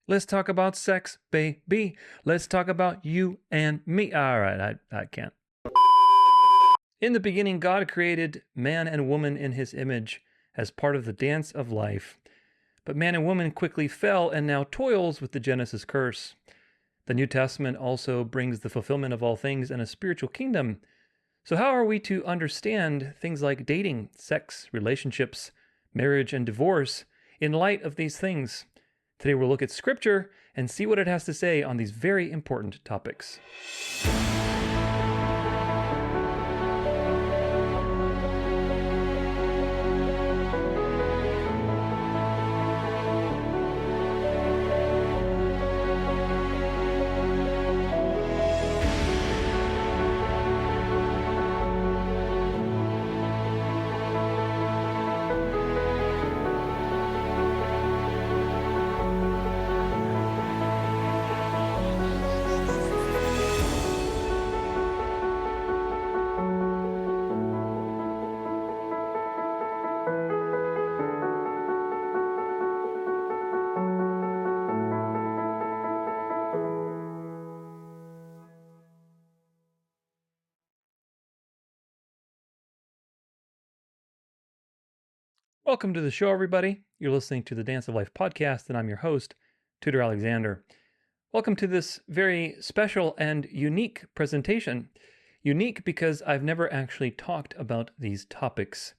Let's talk about sex, baby. Let's talk about you and me. All right, I can't. In the beginning, God created man and woman in his image as part of the dance of life. But man and woman quickly fell and now toils with the Genesis curse. The New Testament also brings the fulfillment of all things and a spiritual kingdom. So how are we to understand things like dating, sex, relationships, marriage, and divorce in light of these things? Today we'll look at Scripture and see what it has to say on these very important topics. Welcome to the show, everybody. You're listening to the Dance of Life podcast, and I'm your host, Tudor Alexander. Welcome to this very special and unique presentation. Unique because I've never actually talked about these topics,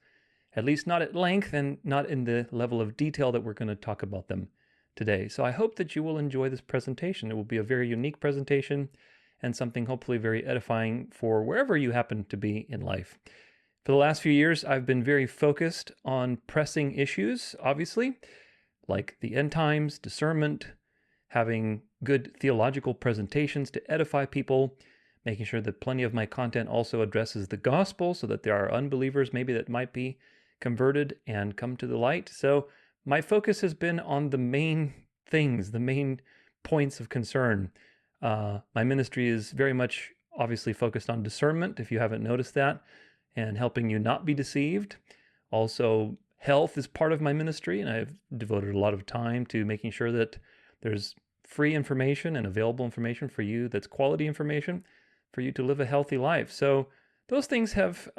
at least not at length and not in the level of detail that we're going to talk about them today. So I hope that you will enjoy this presentation. It will be a very unique presentation and something hopefully very edifying for wherever you happen to be in life. For the last few years, I've been very focused on pressing issues, obviously, like the end times, discernment, having good theological presentations to edify people, making sure that plenty of my content also addresses the gospel so that there are unbelievers maybe that might be converted and come to the light. So my focus has been on the main things, the main points of concern. My ministry is very much obviously focused on discernment, if you haven't noticed that, and helping you not be deceived. Also, health is part of my ministry, and I've devoted a lot of time to making sure that there's free information and available information for you that's quality information for you to live a healthy life. So those things have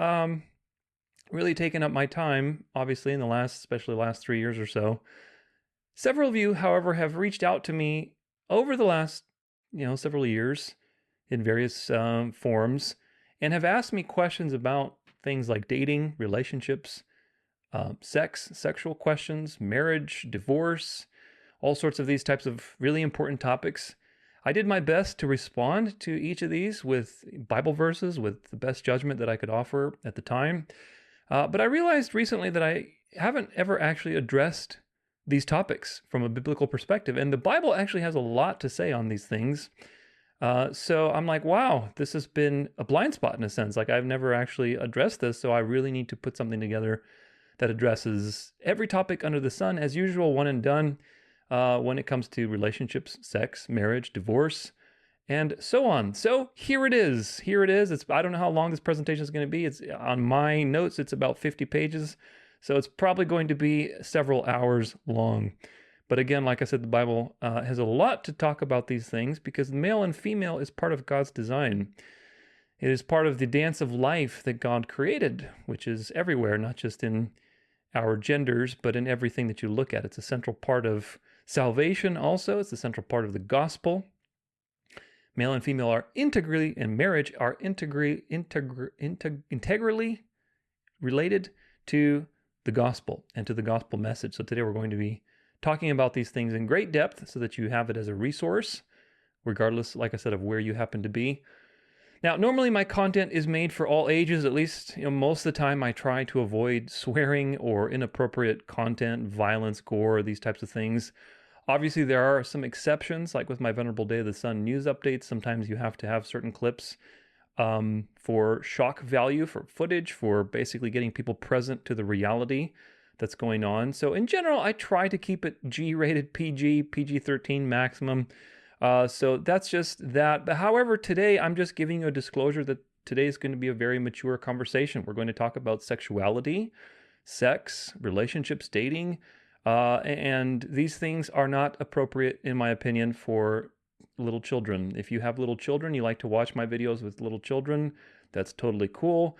really taken up my time, obviously, in the especially last 3 years or so. Several of you, however, have reached out to me over the last, several years in various forms and have asked me questions about things like dating, relationships, sex, sexual questions, marriage, divorce, all sorts of these types of really important topics. I did my best to respond to each of these with Bible verses, with the best judgment that I could offer at the time. But I realized recently that I haven't ever actually addressed these topics from a biblical perspective. And the Bible actually has a lot to say on these things. So I'm like, wow, this has been a blind spot in a sense. Like I've never actually addressed this. So I really need to put something together that addresses every topic under the sun, as usual, one and done, when it comes to relationships, sex, marriage, divorce, and so on. So here it is. I don't know how long this presentation is going to be. It's on my notes. It's about 50 pages. So it's probably going to be several hours long. But again, like I said, the Bible has a lot to talk about these things because male and female is part of God's design. It is part of the dance of life that God created, which is everywhere, not just in our genders, but in everything that you look at. It's a central part of salvation also. It's a central part of the gospel. Male and female are integrally, in marriage, are integrally related to the gospel and to the gospel message. So today we're going to be talking about these things in great depth so that you have it as a resource, regardless, like I said, of where you happen to be. Now, normally my content is made for all ages. At least, most of the time I try to avoid swearing or inappropriate content, violence, gore, these types of things. Obviously, there are some exceptions, like with my Venerable Day of the Sun news updates. Sometimes you have to have certain clips for shock value, for footage, for basically getting people present to the reality that's going on. So in general, I try to keep it G-rated, PG-13 maximum. So that's just that. But however, today I'm just giving you a disclosure that today is going to be a very mature conversation. We're going to talk about sexuality, sex, relationships, dating, And these things are not appropriate, in my opinion, for little children. If you have little children, you like to watch my videos with little children, that's totally cool.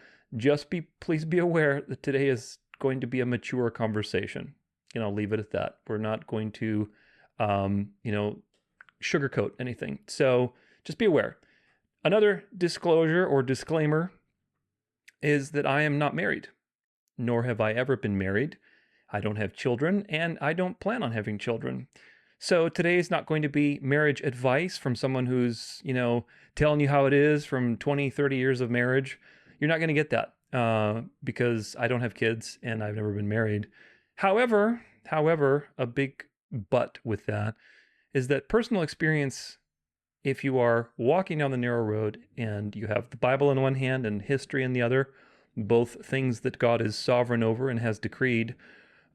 Please be aware that today is going to be a mature conversation. I'll leave it at that. We're not going to, sugarcoat anything. So just be aware. Another disclosure or disclaimer is that I am not married, nor have I ever been married. I don't have children, and I don't plan on having children. So today is not going to be marriage advice from someone who's, telling you how it is from 20, 30 years of marriage. You're not going to get that because I don't have kids and I've never been married. However, a big but with that is that personal experience, if you are walking down the narrow road and you have the Bible in one hand and history in the other, both things that God is sovereign over and has decreed,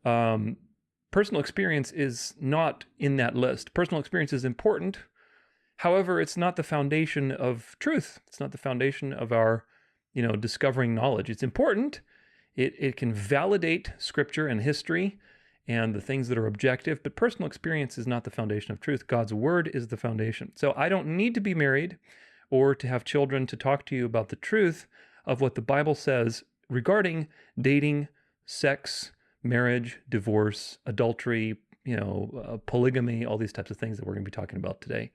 personal experience is not in that list. Personal experience is important. However, it's not the foundation of truth. It's not the foundation of our, discovering knowledge. It's important. It can validate scripture and history and the things that are objective, but personal experience is not the foundation of truth. God's word is the foundation. So I don't need to be married or to have children to talk to you about the truth of what the Bible says regarding dating, sex, marriage, divorce, adultery, polygamy, all these types of things that we're going to be talking about today.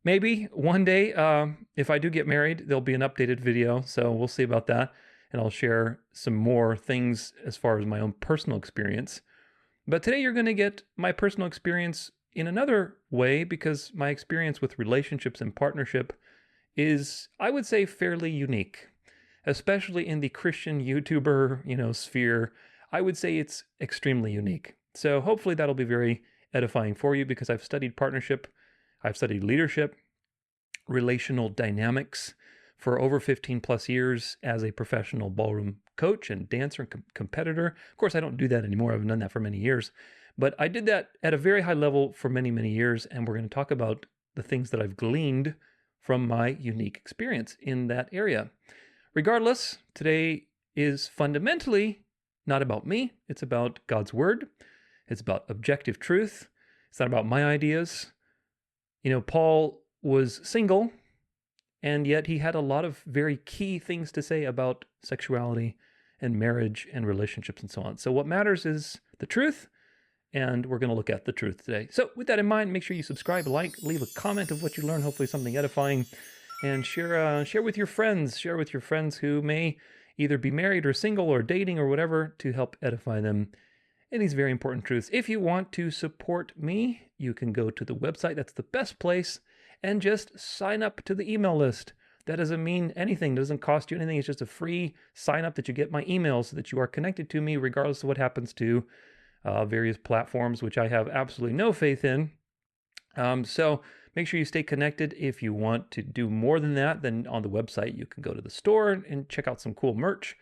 Maybe one day, if I do get married, there'll be an updated video. So we'll see about that. And I'll share some more things as far as my own personal experience. But today you're going to get my personal experience in another way, because my experience with relationships and partnership is, I would say, fairly unique, especially in the Christian YouTuber, sphere. I would say it's extremely unique. So hopefully that'll be very edifying for you, because I've studied partnership, I've studied leadership, relational dynamics for over 15 plus years as a professional ballroom coach and dancer and competitor. Of course, I don't do that anymore. I've done that for many years, but I did that at a very high level for many, many years. And we're going to talk about the things that I've gleaned from my unique experience in that area. Regardless, today is fundamentally not about me. It's about God's word. It's about objective truth. It's not about my ideas. Paul was single, and yet he had a lot of very key things to say about sexuality and marriage and relationships and so on. So what matters is the truth, and we're going to look at the truth today. So with that in mind, make sure you subscribe, like, leave a comment of what you learned, hopefully something edifying, and share with your friends. Share with your friends who may either be married or single or dating or whatever, to help edify them in these very important truths. If you want to support me, you can go to the website. That's the best place. And just sign up to the email list. That doesn't mean anything. It doesn't cost you anything. It's just a free sign up that you get my emails so that you are connected to me regardless of what happens to various platforms, which I have absolutely no faith in. So make sure you stay connected. If you want to do more than that, then on the website, you can go to the store and check out some cool merch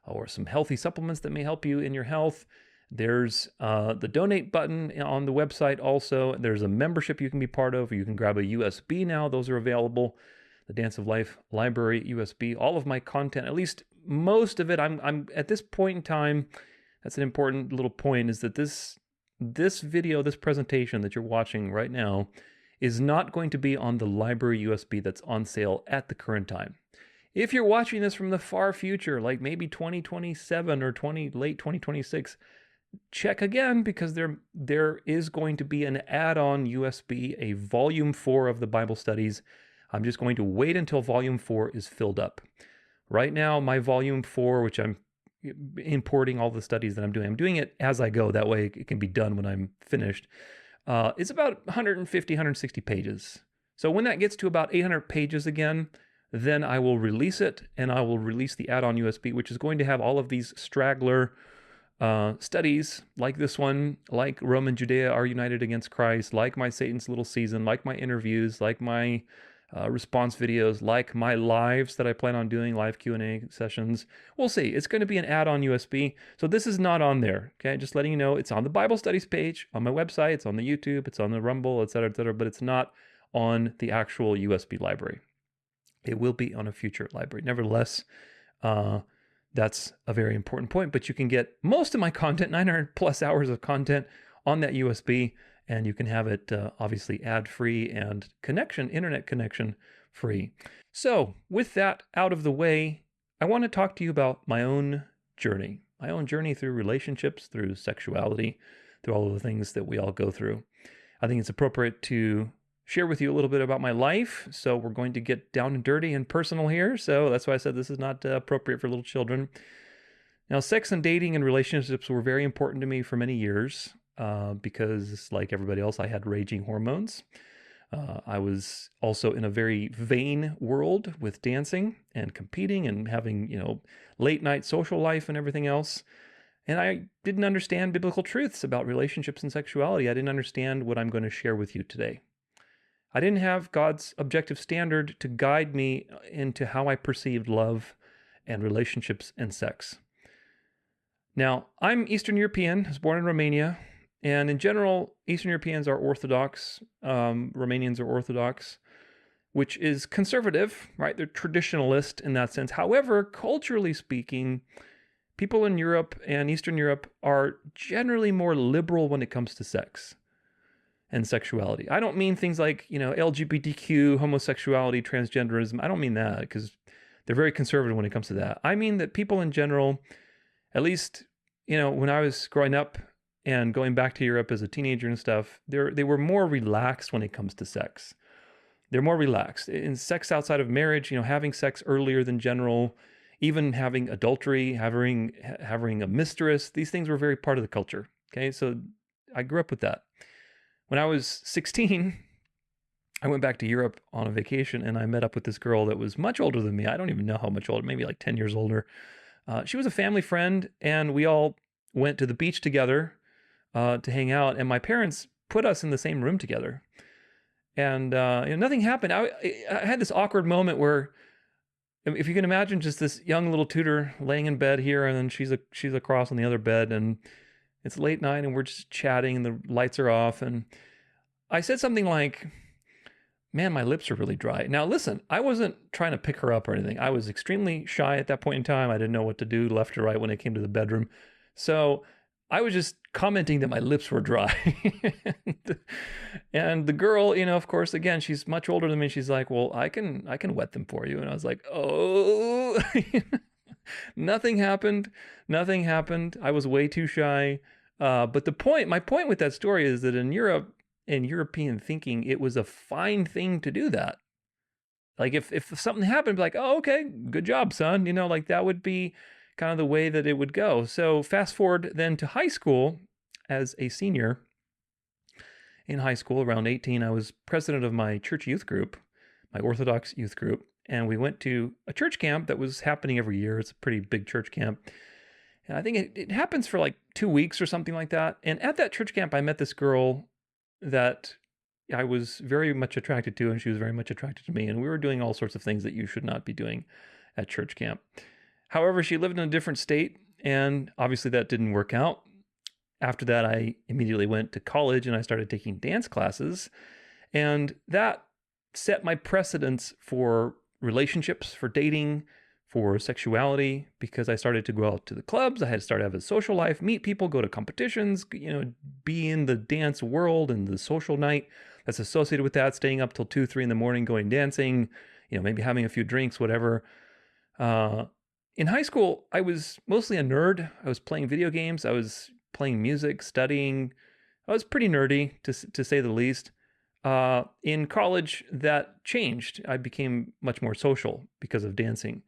or some healthy supplements that may help you in your health. There's the donate button on the website also. There's a membership you can be part of. You can grab a USB now. Those are available. The Dance of Life Library USB. All of my content, at least most of it, I'm at this point in time, that's an important little point, is that this video, this presentation that you're watching right now, is not going to be on the library USB that's on sale at the current time. If you're watching this from the far future, like maybe 2027 or late 2026, check again, because there is going to be an add-on USB, a volume 4 of the Bible studies. I'm just going to wait until volume 4 is filled up. Right now, my volume 4, which I'm importing all the studies that I'm doing it as I go. That way it can be done when I'm finished. It's about 150, 160 pages. So when that gets to about 800 pages again, then I will release it, and I will release the add-on USB, which is going to have all of these straggler studies like this one, like Rome and Judea are united against Christ, like my Satan's Little Season, like my interviews, like my response videos, like my lives that I plan on doing, live Q&A sessions. We'll see. It's going to be an add-on USB. So this is not on there. Okay, just letting you know, it's on the Bible studies page on my website. It's on the YouTube. It's on the Rumble, etc., but it's not on the actual USB library. It will be on a future library. Nevertheless, that's a very important point, but you can get most of my content, 900 plus hours of content, on that USB, and you can have it obviously ad-free and internet connection free. So with that out of the way, I want to talk to you about my own journey through relationships, through sexuality, through all of the things that we all go through. I think it's appropriate to share with you a little bit about my life. So we're going to get down and dirty and personal here. So that's why I said this is not appropriate for little children. Now, sex and dating and relationships were very important to me for many years because, like everybody else, I had raging hormones. I was also in a very vain world with dancing and competing and having, late night social life and everything else. And I didn't understand biblical truths about relationships and sexuality. I didn't understand what I'm going to share with you today. I didn't have God's objective standard to guide me into how I perceived love and relationships and sex. Now, I'm Eastern European. I was born in Romania. And in general, Eastern Europeans are Orthodox. Romanians are Orthodox, which is conservative, right? They're traditionalist in that sense. However, culturally speaking, people in Europe and Eastern Europe are generally more liberal when it comes to sex and sexuality. I don't mean things like, LGBTQ, homosexuality, transgenderism. I don't mean that because they're very conservative when it comes to that. I mean that people in general, at least, when I was growing up and going back to Europe as a teenager and stuff, they were more relaxed when it comes to sex. They're more relaxed. In sex outside of marriage, having sex earlier than general, even having adultery, having a mistress, these things were very part of the culture. Okay, so I grew up with that. When I was 16, I went back to Europe on a vacation and I met up with this girl that was much older than me. I don't even know how much older, maybe like 10 years older. She was a family friend and we all went to the beach together to hang out. And my parents put us in the same room together. And nothing happened. I had this awkward moment where, if you can imagine, just this young little Tudor laying in bed here, and then she's across on the other bed, and it's late night, and we're just chatting, and the lights are off, and I said something like, "Man, my lips are really dry." Now, listen, I wasn't trying to pick her up or anything. I was extremely shy at that point in time. I didn't know what to do, left or right, when it came to the bedroom. So I was just commenting that my lips were dry. And the girl, of course, again, she's much older than me. She's like, "Well, I can wet them for you." And I was like, "Oh." Nothing happened. I was way too shy. But my point with that story is that in Europe, in European thinking, it was a fine thing to do that. Like if something happened, be like, "Oh, okay, good job, son." Like that would be kind of the way that it would go. So fast forward then to high school. As a senior in high school, around 18, I was president of my church youth group, my Orthodox youth group. And we went to a church camp that was happening every year. It's a pretty big church camp. And I think it happens for like 2 weeks or something like that. And at that church camp, I met this girl that I was very much attracted to, and she was very much attracted to me. And we were doing all sorts of things that you should not be doing at church camp. However, she lived in a different state, and obviously that didn't work out. After that, I immediately went to college and I started taking dance classes. And that set my precedence for relationships, for dating, for sexuality, because I started to go out to the clubs. I had to start to have a social life, meet people, go to competitions, be in the dance world and the social night that's associated with that, staying up till 2, 3 in the morning, going dancing, maybe having a few drinks, whatever. In high school, I was mostly a nerd. I was playing video games. I was playing music, studying. I was pretty nerdy, to say the least. In college, that changed. I became much more social because of dancing.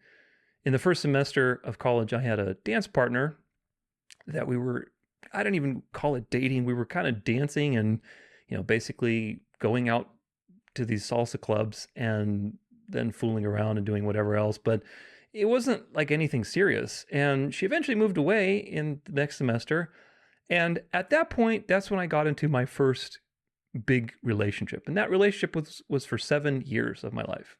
In the first semester of college, I had a dance partner that I don't even call it dating. We were kind of dancing and, basically going out to these salsa clubs and then fooling around and doing whatever else. But it wasn't like anything serious. And she eventually moved away in the next semester. And at that point, that's when I got into my first big relationship. And that relationship was for 7 years of my life.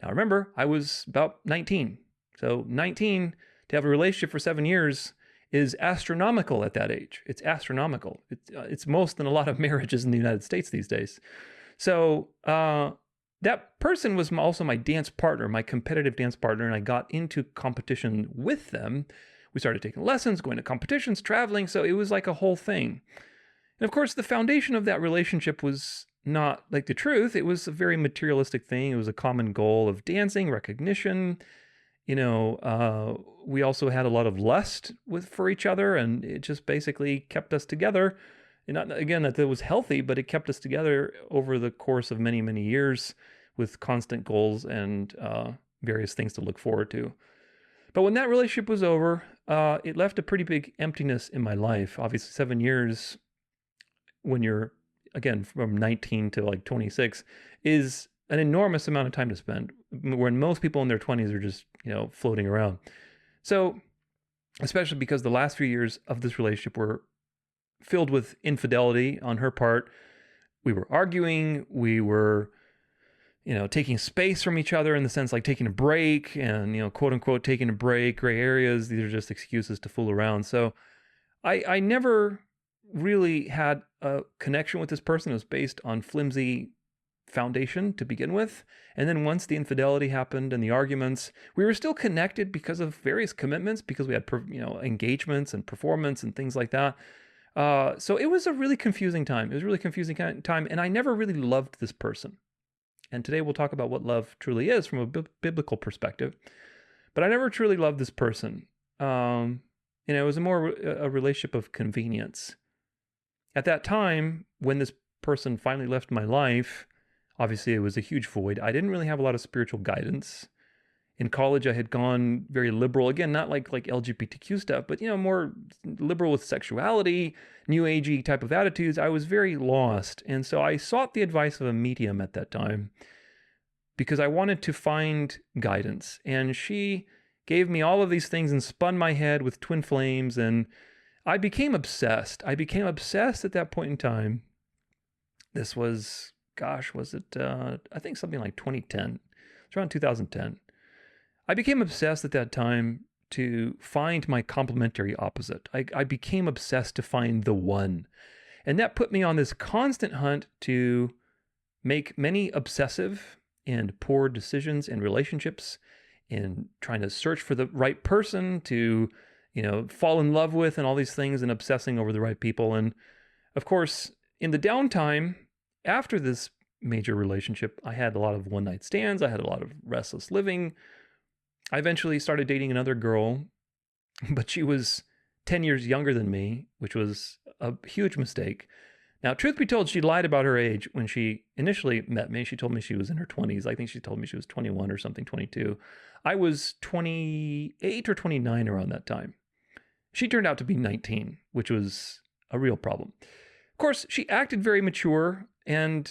Now, remember, I was about 19. So 19 to have a relationship for 7 years is astronomical at that age. It's astronomical. It's most than a lot of marriages in the United States these days. So that person was also my dance partner, my competitive dance partner, and I got into competition with them. We started taking lessons, going to competitions, traveling, so it was like a whole thing. And of course, the foundation of that relationship was not like the truth. It was a very materialistic thing. It was a common goal of dancing, recognition. We also had a lot of lust for each other, and it just basically kept us together. And not, again, that it was healthy, but it kept us together over the course of many, many years with constant goals and various things to look forward to. But when that relationship was over, it left a pretty big emptiness in my life. Obviously, 7 years when you're, again, from 19 to like 26 is an enormous amount of time to spend, when most people in their 20s are just, floating around. So, especially because the last few years of this relationship were filled with infidelity on her part. We were arguing, we were, taking space from each other in the sense like taking a break and, quote unquote, taking a break, gray areas. These are just excuses to fool around. So I never really had a connection with this person. It was based on flimsy foundation to begin with. And then once the infidelity happened and the arguments, we were still connected because of various commitments, because we had, engagements and performance and things like that. So it was a really confusing time. It was a really confusing time. And I never really loved this person. And today we'll talk about what love truly is from a biblical perspective. But I never truly loved this person. It was more a relationship of convenience. At that time, when this person finally left my life, obviously it was a huge void. I didn't really have a lot of spiritual guidance. In college, I had gone very liberal. Again, not like LGBTQ stuff, but, more liberal with sexuality, new agey type of attitudes. I was very lost. And so I sought the advice of a medium at that time because I wanted to find guidance. And she gave me all of these things and spun my head with twin flames. And I became obsessed. I became obsessed at that point in time. This was, I think something like 2010. It's around 2010. I became obsessed at that time to find my complementary opposite. I became obsessed to find the one. And that put me on this constant hunt to make many obsessive and poor decisions in relationships, and trying to search for the right person to, fall in love with and all these things, and obsessing over the right people. And of course, in the downtime after this major relationship, I had a lot of one-night stands. I had a lot of restless living. I eventually started dating another girl, but she was 10 years younger than me, which was a huge mistake. Now, truth be told, she lied about her age when she initially met me. She told me she was in her 20s. I think she told me she was 21 or something, 22. I was 28 or 29 around that time. She turned out to be 19, which was a real problem. Of course, she acted very mature, and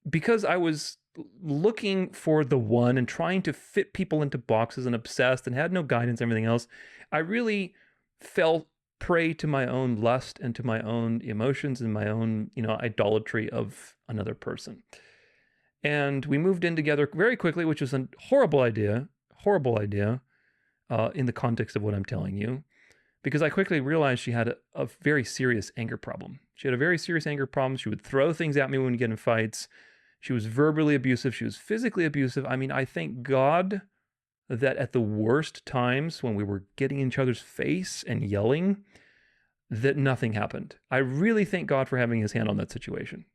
because I was looking for the one and trying to fit people into boxes and obsessed and had no guidance and everything else, I really fell prey to my own lust and to my own emotions and my own, idolatry of another person. And we moved in together very quickly, which was a horrible idea in the context of what I'm telling you, because I quickly realized she had a very serious anger problem. She had a very serious anger problem. She would throw things at me when we get in fights. She was verbally abusive. She was physically abusive. I mean, I thank God that at the worst times when we were getting in each other's face and yelling, that nothing happened. I really thank God for having his hand on that situation,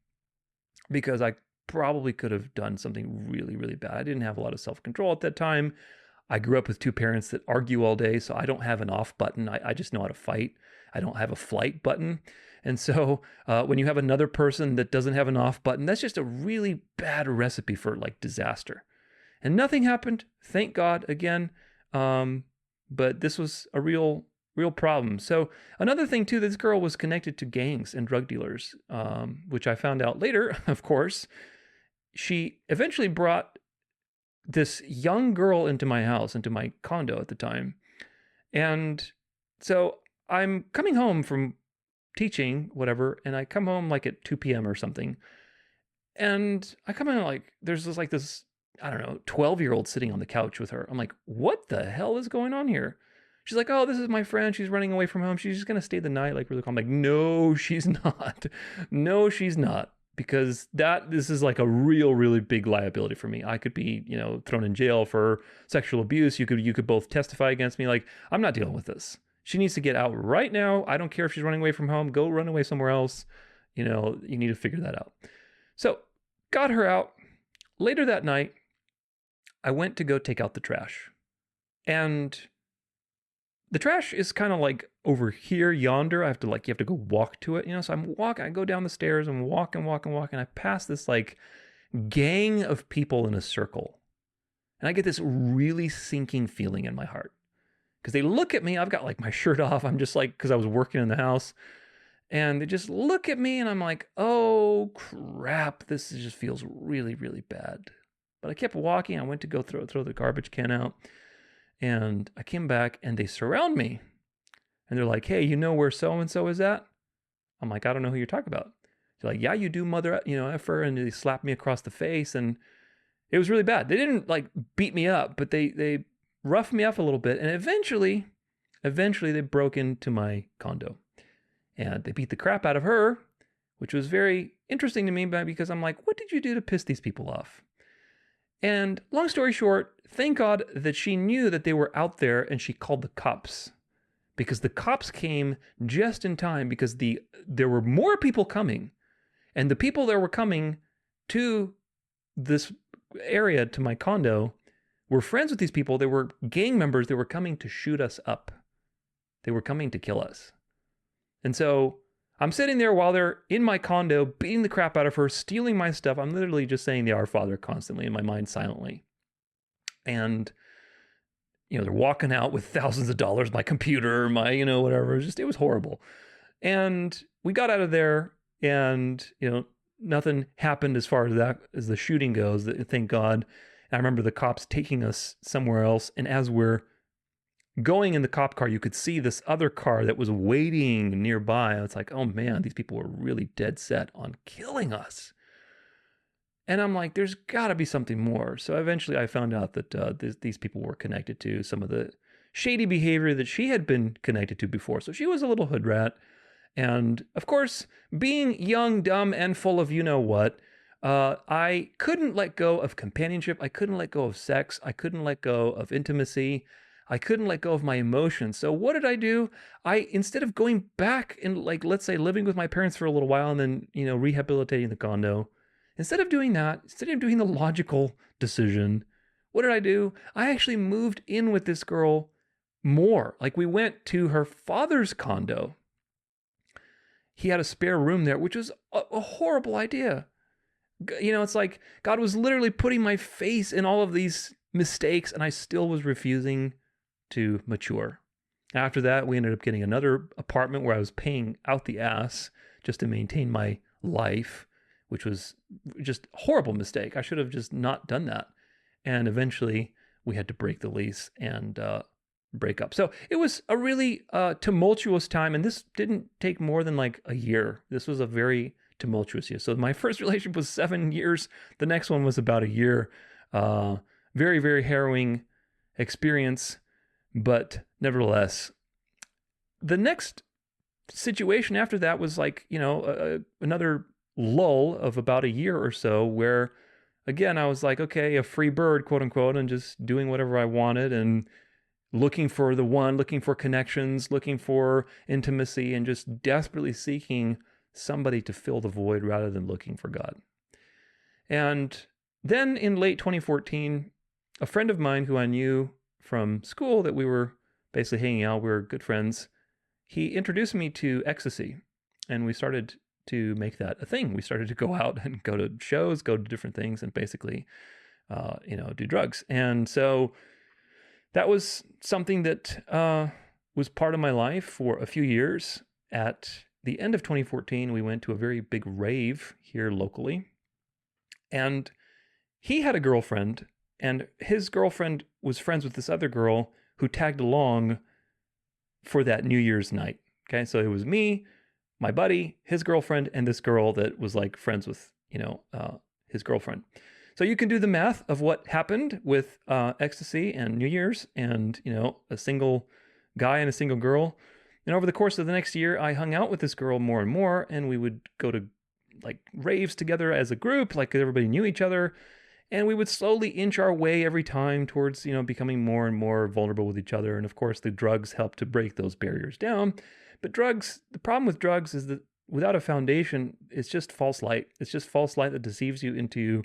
because I probably could have done something really, really bad. I didn't have a lot of self-control at that time. I grew up with two parents that argue all day, so I don't have an off button. I just know how to fight. I don't have a flight button. And so when you have another person that doesn't have an off button, that's just a really bad recipe for like disaster. And nothing happened, thank God, again. But this was a real problem. So another thing too, this girl was connected to gangs and drug dealers, which I found out later, of course. She eventually brought this young girl into my house, into my condo at the time. And so I'm coming home from teaching, whatever, and I come home like at 2 p.m. or something. And I come in like, there's this, I don't know, 12-year-old sitting on the couch with her. I'm like, what the hell is going on here? She's like, oh, this is my friend. She's running away from home. She's just going to stay the night, like really calm. I'm like, no, she's not. No, she's not. Because this is like a really big liability for me. I could be, thrown in jail for sexual abuse. You could both testify against me. Like, I'm not dealing with this. She needs to get out right now. I don't care if she's running away from home. Go run away somewhere else. You need to figure that out. So got her out. Later that night, I went to go take out the trash. And the trash is kind of like over here, yonder. You have to go walk to it, so I go down the stairs and walk and walk and walk. And I pass this like gang of people in a circle. And I get this really sinking feeling in my heart. Because they look at me, I've got like my shirt off. I'm just like, because I was working in the house. And they just look at me and I'm like, oh crap, this just feels really, really bad. But I kept walking. I went to go throw the garbage can out. And I came back and they surround me. And they're like, hey, you know where so-and-so is at? I'm like, I don't know who you're talking about. They're like, yeah, you do, mother, effer. And they slapped me across the face. And it was really bad. They didn't like beat me up, but they roughed me up a little bit. And eventually they broke into my condo. And they beat the crap out of her, which was very interesting to me because I'm like, what did you do to piss these people off? And long story short, thank God that she knew that they were out there and she called the cops. Because the cops came just in time because there were more people coming. And the people that were coming to this area, to my condo, were friends with these people. They were gang members. They were coming to shoot us up. They were coming to kill us. And so I'm sitting there while they're in my condo, beating the crap out of her, stealing my stuff. I'm literally just saying the Our Father constantly in my mind silently. And, they're walking out with thousands of dollars, my computer, my, whatever. It was horrible. And we got out of there and, nothing happened as far as the shooting goes, thank God. And I remember the cops taking us somewhere else. And as we're going in the cop car, you could see this other car that was waiting nearby. It's like, oh man, these people were really dead set on killing us. And I'm like, there's got to be something more. So eventually I found out that these people were connected to some of the shady behavior that she had been connected to before. So she was a little hood rat. And of course, being young, dumb, and full of you-know-what, I couldn't let go of companionship. I couldn't let go of sex. I couldn't let go of intimacy. I couldn't let go of my emotions. So what did I do? Instead of going back and let's say living with my parents for a little while and then, rehabilitating the condo, instead of doing that, instead of doing the logical decision, what did I do? I actually moved in with this girl more. Like we went to her father's condo. He had a spare room there, which was a horrible idea. It's like God was literally putting my face in all of these mistakes and I still was refusing to mature. After that, we ended up getting another apartment where I was paying out the ass just to maintain my life, which was just a horrible mistake. I should have just not done that. And eventually we had to break the lease and break up. So it was a really tumultuous time. And this didn't take more than like a year. This was a very tumultuous year. So my first relationship was 7 years. The next one was about a year. Very, very harrowing experience. But nevertheless, the next situation after that was like, another lull of about a year or so where, again, I was like, okay, a free bird, quote unquote, and just doing whatever I wanted and looking for the one, looking for connections, looking for intimacy, and just desperately seeking somebody to fill the void rather than looking for God. And then in late 2014, a friend of mine who I knew from school that we were basically hanging out, we were good friends, he introduced me to ecstasy, and we started to make that a thing. We started to go out and go to shows, go to different things, and basically, do drugs. And so that was something that was part of my life for a few years. At the end of 2014, we went to a very big rave here locally, and he had a girlfriend. And his girlfriend was friends with this other girl who tagged along for that New Year's night. Okay, so it was me, my buddy, his girlfriend, and this girl that was like friends with, his girlfriend. So you can do the math of what happened with ecstasy and New Year's and, a single guy and a single girl. And over the course of the next year, I hung out with this girl more and more, and we would go to like raves together as a group, like everybody knew each other. And we would slowly inch our way every time towards, becoming more and more vulnerable with each other. And of course, the drugs help to break those barriers down. But the problem with drugs is that without a foundation, it's just false light. It's just false light that deceives you into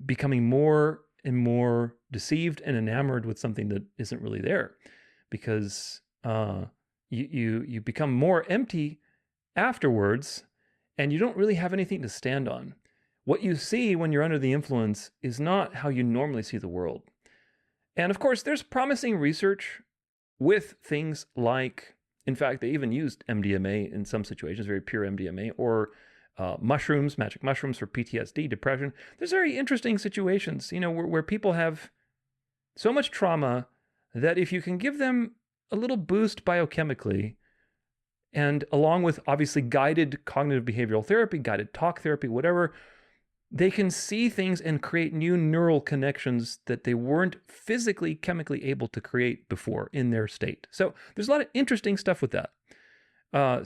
becoming more and more deceived and enamored with something that isn't really there, because you become more empty afterwards, and you don't really have anything to stand on. What you see when you're under the influence is not how you normally see the world. And of course, there's promising research with things like, in fact, they even used MDMA in some situations, very pure MDMA, or mushrooms, magic mushrooms for PTSD, depression. There's very interesting situations, where people have so much trauma that if you can give them a little boost biochemically, and along with obviously guided cognitive behavioral therapy, guided talk therapy, whatever, they can see things and create new neural connections that they weren't physically, chemically able to create before in their state. So there's a lot of interesting stuff with that.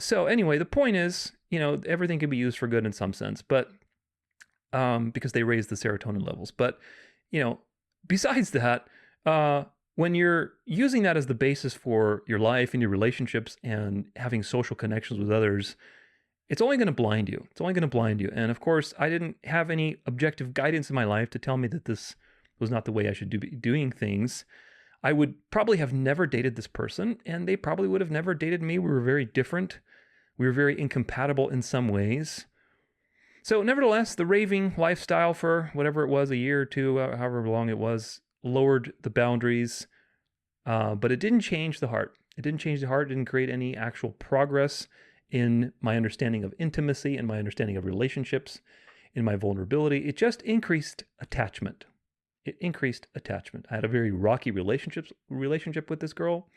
So anyway, the point is, everything can be used for good in some sense, but because they raise the serotonin levels. But, besides that, when you're using that as the basis for your life and your relationships and having social connections with others, it's only going to blind you. It's only going to blind you. And of course, I didn't have any objective guidance in my life to tell me that this was not the way I should be doing things. I would probably have never dated this person, and they probably would have never dated me. We were very different. We were very incompatible in some ways. So nevertheless, the raving lifestyle for whatever it was, a year or two, however long it was, lowered the boundaries, but it didn't change the heart. It didn't change the heart. It didn't create any actual progress in my understanding of intimacy and my understanding of relationships, in my vulnerability. It just increased attachment. It increased attachment. I had a very rocky relationship with this girl.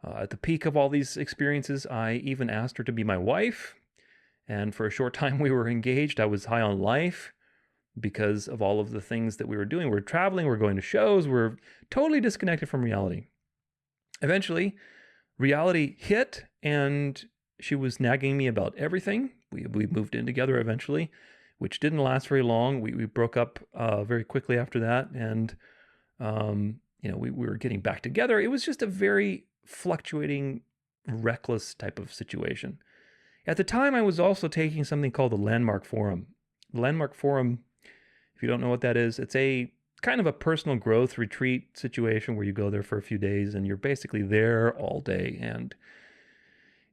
At the peak of all these experiences, I even asked her to be my wife. And for a short time, we were engaged. I was high on life because of all of the things that we were doing. We're traveling, we're going to shows, we're totally disconnected from reality. Eventually, reality hit, and she was nagging me about everything. We moved in together eventually, which didn't last very long. We broke up very quickly after that, and we were getting back together. It was just a very fluctuating, reckless type of situation. At the time, I was also taking something called the Landmark Forum. The Landmark Forum, if you don't know what that is, it's a kind of a personal growth retreat situation where you go there for a few days and you're basically there all day. And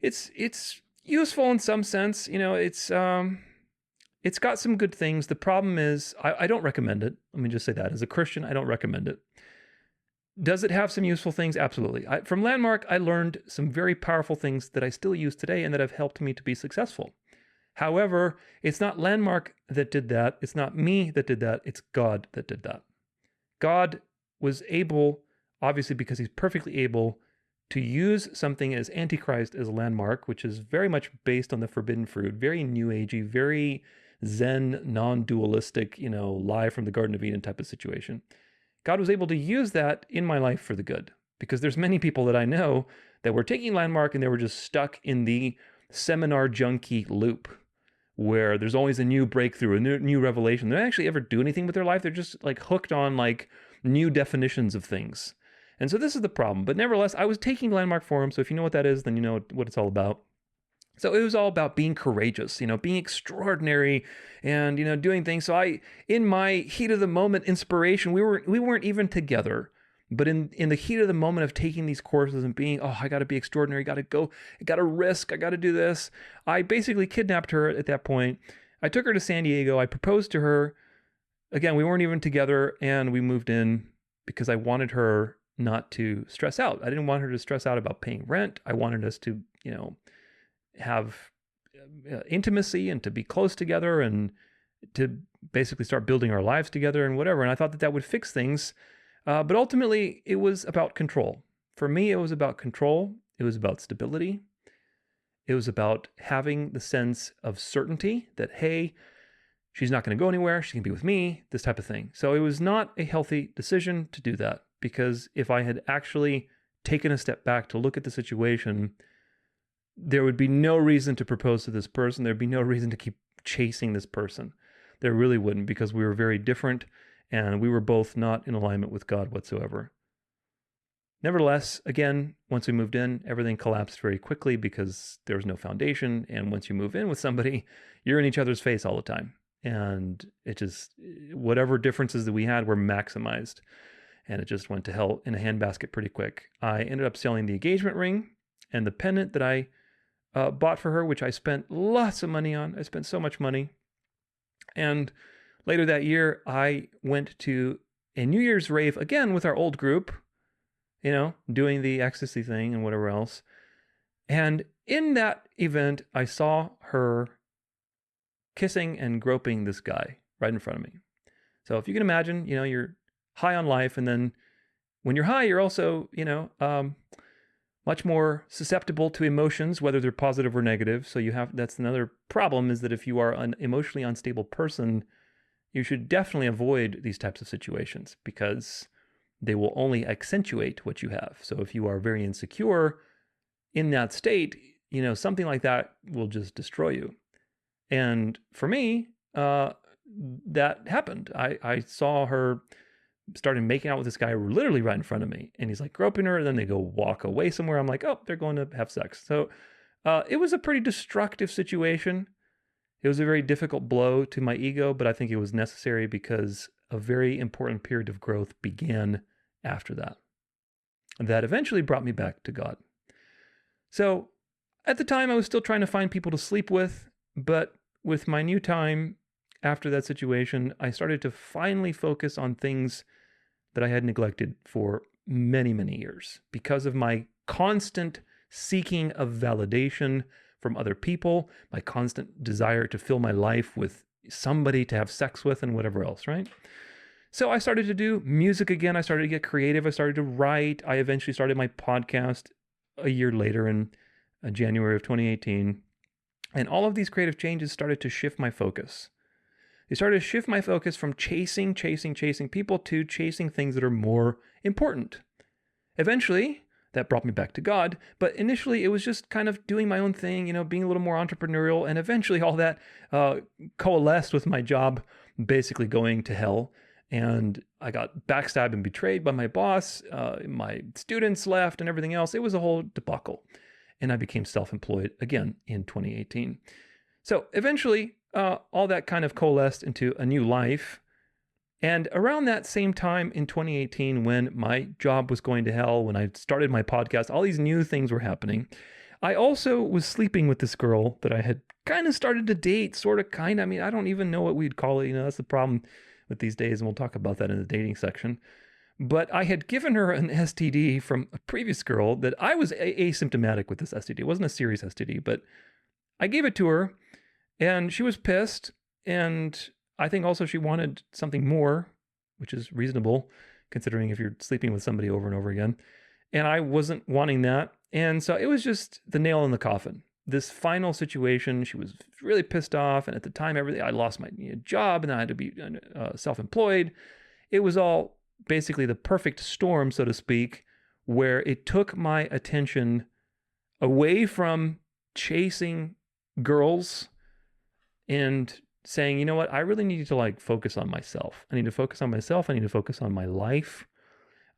it's useful in some sense. It's got some good things. The problem is I don't recommend it. Let me just say that. As a Christian, I don't recommend it. Does it have some useful things? Absolutely. From Landmark, I learned some very powerful things that I still use today and that have helped me to be successful. However, it's not Landmark that did that. It's not me that did that. It's God that did that. God was able, obviously because he's perfectly able, to use something as Antichrist as Landmark, which is very much based on the forbidden fruit, very new agey, very Zen, non-dualistic, lie from the Garden of Eden type of situation. God was able to use that in my life for the good, because there's many people that I know that were taking Landmark and they were just stuck in the seminar junkie loop where there's always a new breakthrough, a new revelation. They don't actually ever do anything with their life. They're just like hooked on like new definitions of things. And so this is the problem. But nevertheless, I was taking Landmark Forum. So if you know what that is, then you know what it's all about. So it was all about being courageous, being extraordinary and, doing things. So in my heat of the moment inspiration, we weren't even together, but in the heat of the moment of taking these courses and being, I got to be extraordinary, got to go, I got to risk, I got to do this. I basically kidnapped her at that point. I took her to San Diego. I proposed to her. Again, we weren't even together, and we moved in because I wanted her not to stress out. I didn't want her to stress out about paying rent. I wanted us to, have intimacy and to be close together and to basically start building our lives together and whatever. And I thought that would fix things. But ultimately, it was about control. For me, it was about control. It was about stability. It was about having the sense of certainty that, hey, she's not going to go anywhere. She can be with me, this type of thing. So it was not a healthy decision to do that, because if I had actually taken a step back to look at the situation, there would be no reason to propose to this person. There'd be no reason to keep chasing this person. There really wouldn't, because we were very different. and we were both not in alignment with God whatsoever. Nevertheless, again, once we moved in, everything collapsed very quickly because there was no foundation. And once you move in with somebody, you're in each other's face all the time. And it just, whatever differences that we had were maximized. And it just went to hell in a handbasket pretty quick. I ended up selling the engagement ring and the pendant that I bought for her, which I spent lots of money on. I spent so much money. And later that year, I went to a New Year's rave again with our old group, doing the ecstasy thing and whatever else. And in that event, I saw her kissing and groping this guy right in front of me. So if you can imagine, you're high on life, and then when you're high, you're also, much more susceptible to emotions, whether they're positive or negative. So that's another problem, is that if you are an emotionally unstable person, you should definitely avoid these types of situations because they will only accentuate what you have. So if you are very insecure in that state, something like that will just destroy you. And for me, that happened. I saw her started making out with this guy literally right in front of me. And he's like groping her, and then they go walk away somewhere. I'm like, oh, they're going to have sex. So it was a pretty destructive situation. It was a very difficult blow to my ego, but I think it was necessary because a very important period of growth began after that. And that eventually brought me back to God. So at the time, I was still trying to find people to sleep with, but with my new time after that situation, I started to finally focus on things that I had neglected for many, many years because of my constant seeking of validation from other people, my constant desire to fill my life with somebody to have sex with and whatever else, right? So I started to do music again. I started to get creative. I started to write. I eventually started my podcast a year later in January of 2018. And all of these creative changes started to shift my focus. They started to shift my focus from chasing people to chasing things that are more important. Eventually, that brought me back to God. But initially, it was just kind of doing my own thing, being a little more entrepreneurial. And eventually, all that coalesced with my job basically going to hell. And I got backstabbed and betrayed by my boss. My students left and everything else. It was a whole debacle. And I became self-employed again in 2018. So eventually, all that kind of coalesced into a new life. And around that same time in 2018, when my job was going to hell, when I started my podcast, all these new things were happening. I also was sleeping with this girl that I had kind of started to date, I mean, I don't even know what we'd call it. That's the problem with these days, and we'll talk about that in the dating section. But I had given her an STD from a previous girl that I was asymptomatic with this STD. It wasn't a serious STD, but I gave it to her, and she was pissed, and I think also she wanted something more, which is reasonable, considering if you're sleeping with somebody over and over again. And I wasn't wanting that. And so it was just the nail in the coffin. This final situation, she was really pissed off. And at the time, I lost my job, and I had to be self-employed. It was all basically the perfect storm, so to speak, where it took my attention away from chasing girls and saying, you know what, I really need to focus on myself. I need to focus on myself. I need to focus on my life.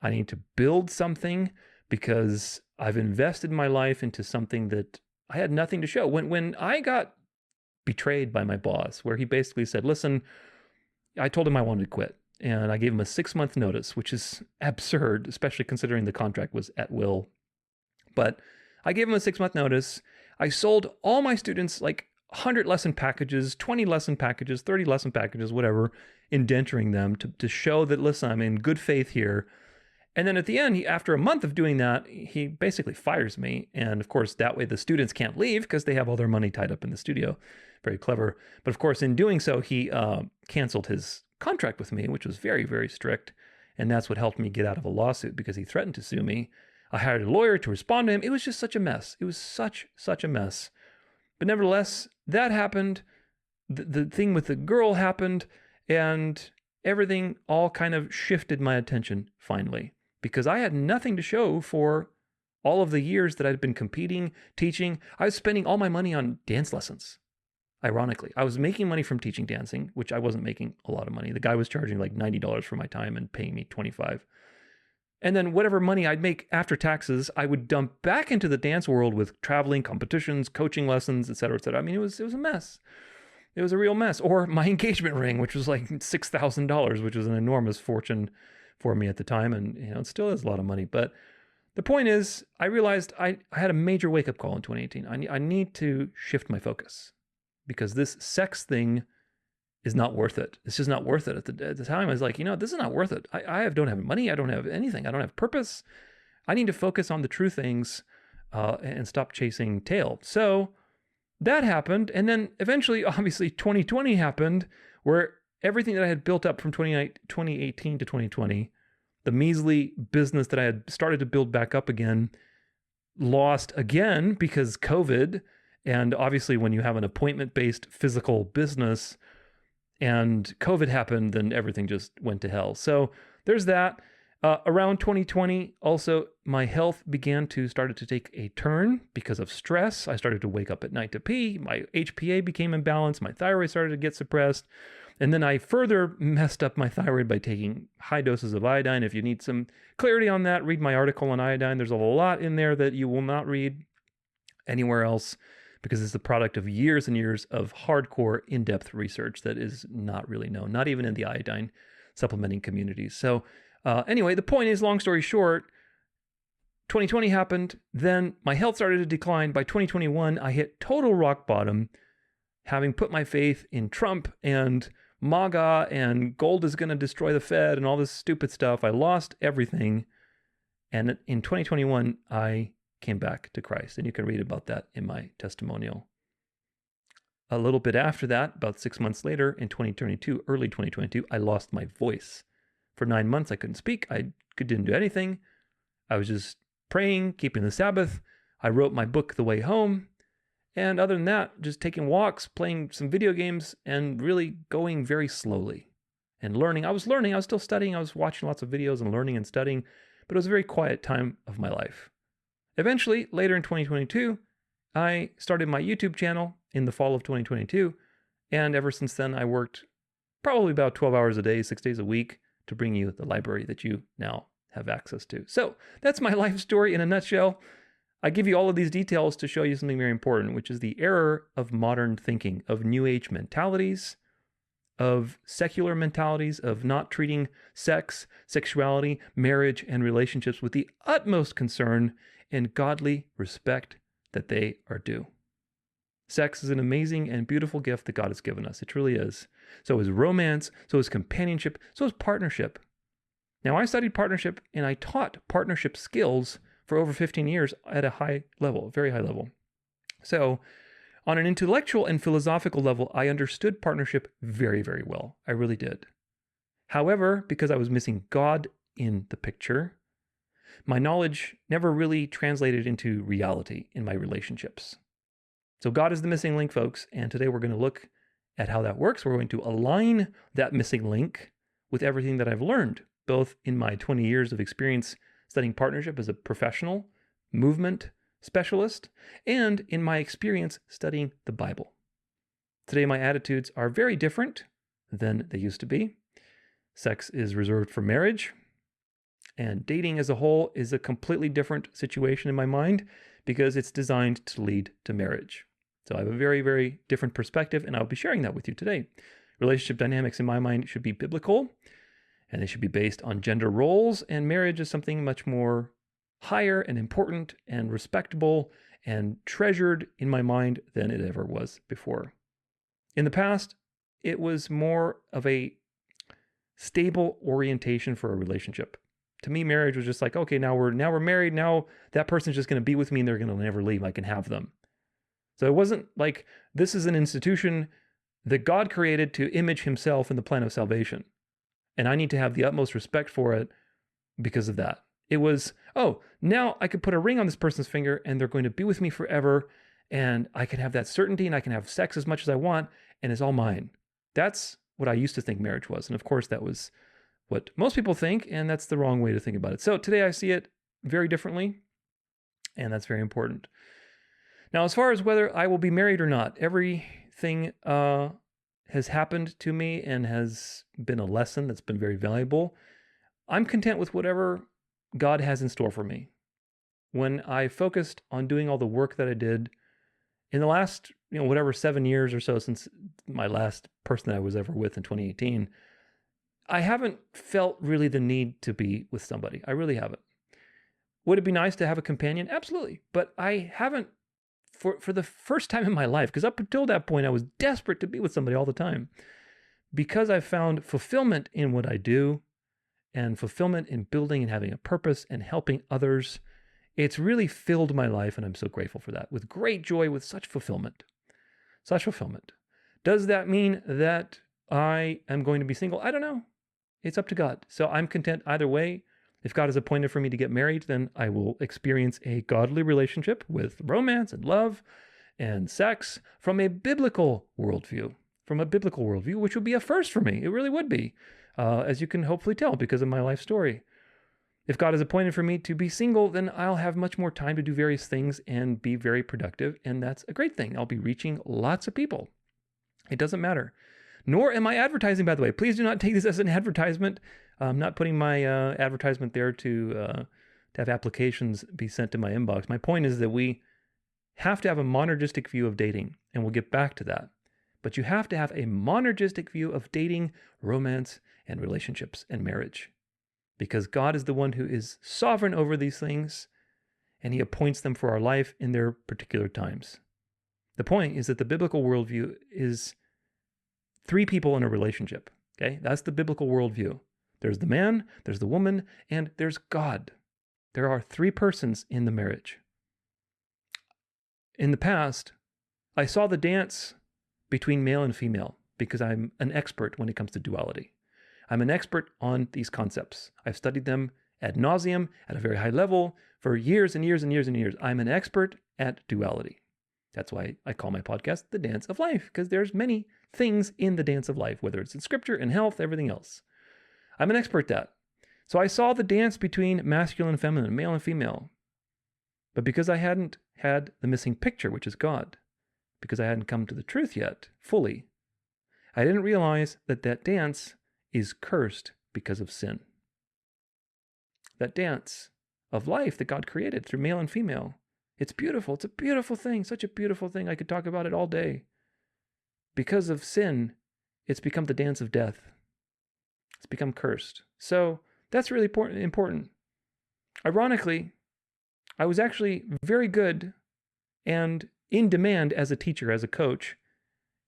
I need to build something because I've invested my life into something that I had nothing to show. When I got betrayed by my boss, where he basically said, listen, I told him I wanted to quit. And I gave him a 6-month notice, which is absurd, especially considering the contract was at will. But I gave him a 6-month notice. I sold all my students 100 lesson packages, 20 lesson packages, 30 lesson packages, whatever, indenturing them to show that, listen, I'm in good faith here. And then at the end, after a month of doing that, he basically fires me. And of course, that way the students can't leave because they have all their money tied up in the studio. Very clever. But of course, in doing so, he canceled his contract with me, which was very, very strict. And that's what helped me get out of a lawsuit because he threatened to sue me. I hired a lawyer to respond to him. It was just such a mess. It was such a mess. But nevertheless, that happened. The thing with the girl happened, and everything all kind of shifted my attention finally, because I had nothing to show for all of the years that I'd been competing, teaching. I was spending all my money on dance lessons. ironically. I was making money from teaching dancing, which I wasn't making a lot of money. The guy was charging like $90 for my time and paying me $25. And then whatever money I'd make after taxes, I would dump back into the dance world with traveling, competitions, coaching lessons, et cetera, et cetera. I mean, it was a mess. It was a real mess. Or my engagement ring, which was like $6,000, which was an enormous fortune for me at the time. And, it still is a lot of money. But the point is, I realized I had a major wake-up call in 2018. I need to shift my focus because this sex thing is not worth it. It's just not worth it. At the time, I was like, this is not worth it. I don't have money. I don't have anything. I don't have purpose. I need to focus on the true things and stop chasing tail. So that happened. And then eventually, obviously, 2020 happened where everything that I had built up from 2018 to 2020, the measly business that I had started to build back up again, lost again because COVID. And obviously, when you have an appointment-based physical business, and COVID happened, then everything just went to hell. So there's that. Around 2020, also, my health began to start to take a turn because of stress. I started to wake up at night to pee. My HPA became imbalanced. My thyroid started to get suppressed. And then I further messed up my thyroid by taking high doses of iodine. If you need some clarity on that, read my article on iodine. There's a lot in there that you will not read anywhere else, because it's the product of years and years of hardcore, in-depth research that is not really known, not even in the iodine supplementing communities. So anyway, the point is, long story short, 2020 happened. Then my health started to decline. By 2021, I hit total rock bottom, having put my faith in Trump and MAGA and gold is going to destroy the Fed and all this stupid stuff. I lost everything. And in 2021, I came back to Christ. And you can read about that in my testimonial. A little bit after that, about 6 months later, in 2022, early 2022, I lost my voice. For 9 months, I couldn't speak. I didn't do anything. I was just praying, keeping the Sabbath. I wrote my book, The Way Home. And other than that, just taking walks, playing some video games, and really going very slowly and learning. I was still studying. I was watching lots of videos and learning and studying, but it was a very quiet time of my life. Eventually, later in 2022, I started my YouTube channel in the fall of 2022. And ever since then, I worked probably about 12 hours a day, 6 days a week to bring you the library that you now have access to. So that's my life story in a nutshell. I give you all of these details to show you something very important, which is the error of modern thinking, of New Age mentalities, of secular mentalities, of not treating sex, sexuality, marriage, and relationships with the utmost concern and godly respect that they are due. Sex is an amazing and beautiful gift that God has given us. It truly is. So is romance, so is companionship, so is partnership. Now, I studied partnership and I taught partnership skills for over 15 years at a high level, very high level. So on an intellectual and philosophical level, I understood partnership very, very well. I really did. However, because I was missing God in the picture, my knowledge never really translated into reality in my relationships. So God is the missing link, folks. And today we're going to look at how that works. We're going to align that missing link with everything that I've learned, both in my 20 years of experience studying partnership as a professional movement specialist, and in my experience studying the Bible. Today, my attitudes are very different than they used to be. Sex is reserved for marriage, and dating as a whole is a completely different situation in my mind because it's designed to lead to marriage. So I have a very, very different perspective, and I'll be sharing that with you today. Relationship dynamics in my mind should be biblical, and they should be based on gender roles, and marriage is something much more higher and important and respectable and treasured in my mind than it ever was before. In the past, it was more of a stable orientation for a relationship. To me, marriage was just like, okay, now we're married. Now that person's just going to be with me and they're going to never leave. I can have them. So it wasn't like this is an institution that God created to image himself in the plan of salvation. And I need to have the utmost respect for it because of that. It was, oh, now I could put a ring on this person's finger and they're going to be with me forever. And I can have that certainty and I can have sex as much as I want and it's all mine. That's what I used to think marriage was. And of course, that was what most people think, and that's the wrong way to think about it. So today I see it very differently, and that's very important. Now, as far as whether I will be married or not, everything everything has happened to me and has been a lesson that's been very valuable, I'm content with whatever God has in store for me. When I focused on doing all the work that I did in the last, whatever 7 years or so since my last person that I was ever with in 2018, I haven't felt really the need to be with somebody. I really haven't. Would it be nice to have a companion? Absolutely. But I haven't for the first time in my life, because up until that point, I was desperate to be with somebody all the time. Because I found fulfillment in what I do and fulfillment in building and having a purpose and helping others, it's really filled my life, and I'm so grateful for that, with great joy, with such fulfillment. Such fulfillment. Does that mean that I am going to be single? I don't know. It's up to God. So I'm content either way. If God has appointed for me to get married, then I will experience a godly relationship with romance and love and sex from a biblical worldview. Which would be a first for me. It really would be, as you can hopefully tell because of my life story. If God has appointed for me to be single, then I'll have much more time to do various things and be very productive, and that's a great thing. I'll be reaching lots of people. It doesn't matter. Nor am I advertising, by the way. Please do not take this as an advertisement. I'm not putting my advertisement there to have applications be sent to my inbox. My point is that we have to have a monergistic view of dating, and we'll get back to that. But you have to have a monergistic view of dating, romance, and relationships and marriage. Because God is the one who is sovereign over these things, and he appoints them for our life in their particular times. The point is that the biblical worldview is 3 people in a relationship. Okay, that's the biblical worldview. There's the man, there's the woman, and there's God. There are 3 persons in the marriage. In the past, I saw the dance between male and female because I'm an expert when it comes to duality. I'm an expert on these concepts. I've studied them ad nauseum at a very high level for years and years and years and years. I'm an expert at duality. That's why I call my podcast The Dance of Life, because there's many things in the dance of life, whether it's in scripture and health, everything else. I'm an expert at that. So I saw the dance between masculine and feminine, male and female. But because I hadn't had the missing picture, which is God, because I hadn't come to the truth yet, fully, I didn't realize that that dance is cursed because of sin. That dance of life that God created through male and female, it's beautiful. It's a beautiful thing, such a beautiful thing. I could talk about it all day. Because of sin, it's become the dance of death. It's become cursed. So that's really important. Ironically, I was actually very good and in demand as a teacher, as a coach,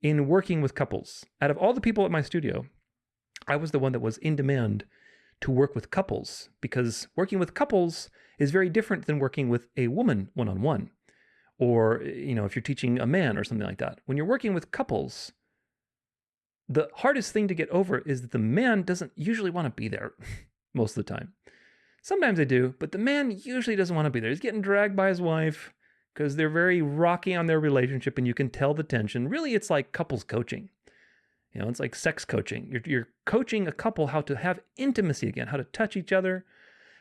in working with couples. Out of all the people at my studio, I was the one that was in demand to work with couples, because working with couples is very different than working with a woman one-on-one, or, if you're teaching a man or something like that. When you're working with couples, the hardest thing to get over is that the man doesn't usually want to be there most of the time. Sometimes they do, but the man usually doesn't want to be there. He's getting dragged by his wife because they're very rocky on their relationship, and you can tell the tension. Really, it's like couples coaching. It's like sex coaching. You're coaching a couple how to have intimacy again, how to touch each other,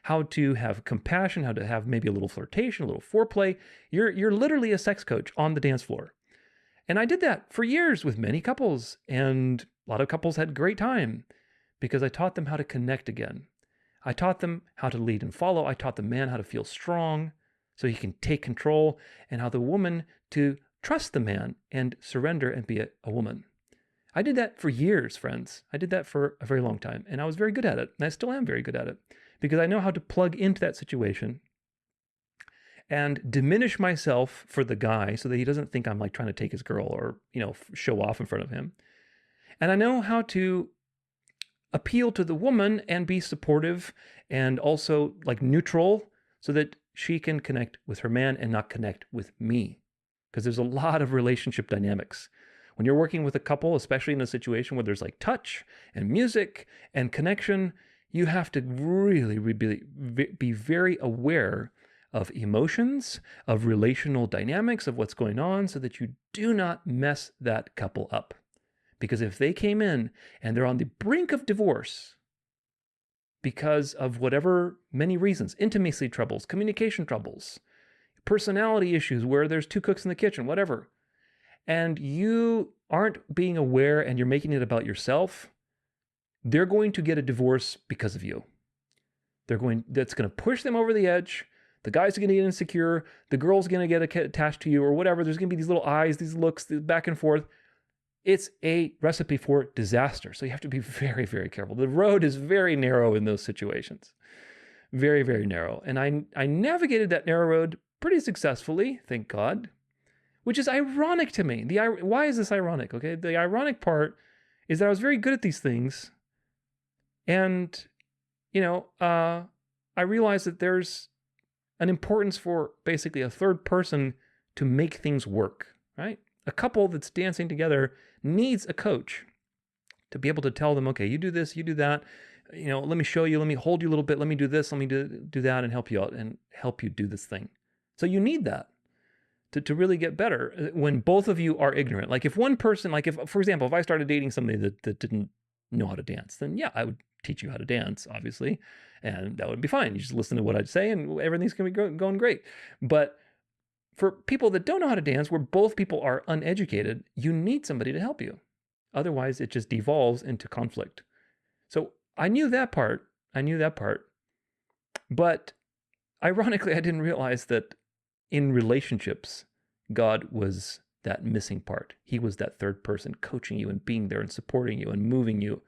how to have compassion, how to have maybe a little flirtation, a little foreplay. You're literally a sex coach on the dance floor. And I did that for years with many couples, and a lot of couples had a great time because I taught them how to connect again. I taught them how to lead and follow. I taught the man how to feel strong so he can take control, and how the woman to trust the man and surrender and be a woman. I did that for years, friends. I did that for a very long time, and I was very good at it, and I still am very good at it, because I know how to plug into that situation and diminish myself for the guy so that he doesn't think I'm like trying to take his girl or, show off in front of him. And I know how to appeal to the woman and be supportive and also like neutral so that she can connect with her man and not connect with me. Because there's a lot of relationship dynamics. When you're working with a couple, especially in a situation where there's like touch and music and connection, you have to really be very aware of emotions, of relational dynamics, of what's going on, so that you do not mess that couple up. Because if they came in and they're on the brink of divorce because of whatever many reasons, intimacy troubles, communication troubles, personality issues where there's 2 cooks in the kitchen, whatever, and you aren't being aware and you're making it about yourself, they're going to get a divorce because of you. That's going to push them over the edge. The guy's going to get insecure. The girl's going to get attached to you or whatever. There's going to be these little eyes, these looks, back and forth. It's a recipe for disaster. So you have to be very, very careful. The road is very narrow in those situations. Very, very narrow. And I navigated that narrow road pretty successfully, thank God, which is ironic to me. Why is this ironic? Okay, the ironic part is that I was very good at these things. And, I realized that there's an importance for basically a third person to make things work, right? A couple that's dancing together needs a coach to be able to tell them, okay, you do this, you do that. Let me show you, let me hold you a little bit, let me do this, let me do that and help you out and help you do this thing. So you need that to really get better when both of you are ignorant. Like if one person, for example, if I started dating somebody that didn't know how to dance, then yeah, I would teach you how to dance, obviously, and that would be fine. You just listen to what I'd say and everything's going to be going great. But for people that don't know how to dance, where both people are uneducated, you need somebody to help you. Otherwise, it just devolves into conflict. So I knew that part. But ironically, I didn't realize that in relationships, God was that missing part. He was that third person coaching you and being there and supporting you and moving you,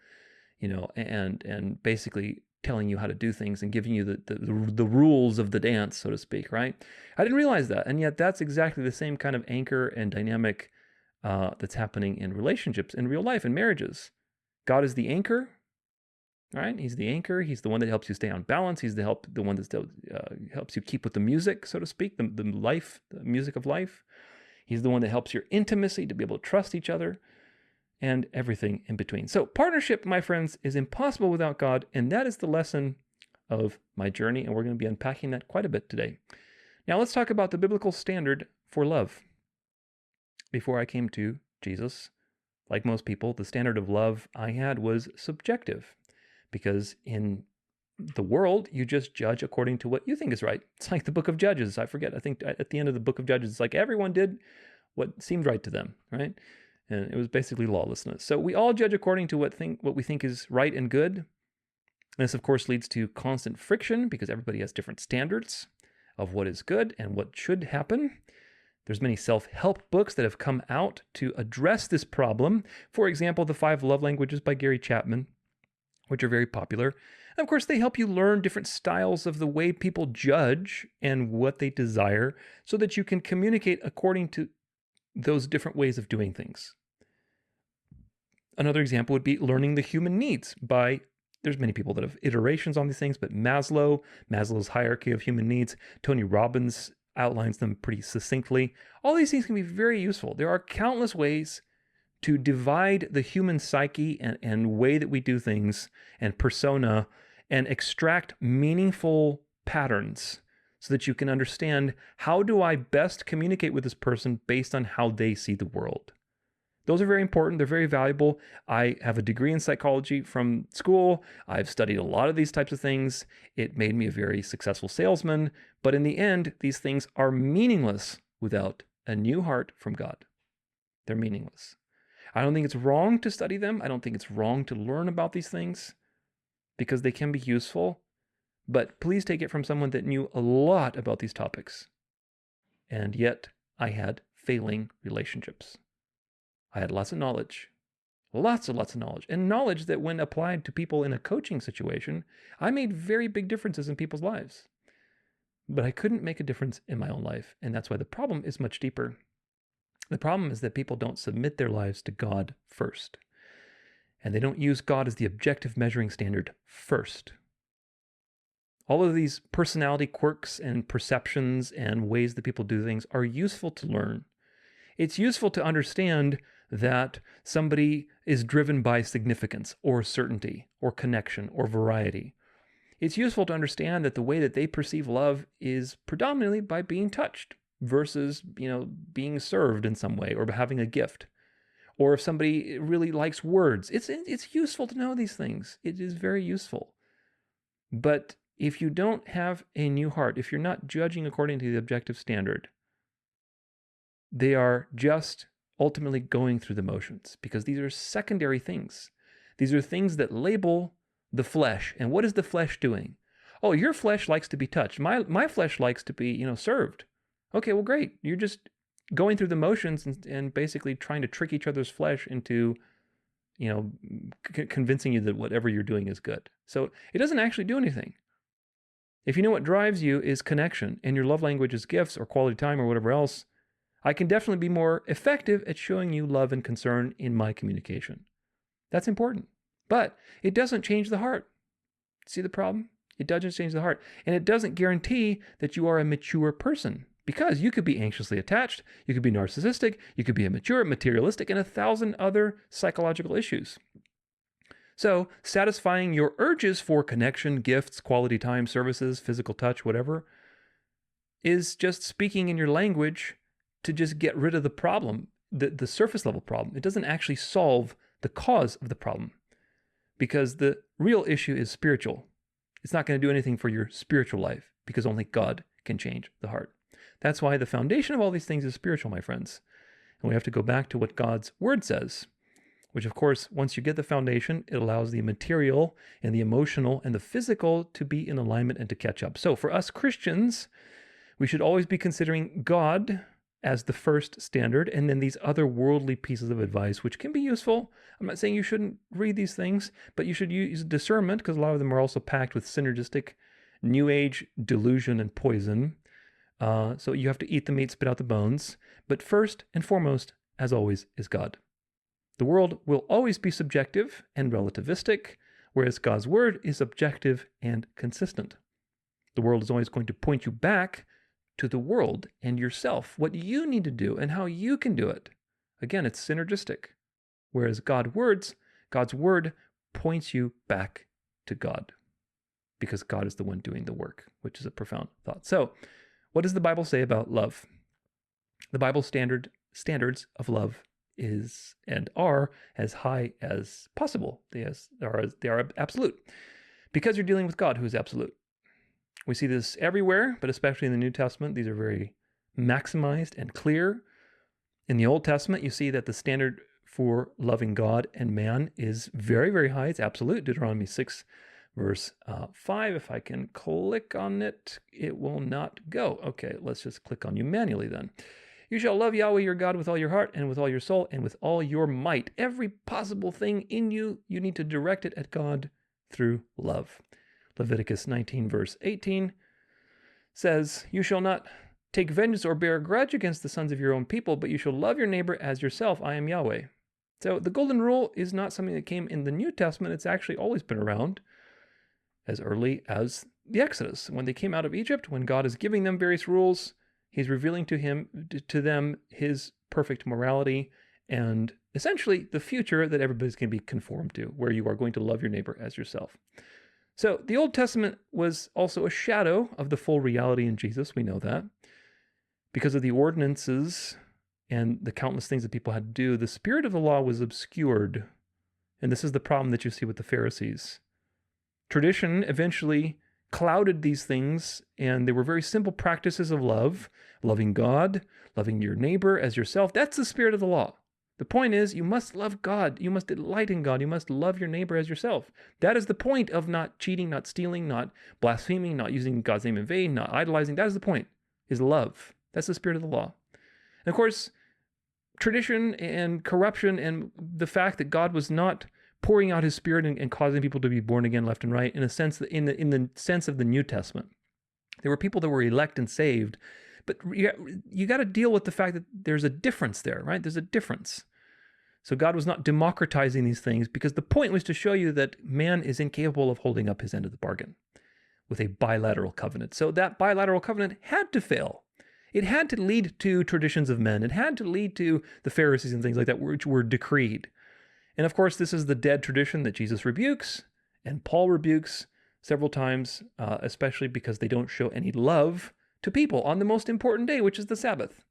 and basically telling you how to do things and giving you the rules of the dance, so to speak, right? I didn't realize that. And yet that's exactly the same kind of anchor and dynamic that's happening in relationships, in real life, in marriages. God is the anchor, right? He's the anchor. He's the one that helps you stay on balance. He's the one that helps you keep with the music, so to speak, the music of life. He's the one that helps your intimacy to be able to trust each other and everything in between. So partnership, my friends, is impossible without God, and that is the lesson of my journey, and we're going to be unpacking that quite a bit today. Now let's talk about the biblical standard for love. Before I came to Jesus, like most people, the standard of love I had was subjective, because in the world, you just judge according to what you think is right. It's like the book of Judges. I think at the end of the book of Judges, it's like everyone did what seemed right to them, right? And it was basically lawlessness. So we all judge according to what we think is right and good. This, of course, leads to constant friction because everybody has different standards of what is good and what should happen. There's many self-help books that have come out to address this problem. For example, The 5 Love Languages by Gary Chapman, which are very popular. And of course, they help you learn different styles of the way people judge and what they desire so that you can communicate according to those different ways of doing things. Another example would be Learning the Human Needs there's many people that have iterations on these things, but Maslow's hierarchy of human needs, Tony Robbins outlines them pretty succinctly. All these things can be very useful. There are countless ways to divide the human psyche and way that we do things and persona and extract meaningful patterns so that you can understand, how do I best communicate with this person based on how they see the world? Those are very important. They're very valuable. I have a degree in psychology from school. I've studied a lot of these types of things. It made me a very successful salesman. But in the end, these things are meaningless without a new heart from God. They're meaningless. I don't think it's wrong to study them. I don't think it's wrong to learn about these things because they can be useful. But please take it from someone that knew a lot about these topics. And yet I had failing relationships. I had lots of knowledge, lots of knowledge, and knowledge that when applied to people in a coaching situation, I made very big differences in people's lives. But I couldn't make a difference in my own life, and that's why the problem is much deeper. The problem is that people don't submit their lives to God first, and they don't use God as the objective measuring standard first. All of these personality quirks and perceptions and ways that people do things are useful to learn. It's useful to understand that somebody is driven by significance or certainty or connection or variety. It's useful to understand that the way that they perceive love is predominantly by being touched versus, being served in some way or having a gift. Or if somebody really likes words, it's useful to know these things. It is very useful. But if you don't have a new heart, if you're not judging according to the objective standard, they are just ultimately going through the motions, because these are secondary things. These are things that label the flesh. And what is the flesh doing? Oh, your flesh likes to be touched. My flesh likes to be, served. Okay, well, great. You're just going through the motions and basically trying to trick each other's flesh into, convincing you that whatever you're doing is good. So it doesn't actually do anything. If you know what drives you is connection, and your love language is gifts or quality time or whatever else, I can definitely be more effective at showing you love and concern in my communication. That's important. But it doesn't change the heart. See the problem? It doesn't change the heart. And it doesn't guarantee that you are a mature person, because you could be anxiously attached, you could be narcissistic, you could be immature, materialistic, and 1,000 other psychological issues. So satisfying your urges for connection, gifts, quality time, services, physical touch, whatever, is just speaking in your language to just get rid of the problem, the surface level problem. It doesn't actually solve the cause of the problem, because the real issue is spiritual. It's not going to do anything for your spiritual life, because only God can change the heart. That's why the foundation of all these things is spiritual, my friends. And we have to go back to what God's word says, which, of course, once you get the foundation, it allows the material and the emotional and the physical to be in alignment and to catch up. So for us Christians, we should always be considering God as the first standard, and then these other worldly pieces of advice, which can be useful. I'm not saying you shouldn't read these things, but you should use discernment, because a lot of them are also packed with synergistic New Age delusion and poison. So you have to eat the meat, spit out the bones. But first and foremost, as always, is God. The world will always be subjective and relativistic, whereas God's word is objective and consistent. The world is always going to point you back to the world and yourself, what you need to do and how you can do it. Again, it's synergistic. Whereas God's word points you back to God, because God is the one doing the work, which is a profound thought. So, what does the Bible say about love? The Bible standards of love is and are as high as possible. They are absolute, because you're dealing with God, who is absolute. We see this everywhere, but especially in the New Testament, these are very maximized and clear. In the Old Testament, you see that the standard for loving God and man is very, very high. It's absolute. Deuteronomy 6, verse 5. If I can click on it, it will not go. Okay, let's just click on you manually then. You shall love Yahweh your God with all your heart and with all your soul and with all your might. Every possible thing in you, you need to direct it at God through love. Leviticus 19, verse 18 says, you shall not take vengeance or bear a grudge against the sons of your own people, but you shall love your neighbor as yourself. I am Yahweh. So the golden rule is not something that came in the New Testament. It's actually always been around as early as the Exodus. When they came out of Egypt, when God is giving them various rules, he's revealing to them his perfect morality and essentially the future that everybody's going to be conformed to, where you are going to love your neighbor as yourself. So the Old Testament was also a shadow of the full reality in Jesus. We know that. Because of the ordinances and the countless things that people had to do, the spirit of the law was obscured. And this is the problem that you see with the Pharisees. Tradition eventually clouded these things, and they were very simple practices of love, loving God, loving your neighbor as yourself. That's the spirit of the law. The point is, you must love God. You must delight in God. You must love your neighbor as yourself. That is the point of not cheating, not stealing, not blaspheming, not using God's name in vain, not idolizing. That is the point, is love. That's the spirit of the law. And of course, tradition and corruption and the fact that God was not pouring out his spirit and causing people to be born again left and right, in a sense, in the sense of the New Testament. There were people that were elect and saved, but you got to deal with the fact that there's a difference there, right? There's a difference. So God was not democratizing these things, because the point was to show you that man is incapable of holding up his end of the bargain with a bilateral covenant. So that bilateral covenant had to fail. It had to lead to traditions of men. It had to lead to the Pharisees and things like that, which were decreed. And of course, this is the dead tradition that Jesus rebukes and Paul rebukes several times, especially because they don't show any love to people on the most important day, which is the Sabbath.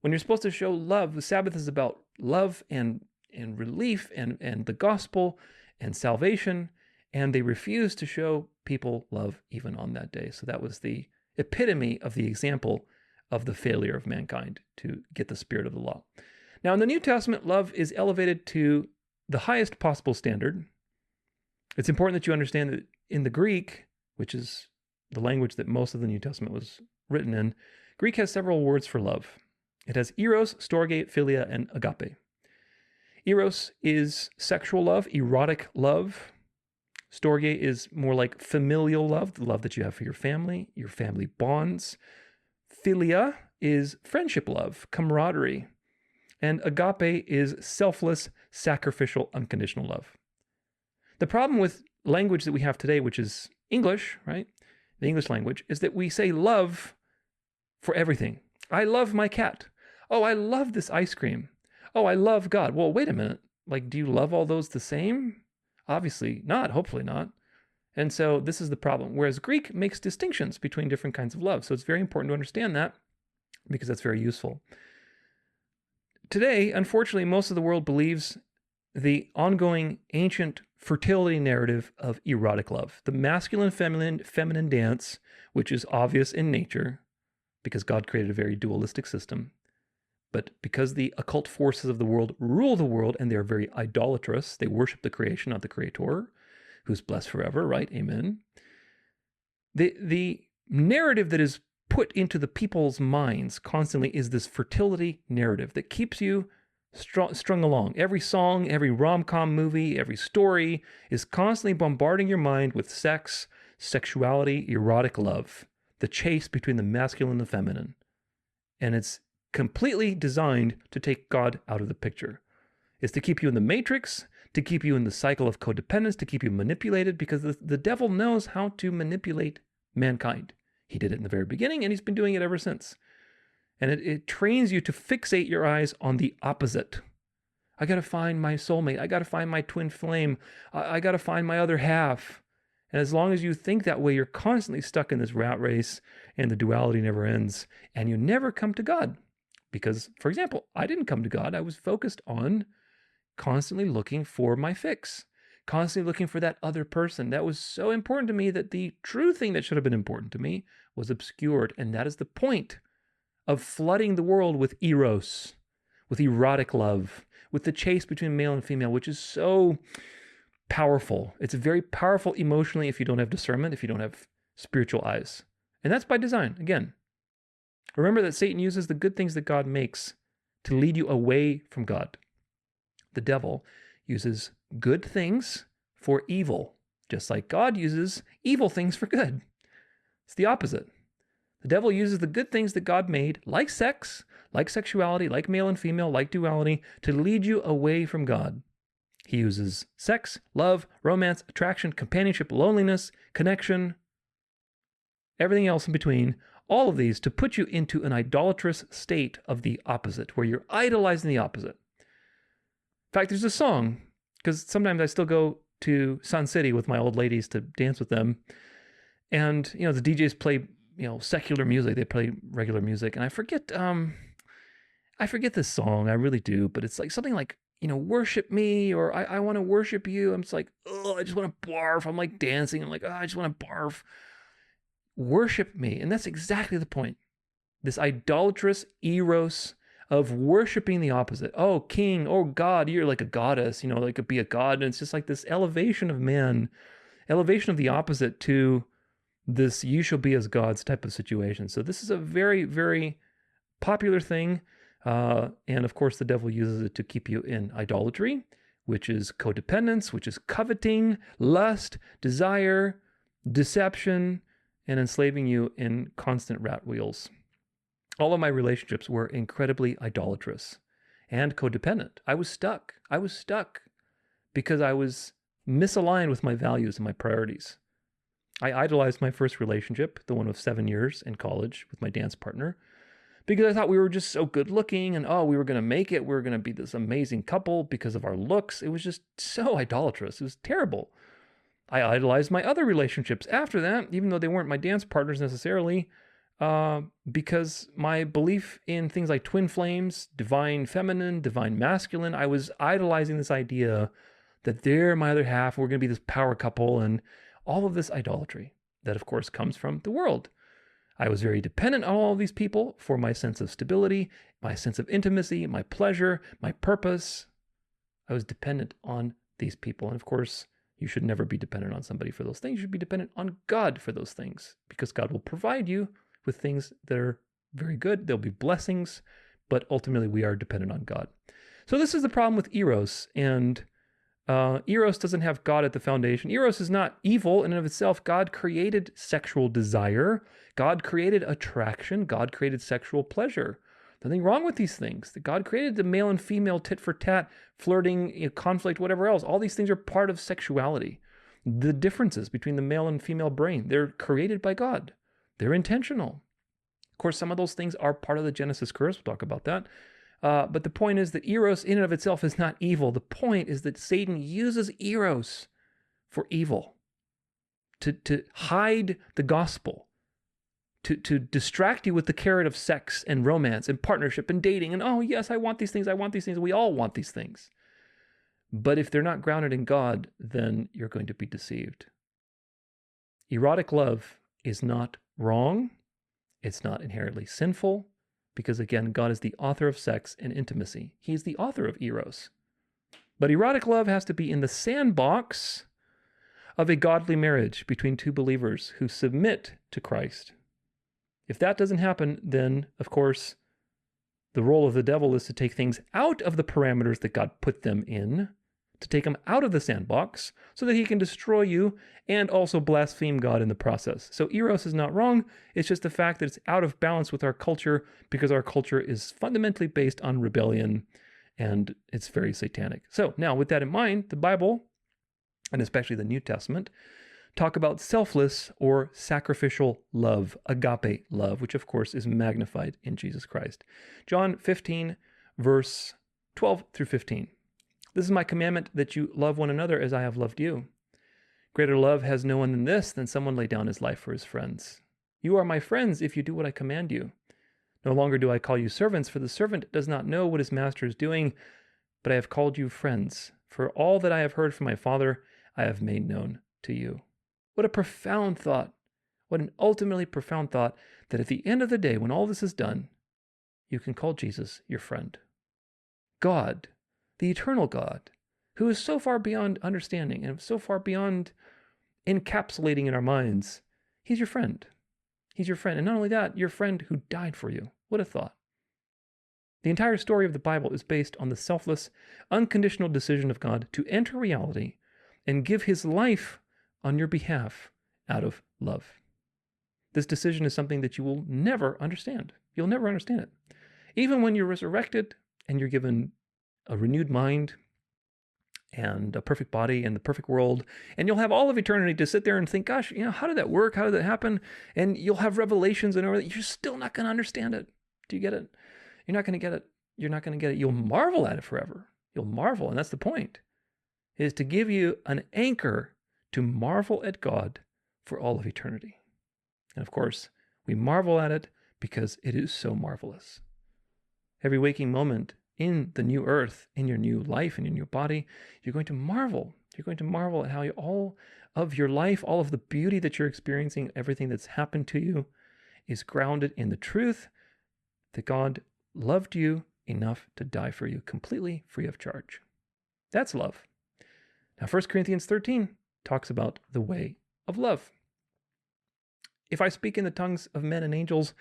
When you're supposed to show love, the Sabbath is about love and relief and the gospel and salvation, and they refuse to show people love even on that day. So that was the epitome of the example of the failure of mankind to get the spirit of the law. Now, in the New Testament, love is elevated to the highest possible standard. It's important that you understand that in the Greek, which is the language that most of the New Testament was written in, Greek has several words for love. It has eros, storge, philia, and agape. Eros is sexual love, erotic love. Storge is more like familial love, the love that you have for your family bonds. Philia is friendship love, camaraderie. And agape is selfless, sacrificial, unconditional love. The problem with language that we have today, which is English, right? The English language, is that we say love for everything. I love my cat. Oh, I love this ice cream. Oh, I love God. Well, wait a minute. Like, do you love all those the same? Obviously not, hopefully not. And so this is the problem. Whereas Greek makes distinctions between different kinds of love. So it's very important to understand that because that's very useful. Today, unfortunately, most of the world believes the ongoing ancient fertility narrative of erotic love. The masculine feminine dance, which is obvious in nature because God created a very dualistic system. But because the occult forces of the world rule the world and they're very idolatrous, they worship the creation, not the creator, who's blessed forever, right? Amen. The narrative that is put into the people's minds constantly is this fertility narrative that keeps you strung along. Every song, every rom-com movie, every story is constantly bombarding your mind with sex, sexuality, erotic love, the chase between the masculine and the feminine. And it's completely designed to take God out of the picture. It's to keep you in the matrix, to keep you in the cycle of codependence, to keep you manipulated, because the devil knows how to manipulate mankind. He did it in the very beginning, and he's been doing it ever since. And it trains you to fixate your eyes on the opposite. I got to find my soulmate. I got to find my twin flame. I got to find my other half. And as long as you think that way, you're constantly stuck in this rat race, and the duality never ends, and you never come to God. Because, for example, I didn't come to God. I was focused on constantly looking for my fix, constantly looking for that other person. That was so important to me that the true thing that should have been important to me was obscured. And that is the point of flooding the world with eros, with erotic love, with the chase between male and female, which is so powerful. It's very powerful emotionally if you don't have discernment, if you don't have spiritual eyes. And that's by design. Again, remember that Satan uses the good things that God makes to lead you away from God. The devil uses good things for evil, just like God uses evil things for good. It's the opposite. The devil uses the good things that God made, like sex, like sexuality, like male and female, like duality, to lead you away from God. He uses sex, love, romance, attraction, companionship, loneliness, connection, everything else in between, all of these to put you into an idolatrous state of the opposite, where you're idolizing the opposite. In fact, there's a song, because sometimes I still go to Sun City with my old ladies to dance with them. And, the DJs play, secular music. They play regular music. And I forget this song. I really do. But it's like something like, worship me, or I want to worship you. I'm just like, oh, I just want to barf. I'm like dancing. I'm like, oh, I just want to barf. Worship me. And that's exactly the point. This idolatrous eros of worshiping the opposite. Oh, king, oh, God, you're like a goddess, like be a god. And it's just like this elevation of man, elevation of the opposite to this you shall be as gods type of situation. So this is a very, very popular thing. And of course, the devil uses it to keep you in idolatry, which is codependence, which is coveting, lust, desire, deception, and enslaving you in constant rat wheels. All of my relationships were incredibly idolatrous and codependent. I was stuck because I was misaligned with my values and my priorities. I idolized my first relationship, the one of 7 years in college with my dance partner, because I thought we were just so good looking and, we were going to make it. We were going to be this amazing couple because of our looks. It was just so idolatrous. It was terrible. I idolized my other relationships after that, even though they weren't my dance partners necessarily, because my belief in things like twin flames, divine feminine, divine masculine, I was idolizing this idea that they're my other half, we're going to be this power couple, and all of this idolatry that, of course, comes from the world. I was very dependent on all of these people for my sense of stability, my sense of intimacy, my pleasure, my purpose. I was dependent on these people. And of course, you should never be dependent on somebody for those things. You should be dependent on God for those things, because God will provide you with things that are very good. There'll be blessings, but ultimately we are dependent on God. So this is the problem with Eros. And Eros doesn't have God at the foundation. Eros is not evil in and of itself. God created sexual desire. God created attraction. God created sexual pleasure. Nothing wrong with these things. God created the male and female tit for tat, flirting, conflict, whatever else. All these things are part of sexuality. The differences between the male and female brain, they're created by God. They're intentional. Of course, some of those things are part of the Genesis curse. We'll talk about that. But the point is that Eros in and of itself is not evil. The point is that Satan uses Eros for evil, to hide the gospel, to distract you with the carrot of sex and romance and partnership and dating. And, oh, yes, I want these things. I want these things. We all want these things. But if they're not grounded in God, then you're going to be deceived. Erotic love is not wrong. It's not inherently sinful. Because again, God is the author of sex and intimacy. He's the author of Eros. But erotic love has to be in the sandbox of a godly marriage between two believers who submit to Christ. If that doesn't happen, then, of course, the role of the devil is to take things out of the parameters that God put them in, to take them out of the sandbox so that he can destroy you and also blaspheme God in the process. So Eros is not wrong. It's just the fact that it's out of balance with our culture, because our culture is fundamentally based on rebellion and it's very satanic. So now with that in mind, the Bible, and especially the New Testament, talk about selfless or sacrificial love, agape love, which of course is magnified in Jesus Christ. John 15, verse 12 through 15. This is my commandment, that you love one another as I have loved you. Greater love has no one than this, than someone lay down his life for his friends. You are my friends if you do what I command you. No longer do I call you servants, for the servant does not know what his master is doing, but I have called you friends. For all that I have heard from my Father, I have made known to you. What a profound thought. What an ultimately profound thought, that at the end of the day, when all this is done, you can call Jesus your friend. God, the eternal God, who is so far beyond understanding and so far beyond encapsulating in our minds, he's your friend. He's your friend. And not only that, your friend who died for you. What a thought. The entire story of the Bible is based on the selfless, unconditional decision of God to enter reality and give his life on your behalf out of love. This decision is something that you will never understand. You'll never understand it. Even when you're resurrected and you're given a renewed mind and a perfect body and the perfect world, and you'll have all of eternity to sit there and think, gosh, how did that work? How did that happen? And you'll have revelations and everything. You're still not going to understand it. Do you get it? You're not going to get it. You're not going to get it. You'll marvel at it forever. You'll marvel. And that's the point, is to give you an anchor to marvel at God for all of eternity. And of course, we marvel at it because it is so marvelous. Every waking moment in the new earth, in your new life, in your new body, you're going to marvel. You're going to marvel at how all of your life, all of the beauty that you're experiencing, everything that's happened to you, is grounded in the truth that God loved you enough to die for you, completely free of charge. That's love. Now, 1 Corinthians 13 talks about the way of love. If I speak in the tongues of men and angels,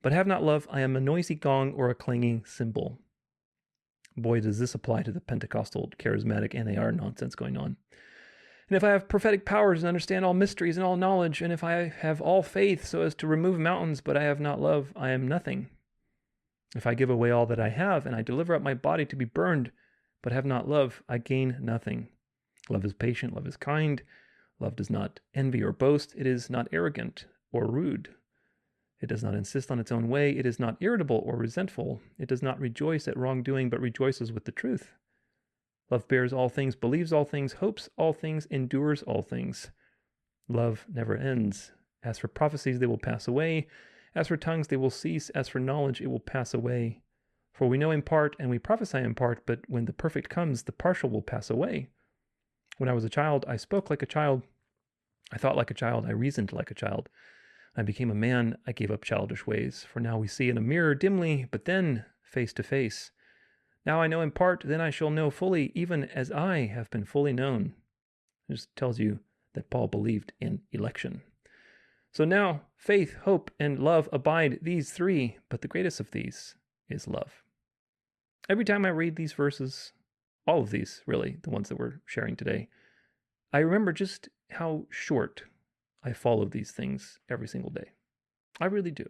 but have not love, I am a noisy gong or a clanging cymbal. Boy, does this apply to the Pentecostal charismatic NAR nonsense going on. And if I have prophetic powers and understand all mysteries and all knowledge, and if I have all faith so as to remove mountains, but I have not love, I am nothing. If I give away all that I have, and I deliver up my body to be burned, but have not love, I gain nothing. Love is patient, love is kind. Love does not envy or boast. It is not arrogant or rude. It does not insist on its own way. It is not irritable or resentful. It does not rejoice at wrongdoing, but rejoices with the truth. Love bears all things, believes all things, hopes all things, endures all things. Love never ends. As for prophecies, they will pass away. As for tongues, they will cease. As for knowledge, it will pass away. For we know in part, and we prophesy in part, but when the perfect comes, the partial will pass away. When I was a child, I spoke like a child. I thought like a child. I reasoned like a child. I became a man, I gave up childish ways. For now we see in a mirror dimly, but then face to face. Now I know in part, then I shall know fully, even as I have been fully known. It just tells you that Paul believed in election. So now, faith, hope, and love abide, these three, but the greatest of these is love. Every time I read these verses, all of these, really, the ones that we're sharing today, I remember just how short I follow these things every single day. I really do.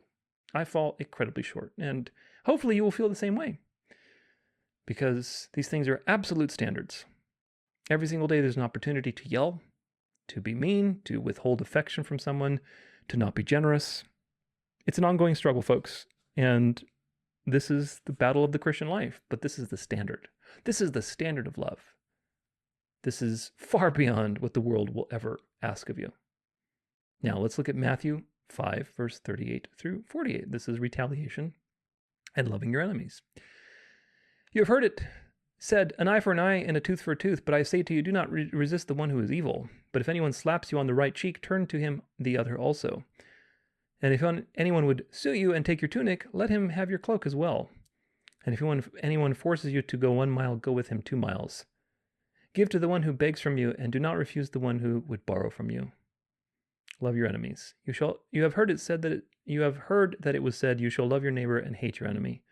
I fall incredibly short, and hopefully you will feel the same way, because these things are absolute standards. Every single day there's an opportunity to yell, to be mean, to withhold affection from someone, to not be generous. It's an ongoing struggle, folks, and this is the battle of the Christian life, but this is the standard. This is the standard of love. This is far beyond what the world will ever ask of you. Now, let's look at Matthew 5, verse 38 through 48. This is retaliation and loving your enemies. You have heard it said, an eye for an eye and a tooth for a tooth, but I say to you, do not resist the one who is evil. But if anyone slaps you on the right cheek, turn to him the other also. And if anyone would sue you and take your tunic, let him have your cloak as well. And if anyone forces you to go 1 mile, go with him 2 miles. Give to the one who begs from you, and do not refuse the one who would borrow from you. Love your enemies. You have heard that it was said, you shall love your neighbor and hate your enemy.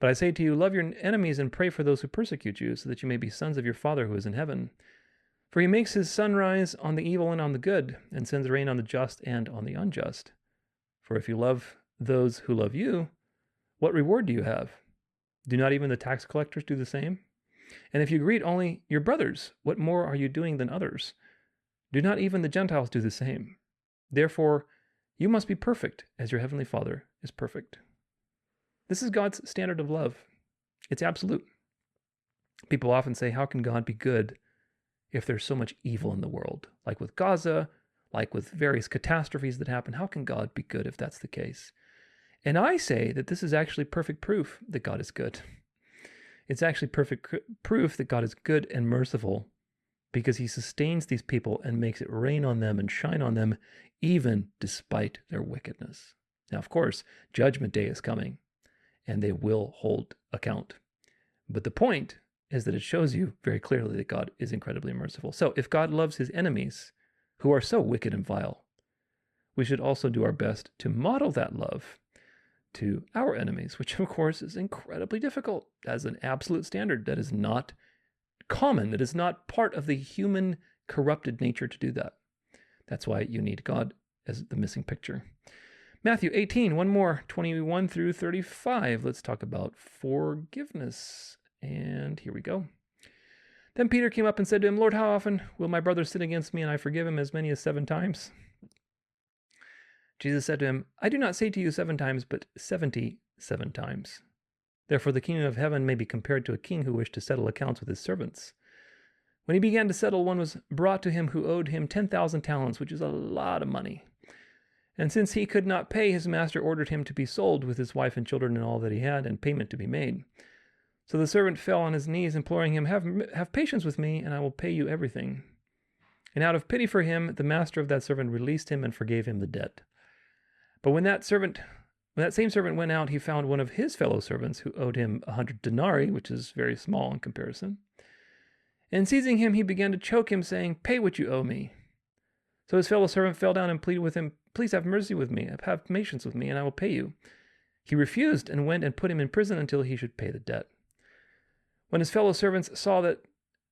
But I say to you, love your enemies and pray for those who persecute you, so that you may be sons of your Father who is in heaven. For he makes his sun rise on the evil and on the good, and sends rain on the just and on the unjust. For if you love those who love you, what reward do you have? Do not even the tax collectors do the same? And if you greet only your brothers, what more are you doing than others? Do not even the Gentiles do the same? Therefore, you must be perfect, as your heavenly Father is perfect. This is God's standard of love. It's absolute. People often say, how can God be good if there's so much evil in the world? Like with Gaza, like with various catastrophes that happen, how can God be good if that's the case? And I say that this is actually perfect proof that God is good. It's actually perfect proof that God is good and merciful, because he sustains these people and makes it rain on them and shine on them, even despite their wickedness. Now, of course, Judgment Day is coming, and they will hold account. But the point is that it shows you very clearly that God is incredibly merciful. So if God loves his enemies, who are so wicked and vile, we should also do our best to model that love to our enemies, which of course is incredibly difficult as an absolute standard. That is not common. That is not part of the human corrupted nature to do that. That's why you need God as the missing picture. Matthew 18, one more, 21 through 35. Let's talk about forgiveness. And here we go. Then Peter came up and said to him, Lord, how often will my brother sin against me and I forgive him? As many as 7 times? Jesus said to him, I do not say to you 7 times, but 77 times. Therefore the kingdom of heaven may be compared to a king who wished to settle accounts with his servants. When he began to settle, one was brought to him who owed him 10,000 talents, which is a lot of money. And since he could not pay, his master ordered him to be sold with his wife and children and all that he had, and payment to be made. So the servant fell on his knees, imploring him, have patience with me, and I will pay you everything. And out of pity for him, the master of that servant released him and forgave him the debt. But when that same servant went out, he found one of his fellow servants who owed him 100 denarii, which is very small in comparison. And seizing him, he began to choke him, saying, pay what you owe me. So his fellow servant fell down and pleaded with him, please have mercy with me, have patience with me, and I will pay you. He refused and went and put him in prison until he should pay the debt. When his fellow servants saw that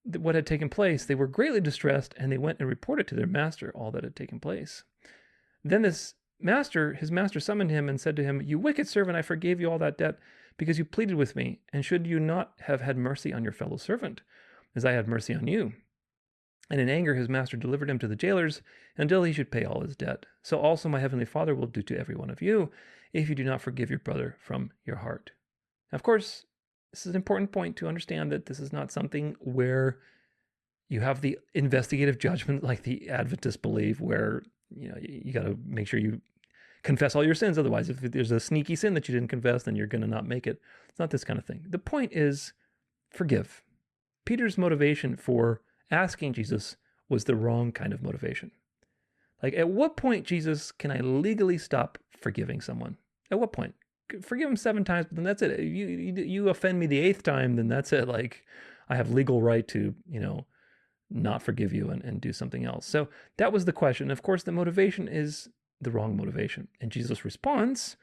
what had taken place, they were greatly distressed, and they went and reported to their master all that had taken place. Then his master summoned him and said to him, you wicked servant, I forgave you all that debt because you pleaded with me, and should you not have had mercy on your fellow servant, as I had mercy on you? And in anger his master delivered him to the jailers until he should pay all his debt. So also my heavenly Father will do to every one of you, if you do not forgive your brother from your heart. Now, of course, this is an important point to understand, that this is not something where you have the investigative judgment like the Adventists believe, where you got to make sure you confess all your sins. Otherwise, if there's a sneaky sin that you didn't confess, then you're going to not make it. It's not this kind of thing. The point is, forgive. Peter's motivation for asking Jesus was the wrong kind of motivation. Like, at what point, Jesus, can I legally stop forgiving someone? At what point? Forgive them 7 times, but then that's it. You offend me the 8th time, then that's it. Like, I have legal right to, not forgive you and do something else. So that was the question. Of course, the motivation is the wrong motivation. And Jesus responds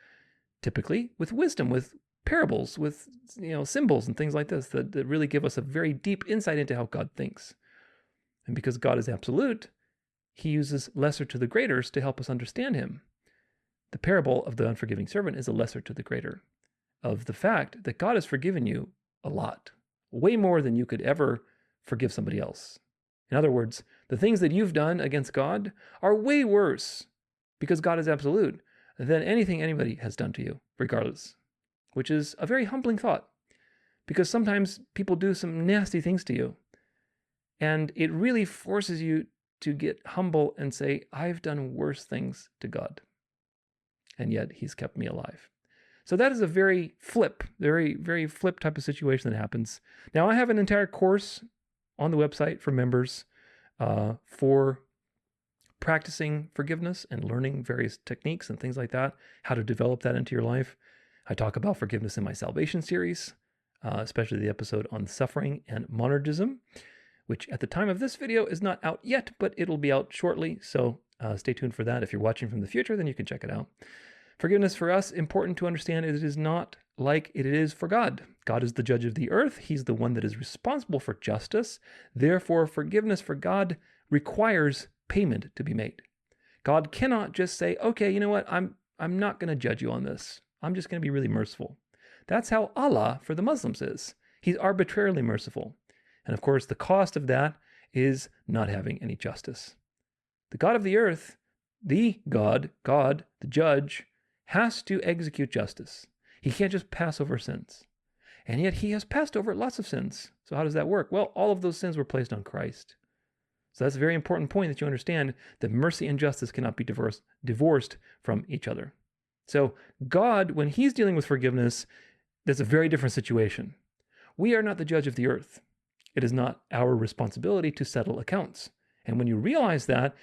typically with wisdom, with parables, with symbols and things like this that really give us a very deep insight into how God thinks. And because God is absolute, he uses lesser to the greaters to help us understand him. The parable of the unforgiving servant is a lesser to the greater of the fact that God has forgiven you a lot, way more than you could ever forgive somebody else. In other words, the things that you've done against God are way worse, because God is absolute, than anything anybody has done to you, regardless, which is a very humbling thought, because sometimes people do some nasty things to you, and it really forces you to get humble and say, I've done worse things to God, and yet he's kept me alive. So that is a very flip type of situation that happens. Now, I have an entire course on the website for members for practicing forgiveness and learning various techniques and things like that, how to develop that into your life. I talk about forgiveness in my Salvation series, especially the episode on suffering and monergism, which at the time of this video is not out yet, but it'll be out shortly. So stay tuned for that. If you're watching from the future, then you can check it out. Forgiveness for us, important to understand, it is not like it is for God. God is the judge of the earth. He's the one that is responsible for justice. Therefore, forgiveness for God requires payment to be made. God cannot just say, okay, you know what? I'm not going to judge you on this. I'm just going to be really merciful. That's how Allah for the Muslims is. He's arbitrarily merciful. And of course, the cost of that is not having any justice. The God of the earth, the judge, has to execute justice. He can't just pass over sins. And yet he has passed over lots of sins. So how does that work? Well, all of those sins were placed on Christ. So that's a very important point, that you understand that mercy and justice cannot be divorced from each other. So God, when he's dealing with forgiveness, that's a very different situation. We are not the judge of the earth. It is not our responsibility to settle accounts. And when you realize that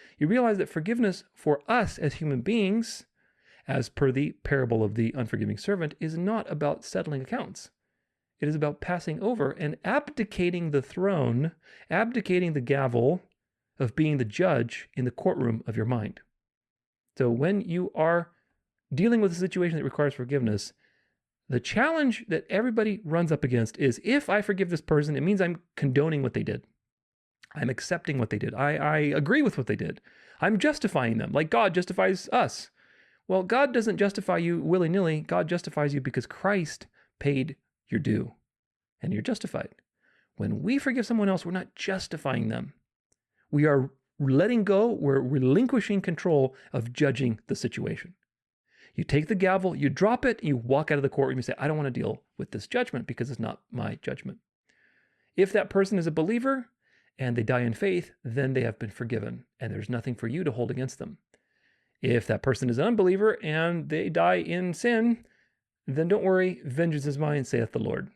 forgiveness for us as human beings, as per the parable of the unforgiving servant, is not about settling accounts. It is about passing over and abdicating the throne, abdicating the gavel of being the judge in the courtroom of your mind. So when you are dealing with a situation that requires forgiveness, the challenge that everybody runs up against is, if I forgive this person, it means I'm condoning what they did. I'm accepting what they did. I agree with what they did. I'm justifying them, like God justifies us. Well, God doesn't justify you willy-nilly. God justifies you because Christ paid your due, and you're justified. When we forgive someone else, we're not justifying them. We are letting go, we're relinquishing control of judging the situation. You take the gavel, you drop it, you walk out of the courtroom, you say, I don't want to deal with this judgment because it's not my judgment. If that person is a believer and they die in faith, then they have been forgiven, and there's nothing for you to hold against them. If that person is an unbeliever and they die in sin, then don't worry, vengeance is mine, saith the Lord.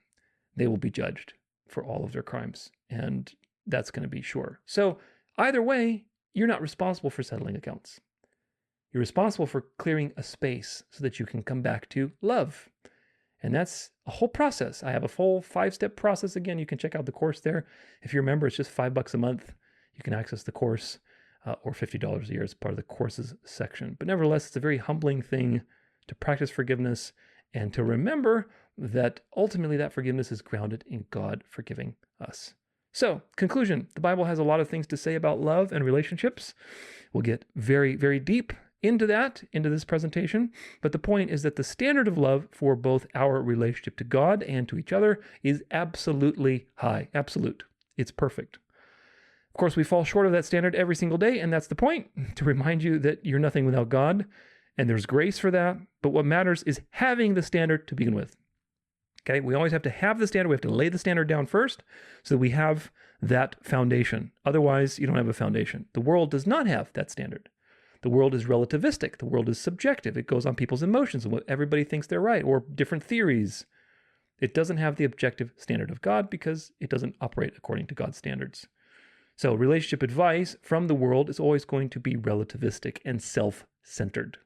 They will be judged for all of their crimes, and that's going to be sure. So either way, you're not responsible for settling accounts. You're responsible for clearing a space so that you can come back to love. And that's a whole process. I have a full 5-step process. Again, you can check out the course there. If you remember, it's just $5 a month. You can access the course, or $50 a year as part of the courses section. But nevertheless, it's a very humbling thing to practice forgiveness and to remember that ultimately that forgiveness is grounded in God forgiving us. So, conclusion, the Bible has a lot of things to say about love and relationships. We'll get very, very deep into this presentation. But the point is that the standard of love for both our relationship to God and to each other is absolutely high. Absolute. It's perfect. Of course, we fall short of that standard every single day, and that's the point, to remind you that you're nothing without God, and there's grace for that. But what matters is having the standard to begin with. Okay, we always have to have the standard. We have to lay the standard down first so that we have that foundation. Otherwise, you don't have a foundation. The world does not have that standard. The world is relativistic. The world is subjective. It goes on people's emotions and what everybody thinks they're right, or different theories. It doesn't have the objective standard of God because it doesn't operate according to God's standards. So relationship advice from the world is always going to be relativistic and self-centered.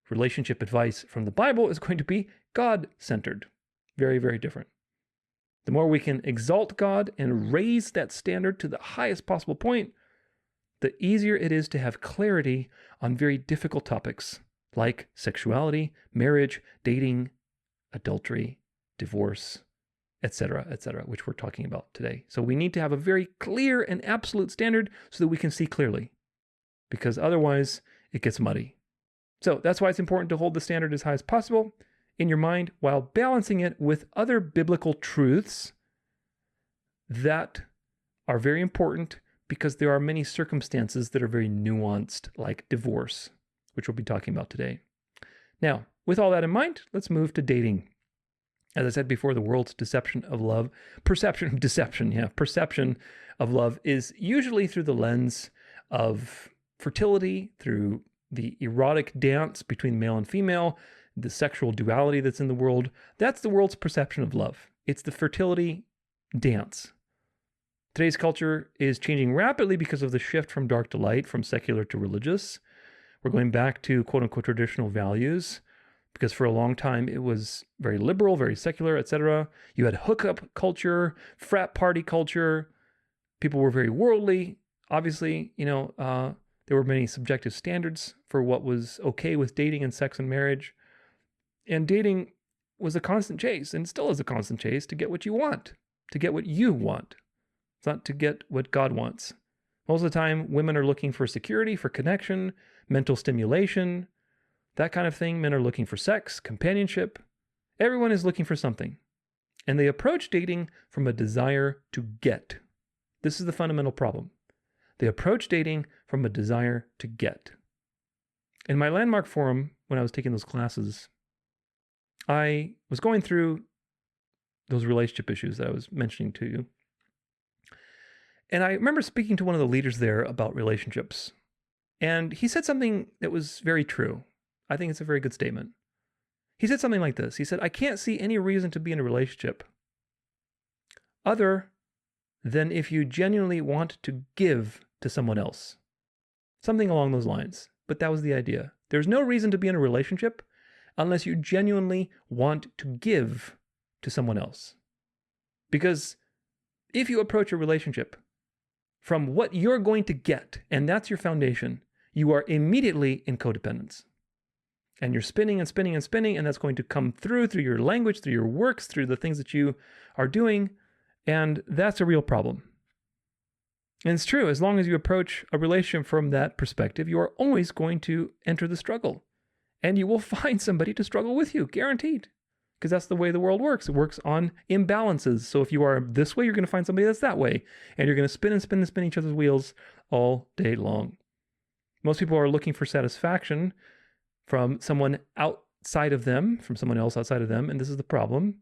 Relationship advice from the Bible is going to be God-centered. Very, very different. The more we can exalt God and raise that standard to the highest possible point, the easier it is to have clarity on very difficult topics like sexuality, marriage, dating, adultery, divorce, etc., which we're talking about today. So we need to have a very clear and absolute standard so that we can see clearly, because otherwise it gets muddy. So that's why it's important to hold the standard as high as possible in your mind while balancing it with other biblical truths that are very important, because there are many circumstances that are very nuanced, like divorce, which we'll be talking about today. Now, with all that in mind, let's move to dating. As I said before, the world's perception of love is usually through the lens of fertility, through the erotic dance between male and female, the sexual duality that's in the world. That's the world's perception of love. It's the fertility dance. Today's culture is changing rapidly because of the shift from dark to light, from secular to religious. We're going back to quote-unquote traditional values, because for a long time it was very liberal, very secular, etc. You had hookup culture, frat party culture. People were very worldly. Obviously, there were many subjective standards for what was okay with dating and sex and marriage. And dating was a constant chase, and still is a constant chase, to get what you want, to get what you want. It's not to get what God wants. Most of the time, women are looking for security, for connection, mental stimulation, that kind of thing. Men are looking for sex, companionship. Everyone is looking for something. And they approach dating from a desire to get. This is the fundamental problem. They approach dating from a desire to get. In my landmark forum, when I was taking those classes, I was going through those relationship issues that I was mentioning to you. And I remember speaking to one of the leaders there about relationships. And he said something that was very true. I think it's a very good statement. He said something like this. He said, I can't see any reason to be in a relationship other than if you genuinely want to give to someone else. Something along those lines. But that was the idea. There's no reason to be in a relationship unless you genuinely want to give to someone else. Because if you approach a relationship from what you're going to get, and that's your foundation, you are immediately in codependence. And you're spinning and spinning and spinning, and that's going to come through your language, through your works, through the things that you are doing, and that's a real problem. And it's true, as long as you approach a relationship from that perspective, you are always going to enter the struggle. And you will find somebody to struggle with you, guaranteed. Because that's the way the world works. It works on imbalances. So if you are this way, you're going to find somebody that's that way. And you're going to spin and spin and spin each other's wheels all day long. Most people are looking for satisfaction from someone outside of them, from someone else outside of them. And this is the problem.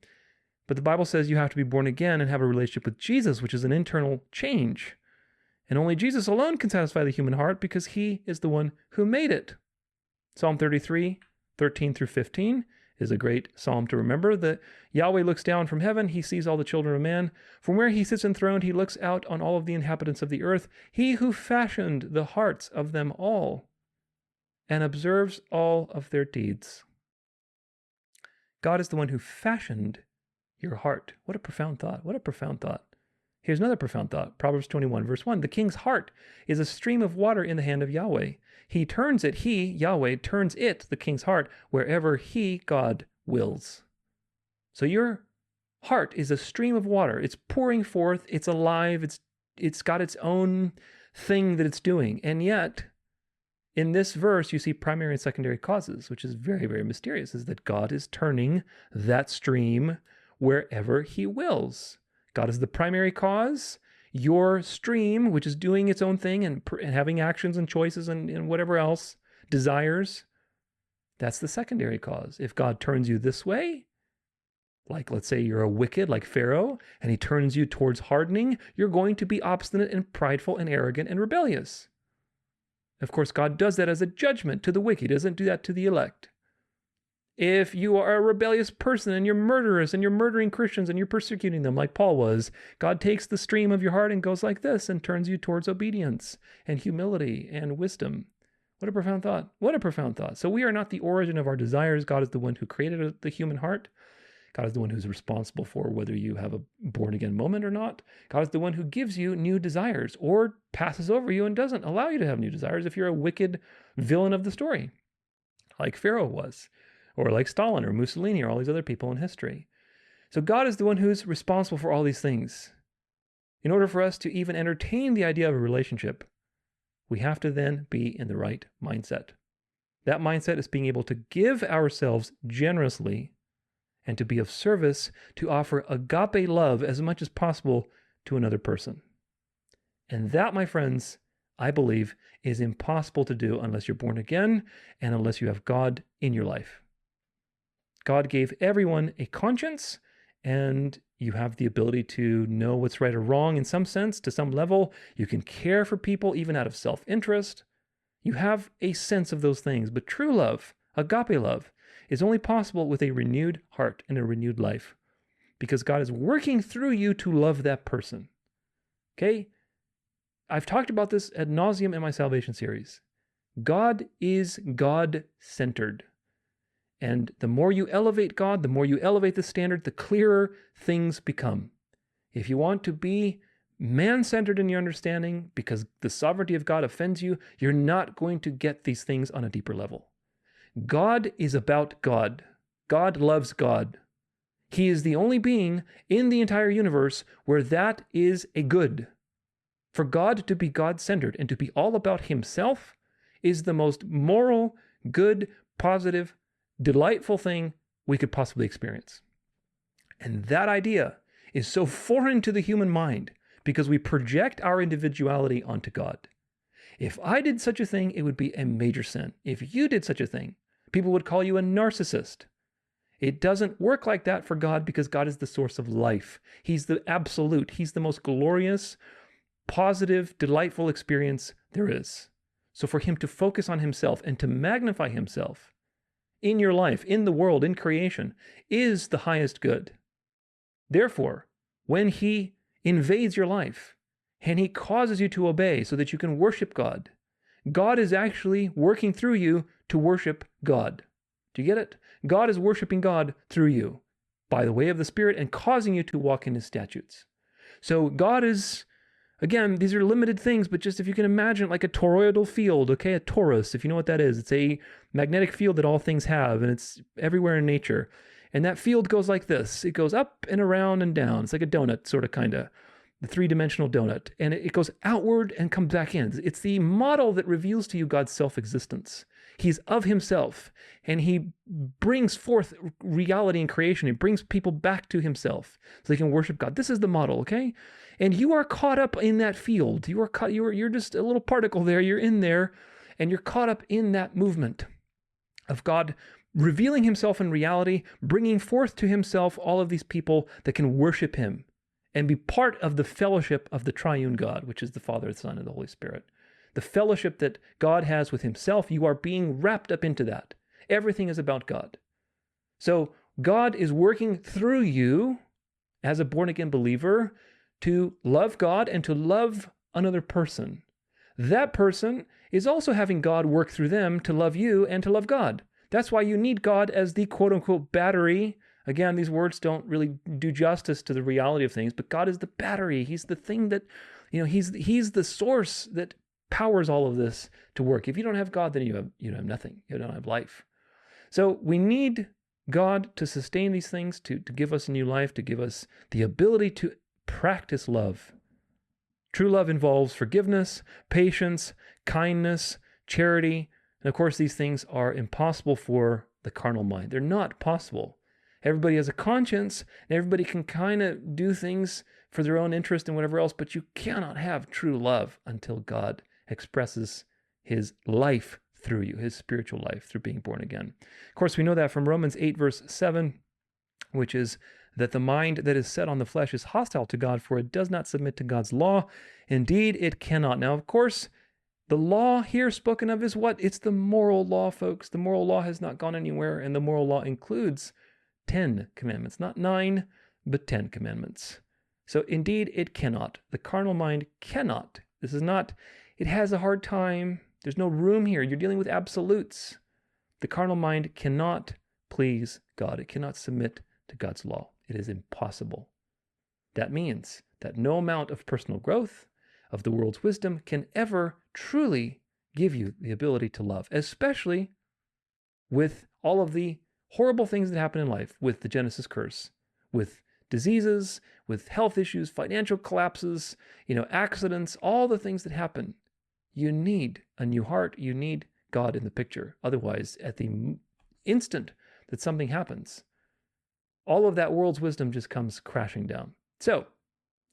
But the Bible says you have to be born again and have a relationship with Jesus, which is an internal change. And only Jesus alone can satisfy the human heart, because he is the one who made it. Psalm 33, 13 through 15 is a great psalm to remember, that Yahweh looks down from heaven. He sees all the children of man. From where he sits enthroned, he looks out on all of the inhabitants of the earth. He who fashioned the hearts of them all and observes all of their deeds. God is the one who fashioned your heart. What a profound thought. What a profound thought. Here's another profound thought. Proverbs 21, verse 1. The king's heart is a stream of water in the hand of Yahweh. He, Yahweh, turns it, the king's heart, wherever he, God, wills. So your heart is a stream of water. It's pouring forth. It's alive. It's got its own thing that it's doing. And yet, in this verse, you see primary and secondary causes, which is very, very mysterious, is that God is turning that stream wherever he wills. God is the primary cause. Your stream, which is doing its own thing and having actions and choices and whatever else, desires, that's the secondary cause. If God turns you this way, like let's say you're a wicked like Pharaoh, and he turns you towards hardening, you're going to be obstinate and prideful and arrogant and rebellious. Of course, God does that as a judgment to the wicked. He doesn't do that to the elect. If you are a rebellious person and you're murderous and you're murdering Christians and you're persecuting them like Paul was, God takes the stream of your heart and goes like this and turns you towards obedience and humility and wisdom. What a profound thought. What a profound thought. So we are not the origin of our desires. God is the one who created the human heart. God is the one who's responsible for whether you have a born-again moment or not. God is the one who gives you new desires or passes over you and doesn't allow you to have new desires if you're a wicked villain of the story, like Pharaoh was, or like Stalin or Mussolini or all these other people in history. So God is the one who's responsible for all these things. In order for us to even entertain the idea of a relationship, we have to then be in the right mindset. That mindset is being able to give ourselves generously and to be of service, to offer agape love as much as possible to another person. And that, my friends, I believe is impossible to do unless you're born again and unless you have God in your life. God gave everyone a conscience, and you have the ability to know what's right or wrong in some sense, to some level. You can care for people even out of self-interest. You have a sense of those things, but true love, agape love, is only possible with a renewed heart and a renewed life, because God is working through you to love that person. Okay? I've talked about this ad nauseum in my salvation series. God is God-centered. And the more you elevate God, the more you elevate the standard, the clearer things become. If you want to be man-centered in your understanding because the sovereignty of God offends you, you're not going to get these things on a deeper level. God is about God. God loves God. He is the only being in the entire universe where that is a good. For God to be God-centered and to be all about himself is the most moral, good, positive, delightful thing we could possibly experience. And that idea is so foreign to the human mind because we project our individuality onto God. If I did such a thing, it would be a major sin. If you did such a thing, people would call you a narcissist. It doesn't work like that for God because God is the source of life. He's the absolute. He's the most glorious, positive, delightful experience there is. So for him to focus on himself and to magnify himself in your life, in the world, in creation, is the highest good. Therefore, when he invades your life and he causes you to obey so that you can worship God, God is actually working through you to worship God. Do you get it? God is worshiping God through you by the way of the Spirit and causing you to walk in his statutes. So God is, again, these are limited things, but just if you can imagine like a toroidal field, okay, a torus, if you know what that is, it's a magnetic field that all things have, and it's everywhere in nature. And that field goes like this. It goes up and around and down. It's like a donut, sort of, kind of, the three-dimensional donut. And it goes outward and comes back in. It's the model that reveals to you God's self-existence. He's of himself, and he brings forth reality in creation. He brings people back to himself so they can worship God. This is the model, okay? And you are caught up in that field. You're just a little particle there. You're in there, and you're caught up in that movement of God revealing himself in reality, bringing forth to himself all of these people that can worship him and be part of the fellowship of the triune God, which is the Father, the Son, and the Holy Spirit. The fellowship that God has with himself, you are being wrapped up into that. Everything is about God. So God is working through you as a born-again believer to love God and to love another person. That person is also having God work through them to love you and to love God. That's why you need God as the quote-unquote battery. Again, these words don't really do justice to the reality of things, but God is the battery. He's the thing that, he's the source that powers all of this to work. If you don't have God, then you have nothing. You don't have life. So we need God to sustain these things, to give us a new life, to give us the ability to practice love. True love involves forgiveness, patience, kindness, charity. And of course, these things are impossible for the carnal mind. They're not possible. Everybody has a conscience, and everybody can kind of do things for their own interest and whatever else, but you cannot have true love until God expresses his life through you, his spiritual life through being born again. Of course, we know that from Romans 8, verse 7, which is that the mind that is set on the flesh is hostile to God, for it does not submit to God's law. Indeed, it cannot. Now, of course, The law here spoken of is what? It's the moral law, folks. The moral law has not gone anywhere, and the moral law includes 10 commandments, not 9, but 10 commandments. So indeed, it cannot. The carnal mind cannot. This is not, it has a hard time. There's no room here. You're dealing with absolutes. The carnal mind cannot please God. It cannot submit to God's law. It is impossible. That means that no amount of personal growth, of the world's wisdom, can ever truly give you the ability to love, especially with all of the horrible things that happen in life, with the Genesis curse, with diseases, with health issues, financial collapses, accidents, all the things that happen. You need a new heart. You need God in the picture. Otherwise, at the instant that something happens, all of that world's wisdom just comes crashing down. So,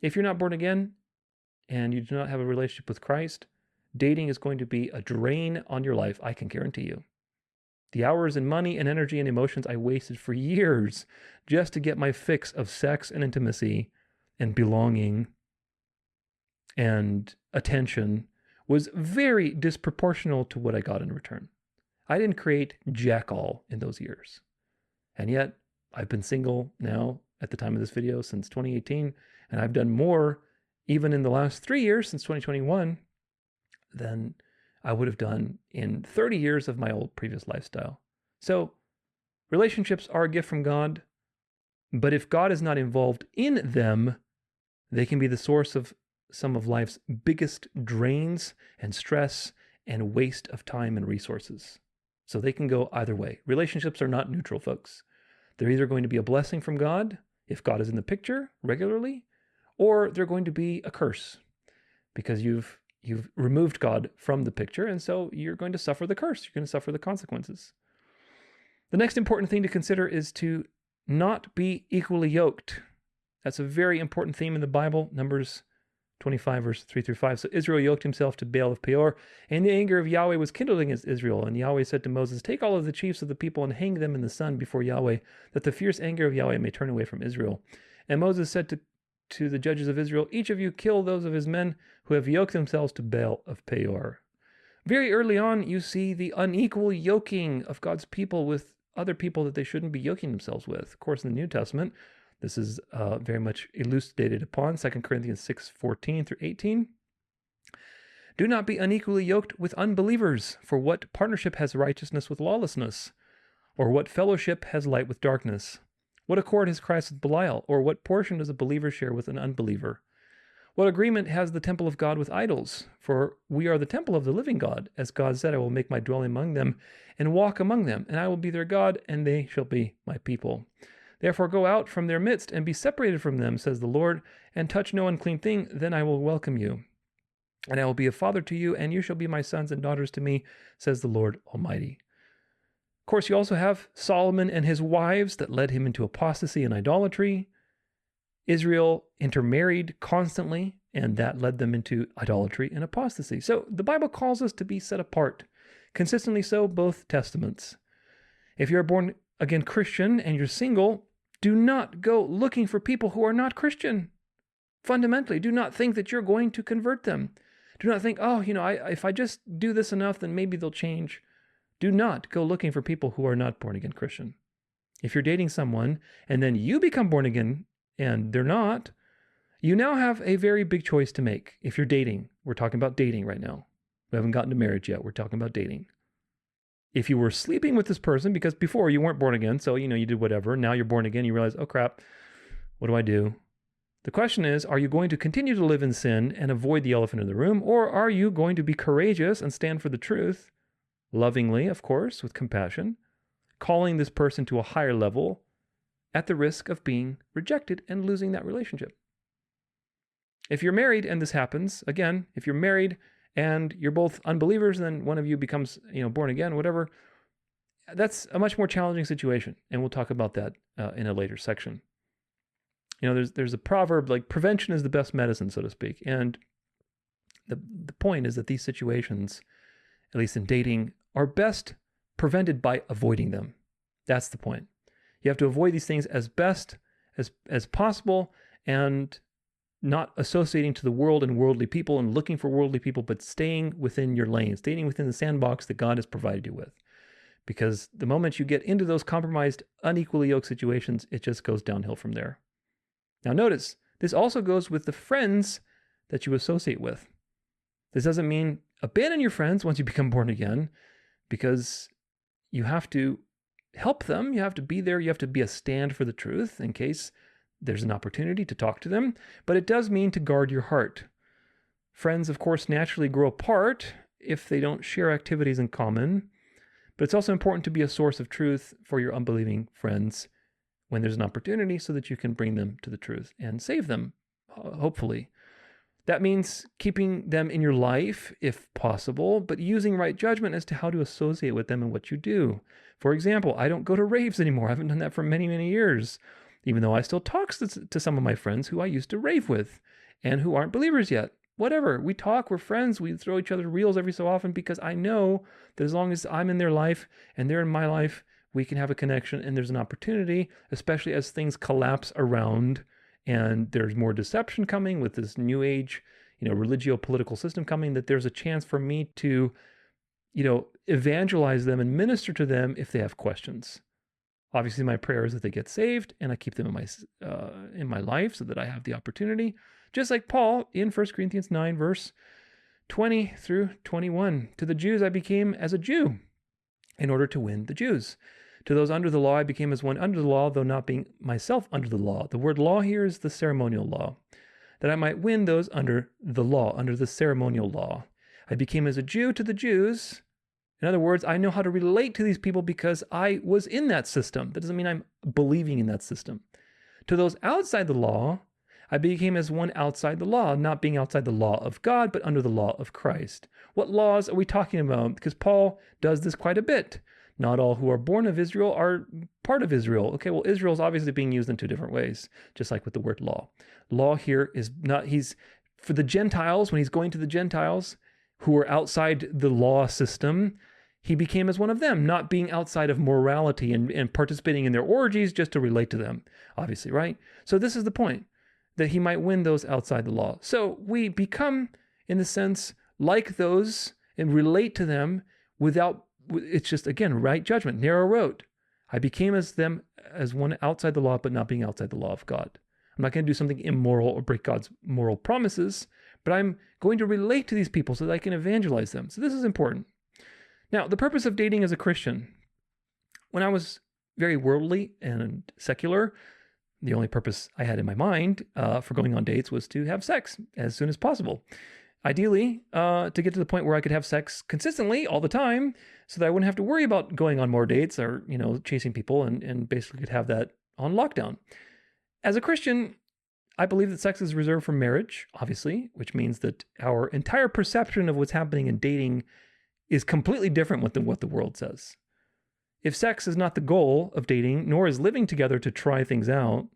if you're not born again and you do not have a relationship with Christ, dating is going to be a drain on your life, I can guarantee you. The hours and money and energy and emotions I wasted for years just to get my fix of sex and intimacy and belonging and attention was very disproportional to what I got in return. I didn't create jack all in those years. And yet, I've been single now at the time of this video since 2018, and I've done more even in the last 3 years since 2021 than I would have done in 30 years of my old previous lifestyle. So, relationships are a gift from God, but if God is not involved in them, they can be the source of some of life's biggest drains and stress and waste of time and resources. So they can go either way. Relationships are not neutral, folks. They're either going to be a blessing from God, if God is in the picture regularly, or they're going to be a curse because you've removed God from the picture, and so you're going to suffer the curse. You're going to suffer the consequences. The next important thing to consider is to not be equally yoked. That's a very important theme in the Bible, Numbers 25, verse 3 through 5. So Israel yoked himself to Baal of Peor, and the anger of Yahweh was kindled against Israel. And Yahweh said to Moses, "Take all of the chiefs of the people and hang them in the sun before Yahweh, that the fierce anger of Yahweh may turn away from Israel." And Moses said to the judges of Israel, "Each of you kill those of his men who have yoked themselves to Baal of Peor." Very early on, you see the unequal yoking of God's people with other people that they shouldn't be yoking themselves with. Of course, in the New Testament, this is very much elucidated upon 2 Corinthians 6:14 through 18. "Do not be unequally yoked with unbelievers, for what partnership has righteousness with lawlessness? Or what fellowship has light with darkness? What accord has Christ with Belial? Or what portion does a believer share with an unbeliever? What agreement has the temple of God with idols? For we are the temple of the living God. As God said, I will make my dwelling among them and walk among them, and I will be their God, and they shall be my people. Therefore go out from their midst and be separated from them, says the Lord, and touch no unclean thing, then I will welcome you. And I will be a father to you, and you shall be my sons and daughters to me, says the Lord Almighty." Of course, you also have Solomon and his wives that led him into apostasy and idolatry. Israel intermarried constantly, and that led them into idolatry and apostasy. So the Bible calls us to be set apart, consistently so, both testaments. If you're a born-again Christian and you're single, do not go looking for people who are not Christian. Fundamentally, do not think that you're going to convert them. Do not think, if I just do this enough, then maybe they'll change. Do not go looking for people who are not born-again Christian. If you're dating someone and then you become born again and they're not, you now have a very big choice to make. If you're dating, we're talking about dating right now. We haven't gotten to marriage yet. We're talking about dating. If you were sleeping with this person, because before you weren't born again, so you did whatever, now you're born again, you realize, oh crap, what do I do? The question is, are you going to continue to live in sin and avoid the elephant in the room, or are you going to be courageous and stand for the truth, lovingly, of course, with compassion, calling this person to a higher level at the risk of being rejected and losing that relationship? If you're married and this happens, again, if you're married and you're both unbelievers, and then one of you becomes, born again, whatever, that's a much more challenging situation. And we'll talk about that in a later section. There's a proverb like prevention is the best medicine, so to speak. And the point is that these situations, at least in dating, are best prevented by avoiding them. That's the point. You have to avoid these things as best as possible. And not associating to the world and worldly people and looking for worldly people, but staying within your lane, staying within the sandbox that God has provided you with. Because the moment you get into those compromised, unequally yoked situations, it just goes downhill from there. Now notice, this also goes with the friends that you associate with. This doesn't mean abandon your friends once you become born again, because you have to help them, you have to be there, you have to be a stand for the truth in case there's an opportunity to talk to them, but it does mean to guard your heart. Friends, of course, naturally grow apart if they don't share activities in common, but it's also important to be a source of truth for your unbelieving friends when there's an opportunity so that you can bring them to the truth and save them, hopefully. That means keeping them in your life if possible, but using right judgment as to how to associate with them and what you do. For example, I don't go to raves anymore. I haven't done that for many, many years, even though I still talk to some of my friends who I used to rave with and who aren't believers yet. Whatever, we talk, we're friends, we throw each other reels every so often because I know that as long as I'm in their life and they're in my life, we can have a connection and there's an opportunity, especially as things collapse around and there's more deception coming with this new age, religio-political system coming, that there's a chance for me to, evangelize them and minister to them if they have questions. Obviously, my prayer is that they get saved and I keep them in my life so that I have the opportunity. Just like Paul in 1 Corinthians 9, verse 20 through 21. To the Jews I became as a Jew in order to win the Jews. To those under the law I became as one under the law, though not being myself under the law. The word law here is the ceremonial law. That I might win those under the law, under the ceremonial law. I became as a Jew to the Jews. In other words, I know how to relate to these people because I was in that system. That doesn't mean I'm believing in that system. To those outside the law, I became as one outside the law, not being outside the law of God, but under the law of Christ. What laws are we talking about? Because Paul does this quite a bit. Not all who are born of Israel are part of Israel. Okay, well, Israel is obviously being used in two different ways, just like with the word law. Law here is not, he's for the Gentiles, when he's going to the Gentiles who are outside the law system, he became as one of them, not being outside of morality and participating in their orgies just to relate to them, obviously, right? So this is the point, that he might win those outside the law. So we become, in the sense, like those and relate to them without, it's just, again, right judgment, narrow road. I became as them, as one outside the law, but not being outside the law of God. I'm not going to do something immoral or break God's moral promises, but I'm going to relate to these people so that I can evangelize them. So this is important. Now, the purpose of dating as a Christian. When I was very worldly and secular, the only purpose I had in my mind for going on dates was to have sex as soon as possible. Ideally, to get to the point where I could have sex consistently all the time so that I wouldn't have to worry about going on more dates or, chasing people and basically could have that on lockdown. As a Christian, I believe that sex is reserved for marriage, obviously, which means that our entire perception of what's happening in dating is completely different than what the world says. If sex is not the goal of dating, nor is living together to try things out,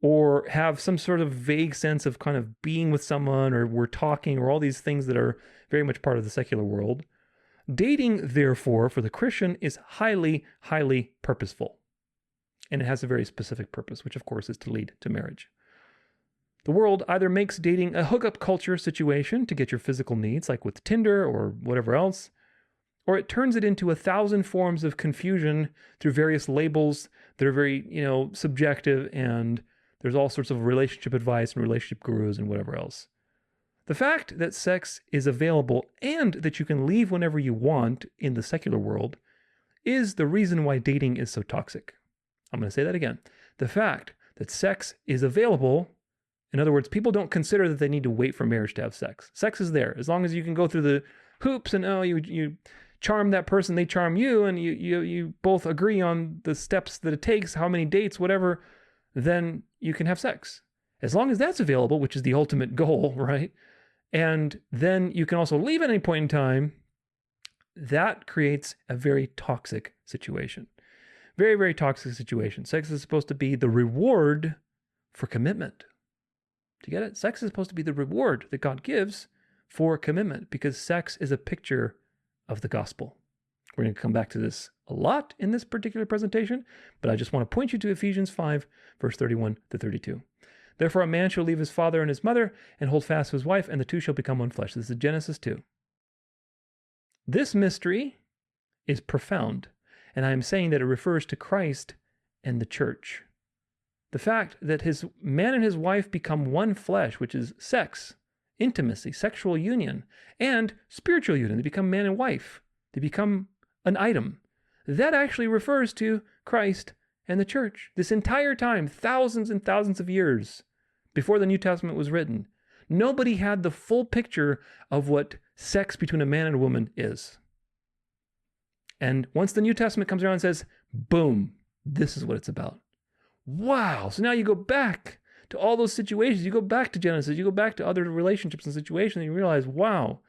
or have some sort of vague sense of kind of being with someone, or we're talking, or all these things that are very much part of the secular world, dating, therefore, for the Christian is highly, highly purposeful. And it has a very specific purpose, which of course is to lead to marriage. The world either makes dating a hookup culture situation to get your physical needs, like with Tinder or whatever else, or it turns it into 1,000 forms of confusion through various labels that are very, subjective, and there's all sorts of relationship advice and relationship gurus and whatever else. The fact that sex is available and that you can leave whenever you want in the secular world is the reason why dating is so toxic. I'm going to say that again. The fact that sex is available, in other words, people don't consider that they need to wait for marriage to have sex. Sex is there. As long as you can go through the hoops and you charm that person, they charm you, and you both agree on the steps that it takes, how many dates, whatever, then you can have sex. As long as that's available, which is the ultimate goal, right? And then you can also leave at any point in time. That creates a very toxic situation. Very, very toxic situation. Sex is supposed to be the reward for commitment. Do you get it? Sex is supposed to be the reward that God gives for commitment, because sex is a picture of the gospel. We're going to come back to this a lot in this particular presentation, but I just want to point you to Ephesians 5, verse 31 to 32. Therefore, a man shall leave his father and his mother and hold fast to his wife, and the two shall become one flesh. This is Genesis 2. This mystery is profound, and I am saying that it refers to Christ and the church. The fact that his man and his wife become one flesh, which is sex, intimacy, sexual union, and spiritual union. They become man and wife. They become an item. That actually refers to Christ and the church. This entire time, thousands and thousands of years before the New Testament was written, nobody had the full picture of what sex between a man and a woman is. And once the New Testament comes around and says, boom, this is what it's about. Wow. So now you go back to all those situations. You go back to Genesis. You go back to other relationships and situations, and you realize, wow,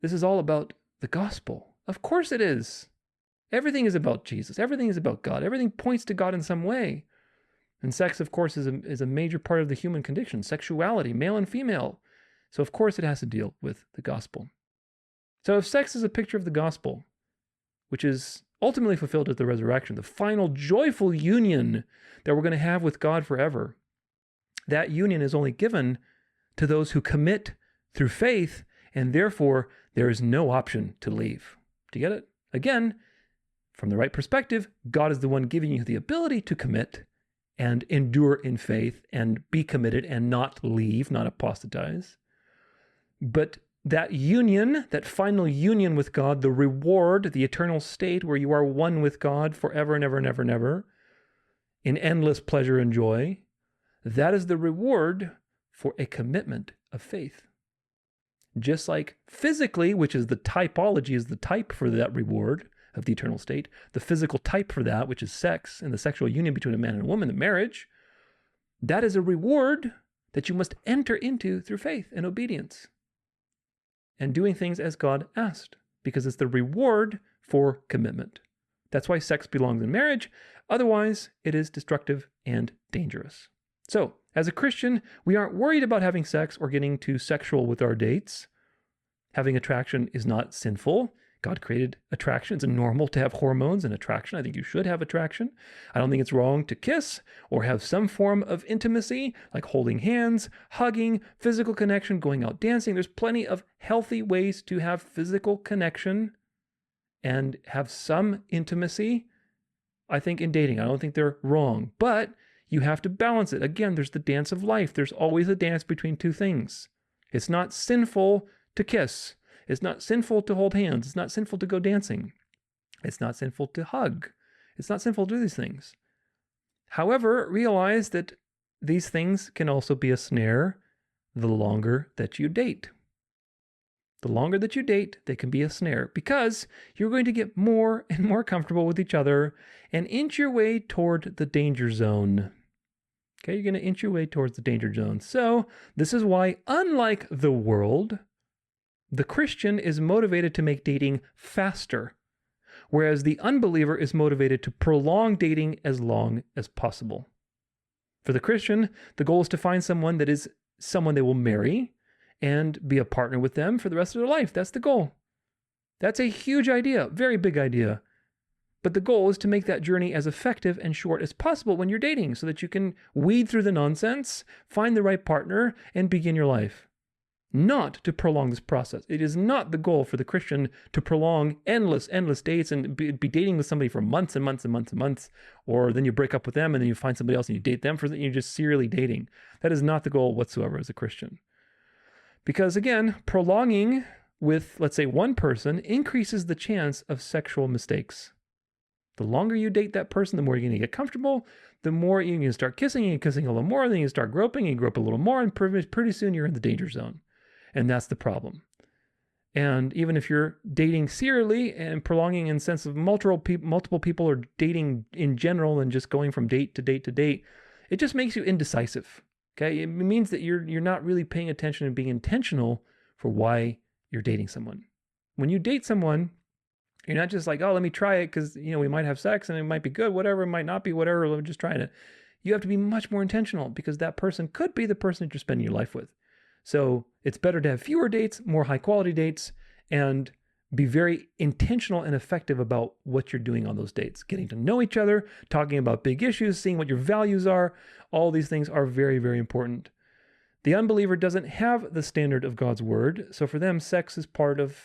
this is all about the gospel. Of course it is. Everything is about Jesus. Everything is about God. Everything points to God in some way. And sex, of course, is a major part of the human condition. Sexuality, male and female. So, of course, it has to deal with the gospel. So if sex is a picture of the gospel, which is ultimately fulfilled at the resurrection, the final joyful union that we're going to have with God forever, that union is only given to those who commit through faith, and therefore there is no option to leave. Do you get it? Again, from the right perspective, God is the one giving you the ability to commit and endure in faith and be committed and not leave, not apostatize. But that union, that final union with God, the reward, the eternal state where you are one with God forever and ever and ever and ever, in endless pleasure and joy, that is the reward for a commitment of faith. Just like physically, which is the typology, is the type for that reward of the eternal state, the physical type for that, which is sex and the sexual union between a man and a woman, the marriage, that is a reward that you must enter into through faith and obedience and doing things as God asked, because it's the reward for commitment. That's why sex belongs in marriage. Otherwise, it is destructive and dangerous. So, as a Christian, we aren't worried about having sex or getting too sexual with our dates. Having attraction is not sinful. God created attraction. It's normal to have hormones and attraction. I think you should have attraction. I don't think it's wrong to kiss or have some form of intimacy, like holding hands, hugging, physical connection, going out dancing. There's plenty of healthy ways to have physical connection and have some intimacy, I think, in dating. I don't think they're wrong, but you have to balance it. Again, there's the dance of life. There's always a dance between two things. It's not sinful to kiss. It's not sinful to hold hands. It's not sinful to go dancing. It's not sinful to hug. It's not sinful to do these things. However, realize that these things can also be a snare the longer that you date. The longer that you date, they can be a snare because you're going to get more and more comfortable with each other and inch your way toward the danger zone. Okay, you're going to inch your way towards the danger zone. So this is why, unlike the world, the Christian is motivated to make dating faster, whereas the unbeliever is motivated to prolong dating as long as possible. For the Christian, the goal is to find someone that is someone they will marry and be a partner with them for the rest of their life. That's the goal. That's a huge idea, very big idea. But the goal is to make that journey as effective and short as possible when you're dating so that you can weed through the nonsense, find the right partner, and begin your life. Not to prolong this process. It is not the goal for the Christian to prolong endless dates and be dating with somebody for months and months and months and months, or then you break up with them and then you find somebody else and you date them you're just serially dating. That is not the goal whatsoever as a Christian. Because again, prolonging with, let's say, one person increases the chance of sexual mistakes. The longer you date that person, the more you're going to get comfortable, the more you can start kissing, and kissing a little more, then you start groping, and you grope a little more, and pretty soon you're in the danger zone. And that's the problem. And even if you're dating serially and prolonging in the sense of multiple people or dating in general and just going from date to date to date, it just makes you indecisive. Okay? It means that you're not really paying attention and being intentional for why you're dating someone. When you date someone, you're not just like, oh, let me try it because, we might have sex and it might be good, whatever, it might not be, whatever, let me just try it. You have to be much more intentional because that person could be the person that you're spending your life with. So it's better to have fewer dates, more high quality dates, and Be very intentional and effective about what you're doing on those dates. Getting to know each other, talking about big issues, seeing what your values are. All these things are very, very important. The unbeliever doesn't have the standard of God's word, so for them, sex is part of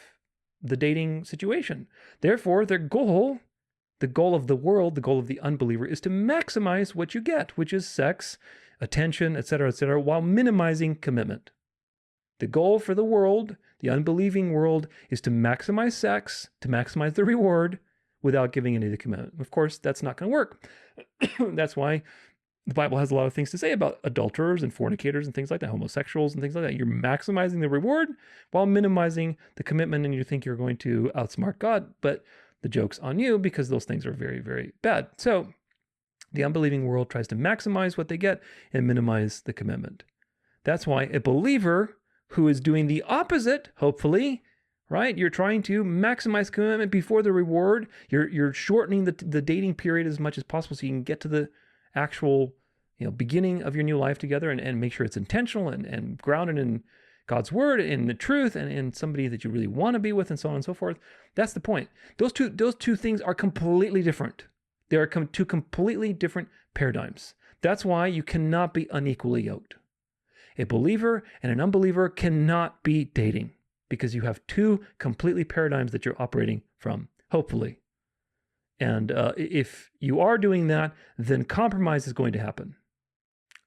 the dating situation. Therefore, their goal, the goal of the world, the goal of the unbeliever, is to maximize what you get, which is sex, attention, etc., while minimizing commitment. The goal for the world, the unbelieving world, is to maximize sex, to maximize the reward, without giving any of the commitment. Of course, that's not going to work. That's why the Bible has a lot of things to say about adulterers and fornicators and things like that, homosexuals and things like that. You're maximizing the reward while minimizing the commitment, and you think you're going to outsmart God, but the joke's on you because those things are very, very bad. So the unbelieving world tries to maximize what they get and minimize the commitment. That's why a believer who is doing the opposite, hopefully, right? You're trying to maximize commitment before the reward. You're shortening the dating period as much as possible so you can get to the actual beginning of your new life together and make sure it's intentional and grounded in God's word, in the truth, and in somebody that you really want to be with, and so on and so forth. That's the point. Those two things are completely different. They are two completely different paradigms. That's why you cannot be unequally yoked. A believer and an unbeliever cannot be dating because you have two completely paradigms that you're operating from, hopefully. And if you are doing that, then compromise is going to happen.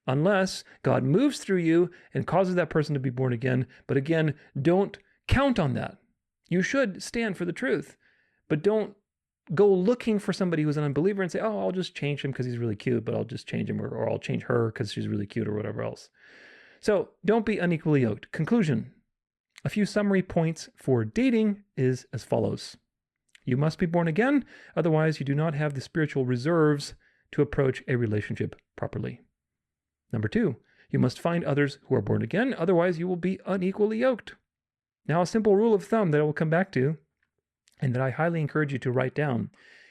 Unless God moves through you and causes that person to be born again. But again, don't count on that. You should stand for the truth, but don't go looking for somebody who's an unbeliever and say, oh, I'll just change him because he's really cute, but I'll just change him, or I'll change her because she's really cute, or whatever else. So don't be unequally yoked. Conclusion. A few summary points for dating is as follows. You must be born again, otherwise you do not have the spiritual reserves to approach a relationship properly. Number 2, you must find others who are born again, otherwise you will be unequally yoked. Now, a simple rule of thumb that I will come back to, and that I highly encourage you to write down,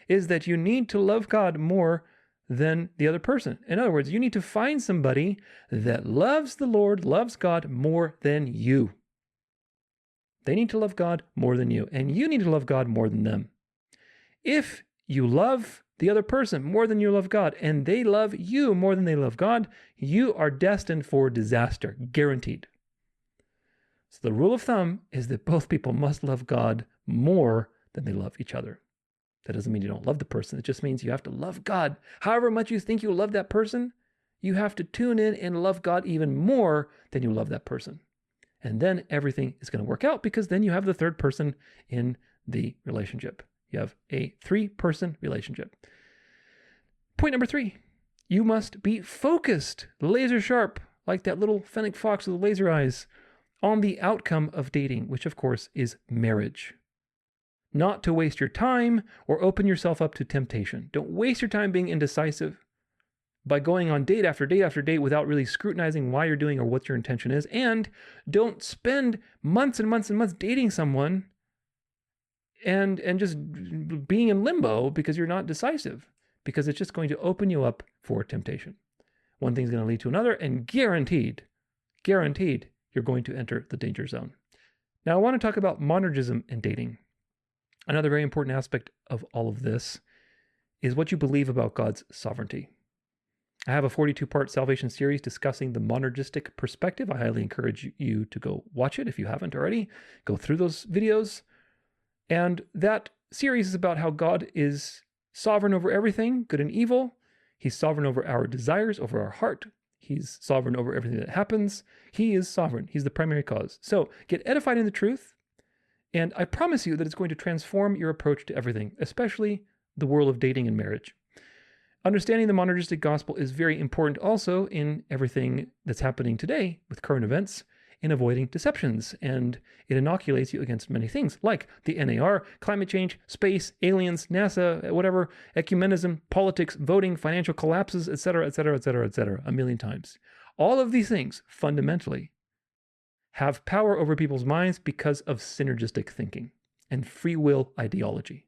is that you need to love God more than the other person. In other words, you need to find somebody that loves the Lord, loves God more than you. They need to love God more than you, and you need to love God more than them. If you love the other person more than you love God, and they love you more than they love God, you are destined for disaster, guaranteed. So the rule of thumb is that both people must love God more than they love each other. That doesn't mean you don't love the person. It just means you have to love God. However much you think you love that person, you have to tune in and love God even more than you love that person. And then everything is going to work out, because then you have the third person in the relationship. You have a 3-person relationship. Point number 3, you must be focused, laser sharp, like that little fennec fox with laser eyes, on the outcome of dating, which of course is marriage. Not to waste your time or open yourself up to temptation. Don't waste your time being indecisive by going on date after date after date without really scrutinizing why you're doing or what your intention is. And don't spend months and months and months dating someone and just being in limbo because you're not decisive, because it's just going to open you up for temptation. One thing's going to lead to another, and guaranteed, you're going to enter the danger zone. Now, I want to talk about monergism and dating. Another very important aspect of all of this is what you believe about God's sovereignty. I have a 42-part salvation series discussing the monergistic perspective. I highly encourage you to go watch it if you haven't already. Go through those videos. And that series is about how God is sovereign over everything, good and evil. He's sovereign over our desires, over our heart. He's sovereign over everything that happens. He is sovereign. He's the primary cause. So get edified in the truth. And I promise you that it's going to transform your approach to everything, especially the world of dating and marriage. Understanding the monergistic gospel is very important also in everything that's happening today with current events, in avoiding deceptions. And it inoculates you against many things like the NAR, climate change, space, aliens, NASA, whatever, ecumenism, politics, voting, financial collapses, etc., a million times. All of these things fundamentally have power over people's minds because of synergistic thinking and free will ideology.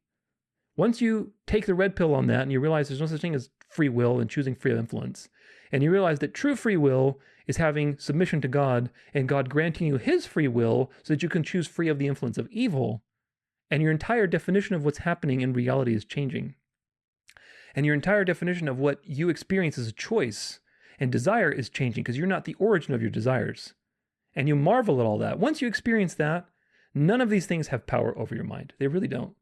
Once you take the red pill on that and you realize there's no such thing as free will and choosing free influence, and you realize that true free will is having submission to God and God granting you his free will so that you can choose free of the influence of evil, And your entire definition of what's happening in reality is changing. And your entire definition of what you experience as a choice and desire is changing because you're not the origin of your desires. And you marvel at all that. Once you experience that, none of these things have power over your mind. They really don't.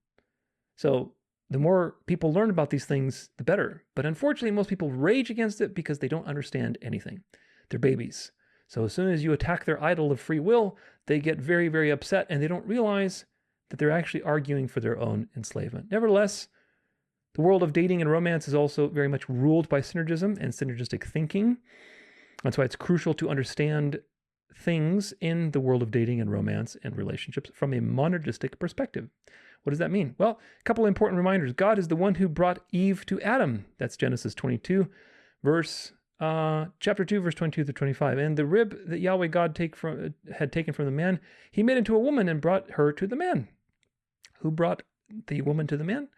So the more people learn about these things, the better. But unfortunately, most people rage against it because they don't understand anything. They're babies. So as soon as you attack their idol of free will, they get very, very upset, and they don't realize that they're actually arguing for their own enslavement. Nevertheless, the world of dating and romance is also very much ruled by synergism and synergistic thinking. That's why it's crucial to understand things in the world of dating and romance and relationships from a monergistic perspective. What does that mean? Well, a couple of important reminders. God is the one who brought Eve to Adam. That's Genesis 22, chapter 2, verse 22 to 25. And the rib that Yahweh God had taken from the man, he made into a woman and brought her to the man. Who brought the woman to the man?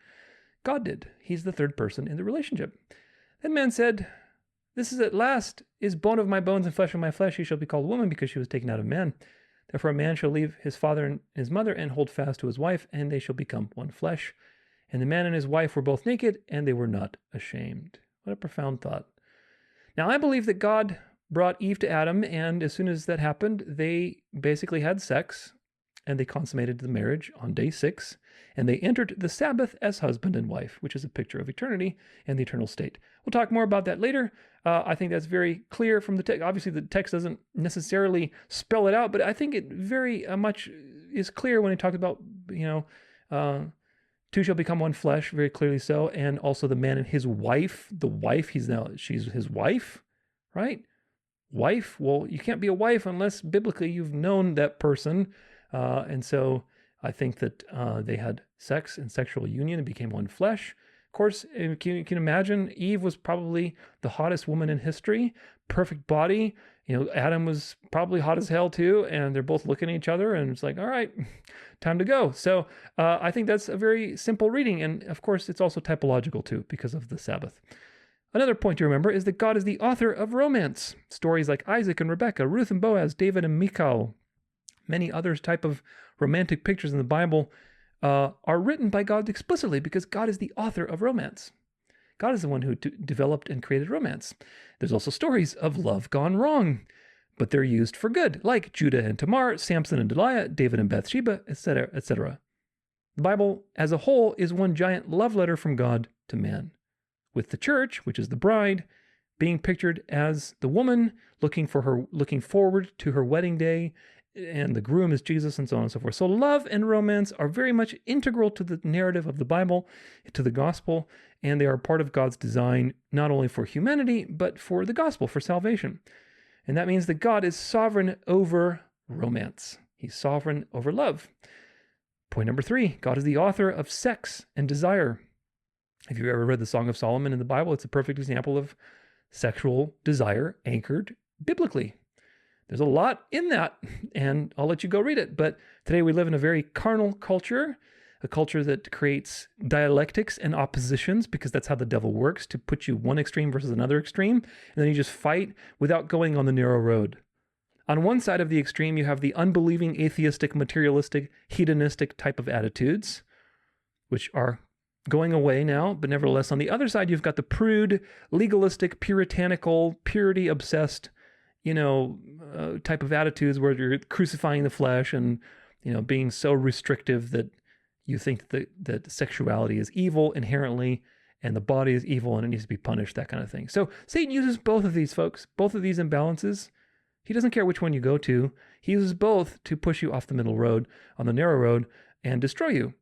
God did. He's the third person in the relationship. Then man said, "This is at last is bone of my bones and flesh of my flesh. She shall be called woman because she was taken out of man. Therefore a man shall leave his father and his mother and hold fast to his wife, and they shall become one flesh. And the man and his wife were both naked, and they were not ashamed." What a profound thought. Now, I believe that God brought Eve to Adam, and as soon as that happened, they basically had sex, and they consummated the marriage on day 6, and they entered the Sabbath as husband and wife, which is a picture of eternity and the eternal state. We'll talk more about that later. I think that's very clear from the text. Obviously, the text doesn't necessarily spell it out, but I think it very much is clear when it talks about, two shall become one flesh, very clearly so, and also the man and his wife. The wife, she's his wife, right? Wife, well, you can't be a wife unless biblically you've known that person. And so I think that they had sex and sexual union and became one flesh. Of course, you can imagine Eve was probably the hottest woman in history, perfect body. Adam was probably hot as hell too, and they're both looking at each other, and it's like, all right, time to go. So I think that's a very simple reading, and of course, it's also typological too because of the Sabbath. Another point to remember is that God is the author of romance. Stories like Isaac and Rebekah, Ruth and Boaz, David and Michal, many others type of romantic pictures in the Bible are written by God explicitly because God is the author of romance. God is the one who developed and created romance. There's also stories of love gone wrong, but they're used for good, like Judah and Tamar, Samson and Delilah, David and Bathsheba, etc., etc. The Bible as a whole is one giant love letter from God to man, with the church, which is the bride, being pictured as the woman looking forward to her wedding day, and the groom is Jesus, and so on and so forth. So love and romance are very much integral to the narrative of the Bible, to the gospel, and they are part of God's design, not only for humanity, but for the gospel, for salvation. And that means that God is sovereign over romance. He's sovereign over love. Point number 3, God is the author of sex and desire. If you've ever read the Song of Solomon in the Bible, it's a perfect example of sexual desire anchored biblically. There's a lot in that, and I'll let you go read it. But today we live in a very carnal culture, a culture that creates dialectics and oppositions because that's how the devil works, to put you one extreme versus another extreme, and then you just fight without going on the narrow road. On one side of the extreme, you have the unbelieving, atheistic, materialistic, hedonistic type of attitudes, which are going away now, but nevertheless, on the other side, you've got the prude, legalistic, puritanical, purity-obsessed, type of attitudes where you're crucifying the flesh and, being so restrictive that you think that sexuality is evil inherently and the body is evil and it needs to be punished, that kind of thing. So Satan uses both of these, folks, both of these imbalances. He doesn't care which one you go to. He uses both to push you off the middle road, on the narrow road, and destroy you.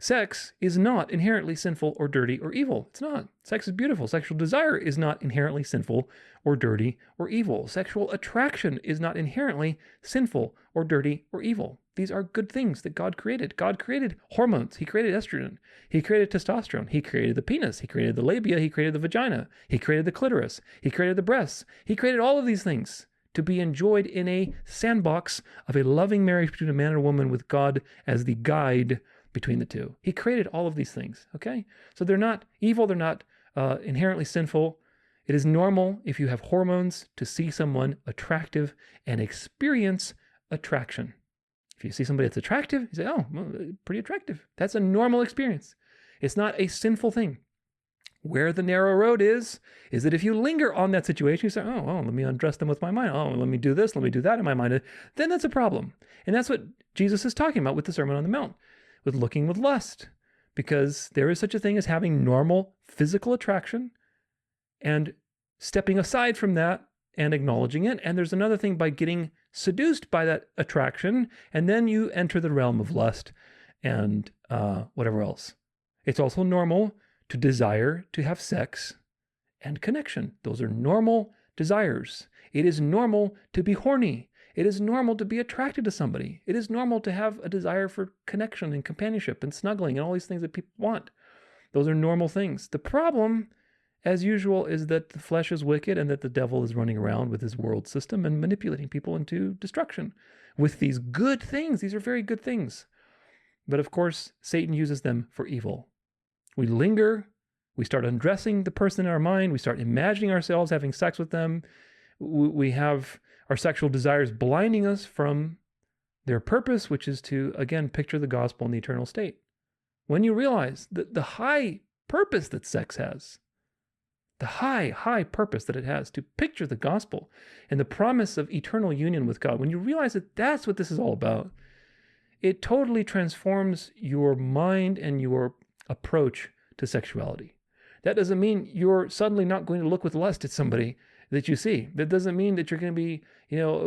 Sex is not inherently sinful or dirty or evil. It's not. Sex is beautiful. Sexual desire is not inherently sinful or dirty or evil. Sexual attraction is not inherently sinful or dirty or evil. These are good things that God created. God created hormones. He created estrogen. He created testosterone. He created the penis. He created the labia. He created the vagina. He created the clitoris. He created the breasts. He created all of these things to be enjoyed in a sandbox of a loving marriage between a man and a woman with God as the guide between the two. He created all of these things, okay? So they're not evil, they're not inherently sinful. It is normal if you have hormones to see someone attractive and experience attraction. If you see somebody that's attractive, you say, oh, well, pretty attractive. That's a normal experience. It's not a sinful thing. Where the narrow road is that if you linger on that situation, you say, oh, let me undress them with my mind. Oh, let me do this, let me do that in my mind. Then that's a problem. And that's what Jesus is talking about with the Sermon on the Mount, with looking with lust. Because there is such a thing as having normal physical attraction and stepping aside from that and acknowledging it. And there's another thing by getting seduced by that attraction, and then you enter the realm of lust and whatever else. It's also normal to desire to have sex and connection. Those are normal desires. It is normal to be horny. It is normal to be attracted to somebody. It is normal to have a desire for connection and companionship and snuggling and all these things that people want. Those are normal things. The problem, as usual, is that the flesh is wicked and that the devil is running around with his world system and manipulating people into destruction with these good things. These are very good things. But of course, Satan uses them for evil. We linger, we start undressing the person in our mind, we start imagining ourselves having sex with them, we have our sexual desires blinding us from their purpose, which is to, again, picture the gospel in the eternal state. When you realize that the high purpose that sex has, the high purpose that it has to picture the gospel and the promise of eternal union with God, when you realize that that's what this is all about, it totally transforms your mind and your approach to sexuality. That doesn't mean you're suddenly not going to look with lust at somebody that you see. That doesn't mean that you're going to be,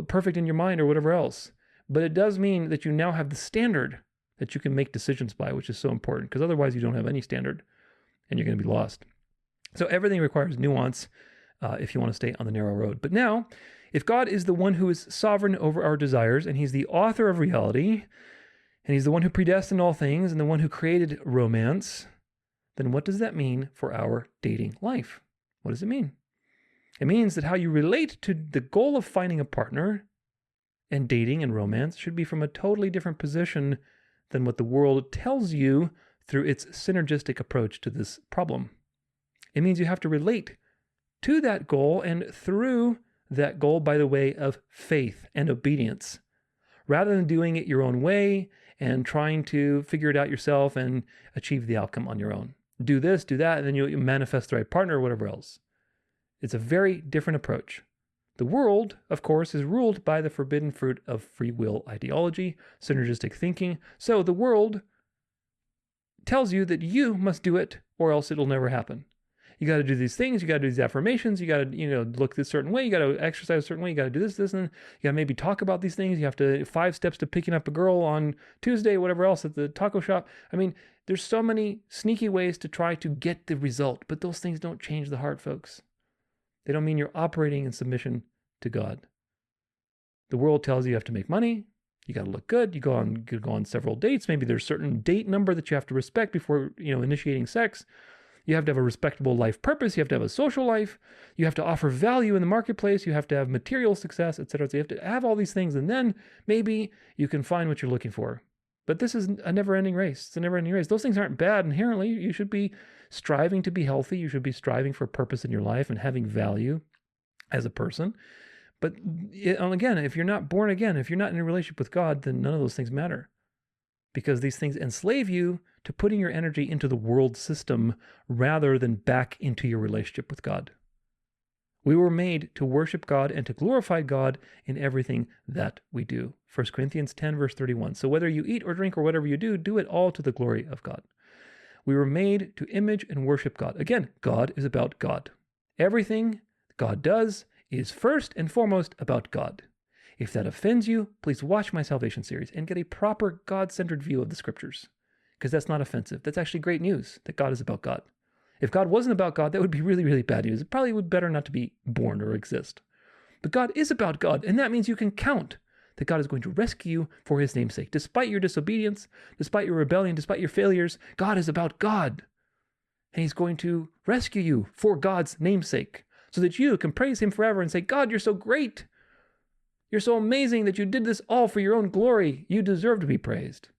perfect in your mind or whatever else. But it does mean that you now have the standard that you can make decisions by, which is so important, because otherwise you don't have any standard and you're going to be lost. So everything requires nuance if you want to stay on the narrow road. But now, if God is the one who is sovereign over our desires, and he's the author of reality, and he's the one who predestined all things and the one who created romance, then what does that mean for our dating life? What does it mean? It means that how you relate to the goal of finding a partner and dating and romance should be from a totally different position than what the world tells you through its synergistic approach to this problem. It means you have to relate to that goal and through that goal by the way of faith and obedience, rather than doing it your own way and trying to figure it out yourself and achieve the outcome on your own. Do this, do that, and then you manifest the right partner or whatever else. It's a very different approach. The world, of course, is ruled by the forbidden fruit of free will ideology, synergistic thinking. So the world tells you that you must do it or else it'll never happen. You got to do these things. You got to do these affirmations. You got to, look this certain way. You got to exercise a certain way. You got to do this, and you got to maybe talk about these things. You have to 5 steps to picking up a girl on Tuesday, whatever else at the taco shop. I mean, there's so many sneaky ways to try to get the result, but those things don't change the heart, folks. They don't mean you're operating in submission to God. The world tells you have to make money. You got to look good. You go on several dates. Maybe there's a certain date number that you have to respect before, initiating sex. You have to have a respectable life purpose. You have to have a social life. You have to offer value in the marketplace. You have to have material success, etc. So you have to have all these things, and then maybe you can find what you're looking for. But this is a never-ending race. It's a never-ending race. Those things aren't bad inherently. You should be striving to be healthy. You should be striving for a purpose in your life and having value as a person. But again, if you're not born again, if you're not in a relationship with God, then none of those things matter. Because these things enslave you to putting your energy into the world system rather than back into your relationship with God. We were made to worship God and to glorify God in everything that we do. 1 Corinthians 10, verse 31. So whether you eat or drink or whatever you do, do it all to the glory of God. We were made to image and worship God. Again, God is about God. Everything God does is first and foremost about God. If that offends you, please watch my salvation series and get a proper God-centered view of the scriptures, because that's not offensive. That's actually great news that God is about God. If God wasn't about God, that would be really, really bad news. It probably would better not to be born or exist. But God is about God, and that means you can count that God is going to rescue you for his name's sake. Despite your disobedience, despite your rebellion, despite your failures, God is about God. And he's going to rescue you for God's name's sake, so that you can praise him forever and say, God, you're so great. You're so amazing that you did this all for your own glory. You deserve to be praised.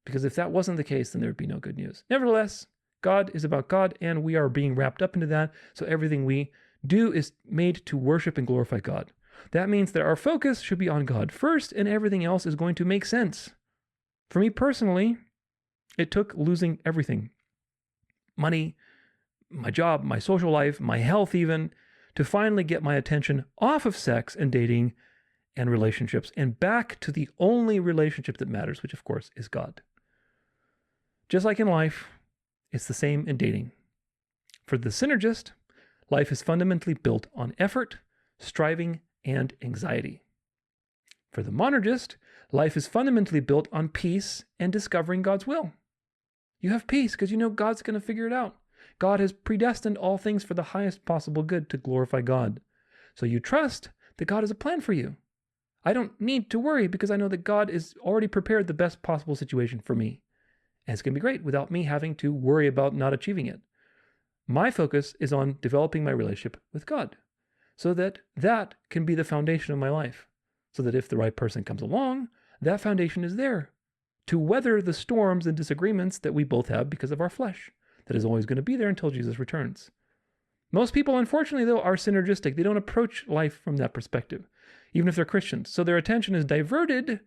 Because if that wasn't the case, then there would be no good news. Nevertheless, God is about God, and we are being wrapped up into that. So everything we do is made to worship and glorify God. That means that our focus should be on God first, and everything else is going to make sense. For me personally, it took losing everything. Money, my job, my social life, my health even, to finally get my attention off of sex and dating and relationships and back to the only relationship that matters, which of course is God. Just like in life, it's the same in dating. For the synergist, life is fundamentally built on effort, striving, and anxiety. For the monergist, life is fundamentally built on peace and discovering God's will. You have peace because you know God's going to figure it out. God has predestined all things for the highest possible good to glorify God. So you trust that God has a plan for you. I don't need to worry because I know that God has already prepared the best possible situation for me. And it's going to be great without me having to worry about not achieving it. My focus is on developing my relationship with God so that that can be the foundation of my life. So that if the right person comes along, that foundation is there to weather the storms and disagreements that we both have because of our flesh. That is always going to be there until Jesus returns. Most people, unfortunately, though, are synergistic. They don't approach life from that perspective, even if they're Christians. So their attention is diverted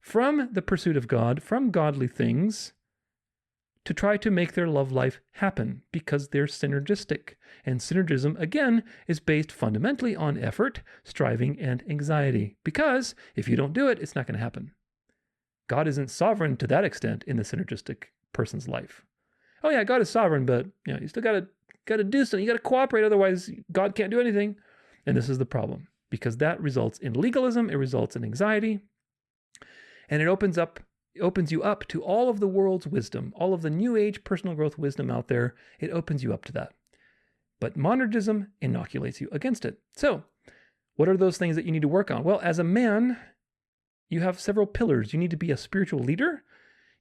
from the pursuit of God, from godly things, to try to make their love life happen because they're synergistic. And synergism, again, is based fundamentally on effort, striving, and anxiety. Because if you don't do it, it's not going to happen. God isn't sovereign to that extent in the synergistic person's life. Oh yeah, God is sovereign, but you still got to do something. You got to cooperate, otherwise God can't do anything. And this is the problem, because that results in legalism, it results in anxiety, and it opens you up to all of the world's wisdom, all of the new age personal growth wisdom out there. It opens you up to that. But monergism inoculates you against it. So, what are those things that you need to work on? Well, as a man, you have several pillars. You need to be a spiritual leader,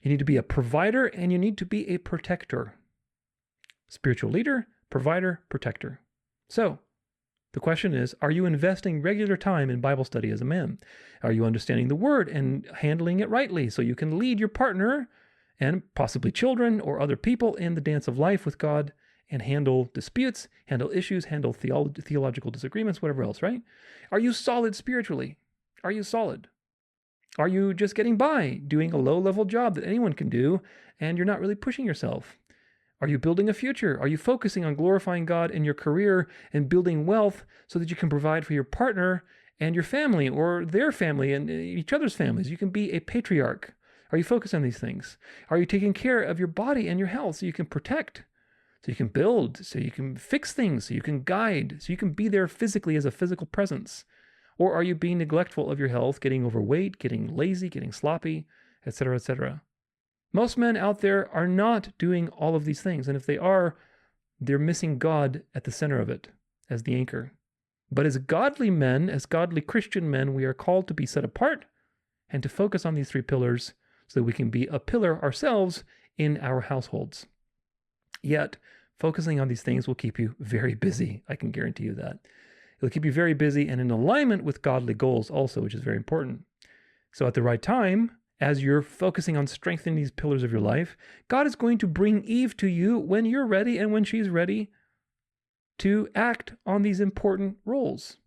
you need to be a provider, and you need to be a protector. Spiritual leader, provider, protector. So, the question is, are you investing regular time in Bible study as a man? Are you understanding the Word and handling it rightly so you can lead your partner and possibly children or other people in the dance of life with God and handle disputes, handle issues, handle theological disagreements, whatever else, right? Are you solid spiritually? Are you solid? Are you just getting by, doing a low-level job that anyone can do, and you're not really pushing yourself? Are you building a future? Are you focusing on glorifying God in your career and building wealth so that you can provide for your partner and your family or their family and each other's families? You can be a patriarch. Are you focused on these things? Are you taking care of your body and your health so you can protect, so you can build, so you can fix things, so you can guide, so you can be there physically as a physical presence? Or are you being neglectful of your health, getting overweight, getting lazy, getting sloppy, etc., etc.? Most men out there are not doing all of these things. And if they are, they're missing God at the center of it as the anchor. But as godly men, as godly Christian men, we are called to be set apart and to focus on these three pillars so that we can be a pillar ourselves in our households. Yet, focusing on these things will keep you very busy. I can guarantee you that. It'll keep you very busy and in alignment with godly goals also, which is very important. So at the right time, as you're focusing on strengthening these pillars of your life, God is going to bring Eve to you when you're ready and when she's ready to act on these important roles.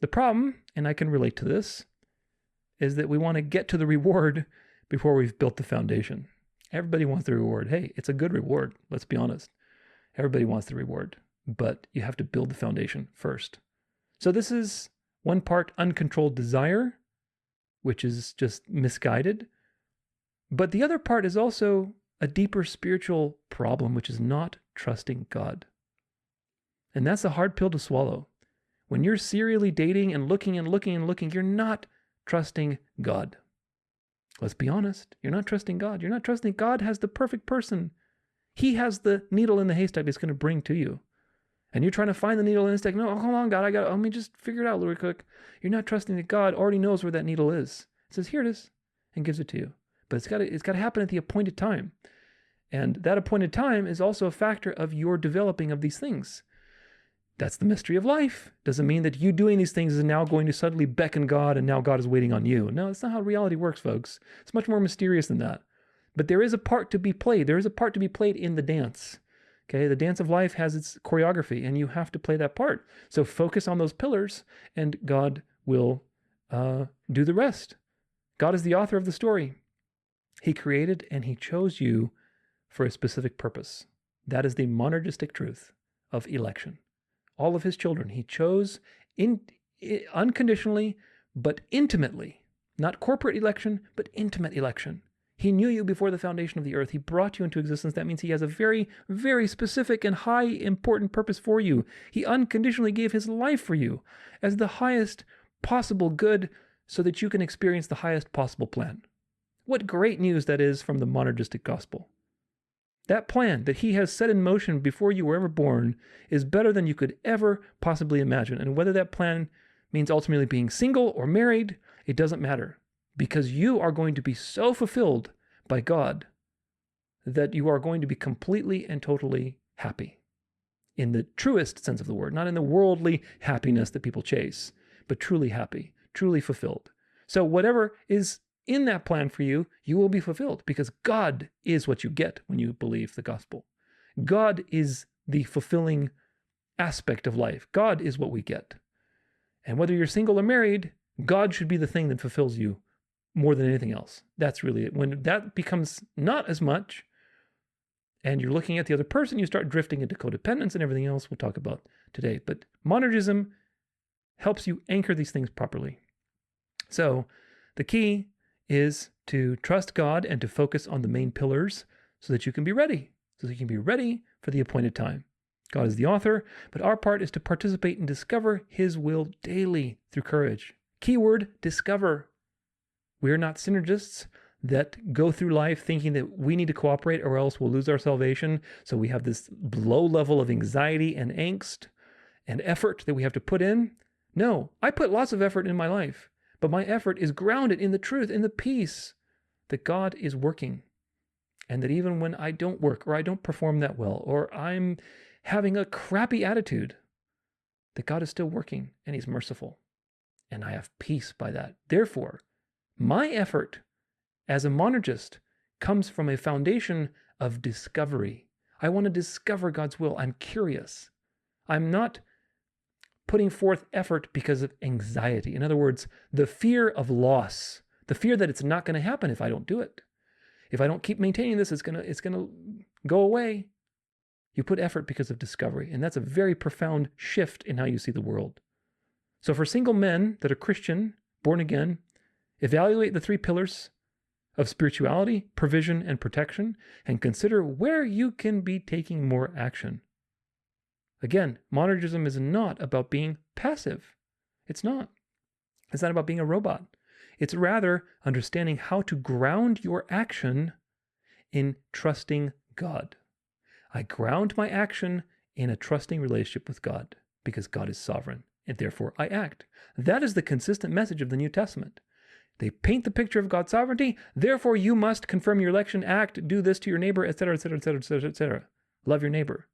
The problem, and I can relate to this, is that we want to get to the reward before we've built the foundation. Everybody wants the reward. Hey, it's a good reward. Let's be honest. Everybody wants the reward, but you have to build the foundation first. So this is one part uncontrolled desire, which is just misguided. But the other part is also a deeper spiritual problem, which is not trusting God. And that's a hard pill to swallow. When you're serially dating and looking, you're not trusting God. Let's be honest. You're not trusting God. You're not trusting God has the perfect person. He has the needle in the haystack that's going to bring to you. And you're trying to find the needle in the haystack. No, hold on, God. Let me just figure it out really quick. You're not trusting that God already knows where that needle is. It says, here it is, and gives it to you. But it's got to happen at the appointed time. And that appointed time is also a factor of your developing of these things. That's the mystery of life. Doesn't mean that you doing these things is now going to suddenly beckon God and now God is waiting on you. No, that's not how reality works, folks. It's much more mysterious than that. But there is a part to be played. There is a part to be played in the dance. Okay, the dance of life has its choreography, and you have to play that part. So focus on those pillars, and God will do the rest. God is the author of the story. He created and he chose you for a specific purpose. That is the monergistic truth of election. All of his children, he chose unconditionally, but intimately. Not corporate election, but intimate election. He knew you before the foundation of the earth. He brought you into existence. That means he has a very, very specific and high important purpose for you. He unconditionally gave his life for you as the highest possible good so that you can experience the highest possible plan. What great news that is from the monergistic gospel. That plan that he has set in motion before you were ever born is better than you could ever possibly imagine. And whether that plan means ultimately being single or married, it doesn't matter. Because you are going to be so fulfilled by God that you are going to be completely and totally happy. In the truest sense of the word, not in the worldly happiness that people chase, but truly happy, truly fulfilled. So whatever is in that plan for you, you will be fulfilled because God is what you get when you believe the gospel. God is the fulfilling aspect of life. God is what we get. And whether you're single or married, God should be the thing that fulfills you more than anything else. That's really it. When that becomes not as much, and you're looking at the other person, you start drifting into codependence and everything else we'll talk about today. But monergism helps you anchor these things properly. So the key is to trust God and to focus on the main pillars so that you can be ready, so that you can be ready for the appointed time. God is the author, but our part is to participate and discover his will daily through courage. Keyword, discover. We are not synergists that go through life thinking that we need to cooperate or else we'll lose our salvation. So we have this low level of anxiety and angst and effort that we have to put in. No, I put lots of effort in my life, but my effort is grounded in the truth, in the peace that God is working. And that even when I don't work or I don't perform that well, or I'm having a crappy attitude, that God is still working and he's merciful. And I have peace by that. Therefore, my effort as a monergist comes from a foundation of discovery. I want to discover God's will. I'm curious. I'm not putting forth effort because of anxiety. In other words, the fear of loss, the fear that it's not going to happen if I don't do it. If I don't keep maintaining this, it's going to go away. You put effort because of discovery, and that's a very profound shift in how you see the world. So for single men that are Christian, born again, evaluate the three pillars of spirituality, provision, and protection, and consider where you can be taking more action. Again, monergism is not about being passive. It's not. It's not about being a robot. It's rather understanding how to ground your action in trusting God. I ground my action in a trusting relationship with God because God is sovereign, and therefore I act. That is the consistent message of the New Testament. They paint the picture of God's sovereignty, therefore you must confirm your election, act, do this to your neighbor, etc., etc., etc., etc., etc. Love your neighbor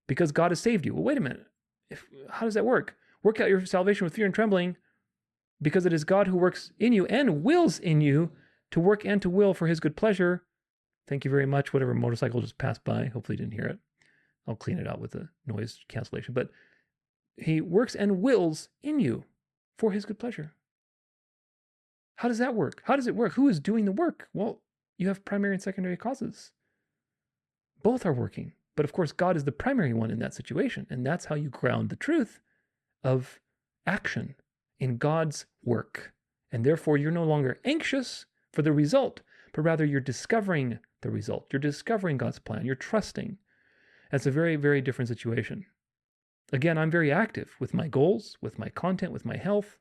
because God has saved you. Well, wait a minute. How does that work? Work out your salvation with fear and trembling because it is God who works in you and wills in you to work and to will for his good pleasure. Thank you very much. Whatever motorcycle just passed by. Hopefully you didn't hear it. I'll clean it out with the noise cancellation. But he works and wills in you for his good pleasure. How does that work? How does it work? Who is doing the work? Well, you have primary and secondary causes. Both are working. But of course, God is the primary one in that situation. And that's how you ground the truth of action in God's work. And therefore, you're no longer anxious for the result, but rather you're discovering the result. You're discovering God's plan. You're trusting. That's a very, very different situation. Again, I'm very active with my goals, with my content, with my health.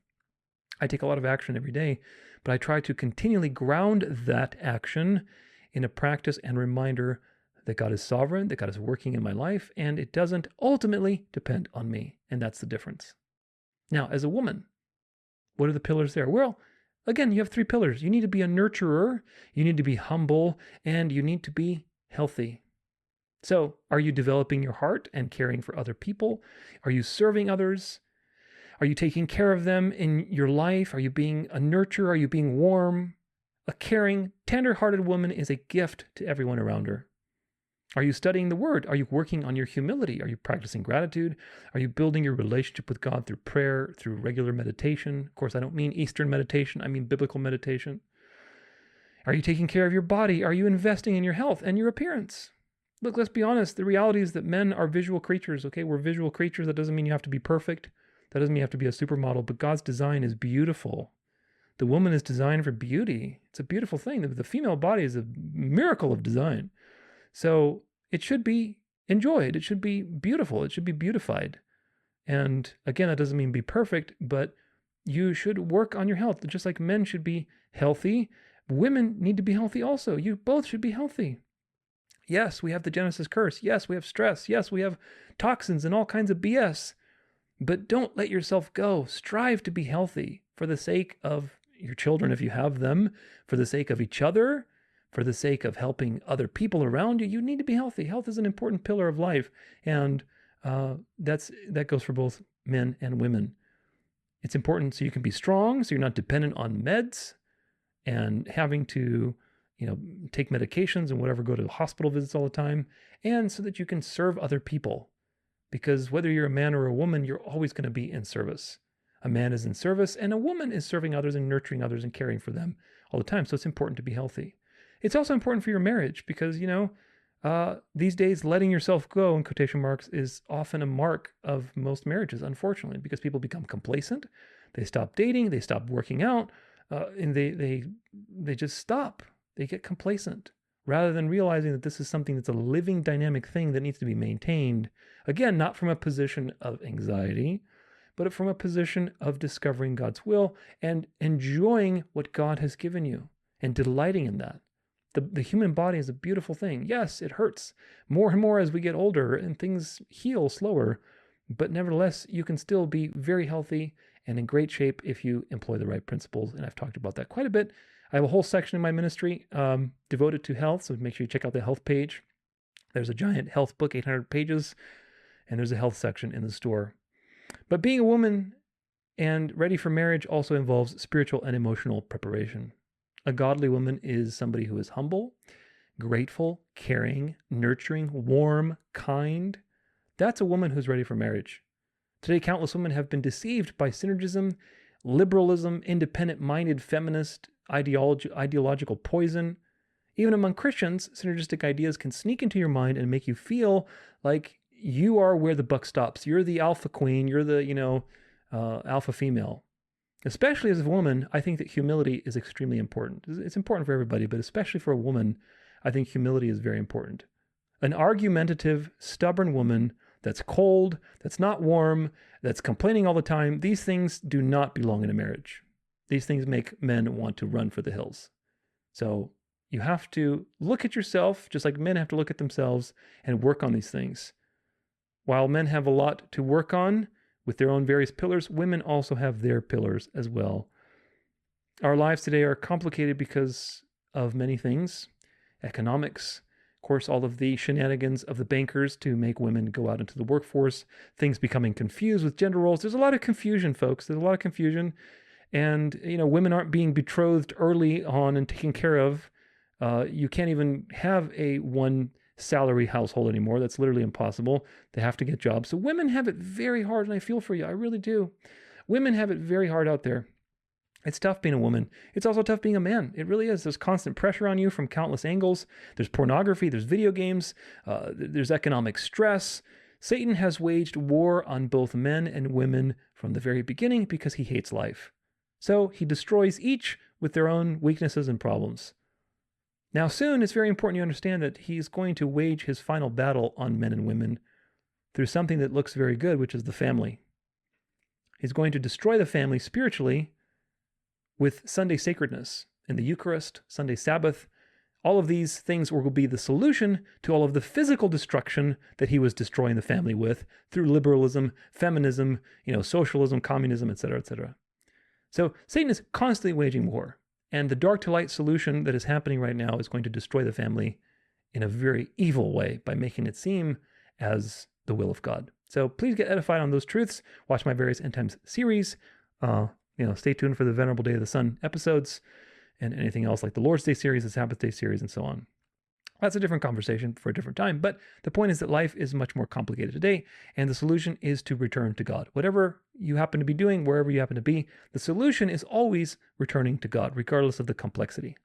I take a lot of action every day, but I try to continually ground that action in a practice and reminder that God is sovereign, that God is working in my life, and it doesn't ultimately depend on me. And that's the difference. Now, as a woman, what are the pillars there? Well, again, you have three pillars. You need to be a nurturer, you need to be humble, and you need to be healthy. So, are you developing your heart and caring for other people? Are you serving others? Are you taking care of them in your life? Are you being a nurturer? Are you being warm? A caring, tender-hearted woman is a gift to everyone around her. Are you studying the word? Are you working on your humility? Are you practicing gratitude? Are you building your relationship with God through prayer, through regular meditation? Of course, I don't mean Eastern meditation. I mean biblical meditation. Are you taking care of your body? Are you investing in your health and your appearance? Look, let's be honest. The reality is that men are visual creatures, okay? We're visual creatures. That doesn't mean you have to be perfect. That doesn't mean you have to be a supermodel, but God's design is beautiful. The woman is designed for beauty. It's a beautiful thing. The female body is a miracle of design. So it should be enjoyed. It should be beautiful. It should be beautified. And again, that doesn't mean be perfect, but you should work on your health. Just like men should be healthy, women need to be healthy also. You both should be healthy. Yes, we have the Genesis curse. Yes, we have stress. Yes, we have toxins and all kinds of BS. But don't let yourself go. Strive to be healthy for the sake of your children, if you have them, for the sake of each other, for the sake of helping other people around you. You need to be healthy. Health is an important pillar of life. And that goes for both men and women. It's important so you can be strong, so you're not dependent on meds and having to, take medications and whatever, go to hospital visits all the time, and so that you can serve other people. Because whether you're a man or a woman, you're always going to be in service. A man is in service, and a woman is serving others and nurturing others and caring for them all the time. So it's important to be healthy. It's also important for your marriage because, these days, letting yourself go, in quotation marks, is often a mark of most marriages, unfortunately, because people become complacent. They stop dating, they stop working out, and they just stop. They get complacent rather than realizing that this is something that's a living, dynamic thing that needs to be maintained. Again, not from a position of anxiety, but from a position of discovering God's will and enjoying what God has given you and delighting in that. The human body is a beautiful thing. Yes, it hurts more and more as we get older and things heal slower, but nevertheless, you can still be very healthy and in great shape if you employ the right principles. And I've talked about that quite a bit. I have a whole section in my ministry devoted to health, so make sure you check out the health page. There's a giant health book, 800 pages, and there's a health section in the store. But being a woman and ready for marriage also involves spiritual and emotional preparation. A godly woman is somebody who is humble, grateful, caring, nurturing, warm, kind. That's a woman who's ready for marriage. Today, countless women have been deceived by synergism, liberalism, independent-minded feminist ideological poison. Even among Christians, synergistic ideas can sneak into your mind and make you feel like you are where the buck stops. You're the alpha queen. You're the, alpha female. Especially as a woman, I think that humility is extremely important. It's important for everybody, but especially for a woman, I think humility is very important. An argumentative, stubborn woman that's cold, that's not warm, that's complaining all the time, these things do not belong in a marriage. These things make men want to run for the hills. So you have to look at yourself, just like men have to look at themselves and work on these things. While men have a lot to work on with their own various pillars, women also have their pillars as well. Our lives today are complicated because of many things. Economics, of course, all of the shenanigans of the bankers to make women go out into the workforce, things becoming confused with gender roles. There's a lot of confusion, folks. There's a lot of confusion. And, women aren't being betrothed early on and taken care of. You can't even have a one salary household anymore. That's literally impossible. They have to get jobs. So women have it very hard, and I feel for you. I really do. Women have it very hard out there. It's tough being a woman. It's also tough being a man. It really is. There's constant pressure on you from countless angles. There's pornography, there's video games, there's economic stress. Satan has waged war on both men and women from the very beginning because he hates life. So he destroys each with their own weaknesses and problems. Now soon, it's very important you understand that he's going to wage his final battle on men and women through something that looks very good, which is the family. He's going to destroy the family spiritually with Sunday sacredness in the Eucharist, Sunday Sabbath. All of these things will be the solution to all of the physical destruction that he was destroying the family with through liberalism, feminism, socialism, communism, etc., etc. So Satan is constantly waging war, and the dark to light solution that is happening right now is going to destroy the family in a very evil way by making it seem as the will of God. So please get edified on those truths. Watch my various End Times series. Stay tuned for the Venerable Day of the Sun episodes and anything else like the Lord's Day series, the Sabbath Day series, and so on. That's a different conversation for a different time. But the point is that life is much more complicated today, and the solution is to return to God. Whatever you happen to be doing, wherever you happen to be, the solution is always returning to God, regardless of the complexity.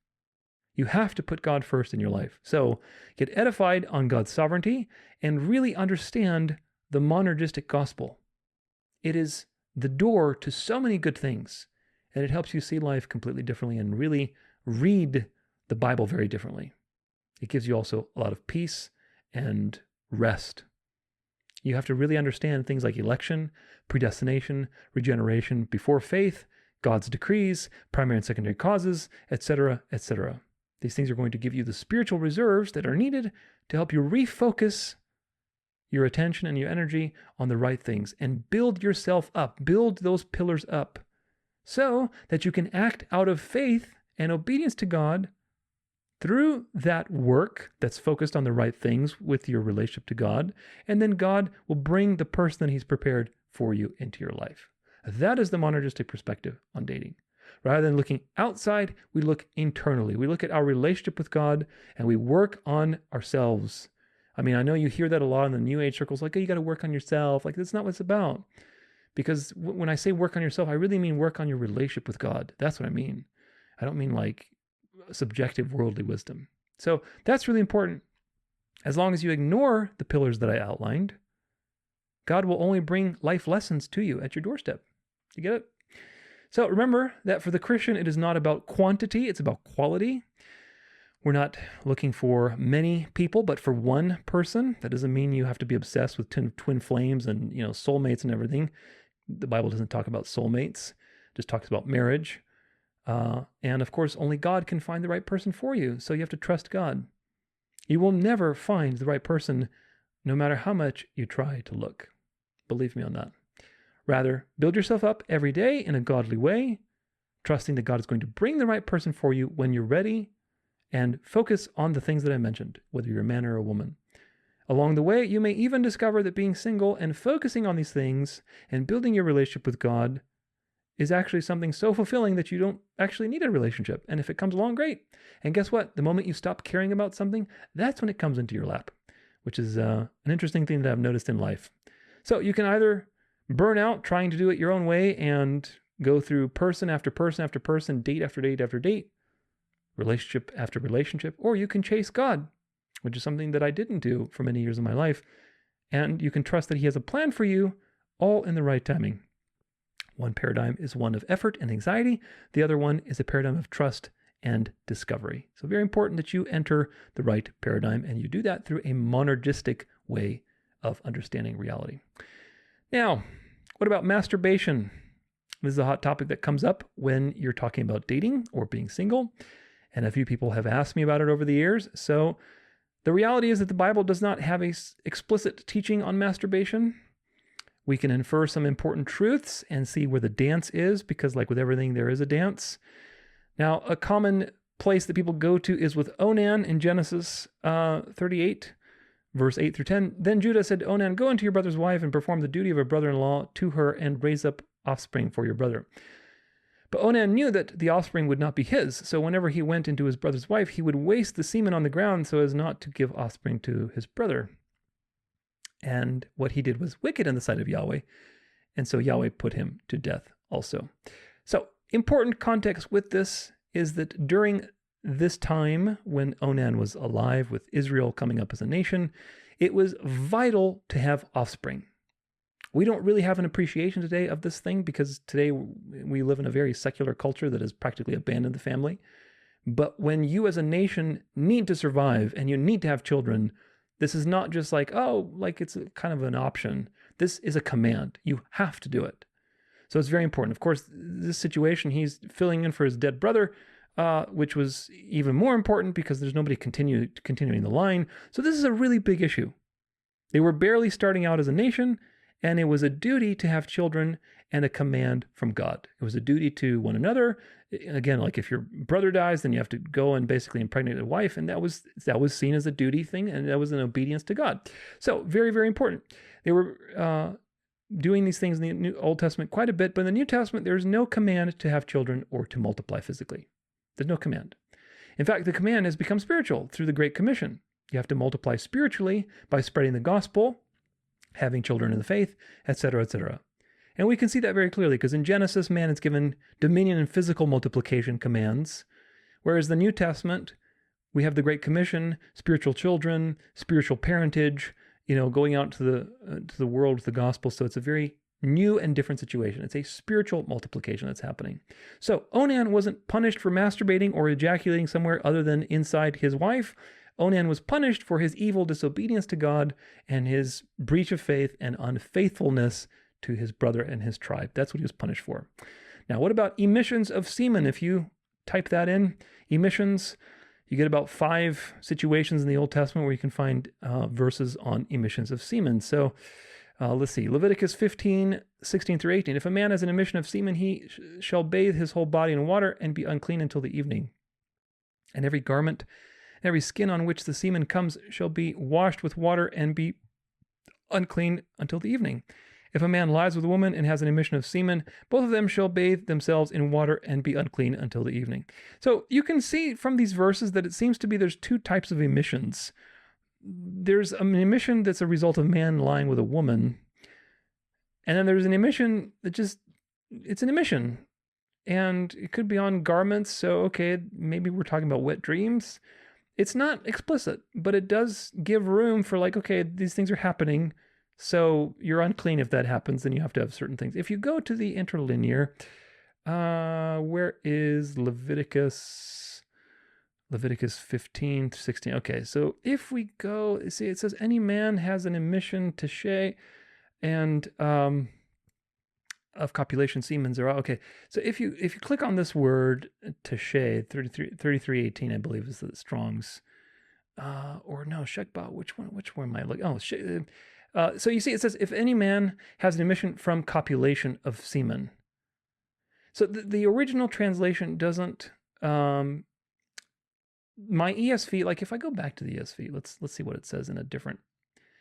You have to put God first in your life. So get edified on God's sovereignty and really understand the monergistic gospel. It is the door to so many good things, and it helps you see life completely differently and really read the Bible very differently. It gives you also a lot of peace and rest. You have to really understand things like election, predestination, regeneration before faith, God's decrees, primary and secondary causes, etc., etc. These things are going to give you the spiritual reserves that are needed to help you refocus your attention and your energy on the right things and build yourself up, build those pillars up so that you can act out of faith and obedience to God through that work that's focused on the right things with your relationship to God, and then God will bring the person that He's prepared for you into your life. That is the monergistic perspective on dating. Rather than looking outside, we look internally. We look at our relationship with God and we work on ourselves. I mean, I know you hear that a lot in the New Age circles, like, oh, you got to work on yourself. Like, that's not what it's about. Because when I say work on yourself, I really mean work on your relationship with God. That's what I mean. I don't mean like subjective worldly wisdom. So that's really important. As long as you ignore the pillars that I outlined, God will only bring life lessons to you at your doorstep. You get it? So remember that for the Christian, it is not about quantity, it's about quality. We're not looking for many people, but for one person. That doesn't mean you have to be obsessed with twin flames and, soulmates and everything. The Bible doesn't talk about soulmates, it just talks about marriage. And of course, only God can find the right person for you. So you have to trust God. You will never find the right person, no matter how much you try to look. Believe me on that. Rather, build yourself up every day in a godly way, trusting that God is going to bring the right person for you when you're ready, and focus on the things that I mentioned, whether you're a man or a woman. Along the way, you may even discover that being single and focusing on these things and building your relationship with God is actually something so fulfilling that you don't actually need a relationship. And if it comes along, great. And guess what? The moment you stop caring about something, that's when it comes into your lap, which is an interesting thing that I've noticed in life. So you can either burn out trying to do it your own way and go through person after person after person, date after date after date, relationship after relationship, or you can chase God, which is something that I didn't do for many years of my life. And you can trust that He has a plan for you, all in the right timing. One paradigm is one of effort and anxiety. The other one is a paradigm of trust and discovery. So very important that you enter the right paradigm, and you do that through a monergistic way of understanding reality. Now, what about masturbation? This is a hot topic that comes up when you're talking about dating or being single. And a few people have asked me about it over the years. So the reality is that the Bible does not have an explicit teaching on masturbation. We can infer some important truths and see where the dance is, because like with everything, there is a dance. Now, a common place that people go to is with Onan in Genesis 38, verse 8 through 10. Then Judah said to Onan, go into your brother's wife and perform the duty of a brother-in-law to her and raise up offspring for your brother. But Onan knew that the offspring would not be his, so whenever he went into his brother's wife, he would waste the semen on the ground so as not to give offspring to his brother. And what he did was wicked in the sight of Yahweh, and so Yahweh put him to death also. So, important context with this is that during this time when Onan was alive, with Israel coming up as a nation, it was vital to have offspring. We don't really have an appreciation today of this thing because today we live in a very secular culture that has practically abandoned the family. But when you as a nation need to survive and you need to have children, this is not just like, oh, like it's kind of an option. This is a command. You have to do it. So it's very important. Of course, this situation, he's filling in for his dead brother, which was even more important because there's nobody continuing the line. So this is a really big issue. They were barely starting out as a nation, and it was a duty to have children and a command from God. It was a duty to one another. Again, like if your brother dies, then you have to go and basically impregnate a wife, and that was seen as a duty thing, and that was an obedience to God. So very, very important. They were doing these things in the Old Testament quite a bit, but in the New Testament, there's no command to have children or to multiply physically. There's no command. In fact, the command has become spiritual through the Great Commission. You have to multiply spiritually by spreading the gospel, having children in the faith, etc., etc. And we can see that very clearly because in Genesis, man is given dominion and physical multiplication commands, whereas the New Testament, we have the Great Commission, spiritual children, spiritual parentage, going out to the world with the gospel. So it's a very new and different situation. It's a spiritual multiplication that's happening. So Onan wasn't punished for masturbating or ejaculating somewhere other than inside his wife. Onan was punished for his evil disobedience to God and his breach of faith and unfaithfulness to his brother and his tribe. That's what he was punished for. Now, what about emissions of semen? If you type that in, emissions, you get about 5 situations in the Old Testament where you can find verses on emissions of semen. So let's see, Leviticus 15, 16 through 18. If a man has an emission of semen, he shall bathe his whole body in water and be unclean until the evening. And every garment, every skin on which the semen comes shall be washed with water and be unclean until the evening. If a man lies with a woman and has an emission of semen, both of them shall bathe themselves in water and be unclean until the evening. So you can see from these verses that it seems to be there's 2 types of emissions. There's an emission that's a result of man lying with a woman, and then there's an emission that it's an emission. And it could be on garments, so okay, maybe we're talking about wet dreams. It's not explicit, but it does give room for okay, these things are happening, so you're unclean if that happens, then you have to have certain things. If you go to the interlinear, where is Leviticus? Leviticus 15, 16. Okay, so if we go, see, it says any man has an emission to and of copulation semen zero. Okay, so if you click on this word tashay, 3318, I believe is the Strong's, or no, shekbah. Which one am I looking? Oh, so you see, it says if any man has an emission from copulation of semen. So the original translation doesn't. My ESV, if I go back to the ESV, let's see what it says in a different,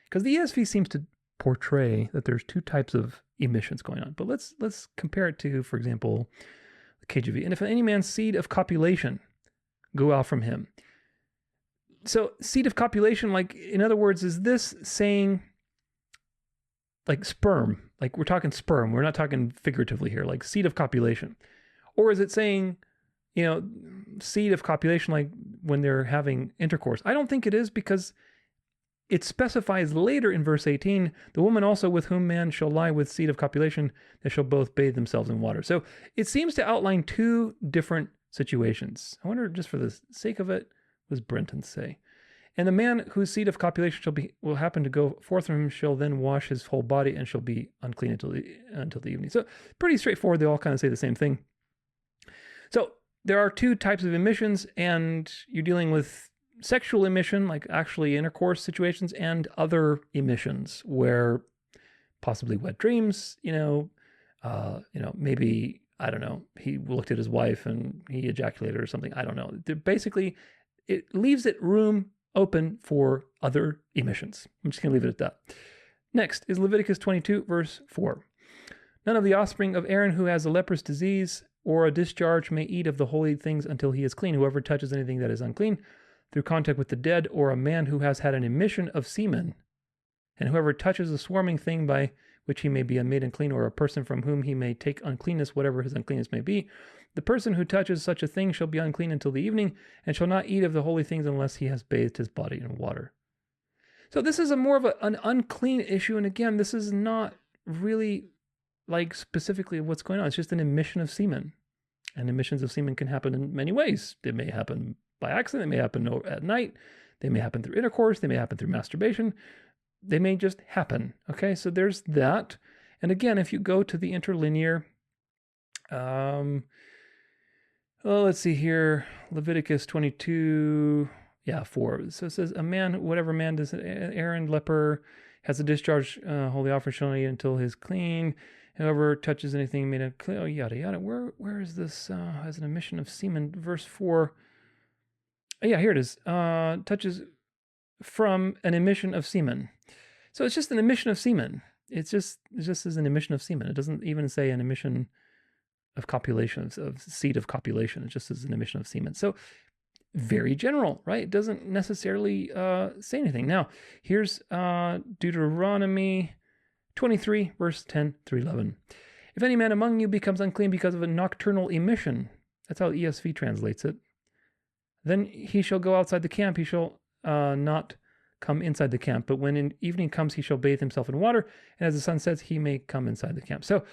because the ESV seems to portray that there's 2 types of emissions going on. But let's compare it to, for example, the KJV. And if any man's seed of copulation go out from him. So seed of copulation, in other words, is this saying sperm? We're talking sperm. We're not talking figuratively here, seed of copulation. Or is it saying, seed of copulation, when they're having intercourse? I don't think it is, because it specifies later in verse 18, the woman also with whom man shall lie with seed of copulation, they shall both bathe themselves in water. So it seems to outline 2 different situations. I wonder, just for the sake of it, what does Brenton say? And the man whose seed of copulation will happen to go forth from him shall then wash his whole body and shall be unclean until the evening. So pretty straightforward. They all kind of say the same thing. So there are 2 types of emissions, and you're dealing with sexual emission, actually intercourse situations, and other emissions where possibly wet dreams, maybe, I don't know, he looked at his wife and he ejaculated or something. I don't know. Basically, it leaves it room open for other emissions. I'm just going to leave it at that. Next is Leviticus 22, verse 4. None of the offspring of Aaron who has a leprous disease or a discharge may eat of the holy things until he is clean. Whoever touches anything that is unclean through contact with the dead, or a man who has had an emission of semen, and whoever touches a swarming thing by which he may be made unclean, or a person from whom he may take uncleanness, whatever his uncleanness may be, the person who touches such a thing shall be unclean until the evening, and shall not eat of the holy things unless he has bathed his body in water. So this is more of an unclean issue, and again, this is not really specifically what's going on. It's just an emission of semen, and emissions of semen can happen in many ways. It may happen by accident, they may happen at night, they may happen through intercourse, they may happen through masturbation, they may just happen. Okay, so there's that. And again, if you go to the interlinear, let's see here, Leviticus 22, 4. So it says, a man, whatever man does, Aaron, leper, has a discharge, holy offering shall not eat until he is clean. Whoever touches anything made of clean, yada, yada. Where is this, has an emission of semen, verse 4. Here it is. Touches from an emission of semen. So it's just an emission of semen. It just is an emission of semen. It doesn't even say an emission of copulation, of seed of copulation. It just is an emission of semen. So very general, right? It doesn't necessarily say anything. Now, here's Deuteronomy 23, verse 10 through 11. If any man among you becomes unclean because of a nocturnal emission, that's how ESV translates it, then he shall go outside the camp. He shall not come inside the camp. But when evening comes, he shall bathe himself in water. And as the sun sets, he may come inside the camp. So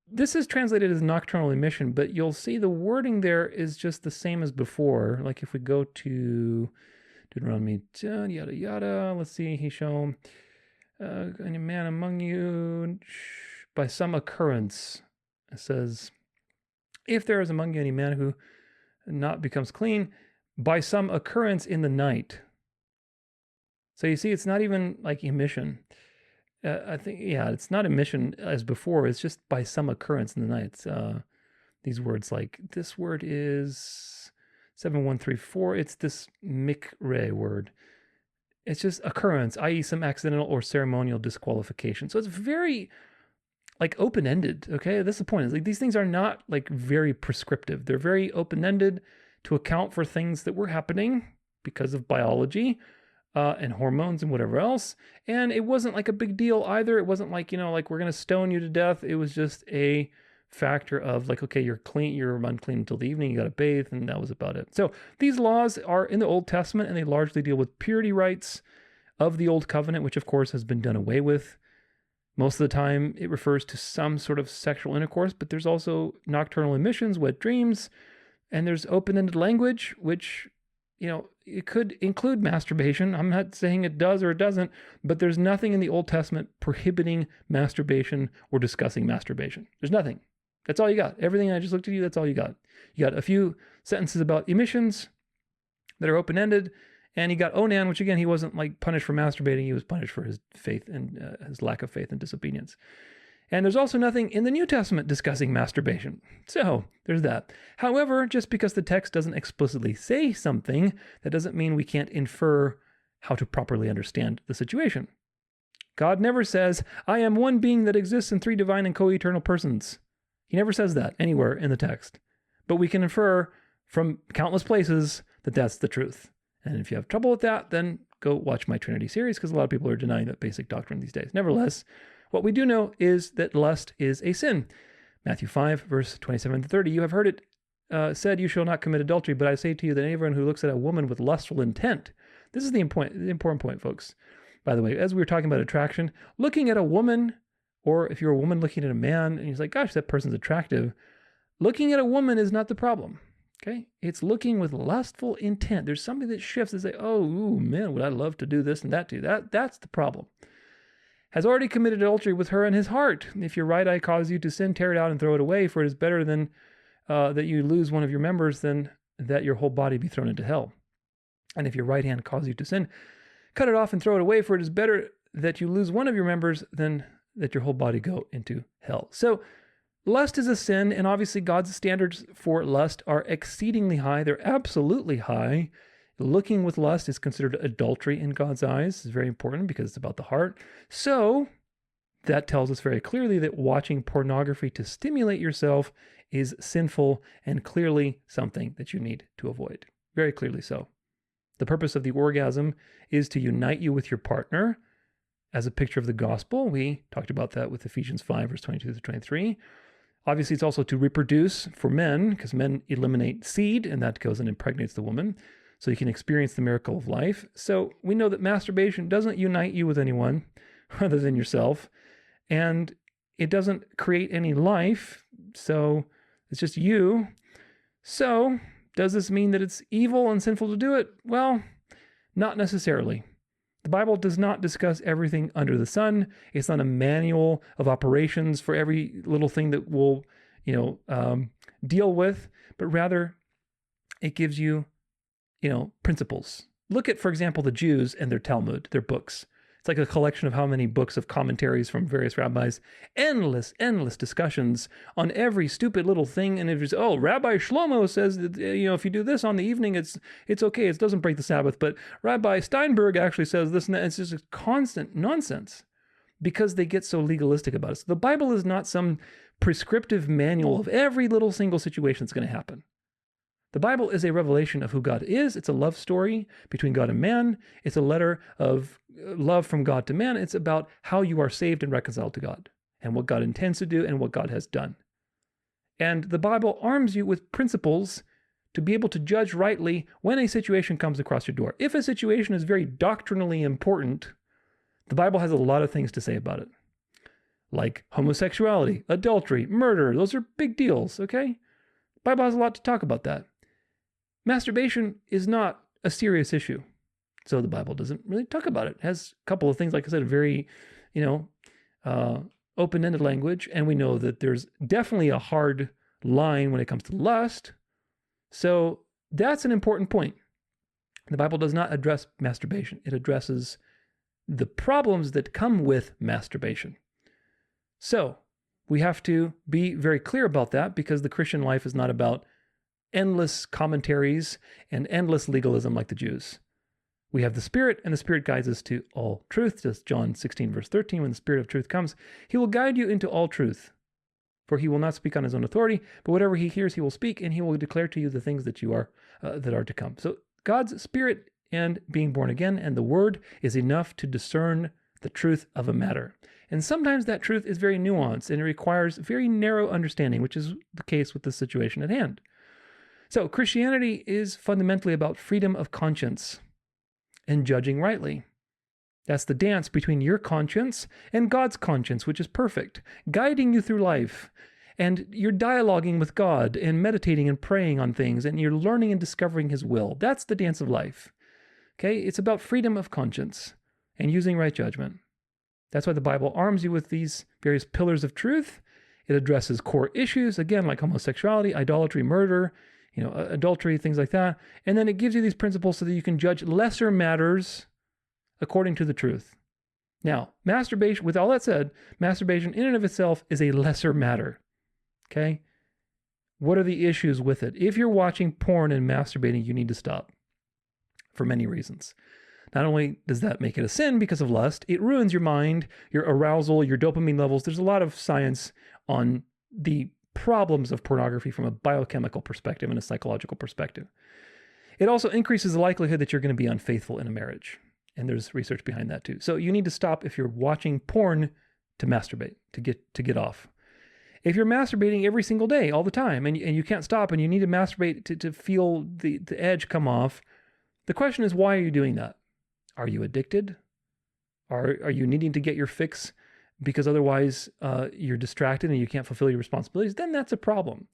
this is translated as nocturnal emission, but you'll see the wording there is just the same as before. Like if we go to Deuteronomy, yada, yada, let's see, he shall, any man among you, by some occurrence, it says, if there is among you any man who not becomes clean, by some occurrence in the night. So you see, it's not even like emission. I think, yeah, it's not emission as before. It's just by some occurrence in the night. These words, like this word is 7134. It's this mikre word. It's just occurrence, i.e. some accidental or ceremonial disqualification. So it's very like open-ended, okay? That's the point. Is like these things are not like very prescriptive. They're very open-ended to account for things that were happening because of biology and hormones and whatever else. And it wasn't like a big deal either. It wasn't like, like we're going to stone you to death. It was just a factor of like, okay, you're clean, you're unclean until the evening, you got to bathe, and that was about it. So these laws are in the Old Testament, and they largely deal with purity rites of the Old Covenant, which of course has been done away with. Most of the time it refers to some sort of sexual intercourse, but there's also nocturnal emissions, wet dreams, and there's open-ended language, which, it could include masturbation. I'm not saying it does or it doesn't, but there's nothing in the Old Testament prohibiting masturbation or discussing masturbation. There's nothing. That's all you got. Everything I just looked at you, that's all you got. You got a few sentences about emissions that are open-ended, and he got Onan, which again, he wasn't like punished for masturbating. He was punished for his faith and his lack of faith and disobedience. And there's also nothing in the New Testament discussing masturbation. So there's that. However, just because the text doesn't explicitly say something, that doesn't mean we can't infer how to properly understand the situation. God never says, I am one being that exists in three divine and co-eternal persons. He never says that anywhere in the text. But we can infer from countless places that that's the truth. And if you have trouble with that, then go watch my Trinity series, because a lot of people are denying that basic doctrine these days. Nevertheless, what we do know is that lust is a sin. Matthew 5, verse 27 to 30, you have heard it said, you shall not commit adultery, but I say to you that anyone who looks at a woman with lustful intent, this is the important point, folks. By the way, as we were talking about attraction, looking at a woman, or if you're a woman looking at a man, and he's like, gosh, that person's attractive, looking at a woman is not the problem. Okay, it's looking with lustful intent. There's something that shifts and say, oh, ooh, man, would I love to do this and that too. That's the problem. Has already committed adultery with her in his heart. If your right eye causes you to sin, tear it out and throw it away, for it is better than that you lose one of your members than that your whole body be thrown into hell. And if your right hand causes you to sin, cut it off and throw it away, for it is better that you lose one of your members than that your whole body go into hell. So lust is a sin, and obviously God's standards for lust are exceedingly high. They're absolutely high. Looking with lust is considered adultery in God's eyes. It's very important because it's about the heart. So that tells us very clearly that watching pornography to stimulate yourself is sinful and clearly something that you need to avoid. Very clearly so. The purpose of the orgasm is to unite you with your partner as a picture of the gospel. We talked about that with Ephesians 5, verse 22 to 23. Obviously, it's also to reproduce for men, because men eliminate seed, and that goes and impregnates the woman, so you can experience the miracle of life. So we know that masturbation doesn't unite you with anyone other than yourself, and it doesn't create any life, so it's just you. So does this mean that it's evil and sinful to do it? Well, not necessarily. The Bible does not discuss everything under the sun. It's not a manual of operations for every little thing that we'll, deal with, but rather it gives you, principles. Look at, for example, the Jews and their Talmud, their books. It's like a collection of how many books of commentaries from various rabbis, endless discussions on every stupid little thing. And it's, Rabbi Shlomo says that, if you do this on the evening, it's okay. It doesn't break the Sabbath. But Rabbi Steinberg actually says this and that. It's just a constant nonsense because they get so legalistic about it. So the Bible is not some prescriptive manual of every little single situation that's going to happen. The Bible is a revelation of who God is. It's a love story between God and man. It's a letter of love from God to man. It's about how you are saved and reconciled to God and what God intends to do and what God has done. And the Bible arms you with principles to be able to judge rightly when a situation comes across your door. If a situation is very doctrinally important, the Bible has a lot of things to say about it. Like homosexuality, adultery, murder. Those are big deals, okay? The Bible has a lot to talk about that. Masturbation is not a serious issue. So the Bible doesn't really talk about it. It has a couple of things, like I said, a very, open-ended language. And we know that there's definitely a hard line when it comes to lust. So that's an important point. The Bible does not address masturbation. It addresses the problems that come with masturbation. So we have to be very clear about that, because the Christian life is not about endless commentaries and endless legalism like the Jews. We have the Spirit, and the Spirit guides us to all truth. Just John 16, verse 13, when the Spirit of truth comes, he will guide you into all truth. For he will not speak on his own authority, but whatever he hears, he will speak, and he will declare to you the things that that are to come. So God's Spirit and being born again and the Word is enough to discern the truth of a matter. And sometimes that truth is very nuanced, and it requires very narrow understanding, which is the case with the situation at hand. So Christianity is fundamentally about freedom of conscience and judging rightly. That's the dance between your conscience and God's conscience, which is perfect, guiding you through life. And you're dialoguing with God and meditating and praying on things, and you're learning and discovering his will. That's the dance of life. Okay? It's about freedom of conscience and using right judgment. That's why the Bible arms you with these various pillars of truth. It addresses core issues, again, like homosexuality, idolatry, murder, adultery, things like that. And then it gives you these principles so that you can judge lesser matters according to the truth. Now, masturbation, with all that said, masturbation in and of itself is a lesser matter. Okay? What are the issues with it? If you're watching porn and masturbating, you need to stop for many reasons. Not only does that make it a sin because of lust, it ruins your mind, your arousal, your dopamine levels. There's a lot of science on the problems of pornography from a biochemical perspective and a psychological perspective. It also increases the likelihood that you're going to be unfaithful in a marriage. And there's research behind that too. So you need to stop if you're watching porn to masturbate, to get off. If you're masturbating every single day, all the time, and you can't stop, and you need to masturbate to feel the edge come off, the question is, why are you doing that? Are you addicted? Are you needing to get your fix because otherwise you're distracted and you can't fulfill your responsibilities? Then that's a problem.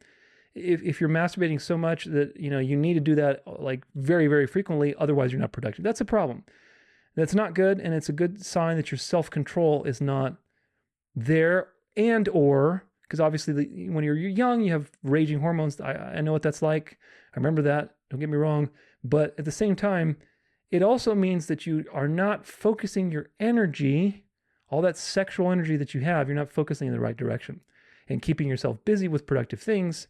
If you're masturbating so much that you need to do that like very, very frequently, otherwise you're not productive, that's a problem. That's not good, and it's a good sign that your self-control is not there, because obviously when you're young, you have raging hormones. I know what that's like. I remember that. Don't get me wrong. But at the same time, it also means that you are not focusing your energy, all that sexual energy that you have, you're not focusing in the right direction and keeping yourself busy with productive things.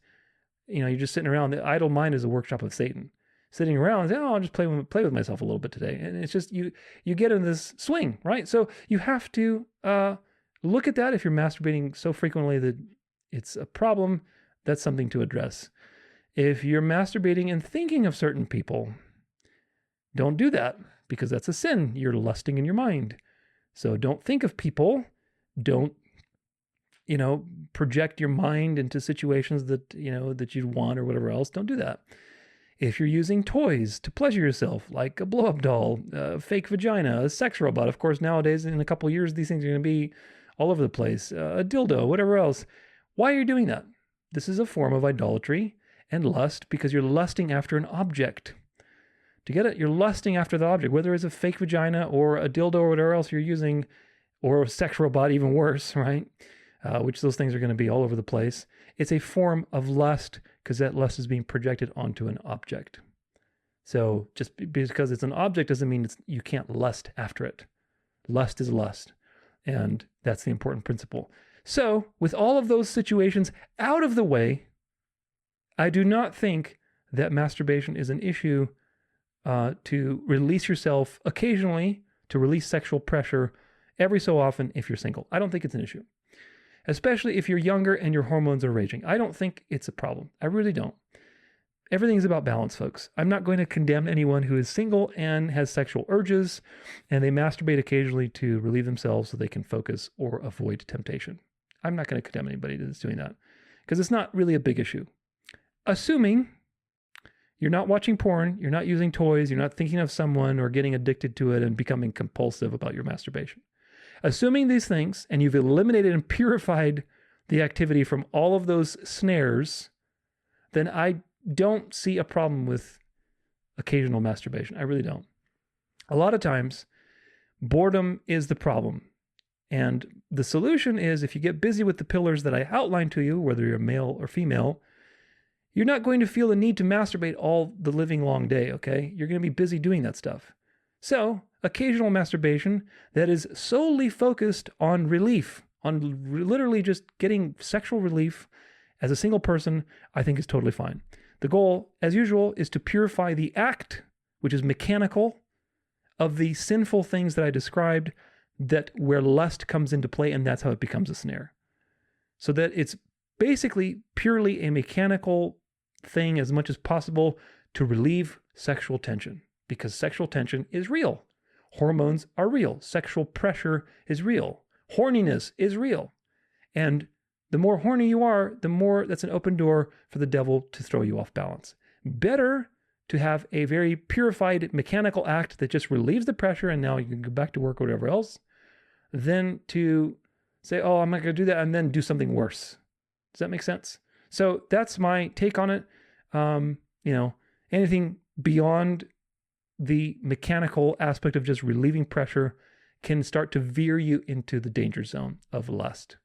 You're just sitting around. The idle mind is a workshop of Satan. Sitting around, I'll just play with myself a little bit today. And it's just, you get in this swing, right? So you have to look at that. If you're masturbating so frequently that it's a problem, that's something to address. If you're masturbating and thinking of certain people, don't do that, because that's a sin. You're lusting in your mind. So don't think of people. Don't, project your mind into situations that, that you'd want or whatever else. Don't do that. If you're using toys to pleasure yourself, like a blow-up doll, a fake vagina, a sex robot, of course, nowadays, in a couple of years, these things are going to be all over the place, a dildo, whatever else. Why are you doing that? This is a form of idolatry and lust, because you're lusting after an object. To get it, you're lusting after the object, whether it's a fake vagina or a dildo or whatever else you're using, or a sex robot, even worse, right? Which those things are going to be all over the place. It's a form of lust, because that lust is being projected onto an object. So just because it's an object doesn't mean you can't lust after it. Lust is lust. And that's the important principle. So with all of those situations out of the way, I do not think that masturbation is an issue to release yourself occasionally, to release sexual pressure every so often if you're single. I don't think it's an issue. Especially if you're younger and your hormones are raging. I don't think it's a problem. I really don't. Everything's about balance, folks. I'm not going to condemn anyone who is single and has sexual urges and they masturbate occasionally to relieve themselves so they can focus or avoid temptation. I'm not going to condemn anybody that's doing that because it's not really a big issue. Assuming you're not watching porn, you're not using toys, you're not thinking of someone or getting addicted to it and becoming compulsive about your masturbation. Assuming these things and you've eliminated and purified the activity from all of those snares, then I don't see a problem with occasional masturbation. I really don't. A lot of times, boredom is the problem. And the solution is if you get busy with the pillars that I outlined to you, whether you're male or female, you're not going to feel the need to masturbate all the living long day, okay? You're going to be busy doing that stuff. So, occasional masturbation that is solely focused on relief, on literally just getting sexual relief as a single person, I think is totally fine. The goal, as usual, is to purify the act, which is mechanical, of the sinful things that I described, that where lust comes into play, and that's how it becomes a snare. So that it's basically purely a mechanical thing as much as possible to relieve sexual tension, because sexual tension is real. Hormones are real. Sexual pressure is real. Horniness is real. And the more horny you are, the more that's an open door for the devil to throw you off balance. Better to have a very purified mechanical act that just relieves the pressure and now you can go back to work or whatever else, than to say, oh, I'm not going to do that and then do something worse. Does that make sense? So that's my take on it. Anything beyond the mechanical aspect of just relieving pressure can start to veer you into the danger zone of lust.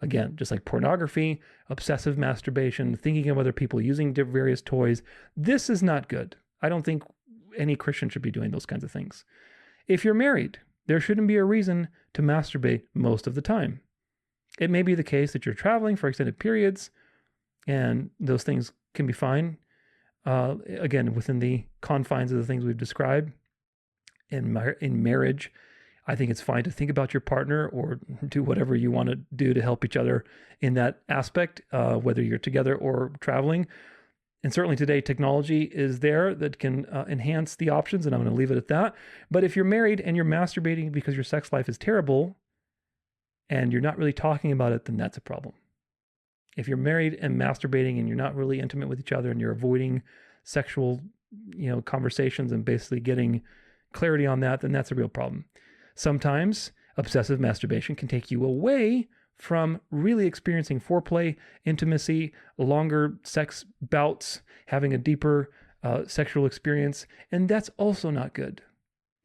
Again, just like pornography, obsessive masturbation, thinking of other people, using various toys. This is not good. I don't think any Christian should be doing those kinds of things. If you're married, there shouldn't be a reason to masturbate most of the time. It may be the case that you're traveling for extended periods, and those things can be fine. Again, within the confines of the things we've described. In marriage, I think it's fine to think about your partner or do whatever you want to do to help each other in that aspect, whether you're together or traveling. And certainly today, technology is there that can enhance the options, and I'm going to leave it at that. But if you're married and you're masturbating because your sex life is terrible and you're not really talking about it, then that's a problem. If you're married and masturbating and you're not really intimate with each other and you're avoiding sexual, conversations and basically getting clarity on that, then that's a real problem. Sometimes obsessive masturbation can take you away from really experiencing foreplay, intimacy, longer sex bouts, having a deeper sexual experience. And that's also not good,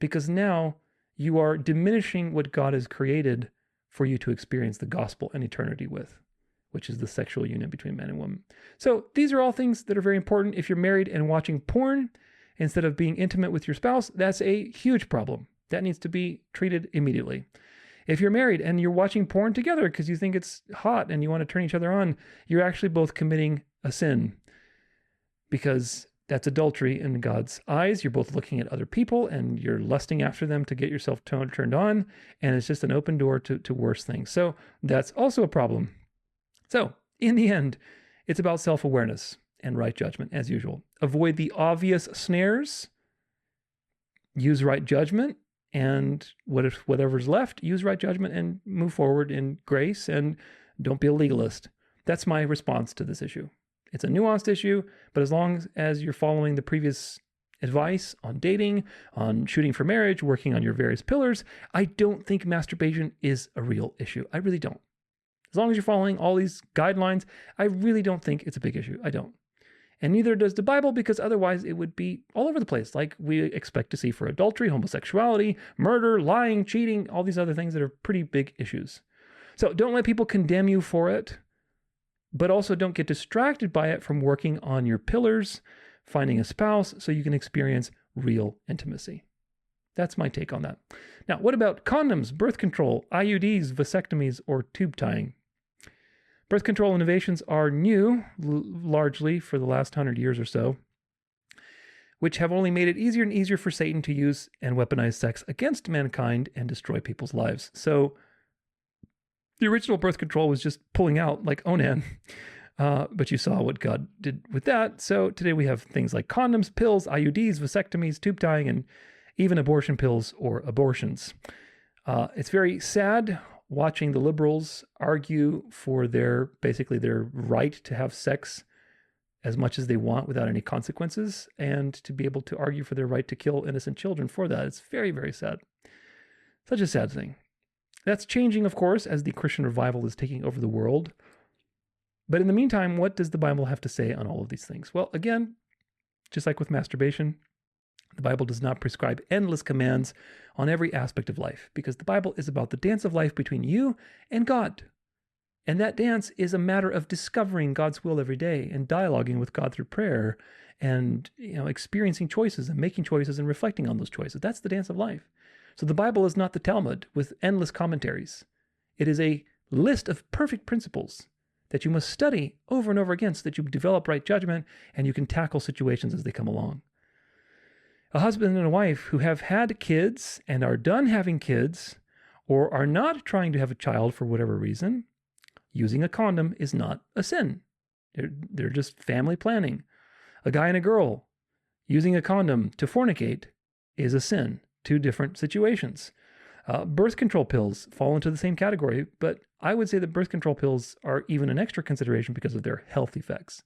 because now you are diminishing what God has created for you to experience the gospel and eternity with, which is the sexual union between man and woman. So these are all things that are very important. If you're married and watching porn instead of being intimate with your spouse, that's a huge problem. That needs to be treated immediately. If you're married and you're watching porn together because you think it's hot and you want to turn each other on, you're actually both committing a sin, because that's adultery in God's eyes. You're both looking at other people and you're lusting after them to get yourself turned on, and it's just an open door to worse things. So that's also a problem. So in the end, it's about self-awareness and right judgment as usual. Avoid the obvious snares, use right judgment, and whatever's left, use right judgment and move forward in grace, and don't be a legalist. That's my response to this issue. It's a nuanced issue, but as long as you're following the previous advice on dating, on shooting for marriage, working on your various pillars, I don't think masturbation is a real issue. I really don't. As long as you're following all these guidelines, I really don't think it's a big issue. I don't. And neither does the Bible, because otherwise it would be all over the place, like we expect to see for adultery, homosexuality, murder, lying, cheating, all these other things that are pretty big issues. So don't let people condemn you for it, but also don't get distracted by it from working on your pillars, finding a spouse so you can experience real intimacy. That's my take on that. Now, what about condoms, birth control, IUDs, vasectomies, or tube tying? Birth control innovations are new, largely for the last 100 years or so, which have only made it easier and easier for Satan to use and weaponize sex against mankind and destroy people's lives. So the original birth control was just pulling out like Onan. But you saw what God did with that. So today we have things like condoms, pills, IUDs, vasectomies, tube tying, and even abortion pills or abortions. It's very sad watching the liberals argue for basically their right to have sex as much as they want without any consequences, and to be able to argue for their right to kill innocent children for that. It's very, very sad. Such a sad thing. That's changing, of course, as the Christian revival is taking over the world. But in the meantime, what does the Bible have to say on all of these things? Well, again, just like with masturbation, the Bible does not prescribe endless commands on every aspect of life, because the Bible is about the dance of life between you and God. And that dance is a matter of discovering God's will every day and dialoguing with God through prayer and experiencing choices and making choices and reflecting on those choices. That's the dance of life. So the Bible is not the Talmud with endless commentaries. It is a list of perfect principles that you must study over and over again so that you develop right judgment and you can tackle situations as they come along. A husband and a wife who have had kids and are done having kids, or are not trying to have a child for whatever reason, using a condom is not a sin. They're just family planning. A guy and a girl using a condom to fornicate is a sin. Two different situations. Birth control pills fall into the same category, but I would say that birth control pills are even an extra consideration because of their health effects.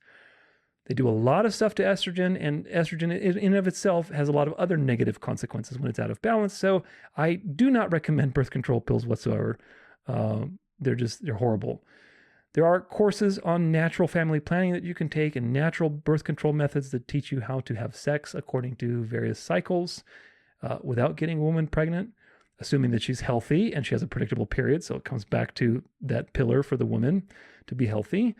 They do a lot of stuff to estrogen, and estrogen in and of itself has a lot of other negative consequences when it's out of balance. So I do not recommend birth control pills whatsoever. They're horrible. There are courses on natural family planning that you can take and natural birth control methods that teach you how to have sex according to various cycles without getting a woman pregnant, assuming that she's healthy and she has a predictable period. So it comes back to that pillar for the woman to be healthy.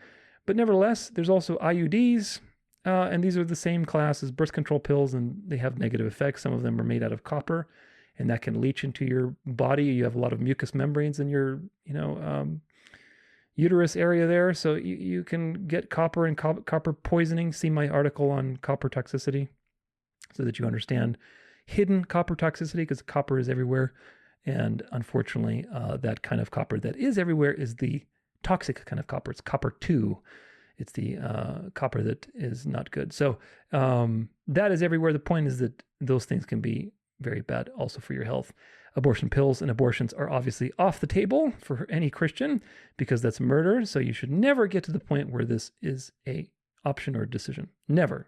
But nevertheless, there's also IUDs, and these are the same class as birth control pills, and they have negative effects. Some of them are made out of copper, and that can leach into your body. You have a lot of mucous membranes in your, uterus area there, so you can get copper and copper poisoning. See my article on copper toxicity so that you understand hidden copper toxicity, because copper is everywhere, and unfortunately, that kind of copper that is everywhere is the toxic kind of copper. It's copper 2. It's the copper that is not good. So that is everywhere. The point is that those things can be very bad also for your health. Abortion pills and abortions are obviously off the table for any Christian because that's murder. So you should never get to the point where this is a option or decision. Never.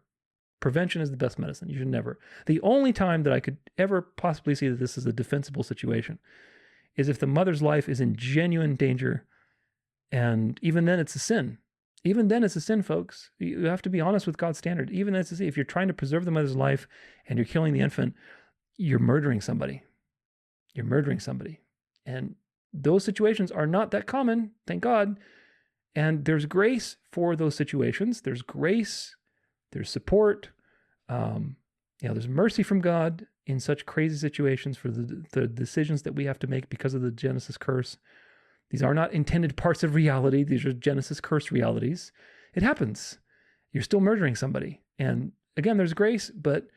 Prevention is the best medicine. You should never. The only time that I could ever possibly see that this is a defensible situation is if the mother's life is in genuine danger. And even then, it's a sin. Even then, it's a sin, folks. You have to be honest with God's standard. Even then, it's a sin. If you're trying to preserve the mother's life and you're killing the infant, you're murdering somebody. You're murdering somebody. And those situations are not that common, thank God. And there's grace for those situations. There's grace. There's support. There's mercy from God in such crazy situations for the decisions that we have to make because of the Genesis curse. These are not intended parts of reality. These are Genesis curse realities. It happens. You're still murdering somebody. And again, there's grace, but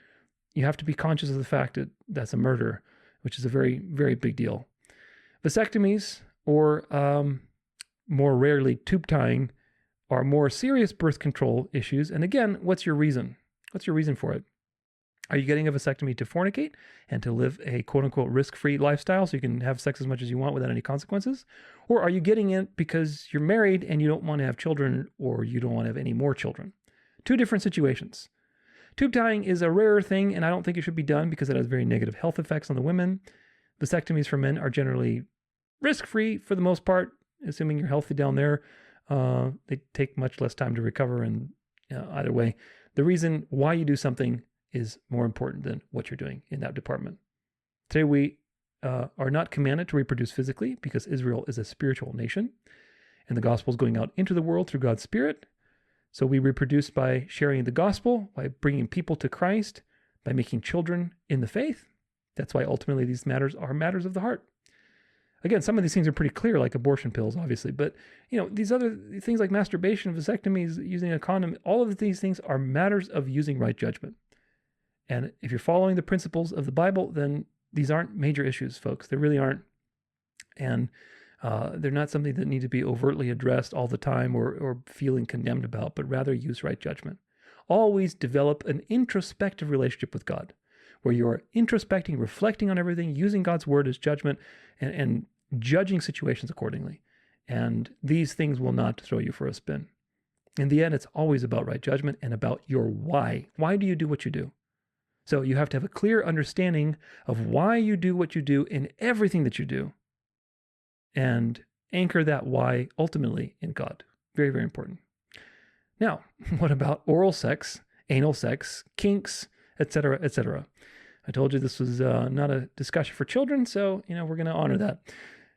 you have to be conscious of the fact that that's a murder, which is a very, very big deal. Vasectomies, or more rarely tube tying, are more serious birth control issues. And again, what's your reason? What's your reason for it? Are you getting a vasectomy to fornicate and to live a quote-unquote risk-free lifestyle so you can have sex as much as you want without any consequences? Or are you getting it because you're married and you don't want to have children, or you don't want to have any more children? Two different situations. Tube tying is a rarer thing, and I don't think it should be done because it has very negative health effects on the women. Vasectomies for men are generally risk-free for the most part, assuming you're healthy down there. They take much less time to recover, and either way, the reason why you do something is more important than what you're doing in that department. Today, we are not commanded to reproduce physically because Israel is a spiritual nation, and the gospel is going out into the world through God's Spirit. So we reproduce by sharing the gospel, by bringing people to Christ, by making children in the faith. That's why ultimately these matters are matters of the heart. Again, some of these things are pretty clear, like abortion pills, obviously, but these other things like masturbation, vasectomies, using a condom, all of these things are matters of using right judgment. And if you're following the principles of the Bible, then these aren't major issues, folks. They really aren't. And They're not something that need to be overtly addressed all the time or feeling condemned about, but rather use right judgment. Always develop an introspective relationship with God, where you're introspecting, reflecting on everything, using God's word as judgment, and judging situations accordingly. And these things will not throw you for a spin. In the end, it's always about right judgment and about your why. Why do you do what you do? So you have to have a clear understanding of why you do what you do in everything that you do, and anchor that why ultimately in God. Very, very important. Now, what about oral sex, anal sex, kinks, etc., etc.? I told you this was not a discussion for children, so we're going to honor that.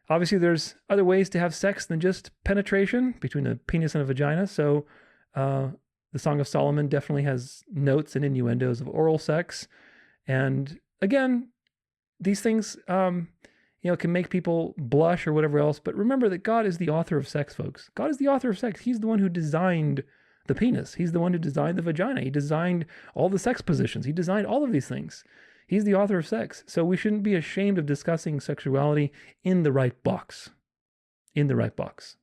Obviously, there's other ways to have sex than just penetration between a penis and a vagina. So the Song of Solomon definitely has notes and innuendos of oral sex. And again, these things can make people blush or whatever else. But remember that God is the author of sex, folks. God is the author of sex. He's the one who designed the penis. He's the one who designed the vagina. He designed all the sex positions. He designed all of these things. He's the author of sex. So we shouldn't be ashamed of discussing sexuality in the right box. In the right box.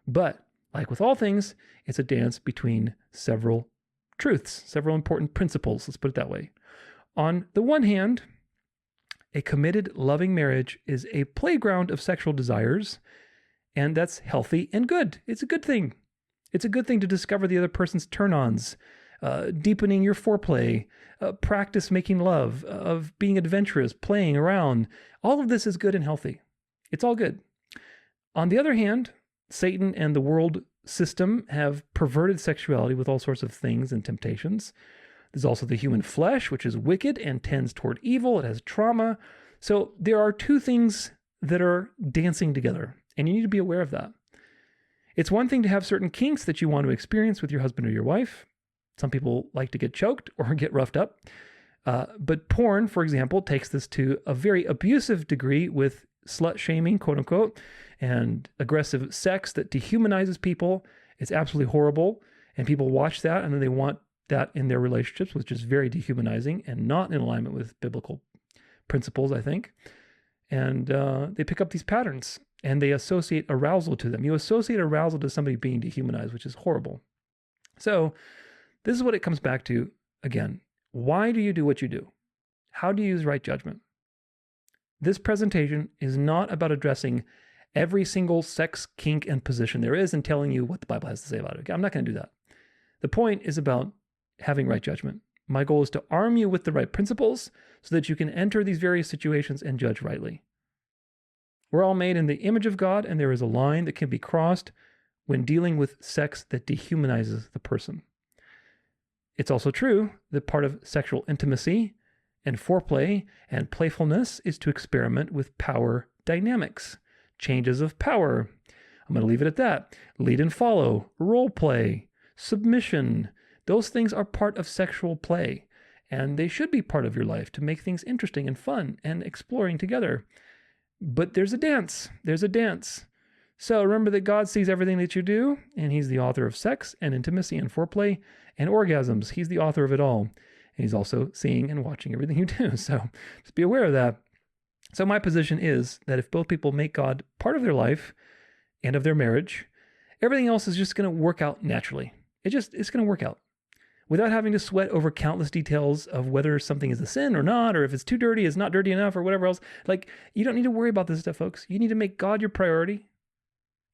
But like with all things, it's a dance between several truths, several important principles. Let's put it that way. On the one hand, a committed, loving marriage is a playground of sexual desires, and that's healthy and good. It's a good thing. It's a good thing to discover the other person's turn-ons, deepening your foreplay, practice making love, of being adventurous, playing around. All of this is good and healthy. It's all good. On the other hand, Satan and the world system have perverted sexuality with all sorts of things and temptations. There's also the human flesh, which is wicked and tends toward evil. It has trauma. So there are two things that are dancing together, and you need to be aware of that. It's one thing to have certain kinks that you want to experience with your husband or your wife. Some people like to get choked or get roughed up. But porn, for example, takes this to a very abusive degree with slut shaming, quote unquote, and aggressive sex that dehumanizes people. It's absolutely horrible. And people watch that and then they want that in their relationships, which is very dehumanizing and not in alignment with biblical principles, I think. And they pick up these patterns and they associate arousal to them. You associate arousal to somebody being dehumanized, which is horrible. So this is what it comes back to again. Why do you do what you do? How do you use right judgment? This presentation is not about addressing every single sex, kink, and position there is and telling you what the Bible has to say about it. Okay, I'm not going to do that. The point is about having right judgment. My goal is to arm you with the right principles so that you can enter these various situations and judge rightly. We're all made in the image of God, and there is a line that can be crossed when dealing with sex that dehumanizes the person. It's also true that part of sexual intimacy and foreplay and playfulness is to experiment with power dynamics, changes of power. I'm going to leave it at that. Lead and follow, role play, submission. Those things are part of sexual play, and they should be part of your life to make things interesting and fun and exploring together. But there's a dance. There's a dance. So remember that God sees everything that you do, and He's the author of sex and intimacy and foreplay and orgasms. He's the author of it all. And He's also seeing and watching everything you do. So just be aware of that. So my position is that if both people make God part of their life and of their marriage, everything else is just going to work out naturally. It's going to work out without having to sweat over countless details of whether something is a sin or not, or if it's too dirty, it's not dirty enough, or whatever else. Like, you don't need to worry about this stuff, folks. You need to make God your priority.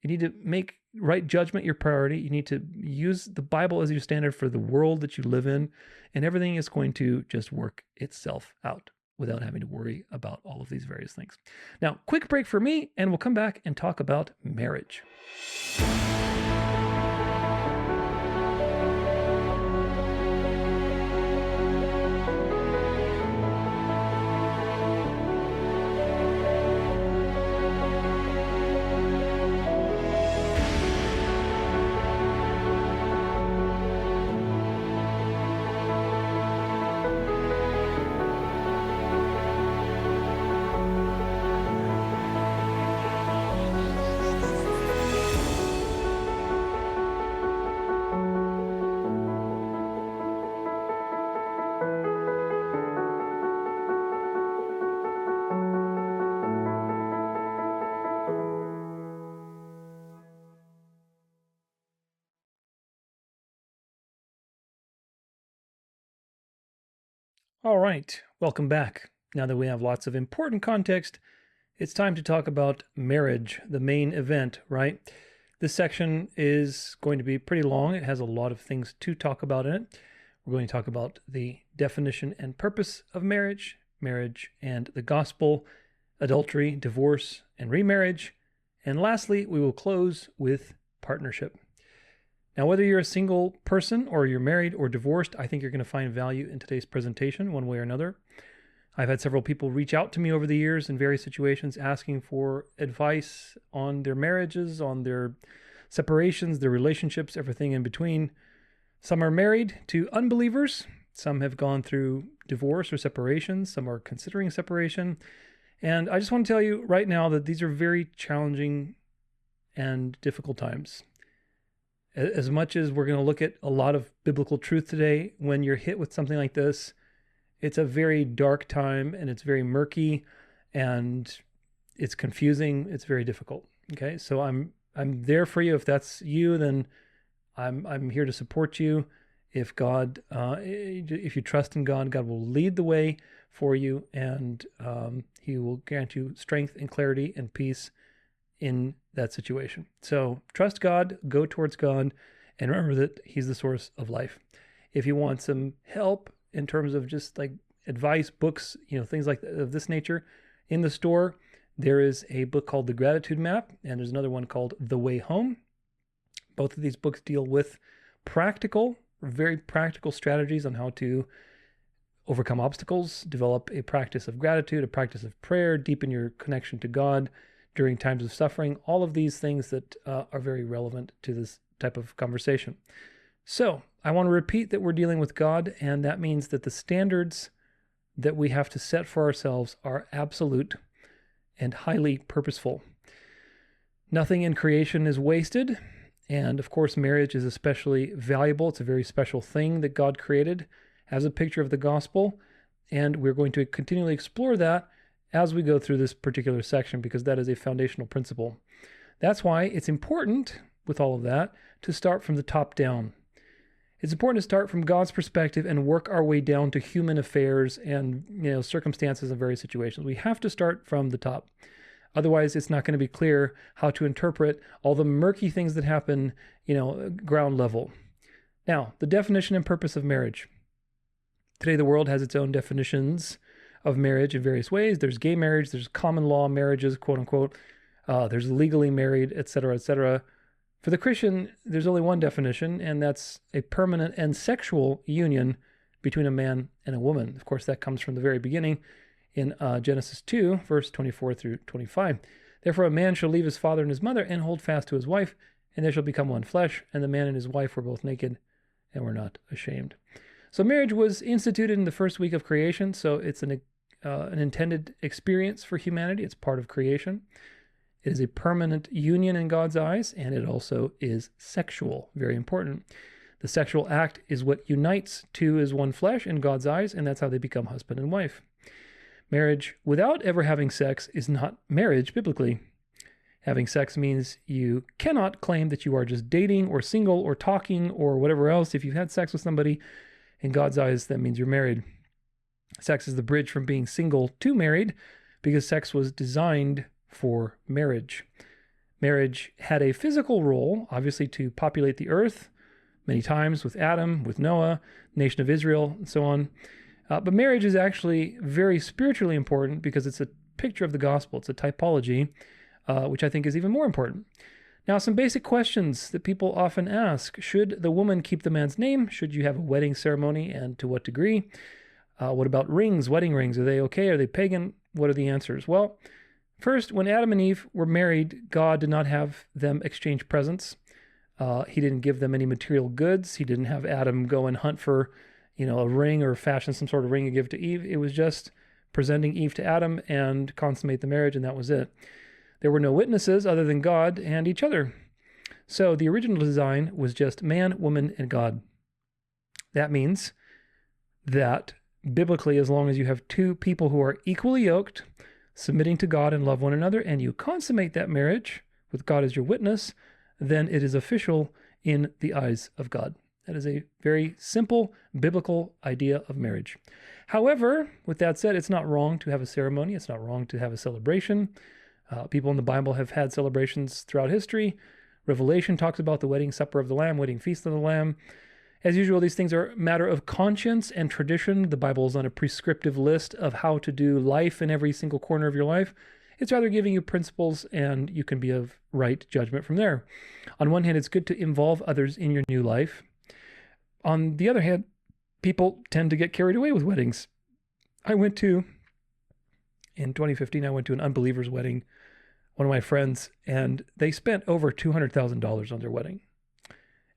You need to make right judgment your priority. You need to use the Bible as your standard for the world that you live in, and everything is going to just work itself out without having to worry about all of these various things. Now, quick break for me, and we'll come back and talk about marriage. All right, welcome back. Now that we have lots of important context, it's time to talk about marriage, the main event, right? This section is going to be pretty long. It has a lot of things to talk about in it. We're going to talk about the definition and purpose of marriage, marriage and the gospel, adultery, divorce, and remarriage. And lastly, we will close with partnership. Now, whether you're a single person or you're married or divorced, I think you're going to find value in today's presentation one way or another. I've had several people reach out to me over the years in various situations asking for advice on their marriages, on their separations, their relationships, everything in between. Some are married to unbelievers. Some have gone through divorce or separation. Some are considering separation. And I just want to tell you right now that these are very challenging and difficult times. As much as we're going to look at a lot of biblical truth today, when you're hit with something like this, it's a very dark time and it's very murky and it's confusing. It's very difficult. Okay. So I'm there for you. If that's you, then I'm here to support you. If you trust in God, God will lead the way for you and he will grant you strength and clarity and peace in that situation. So trust God, go towards God, and remember that he's the source of life. If you want some help in terms of just like advice, books, things like of this nature, in the store, there is a book called The Gratitude Map, and there's another one called The Way Home. Both of these books deal with very practical strategies on how to overcome obstacles, develop a practice of gratitude, a practice of prayer, deepen your connection to God during times of suffering, all of these things that are very relevant to this type of conversation. So I want to repeat that we're dealing with God, and that means that the standards that we have to set for ourselves are absolute and highly purposeful. Nothing in creation is wasted, and of course marriage is especially valuable. It's a very special thing that God created as a picture of the gospel, and we're going to continually explore that as we go through this particular section, because that is a foundational principle. That's why it's important, with all of that, to start from the top down. It's important to start from God's perspective and work our way down to human affairs and circumstances in various situations. We have to start from the top. Otherwise, it's not going to be clear how to interpret all the murky things that happen, ground level. Now, the definition and purpose of marriage. Today, the world has its own definitions of marriage in various ways. There's gay marriage, there's common law marriages, quote unquote, there's legally married, etc., etc. For the Christian, there's only one definition, and that's a permanent and sexual union between a man and a woman. Of course, that comes from the very beginning in Genesis 2, verse 24 through 25. Therefore, a man shall leave his father and his mother and hold fast to his wife, and they shall become one flesh. And the man and his wife were both naked and were not ashamed. So marriage was instituted in the first week of creation, so it's an intended experience for humanity. It's part of creation. It is a permanent union in God's eyes, and it also is sexual, very important. The sexual act is what unites two as one flesh in God's eyes, and that's how they become husband and wife. Marriage without ever having sex is not marriage biblically. Having sex means you cannot claim that you are just dating or single or talking or whatever else. If you've had sex with somebody, in God's eyes, that means you're married. Sex is the bridge from being single to married, because sex was designed for marriage. Marriage had a physical role, obviously, to populate the earth many times with Adam, with Noah, nation of Israel, and so on. But marriage is actually very spiritually important because it's a picture of the gospel. It's a typology, which I think is even more important. Now, some basic questions that people often ask. Should the woman keep the man's name? Should you have a wedding ceremony, and to what degree? What about rings, wedding rings? Are they okay? Are they pagan? What are the answers? Well, first, when Adam and Eve were married, God did not have them exchange presents. He didn't give them any material goods. He didn't have Adam go and hunt for, a ring or fashion some sort of ring to give to Eve. It was just presenting Eve to Adam and consummate the marriage, and that was it. There were no witnesses other than God and each other. So the original design was just man, woman, and God. That means that biblically, as long as you have two people who are equally yoked, submitting to God and love one another, and you consummate that marriage with God as your witness, then it is official in the eyes of God. That is a very simple biblical idea of marriage. However, with that said, it's not wrong to have a ceremony. It's not wrong to have a celebration. People in the Bible have had celebrations throughout history. Revelation talks about the wedding supper of the Lamb, wedding feast of the Lamb. As usual, these things are a matter of conscience and tradition. The Bible is not a prescriptive list of how to do life in every single corner of your life. It's rather giving you principles, and you can be of right judgment from there. On one hand, it's good to involve others in your new life. On the other hand, people tend to get carried away with weddings. In 2015, I went to an unbeliever's wedding, one of my friends, and they spent over $200,000 on their wedding.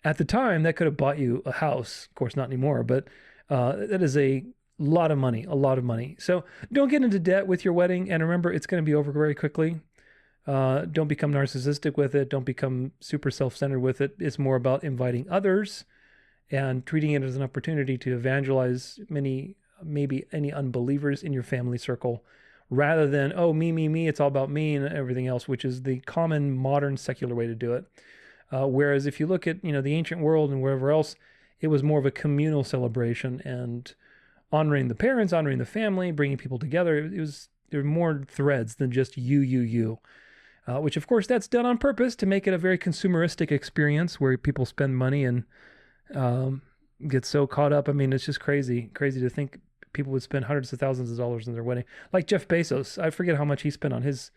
At the time, that could have bought you a house. Of course, not anymore, but that is a lot of money. So don't get into debt with your wedding, and remember, it's going to be over very quickly. Don't become narcissistic with it. Don't become super self-centered with it. It's more about inviting others and treating it as an opportunity to evangelize maybe any unbelievers in your family circle, rather than, oh, me, it's all about me and everything else, which is the common modern secular way to do it. Whereas if you look at, the ancient world and wherever else, it was more of a communal celebration and honoring the parents, honoring the family, bringing people together. There were more threads than just you. Which of course that's done on purpose to make it a very consumeristic experience where people spend money and get so caught up. I mean, it's just crazy to think people would spend hundreds of thousands of dollars on their wedding. Like Jeff Bezos, I forget how much he spent on his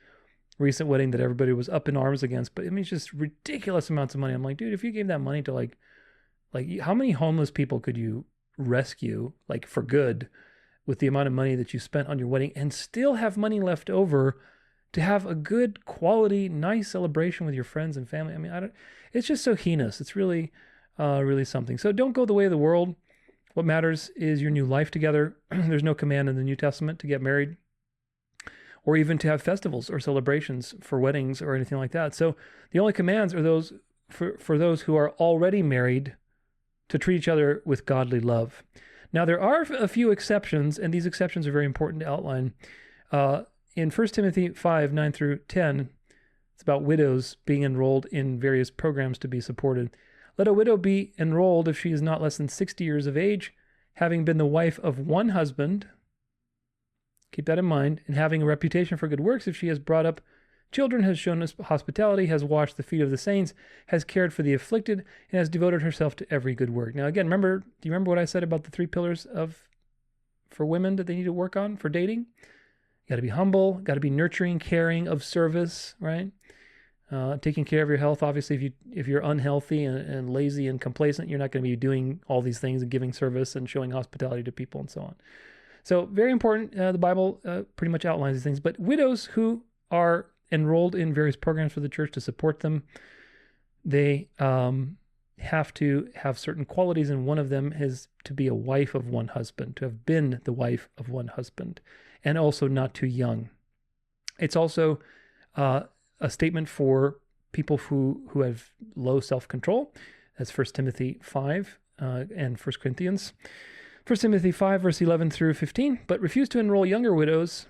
recent wedding that everybody was up in arms against, but I mean, it's just ridiculous amounts of money. I'm like, dude, if you gave that money to like how many homeless people could you rescue, like for good, with the amount of money that you spent on your wedding, and still have money left over to have a good quality, nice celebration with your friends and family? I mean, it's just so heinous. It's really something. So don't go the way of the world. What matters is your new life together. There's no command in the New Testament to get married or even to have festivals or celebrations for weddings or anything like that. So the only commands are those for those who are already married to treat each other with godly love. Now, there are a few exceptions, and these exceptions are very important to outline. In 1 Timothy 5, 9 through 10, it's about widows being enrolled in various programs to be supported. Let a widow be enrolled if she is not less than 60 years of age, having been the wife of one husband. Keep that in mind. And having a reputation for good works if she has brought up children, has shown hospitality, has washed the feet of the saints, has cared for the afflicted, and has devoted herself to every good work. Now, again, do you remember what I said about the 3 pillars for women that they need to work on for dating? You got to be humble, got to be nurturing, caring, of service, right? Taking care of your health. Obviously, if you're unhealthy and lazy and complacent, you're not going to be doing all these things and giving service and showing hospitality to people and so on. So very important. The Bible pretty much outlines these things. But widows who are enrolled in various programs for the church to support them, they have to have certain qualities, and one of them is to be a wife of one husband, to have been the wife of one husband, and also not too young. It's also a statement for people who have low self-control. That's 1 Timothy 5 and 1 Corinthians. 1 Timothy 5, verse 11 through 15, but refuse to enroll younger widows,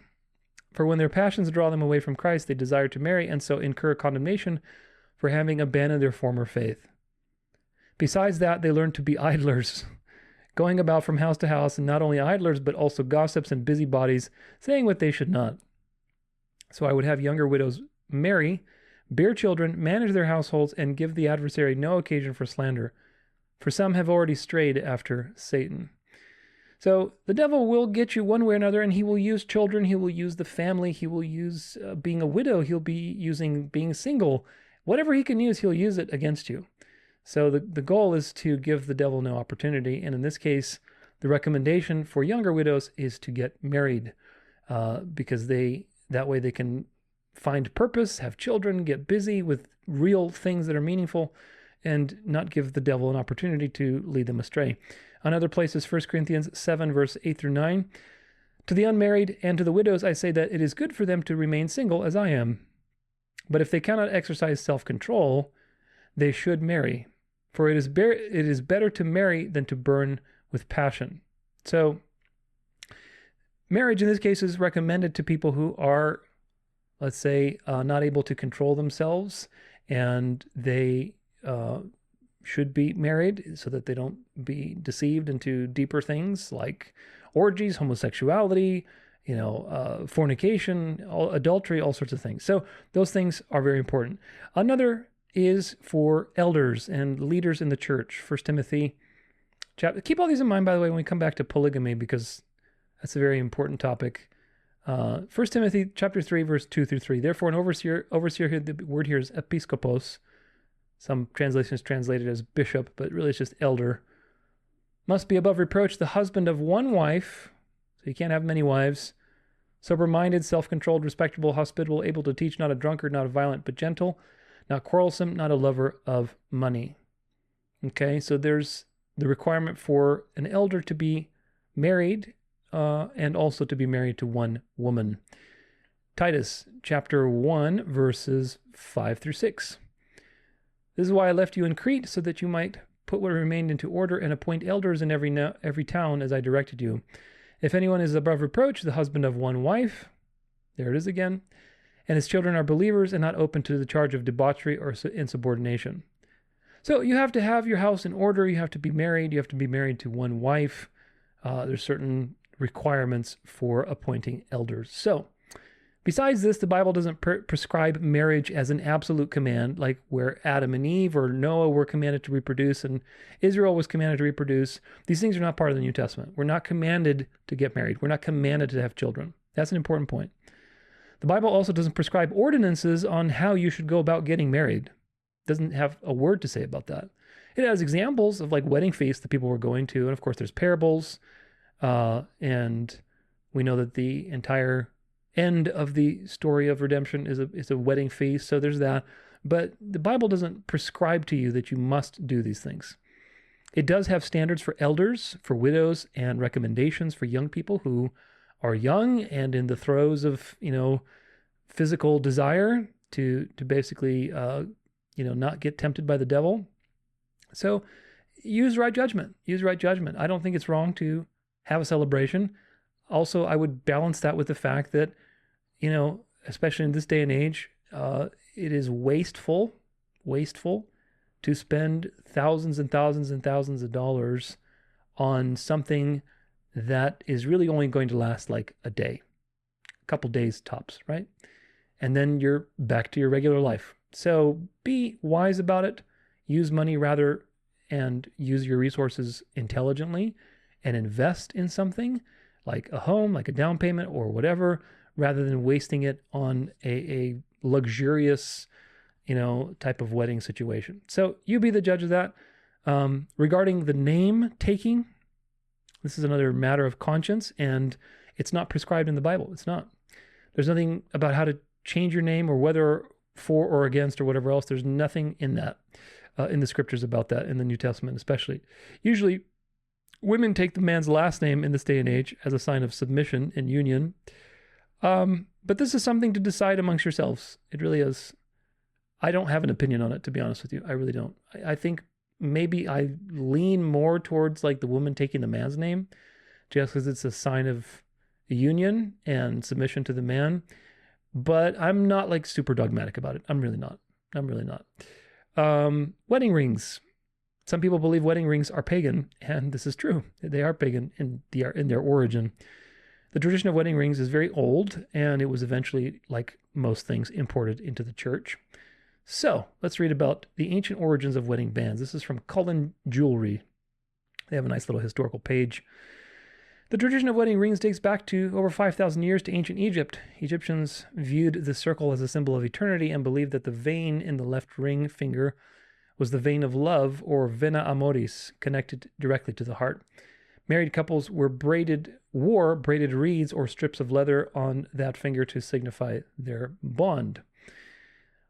for when their passions draw them away from Christ, they desire to marry, and so incur condemnation for having abandoned their former faith. Besides that, they learn to be idlers, going about from house to house, and not only idlers, but also gossips and busybodies, saying what they should not. So I would have younger widows marry, bear children, manage their households, and give the adversary no occasion for slander, for some have already strayed after Satan. So the devil will get you one way or another, and he will use children, he will use the family, he will use being a widow, he'll be using being single. Whatever he can use, he'll use it against you. So the goal is to give the devil no opportunity, and in this case, the recommendation for younger widows is to get married, because that way they can find purpose, have children, get busy with real things that are meaningful, and not give the devil an opportunity to lead them astray. On other places, 1 Corinthians 7, verse 8 through 9, to the unmarried and to the widows I say that it is good for them to remain single as I am. But if they cannot exercise self-control, they should marry. For it is better to marry than to burn with passion. So marriage in this case is recommended to people who are, let's say, not able to control themselves, and they should be married so that they don't be deceived into deeper things like orgies, homosexuality, fornication, adultery, all sorts of things. So those things are very important. Another is for elders and leaders in the church. 1 Timothy chapter. Keep all these in mind, by the way, when we come back to polygamy, because that's a very important topic. 1 Timothy chapter 3, verse 2 through 3. Therefore, an overseer here, the word here is episkopos. Some translations translated as bishop, but really it's just elder. Must be above reproach, the husband of one wife. So you can't have many wives. Sober-minded, self-controlled, respectable, hospitable, able to teach, not a drunkard, not a violent, but gentle, not quarrelsome, not a lover of money. Okay, so there's the requirement for an elder to be married and also to be married to one woman. Titus chapter 1, verses 5 through 6. This is why I left you in Crete, so that you might put what remained into order and appoint elders in every town as I directed you. If anyone is above reproach, the husband of one wife, there it is again, and his children are believers and not open to the charge of debauchery or insubordination. So you have to have your house in order. You have to be married. You have to be married to one wife. There's certain requirements for appointing elders. So besides this, the Bible doesn't prescribe marriage as an absolute command, like where Adam and Eve or Noah were commanded to reproduce and Israel was commanded to reproduce. These things are not part of the New Testament. We're not commanded to get married. We're not commanded to have children. That's an important point. The Bible also doesn't prescribe ordinances on how you should go about getting married. It doesn't have a word to say about that. It has examples of like wedding feasts that people were going to. And of course, there's parables. And we know that the entire end of the story of redemption is a wedding feast. So there's that. But the Bible doesn't prescribe to you that you must do these things. It does have standards for elders, for widows, and recommendations for young people who are young and in the throes of, physical desire to basically, not get tempted by the devil. So use right judgment. Use right judgment. I don't think it's wrong to have a celebration. Also, I would balance that with the fact that, especially in this day and age, it is wasteful to spend thousands and thousands and thousands of dollars on something that is really only going to last like a day, a couple days tops, right? And then you're back to your regular life. So be wise about it. Use money rather and use your resources intelligently and invest in something like a home, like a down payment or whatever, rather than wasting it on a luxurious, type of wedding situation. So you be the judge of that. Regarding the name taking, this is another matter of conscience, and it's not prescribed in the Bible. It's not. There's nothing about how to change your name or whether for or against or whatever else. There's nothing in that, in the scriptures about that, in the New Testament especially. Usually, women take the man's last name in this day and age as a sign of submission and union. But this is something to decide amongst yourselves. It really is. I don't have an opinion on it, to be honest with you. I really don't. I think maybe I lean more towards like the woman taking the man's name just because it's a sign of union and submission to the man. But I'm not like super dogmatic about it. I'm really not. Wedding rings. Some people believe wedding rings are pagan, and this is true. They are pagan in their origin. The tradition of wedding rings is very old, and it was eventually, like most things, imported into the church. So let's read about the ancient origins of wedding bands. This is from Cullen Jewelry. They have a nice little historical page. The tradition of wedding rings dates back to over 5,000 years to ancient Egypt. Egyptians viewed the circle as a symbol of eternity and believed that the vein in the left ring finger was the vein of love, or vena amoris, connected directly to the heart. Married couples wore braided reeds or strips of leather on that finger to signify their bond.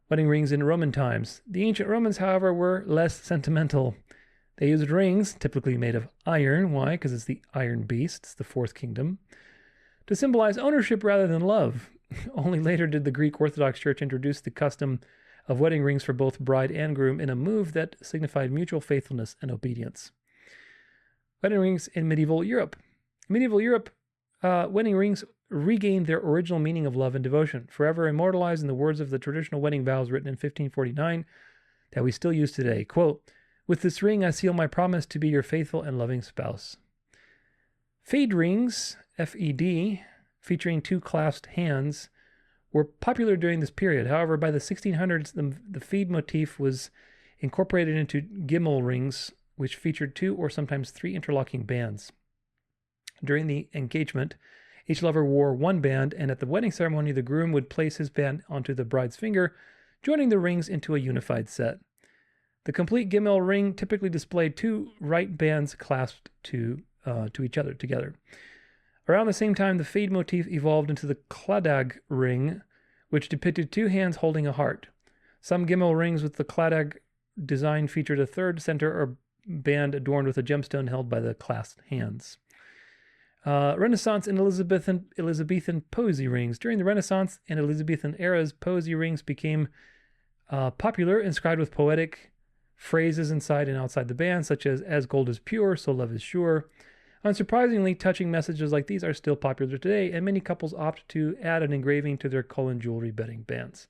Wedding rings in Roman times. The ancient Romans, however, were less sentimental. They used rings, typically made of iron. Why? Because it's the iron beast. It's the fourth kingdom. To symbolize ownership rather than love. Only later did the Greek Orthodox Church introduce the custom of wedding rings for both bride and groom in a move that signified mutual faithfulness and obedience. Wedding rings in medieval Europe. In medieval Europe, wedding rings regained their original meaning of love and devotion, forever immortalized in the words of the traditional wedding vows written in 1549 that we still use today. Quote, "With this ring I seal my promise to be your faithful and loving spouse." Fade rings, F-E-D, featuring two clasped hands, were popular during this period. However, by the 1600s, the fade motif was incorporated into gimel rings, which featured 2 or sometimes 3 interlocking bands. During the engagement, each lover wore one band, and at the wedding ceremony, the groom would place his band onto the bride's finger, joining the rings into a unified set. The complete gimel ring typically displayed 2 right bands clasped to each other together. Around the same time, the fade motif evolved into the cladag ring, which depicted 2 hands holding a heart. Some gimel rings with the cladag design featured a third center or band adorned with a gemstone held by the clasped hands. Renaissance and Elizabethan posy rings. During the Renaissance and Elizabethan eras, posy rings became popular, inscribed with poetic phrases inside and outside the band, such as gold is pure, so love is sure. Unsurprisingly, touching messages like these are still popular today, and many couples opt to add an engraving to their Cullen jewelry bedding bands.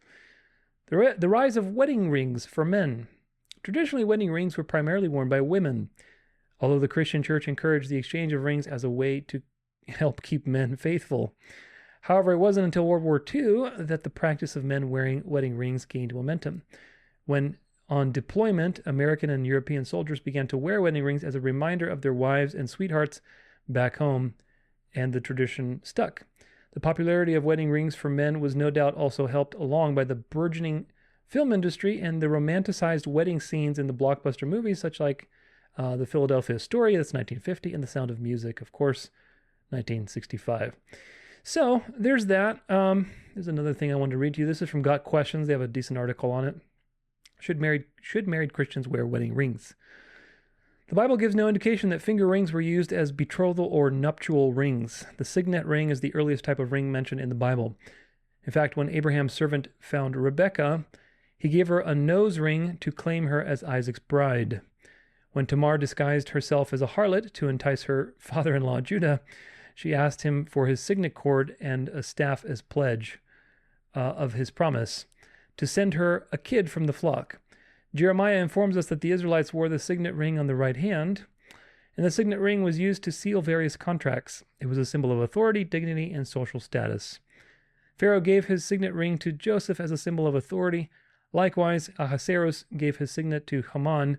The rise of wedding rings for men. Traditionally, wedding rings were primarily worn by women, although the Christian church encouraged the exchange of rings as a way to help keep men faithful. However, it wasn't until World War II that the practice of men wearing wedding rings gained momentum. When on deployment, American and European soldiers began to wear wedding rings as a reminder of their wives and sweethearts back home, and the tradition stuck. The popularity of wedding rings for men was no doubt also helped along by the burgeoning film industry and the romanticized wedding scenes in the blockbuster movies, such like The Philadelphia Story, that's 1950, and The Sound of Music, of course, 1965. So there's that. There's another thing I wanted to read to you. This is from Got Questions. They have a decent article on it. Should married Christians wear wedding rings? The Bible gives no indication that finger rings were used as betrothal or nuptial rings. The signet ring is the earliest type of ring mentioned in the Bible. In fact, when Abraham's servant found Rebekah, he gave her a nose ring to claim her as Isaac's bride. When Tamar disguised herself as a harlot to entice her father-in-law Judah, she asked him for his signet cord and a staff as pledge of his promise to send her a kid from the flock. Jeremiah informs us that the Israelites wore the signet ring on the right hand, and the signet ring was used to seal various contracts. It was a symbol of authority, dignity, and social status. Pharaoh gave his signet ring to Joseph as a symbol of authority. Likewise, Ahasuerus gave his signet to Haman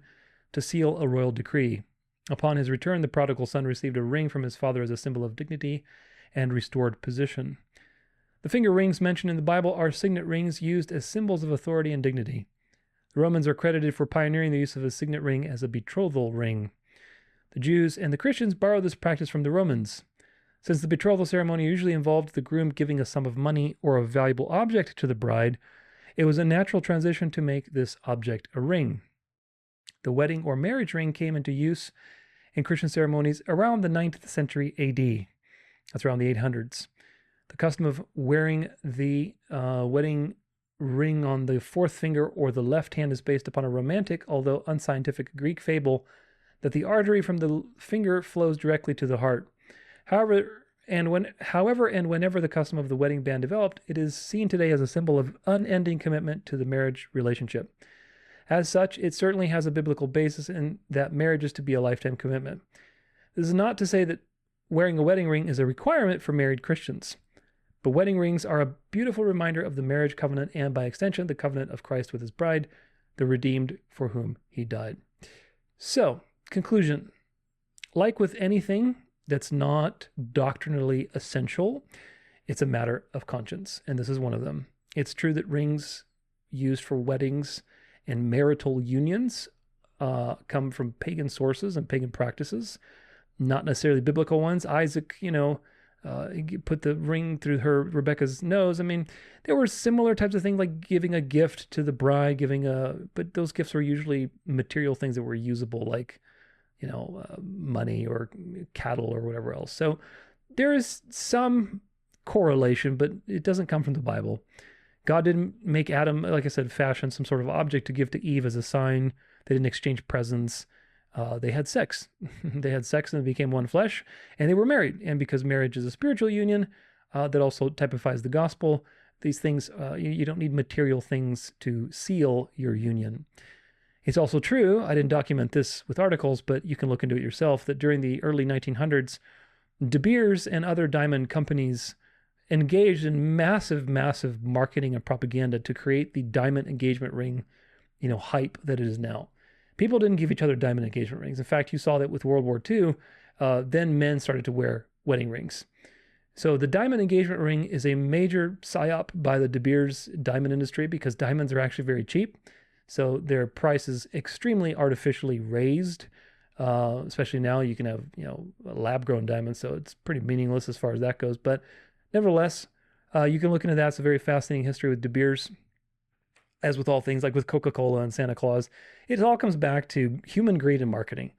to seal a royal decree. Upon his return, the prodigal son received a ring from his father as a symbol of dignity and restored position. The finger rings mentioned in the Bible are signet rings used as symbols of authority and dignity. The Romans are credited for pioneering the use of a signet ring as a betrothal ring. The Jews and the Christians borrowed this practice from the Romans. Since the betrothal ceremony usually involved the groom giving a sum of money or a valuable object to the bride, it was a natural transition to make this object a ring. The wedding or marriage ring came into use in Christian ceremonies around the 9th century AD. That's around the 800s. The custom of wearing the wedding ring on the fourth finger or the left hand is based upon a romantic, although unscientific, Greek fable that the artery from the finger flows directly to the heart. However, and whenever the custom of the wedding band developed, it is seen today as a symbol of unending commitment to the marriage relationship. As such, it certainly has a biblical basis in that marriage is to be a lifetime commitment. This is not to say that wearing a wedding ring is a requirement for married Christians. But wedding rings are a beautiful reminder of the marriage covenant and, by extension, the covenant of Christ with his bride, the redeemed for whom he died. So, conclusion. Like with anything that's not doctrinally essential, it's a matter of conscience, and this is one of them. It's true that rings used for weddings and marital unions come from pagan sources and pagan practices, not necessarily biblical ones. Isaac, put the ring through Rebecca's nose. I mean, there were similar types of things like giving a gift to the bride, but those gifts were usually material things that were usable, like, money or cattle or whatever else. So there is some correlation, but it doesn't come from the Bible. God didn't make Adam, like I said, fashion some sort of object to give to Eve as a sign. They didn't exchange presents. They had sex. They had sex and they became one flesh, and they were married. And because marriage is a spiritual union that also typifies the gospel, these things, you don't need material things to seal your union. It's also true, I didn't document this with articles, but you can look into it yourself, that during the early 1900s, De Beers and other diamond companies engaged in massive, massive marketing and propaganda to create the diamond engagement ring, hype that it is now. People didn't give each other diamond engagement rings. In fact, you saw that with World War II. Then men started to wear wedding rings. So the diamond engagement ring is a major psyop by the De Beers diamond industry because diamonds are actually very cheap. So their price is extremely artificially raised. Especially now you can have, lab-grown diamonds, so it's pretty meaningless as far as that goes. But nevertheless, you can look into that. It's a very fascinating history with De Beers. As with all things, like with Coca-Cola and Santa Claus, it all comes back to human greed and marketing.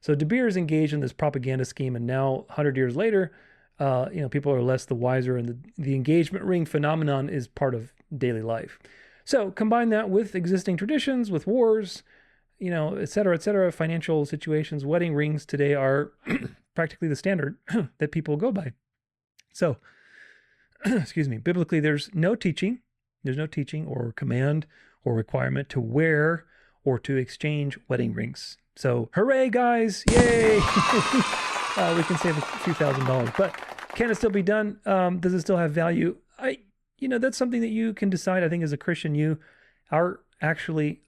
So De Beers engaged in this propaganda scheme, and now 100 years later, people are less the wiser, and the engagement ring phenomenon is part of daily life. So combine that with existing traditions, with wars, et cetera, financial situations. Wedding rings today are practically the standard that people go by. So, excuse me, biblically, there's no teaching or command or requirement to wear or to exchange wedding rings. So hooray, guys, yay. We can save a few $1,000s, but can it still be done? Does it still have value? That's something that you can decide. I think as a Christian, you are actually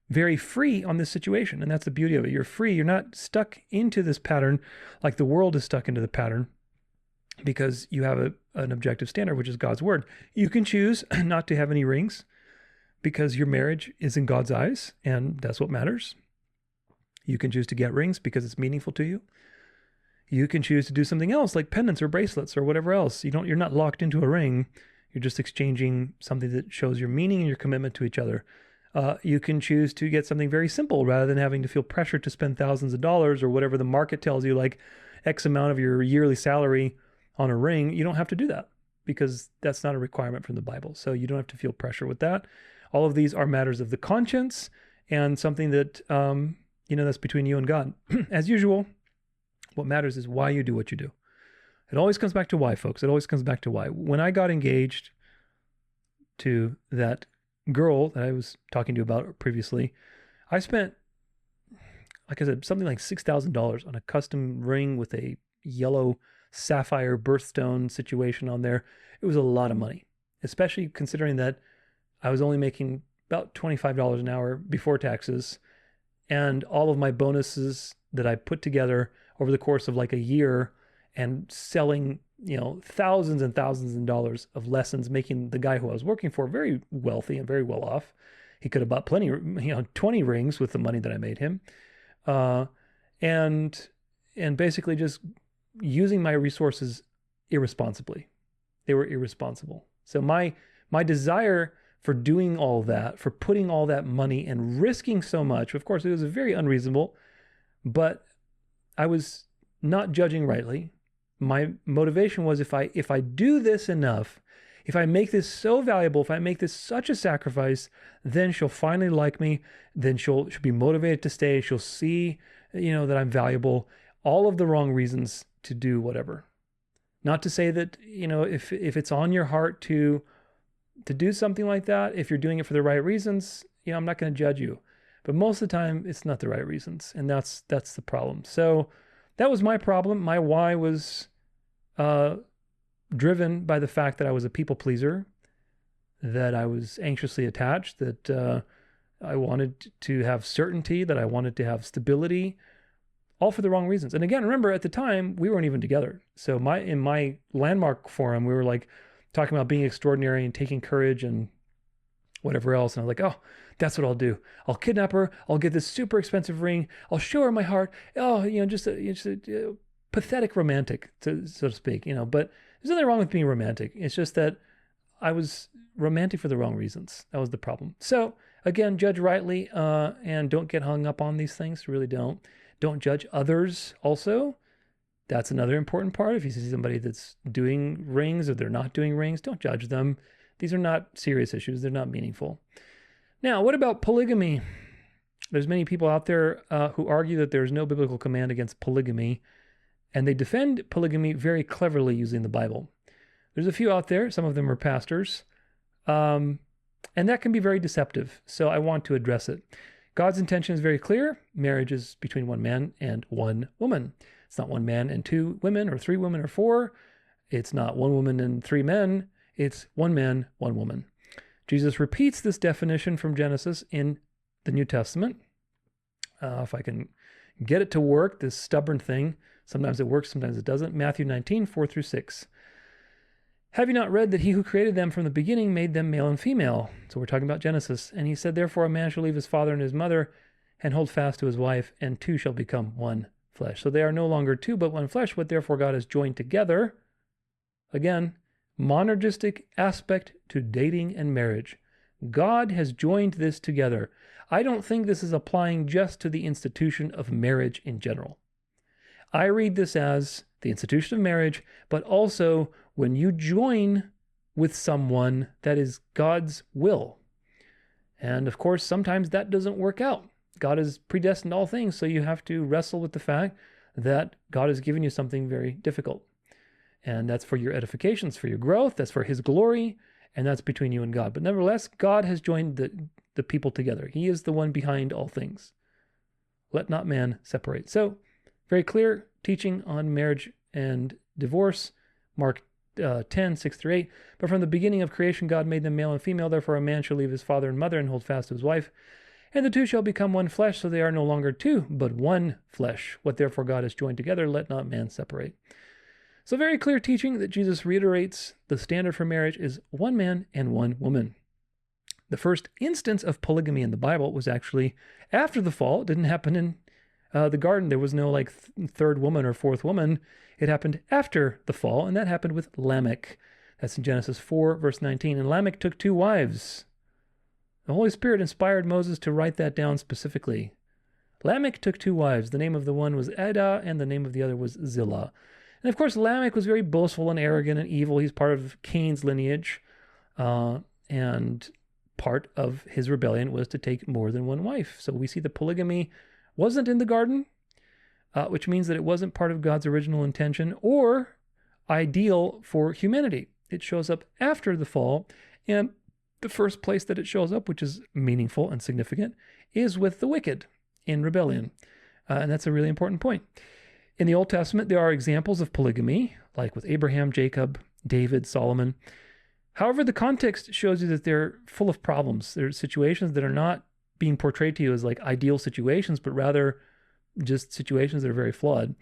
very free on this situation. And that's the beauty of it. You're free. You're not stuck into this pattern like the world is stuck into the pattern because you have an objective standard, which is God's word. You can choose not to have any rings because your marriage is in God's eyes, and that's what matters. You can choose to get rings because it's meaningful to you. You can choose to do something else like pendants or bracelets or whatever else. You're not locked into a ring. You're just exchanging something that shows your meaning and your commitment to each other. You can choose to get something very simple rather than having to feel pressure to spend thousands of dollars or whatever the market tells you, like X amount of your yearly salary on a ring. You don't have to do that because that's not a requirement from the Bible. So you don't have to feel pressure with that. All of these are matters of the conscience and something that, that's between you and God. As usual, what matters is why you do what you do. It always comes back to why, folks. It always comes back to why. When I got engaged to that girl that I was talking to you about previously, I spent, like I said, something like $6,000 on a custom ring with a yellow sapphire birthstone situation on there. It was a lot of money, especially considering that I was only making about $25 an hour before taxes, and all of my bonuses that I put together over the course of like a year and selling, thousands and thousands of dollars of lessons, making the guy who I was working for very wealthy and very well off. He could have bought 20 rings with the money that I made him. And basically just using my resources irresponsibly. They were irresponsible. So my desire for doing all that, for putting all that money and risking so much, of course, it was very unreasonable, but I was not judging rightly. My motivation was if I do this enough, if I make this so valuable, if I make this such a sacrifice, then she'll finally like me. Then she'll be motivated to stay. She'll see, that I'm valuable. All of the wrong reasons to do whatever. Not to say that, if it's on your heart to do something like that, if you're doing it for the right reasons, I'm not going to judge you. But most of the time, it's not the right reasons, and that's the problem. So that was my problem. My why was driven by the fact that I was a people pleaser, that I was anxiously attached, that I wanted to have certainty, that I wanted to have stability, all for the wrong reasons. And again, remember at the time, we weren't even together. So in my landmark forum, we were like talking about being extraordinary and taking courage and whatever else. And I was like, oh, that's what I'll do. I'll kidnap her. I'll get this super expensive ring. I'll show her my heart. Oh, just a pathetic romantic, so to speak, but there's nothing wrong with being romantic. It's just that I was romantic for the wrong reasons. That was the problem. So again, judge rightly, and don't get hung up on these things. Really don't. Don't judge others also. That's another important part. If you see somebody that's doing rings or they're not doing rings, don't judge them. These are not serious issues. They're not meaningful. Now, what about polygamy? There's many people out there who argue that there's no biblical command against polygamy, and they defend polygamy very cleverly using the Bible. There's a few out there. Some of them are pastors, and that can be very deceptive. So I want to address it. God's intention is very clear. Marriage is between one man and one woman. It's not one man and two women or three women or four. It's not one woman and three men. It's one man, one woman. Jesus repeats this definition from Genesis in the New Testament. If I can get it to work, this stubborn thing, sometimes it works, sometimes it doesn't. Matthew 19, 4-6. Have you not read that he who created them from the beginning made them male and female? So we're talking about Genesis. And he said, therefore a man shall leave his father and his mother and hold fast to his wife, and two shall become one flesh. So they are no longer two, but one flesh. What therefore God has joined together. Again, monergistic aspect to dating and marriage. God has joined this together. I don't think this is applying just to the institution of marriage in general. I read this as the institution of marriage, but also when you join with someone, that is God's will. And of course, sometimes that doesn't work out. God has predestined all things, so you have to wrestle with the fact that God has given you something very difficult. And that's for your edification, it's for your growth, that's for his glory, and that's between you and God. But nevertheless, God has joined the people together. He is the one behind all things. Let not man separate. So, very clear teaching on marriage and divorce. Mark 10, 6-8. But from the beginning of creation, God made them male and female. Therefore, a man shall leave his father and mother and hold fast to his wife. And the two shall become one flesh, so they are no longer two, but one flesh. What therefore God has joined together, let not man separate. So very clear teaching that Jesus reiterates the standard for marriage is one man and one woman. The first instance of polygamy in the Bible was actually after the fall. It didn't happen in the garden. There was no third woman or fourth woman. It happened after the fall, and that happened with Lamech. That's in Genesis 4, verse 19. And Lamech took two wives. The Holy Spirit inspired Moses to write that down specifically. Lamech took two wives. The name of the one was Adah, and the name of the other was Zillah. And of course, Lamech was very boastful and arrogant and evil. He's part of Cain's lineage. And part of his rebellion was to take more than one wife. So we see the polygamy wasn't in the garden, which means that it wasn't part of God's original intention or ideal for humanity. It shows up after the fall. And the first place that it shows up, which is meaningful and significant, is with the wicked in rebellion. And that's a really important point. In the Old Testament, there are examples of polygamy, like with Abraham, Jacob, David, Solomon. However, the context shows you that they're full of problems. They're situations that are not being portrayed to you as like ideal situations, but rather just situations that are very flawed.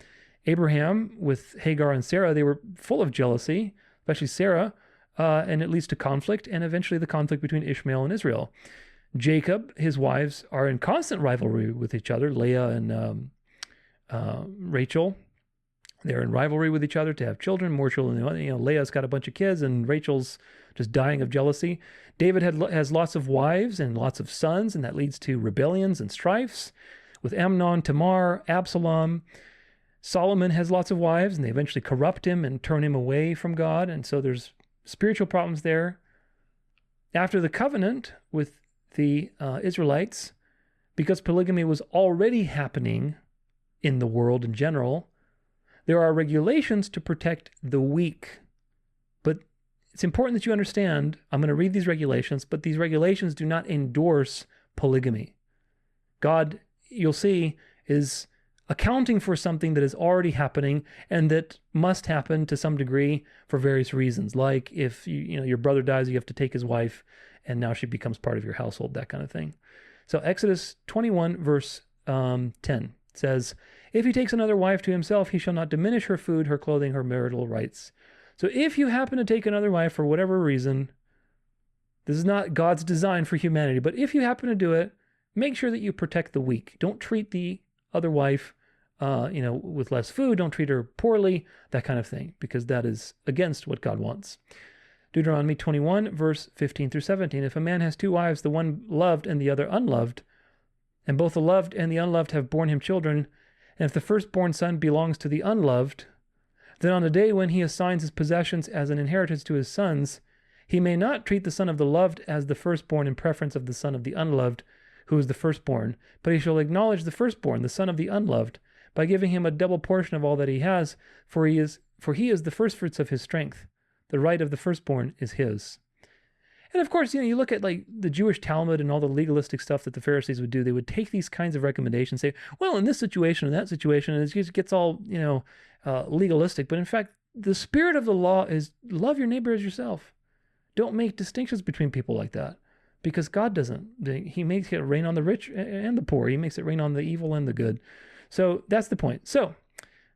Abraham, with Hagar and Sarah, they were full of jealousy, especially Sarah, and it leads to conflict, and eventually the conflict between Ishmael and Israel. Jacob, his wives, are in constant rivalry with each other, Leah and Rachel. They're in rivalry with each other to have children, more children. Leah's got a bunch of kids, and Rachel's just dying of jealousy. David has lots of wives and lots of sons, and that leads to rebellions and strifes with Amnon, Tamar, Absalom. Solomon has lots of wives, and they eventually corrupt him and turn him away from God, and so there's spiritual problems there. After the covenant with the Israelites, because polygamy was already happening in the world in general, there are regulations to protect the weak. But it's important that you understand, I'm going to read these regulations, but these regulations do not endorse polygamy. God, you'll see, is accounting for something that is already happening and that must happen to some degree for various reasons. Like if your brother dies, you have to take his wife, and now she becomes part of your household, that kind of thing. So Exodus 21, verse 10 says, if he takes another wife to himself, he shall not diminish her food, her clothing, her marital rights. So if you happen to take another wife for whatever reason, this is not God's design for humanity, but if you happen to do it, make sure that you protect the weak. Don't treat the other wife with less food. Don't treat her poorly, that kind of thing, because that is against what God wants. Deuteronomy 21, verse 15-17. If a man has two wives, the one loved and the other unloved, and both the loved and the unloved have borne him children, and if the firstborn son belongs to the unloved, then on the day when he assigns his possessions as an inheritance to his sons, he may not treat the son of the loved as the firstborn in preference of the son of the unloved, who is the firstborn, but he shall acknowledge the firstborn, the son of the unloved, by giving him a double portion of all that he has, for he is the firstfruits of his strength. The right of the firstborn is his. And of course, you look at like the Jewish Talmud and all the legalistic stuff that the Pharisees would do. They would take these kinds of recommendations, say, well, in this situation, in that situation, and it just gets all, legalistic. But in fact, the spirit of the law is love your neighbor as yourself. Don't make distinctions between people like that, because God doesn't. He makes it rain on the rich and the poor. He makes it rain on the evil and the good. So that's the point. So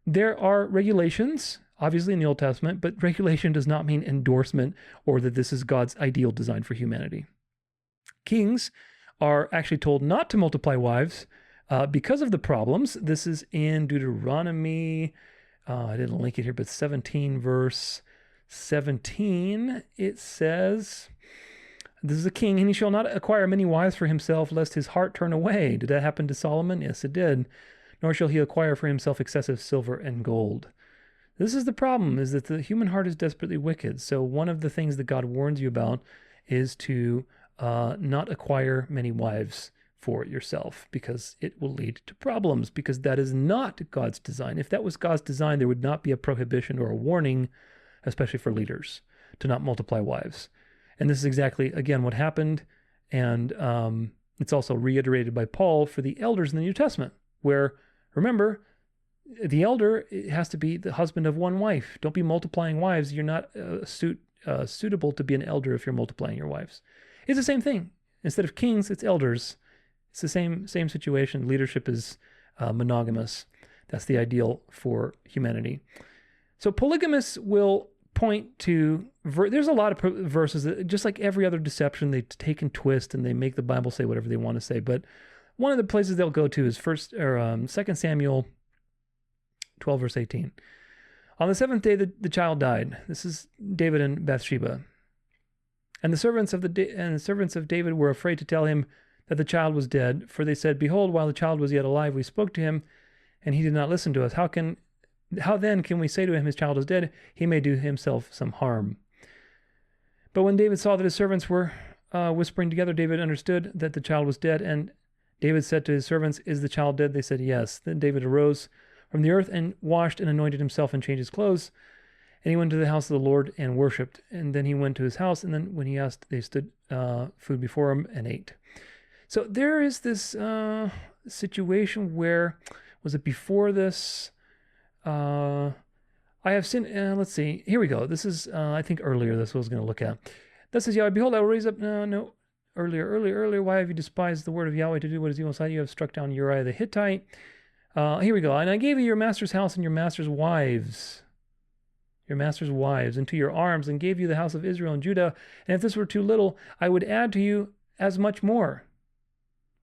there are regulations, obviously in the Old Testament, but regulation does not mean endorsement or that this is God's ideal design for humanity. Kings are actually told not to multiply wives because of the problems. This is in Deuteronomy, I didn't link it here, but 17 verse 17, it says, this is a king, and he shall not acquire many wives for himself, lest his heart turn away. Did that happen to Solomon? Yes, it did. Nor shall he acquire for himself excessive silver and gold. This is the problem, is that the human heart is desperately wicked. So one of the things that God warns you about is to not acquire many wives for yourself, because it will lead to problems, because that is not God's design. If that was God's design, there would not be a prohibition or a warning, especially for leaders, to not multiply wives. And this is exactly, again, what happened. And it's also reiterated by Paul for the elders in the New Testament, where, remember, the elder has to be the husband of one wife. Don't be multiplying wives. You're not suitable to be an elder if you're multiplying your wives. It's the same thing. Instead of kings, it's elders. It's the same situation. Leadership is monogamous. That's the ideal for humanity. So polygamists will point to, there's a lot of verses that, just like every other deception, they take and twist and they make the Bible say whatever they want to say. But one of the places they'll go to is 2 Samuel 12 verse 18. On the seventh day, the child died. This is David and Bathsheba. And the servants of David were afraid to tell him that the child was dead, for they said, behold, while the child was yet alive, we spoke to him, and he did not listen to us. How then can we say to him, his child is dead? He may do himself some harm. But when David saw that his servants were whispering together, David understood that the child was dead. And David said to his servants, is the child dead? They said, yes. Then David arose from the earth and washed and anointed himself and changed his clothes. And he went to the house of the Lord and worshipped. And then he went to his house. And then when he asked, they stood food before him and ate. So there is this situation where, was it before this? I have seen, let's see, here we go. This is, I think earlier, this was going to look at. That says, Yahweh, behold, I will raise up, earlier, why have you despised the word of Yahweh to do what is evil inside you? You have struck down Uriah the Hittite. Here we go. And I gave you your master's house and your master's wives into your arms, and gave you the house of Israel and Judah. And if this were too little, I would add to you as much more.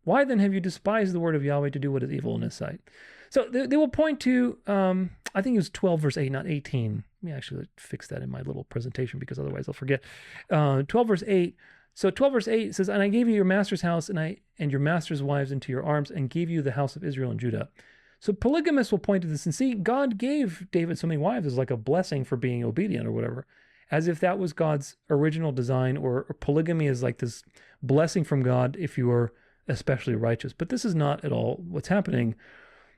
Why then have you despised the word of Yahweh to do what is evil in his sight? So they will point to, I think it was 12 verse 8, not 18. Let me actually fix that in my little presentation, because otherwise I'll forget. 12 verse 8. So 12 verse 8 says, and I gave you your master's house and your master's wives into your arms, and gave you the house of Israel and Judah. So polygamists will point to this and see, God gave David so many wives as like a blessing for being obedient or whatever, as if that was God's original design, or polygamy is like this blessing from God if you are especially righteous. But this is not at all what's happening.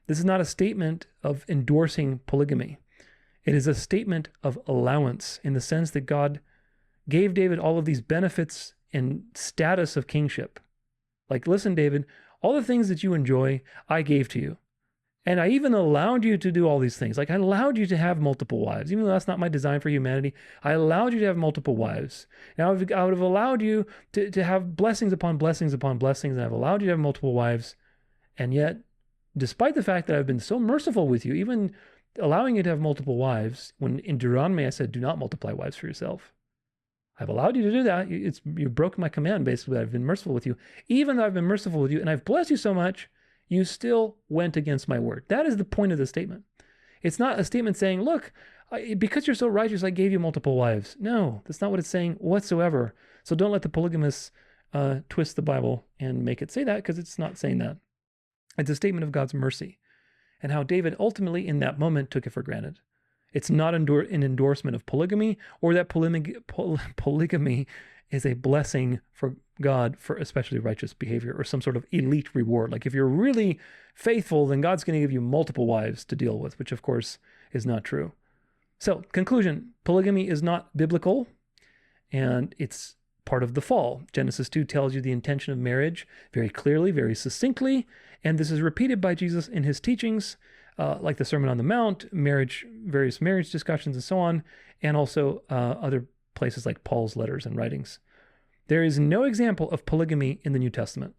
This is not a statement of endorsing polygamy. It is a statement of allowance, in the sense that God gave David all of these benefits and status of kingship. Like, listen, David, all the things that you enjoy, I gave to you. And I even allowed you to do all these things. Like, I allowed you to have multiple wives, even though that's not my design for humanity. I allowed you to have multiple wives. Now, I would have allowed you to have blessings upon blessings upon blessings, and I've allowed you to have multiple wives. And yet, despite the fact that I've been so merciful with you, even allowing you to have multiple wives, when in Deuteronomy I said, do not multiply wives for yourself. I've allowed you to do that. You broke my command, basically. I've been merciful with you. Even though I've been merciful with you and I've blessed you so much, you still went against my word. That is the point of the statement. It's not a statement saying, look, because you're so righteous, I gave you multiple wives. No, that's not what it's saying whatsoever. So don't let the polygamists twist the Bible and make it say that, because it's not saying that. It's a statement of God's mercy and how David ultimately in that moment took it for granted. It's not an endorsement of polygamy, or that polygamy is a blessing for God for especially righteous behavior, or some sort of elite reward. Like, if you're really faithful, then God's going to give you multiple wives to deal with, which of course is not true. So, conclusion, polygamy is not biblical, and it's part of the fall. Genesis 2 tells you the intention of marriage very clearly, very succinctly, and this is repeated by Jesus in his teachings, like the Sermon on the Mount, various marriage discussions, and so on, and also other places like Paul's letters and writings. There is no example of polygamy in the New Testament.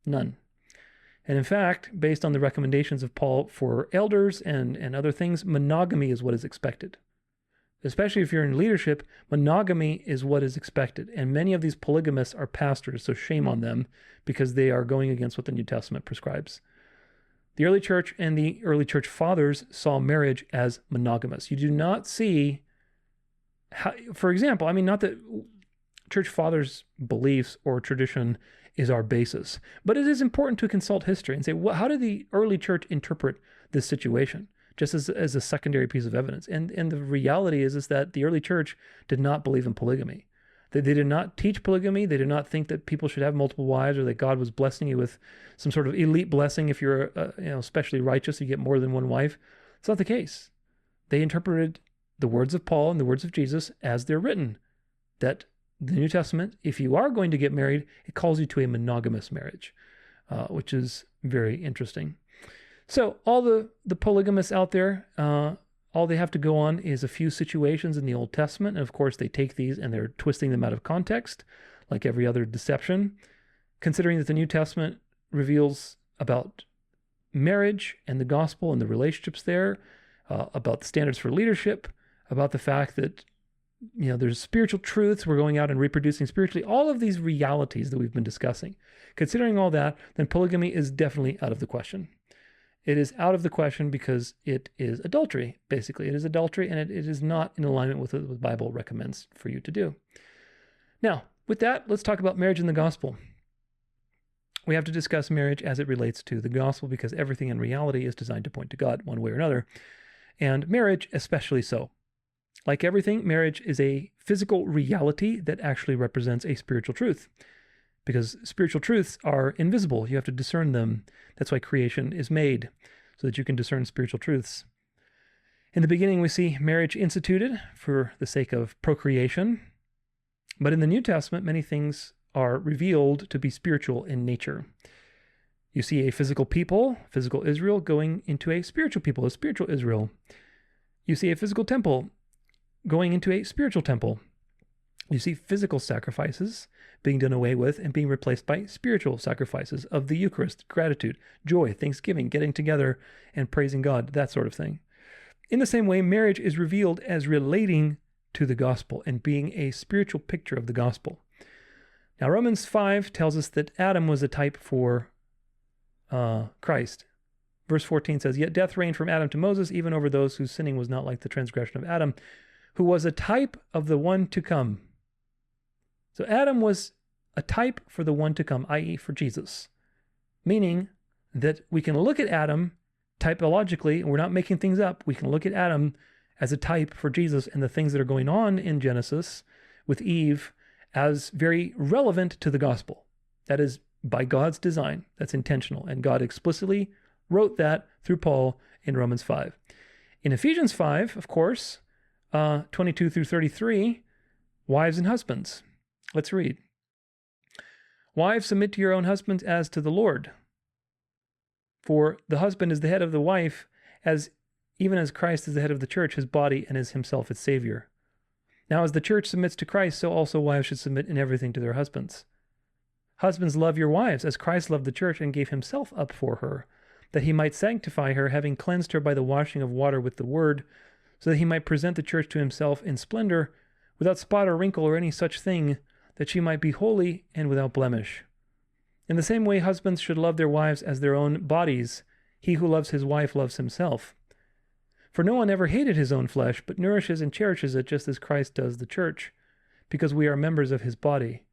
None. And in fact, based on the recommendations of Paul for elders and other things, monogamy is what is expected. Especially if you're in leadership, monogamy is what is expected. And many of these polygamists are pastors, so shame on them, because they are going against what the New Testament prescribes. The early church and the early church fathers saw marriage as monogamous. You do not see, for example, not that church fathers' beliefs or tradition is our basis, but it is important to consult history and say, how did the early church interpret this situation? Just as a secondary piece of evidence. And the reality is that the early church did not believe in polygamy. They did not teach polygamy. They did not think that people should have multiple wives or that God was blessing you with some sort of elite blessing. If you're especially righteous, you get more than one wife. It's not the case. They interpreted the words of Paul and the words of Jesus as they're written, that the New Testament, if you are going to get married, it calls you to a monogamous marriage, which is very interesting. So all the polygamists out there, all they have to go on is a few situations in the Old Testament. And of course, they take these and they're twisting them out of context, like every other deception. Considering that the New Testament reveals about marriage and the gospel and the relationships there, about the standards for leadership, about the fact that there's spiritual truths, we're going out and reproducing spiritually, all of these realities that we've been discussing. Considering all that, then polygamy is definitely out of the question. It is out of the question because it is adultery, basically. It is adultery, and it is not in alignment with what the Bible recommends for you to do. Now, with that, let's talk about marriage and the gospel. We have to discuss marriage as it relates to the gospel because everything in reality is designed to point to God one way or another, and marriage especially so. Like everything, marriage is a physical reality that actually represents a spiritual truth. Because spiritual truths are invisible. You have to discern them. That's why creation is made, so that you can discern spiritual truths. In the beginning, we see marriage instituted for the sake of procreation. But in the New Testament, many things are revealed to be spiritual in nature. You see a physical people, physical Israel, going into a spiritual people, a spiritual Israel. You see a physical temple going into a spiritual temple. You see physical sacrifices being done away with and being replaced by spiritual sacrifices of the Eucharist, gratitude, joy, thanksgiving, getting together and praising God, that sort of thing. In the same way, marriage is revealed as relating to the gospel and being a spiritual picture of the gospel. Now, Romans 5 tells us that Adam was a type for Christ. Verse 14 says, "Yet death reigned from Adam to Moses, even over those whose sinning was not like the transgression of Adam, who was a type of the one to come." So Adam was a type for the one to come, i.e. for Jesus. Meaning that we can look at Adam typologically, and we're not making things up. We can look at Adam as a type for Jesus and the things that are going on in Genesis with Eve as very relevant to the gospel. That is by God's design. That's intentional. And God explicitly wrote that through Paul in Romans 5. In Ephesians 5, of course, 22 through 33, wives and husbands. Let's read. "Wives, submit to your own husbands as to the Lord. For the husband is the head of the wife, even as Christ is the head of the church, his body, and is himself its Savior. Now as the church submits to Christ, so also wives should submit in everything to their husbands. Husbands, love your wives, as Christ loved the church and gave himself up for her, that he might sanctify her, having cleansed her by the washing of water with the word, so that he might present the church to himself in splendor, without spot or wrinkle or any such thing, that she might be holy and without blemish. In the same way, husbands should love their wives as their own bodies. He who loves his wife loves himself. For no one ever hated his own flesh, but nourishes and cherishes it just as Christ does the church, because we are members of his body.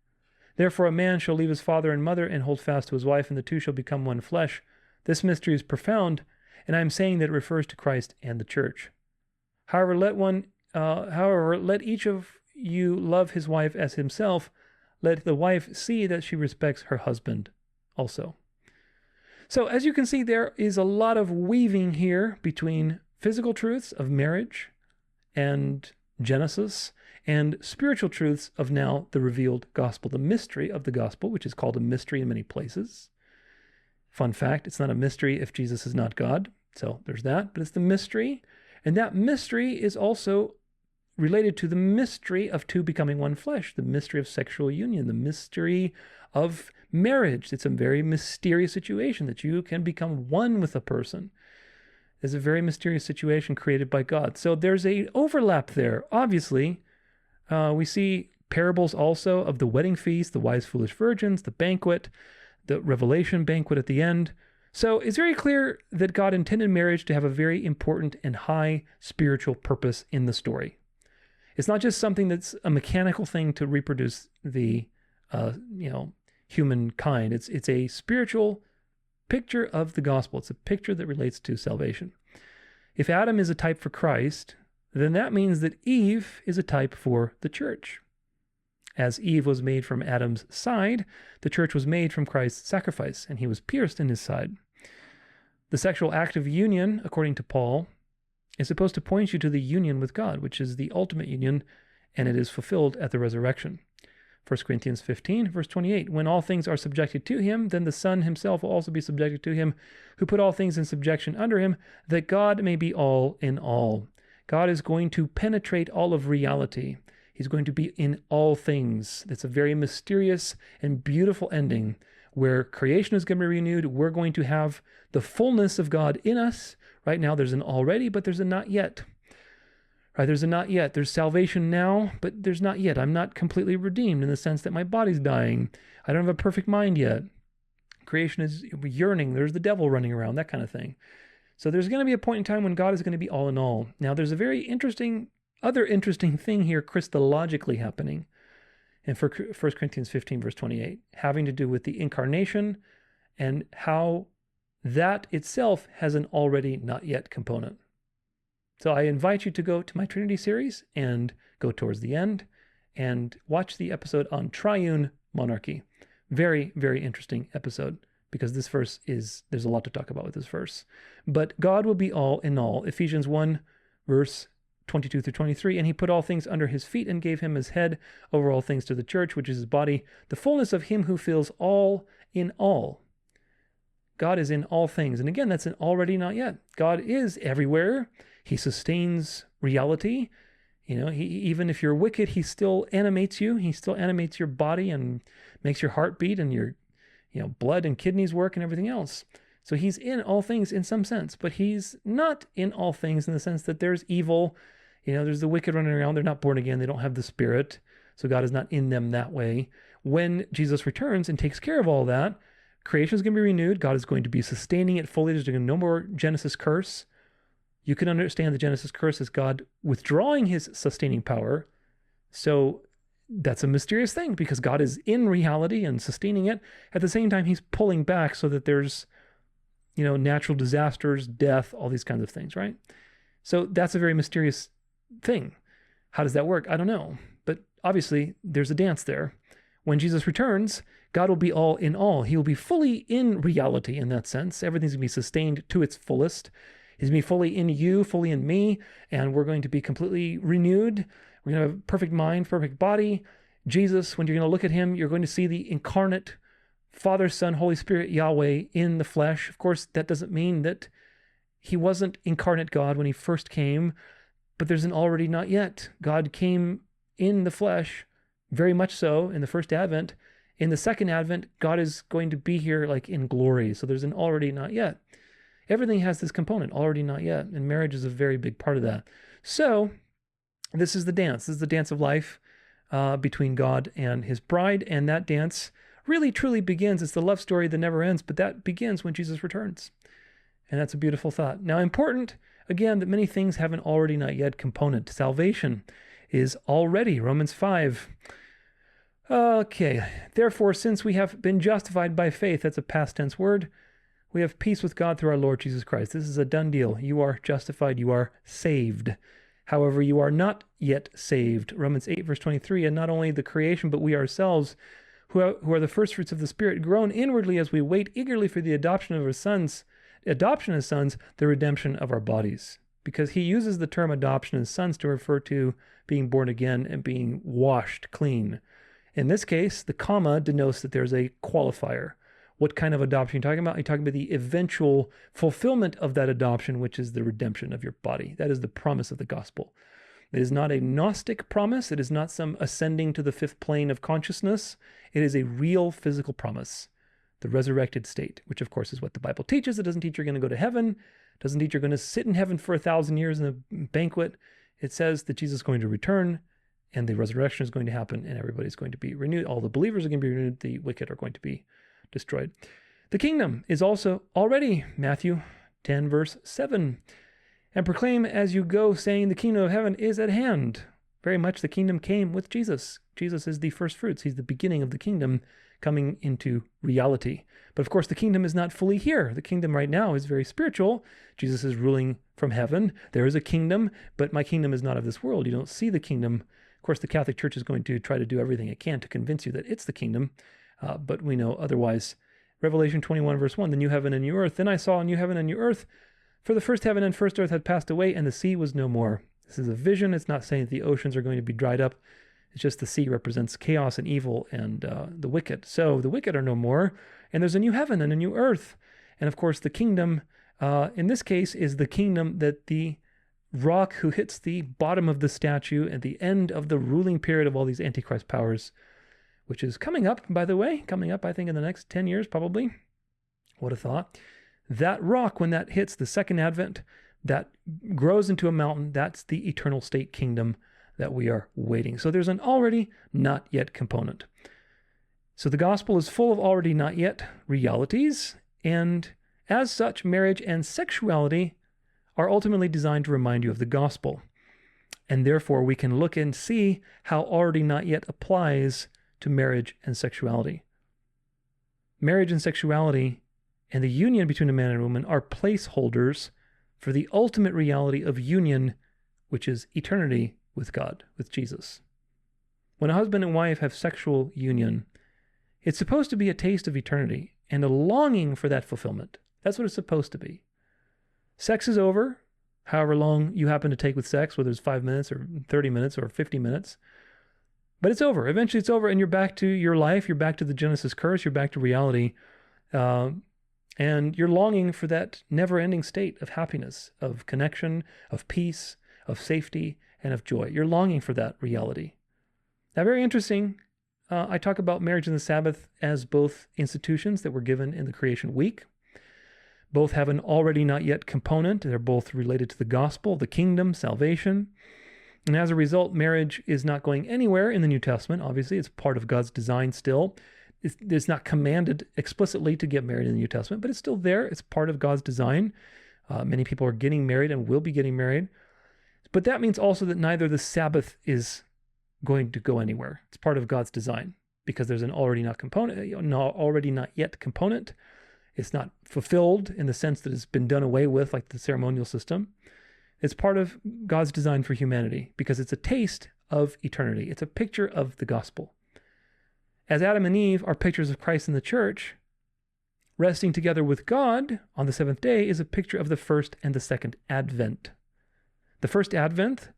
Therefore a man shall leave his father and mother and hold fast to his wife, and the two shall become one flesh. This mystery is profound, and I am saying that it refers to Christ and the church. However, let each of you love his wife as himself. Let the wife see that she respects her husband also." So as you can see, there is a lot of weaving here between physical truths of marriage and Genesis and spiritual truths of now the revealed gospel, the mystery of the gospel, which is called a mystery in many places. Fun fact, it's not a mystery if Jesus is not God. So there's that, but it's the mystery. And that mystery is also related to the mystery of two becoming one flesh, the mystery of sexual union, the mystery of marriage. It's a very mysterious situation that you can become one with a person. It's a very mysterious situation created by God. So there's an overlap there. Obviously, we see parables also of the wedding feast, the wise foolish virgins, the banquet, the revelation banquet at the end. So it's very clear that God intended marriage to have a very important and high spiritual purpose in the story. It's not just something that's a mechanical thing to reproduce the, humankind. It's a spiritual picture of the gospel. It's a picture that relates to salvation. If Adam is a type for Christ, then that means that Eve is a type for the church. As Eve was made from Adam's side, the church was made from Christ's sacrifice, and he was pierced in his side. The sexual act of union, according to Paul, is supposed to point you to the union with God, which is the ultimate union, and it is fulfilled at the resurrection. 1 Corinthians 15, verse 28, when all things are subjected to him, then the Son himself will also be subjected to him, who put all things in subjection under him, that God may be all in all. God is going to penetrate all of reality. He's going to be in all things. It's a very mysterious and beautiful ending where creation is going to be renewed. We're going to have the fullness of God in us. Right now, there's an already, but there's a not yet. Right? There's a not yet. There's salvation now, but there's not yet. I'm not completely redeemed in the sense that my body's dying. I don't have a perfect mind yet. Creation is yearning. There's the devil running around, that kind of thing. So there's going to be a point in time when God is going to be all in all. Now, there's a very other interesting thing here Christologically happening in 1 Corinthians 15, verse 28, having to do with the incarnation and how that itself has an already not yet component. So I invite you to go to my Trinity series and go towards the end and watch the episode on triune monarchy. Very, very interesting episode because this verse there's a lot to talk about with this verse. But God will be all in all. Ephesians 1, verse 22 through 23, and he put all things under his feet and gave him as head over all things to the church, which is his body, the fullness of him who fills all in all. God is in all things. And again, that's an already not yet. God is everywhere. He sustains reality. Even if you're wicked, he still animates you. He still animates your body and makes your heart beat and your blood and kidneys work and everything else. So he's in all things in some sense, but he's not in all things in the sense that there's evil. There's the wicked running around. They're not born again. They don't have the Spirit. So God is not in them that way. When Jesus returns and takes care of all that, creation is going to be renewed. God is going to be sustaining it fully. There's going to be no more Genesis curse. You can understand the Genesis curse as God withdrawing his sustaining power. So that's a mysterious thing because God is in reality and sustaining it. At the same time, he's pulling back so that there's, natural disasters, death, all these kinds of things, right? So that's a very mysterious thing. How does that work? I don't know. But obviously, there's a dance there. When Jesus returns, God will be all in all. He will be fully in reality in that sense. Everything's going to be sustained to its fullest. He's going to be fully in you, fully in me, and we're going to be completely renewed. We're going to have a perfect mind, perfect body. Jesus, when you're going to look at him, you're going to see the incarnate Father, Son, Holy Spirit, Yahweh in the flesh. Of course, that doesn't mean that he wasn't incarnate God when he first came, but there's an already not yet. God came in the flesh, very much so, in the first advent. In the second advent, God is going to be here like in glory. So there's an already not yet. Everything has this component, already not yet, and marriage is a very big part of that. So this is the dance. This is the dance of life between God and his bride, and that dance really truly begins. It's the love story that never ends, but that begins when Jesus returns. And that's a beautiful thought. Now, important, again, that many things have an already not yet component. Salvation is already, Romans 5. Okay, therefore, since we have been justified by faith, that's a past tense word, we have peace with God through our Lord Jesus Christ. This is a done deal. You are justified. You are saved. However, you are not yet saved. Romans 8, verse 23, and not only the creation, but we ourselves, who are the first fruits of the Spirit, groan inwardly as we wait eagerly for the adoption as sons, the redemption of our bodies. because he uses the term adoption as sons to refer to being born again and being washed clean. In this case, the comma denotes that there's a qualifier. What kind of adoption are you talking about? You're talking about the eventual fulfillment of that adoption, which is the redemption of your body. That is the promise of the gospel. It is not a Gnostic promise. It is not some ascending to the fifth plane of consciousness. It is a real physical promise, the resurrected state, which of course is what the Bible teaches. It doesn't teach you're going to go to heaven. It doesn't teach you're going to sit in heaven for 1,000 years in a banquet. It says that Jesus is going to return and the resurrection is going to happen and everybody's going to be renewed. All the believers are going to be renewed. The wicked are going to be destroyed. The kingdom is also already, Matthew 10, verse 7. And proclaim as you go, saying the kingdom of heaven is at hand. Very much the kingdom came with Jesus. Jesus is the first fruits. He's the beginning of the kingdom coming into reality. But of course, the kingdom is not fully here. The kingdom right now is very spiritual. Jesus is ruling from heaven. There is a kingdom, but my kingdom is not of this world. You don't see the kingdom. Of course, the Catholic Church is going to try to do everything it can to convince you that it's the kingdom, but we know otherwise. Revelation 21, verse 1, the new heaven and new earth. Then I saw a new heaven and new earth, for the first heaven and first earth had passed away, and the sea was no more. This is a vision. It's not saying that the oceans are going to be dried up. It's just the sea represents chaos and evil and the wicked. So the wicked are no more, and there's a new heaven and a new earth. And of course, the kingdom, in this case, is the kingdom that the rock who hits the bottom of the statue at the end of the ruling period of all these Antichrist powers, which is coming up, by the way, I think, in the next 10 years, probably. What a thought. That rock, when that hits the second advent, that grows into a mountain, that's the eternal state kingdom that we are waiting. So there's an already not yet component. So the gospel is full of already not yet realities, and as such, marriage and sexuality are ultimately designed to remind you of the gospel. And therefore, we can look and see how already not yet applies to marriage and sexuality. Marriage and sexuality and the union between a man and a woman are placeholders for the ultimate reality of union, which is eternity with God, with Jesus. When a husband and wife have sexual union, it's supposed to be a taste of eternity and a longing for that fulfillment. That's what it's supposed to be. Sex is over, however long you happen to take with sex, whether it's 5 minutes or 30 minutes or 50 minutes. But it's over. Eventually it's over and you're back to your life. You're back to the Genesis curse. You're back to reality. And you're longing for that never-ending state of happiness, of connection, of peace, of safety, and of joy. You're longing for that reality. Now, very interesting. I talk about marriage and the Sabbath as both institutions that were given in the creation week. Both have an already not yet component. They're both related to the gospel, the kingdom, salvation. And as a result, marriage is not going anywhere in the New Testament. Obviously, it's part of God's design still. It's not commanded explicitly to get married in the New Testament, but it's still there. It's part of God's design. Many people are getting married and will be getting married. But that means also that neither the Sabbath is going to go anywhere. It's part of God's design because there's an already not yet component. It's not fulfilled in the sense that it's been done away with, like the ceremonial system. It's part of God's design for humanity because it's a taste of eternity. It's a picture of the gospel. As Adam and Eve are pictures of Christ in the church, resting together with God on the seventh day is a picture of the first and the second advent. The first advent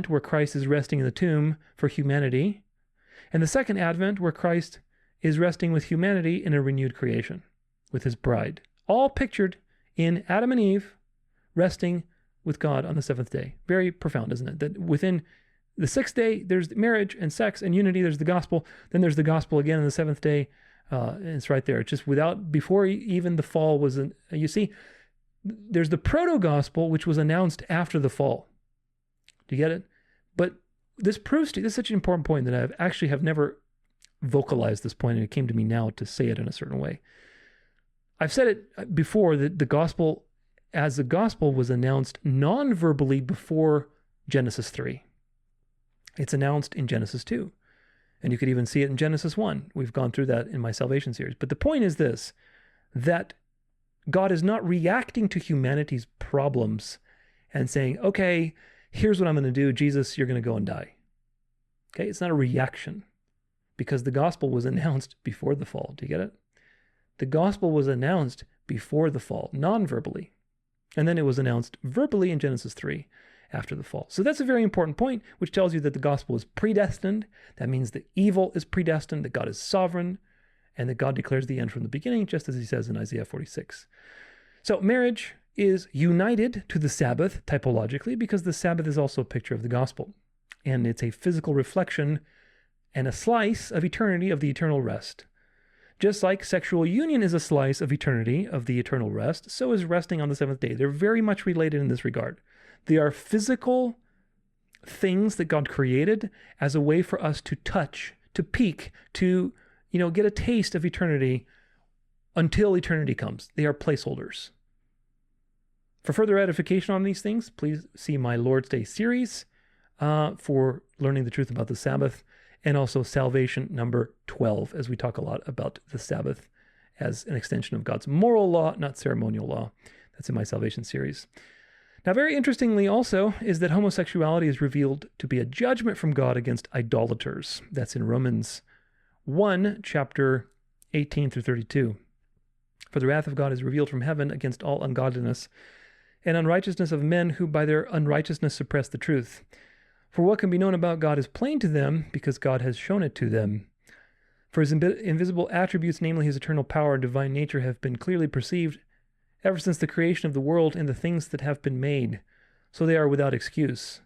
where Christ is resting in the tomb for humanity, and the second advent where Christ is resting with humanity in a renewed creation with his bride. All pictured in Adam and Eve resting with God on the seventh day. Very profound, isn't it? That within the sixth day, there's marriage and sex and unity. There's the gospel. Then there's the gospel again on the seventh day. And it's right there. It's just before even the fall was, you see, there's the proto-gospel, which was announced after the fall. Do you get it? But this proves to you, this is such an important point that I have never vocalized this point, and it came to me now to say it in a certain way. I've said it before that the gospel was announced non-verbally before Genesis 3. It's announced in Genesis 2. And you could even see it in Genesis 1. We've gone through that in my salvation series. But the point is this, that God is not reacting to humanity's problems and saying, okay, here's what I'm going to do. Jesus, you're going to go and die. Okay, it's not a reaction because the gospel was announced before the fall. Do you get it? The gospel was announced before the fall, non-verbally. And then it was announced verbally in Genesis 3 after the fall. So that's a very important point, which tells you that the gospel is predestined. That means that evil is predestined, that God is sovereign, and that God declares the end from the beginning, just as he says in Isaiah 46. So marriage is united to the Sabbath typologically because the Sabbath is also a picture of the gospel. And it's a physical reflection and a slice of eternity of the eternal rest. Just like sexual union is a slice of eternity of the eternal rest, so is resting on the seventh day. They're very much related in this regard. They are physical things that God created as a way for us to touch, to peek, to, get a taste of eternity until eternity comes. They are placeholders. For further edification on these things, please see my Lord's Day series for learning the truth about the Sabbath, and also Salvation number 12, as we talk a lot about the Sabbath as an extension of God's moral law, not ceremonial law. That's in my Salvation series. Now, very interestingly also is that homosexuality is revealed to be a judgment from God against idolaters. That's in Romans 1, chapter 18 through 32. For the wrath of God is revealed from heaven against all ungodliness and unrighteousness of men who by their unrighteousness suppress the truth. For what can be known about God is plain to them, because God has shown it to them. For his invisible attributes, namely his eternal power and divine nature, have been clearly perceived ever since the creation of the world and the things that have been made, so they are without excuse.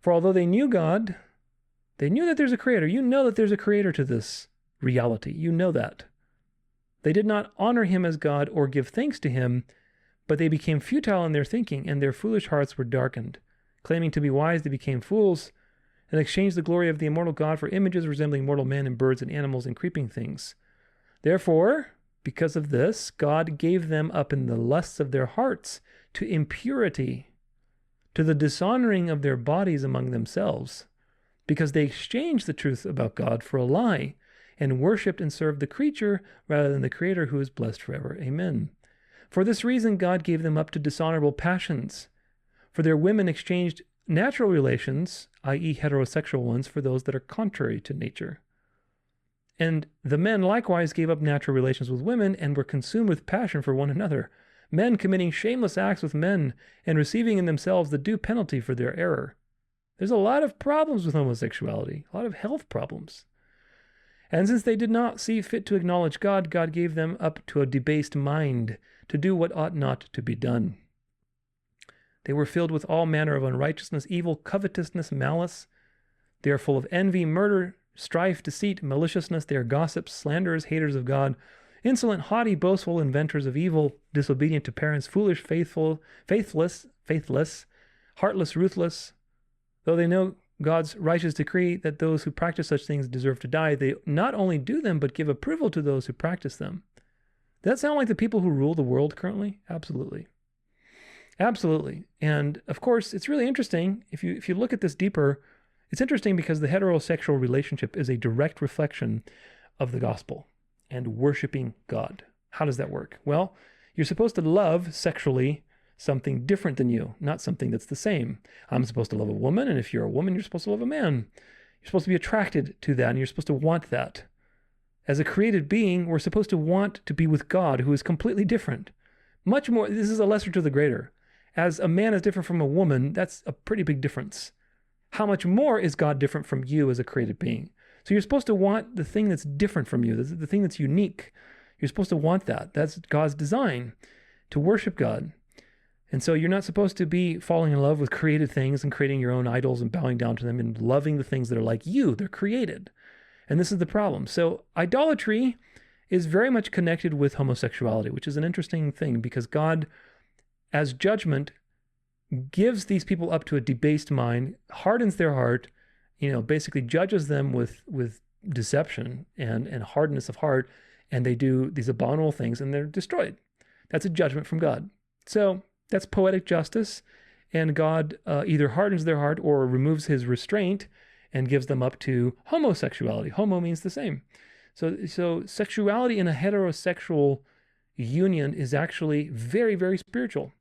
For although they knew God, they knew that there's a creator. You know that there's a creator to this reality. You know that. They did not honor him as God or give thanks to him, but they became futile in their thinking, and their foolish hearts were darkened. Claiming to be wise, they became fools and exchanged the glory of the immortal God for images resembling mortal men and birds and animals and creeping things. Therefore, because of this, God gave them up in the lusts of their hearts to impurity, to the dishonoring of their bodies among themselves, because they exchanged the truth about God for a lie and worshipped and served the creature rather than the Creator, who is blessed forever. Amen. For this reason, God gave them up to dishonorable passions. For their women exchanged natural relations, i.e. heterosexual ones, for those that are contrary to nature. And the men likewise gave up natural relations with women and were consumed with passion for one another, men committing shameless acts with men and receiving in themselves the due penalty for their error. There's a lot of problems with homosexuality, a lot of health problems. And since they did not see fit to acknowledge God, God gave them up to a debased mind to do what ought not to be done. They were filled with all manner of unrighteousness, evil, covetousness, malice. They are full of envy, murder, strife, deceit, maliciousness. They are gossips, slanderers, haters of God, insolent, haughty, boastful, inventors of evil, disobedient to parents, foolish, faithless, heartless, ruthless. Though they know God's righteous decree that those who practice such things deserve to die, they not only do them, but give approval to those who practice them. Does that sound like the people who rule the world currently? Absolutely. Absolutely. And of course, it's really interesting. If you look at this deeper, it's interesting because the heterosexual relationship is a direct reflection of the gospel and worshiping God. How does that work? Well, you're supposed to love sexually something different than you, not something that's the same. I'm supposed to love a woman, and if you're a woman, you're supposed to love a man. You're supposed to be attracted to that, and you're supposed to want that. As a created being, we're supposed to want to be with God, who is completely different. Much more, this is a lesser to the greater. As a man is different from a woman, that's a pretty big difference. How much more is God different from you as a created being? So you're supposed to want the thing that's different from you, the thing that's unique. You're supposed to want that. That's God's design, to worship God. And so you're not supposed to be falling in love with created things and creating your own idols and bowing down to them and loving the things that are like you. They're created. And this is the problem. So idolatry is very much connected with homosexuality, which is an interesting thing because God, as judgment, gives these people up to a debased mind, hardens their heart, basically judges them with deception and hardness of heart, and they do these abominable things and they're destroyed. That's a judgment from God. So that's poetic justice, and God either hardens their heart or removes his restraint and gives them up to homosexuality. Homo means the same. So sexuality in a heterosexual union is actually very, very spiritual,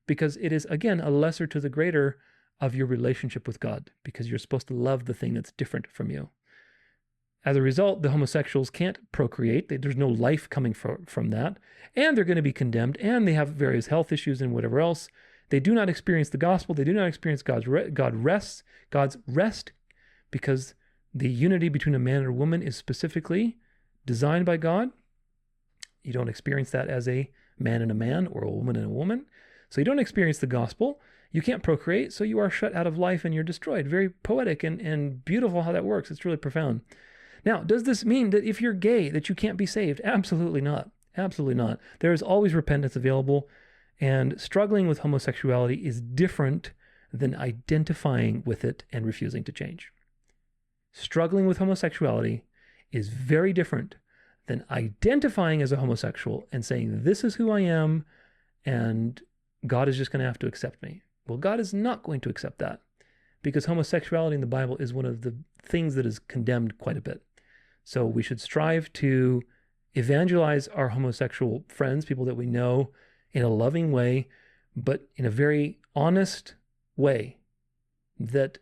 because it is, again, a lesser to the greater of your relationship with God, because you're supposed to love the thing that's different from you. As a result, the homosexuals can't procreate. There's no life coming from that. And they're going to be condemned, and they have various health issues and whatever else. They do not experience the gospel. They do not experience God's rest, because the unity between a man and a woman is specifically designed by God. You don't experience that as a man and a man or a woman and a woman. So you don't experience the gospel. You can't procreate, so you are shut out of life and you're destroyed. Very poetic and beautiful how that works. It's really profound. Now, does this mean that if you're gay, that you can't be saved? Absolutely not. Absolutely not. There is always repentance available, and struggling with homosexuality is different than identifying with it and refusing to change. Struggling with homosexuality is very different than identifying as a homosexual and saying, this is who I am, and God is just going to have to accept me. Well, God is not going to accept that, because homosexuality in the Bible is one of the things that is condemned quite a bit. So we should strive to evangelize our homosexual friends, people that we know, in a loving way, but in a very honest way, that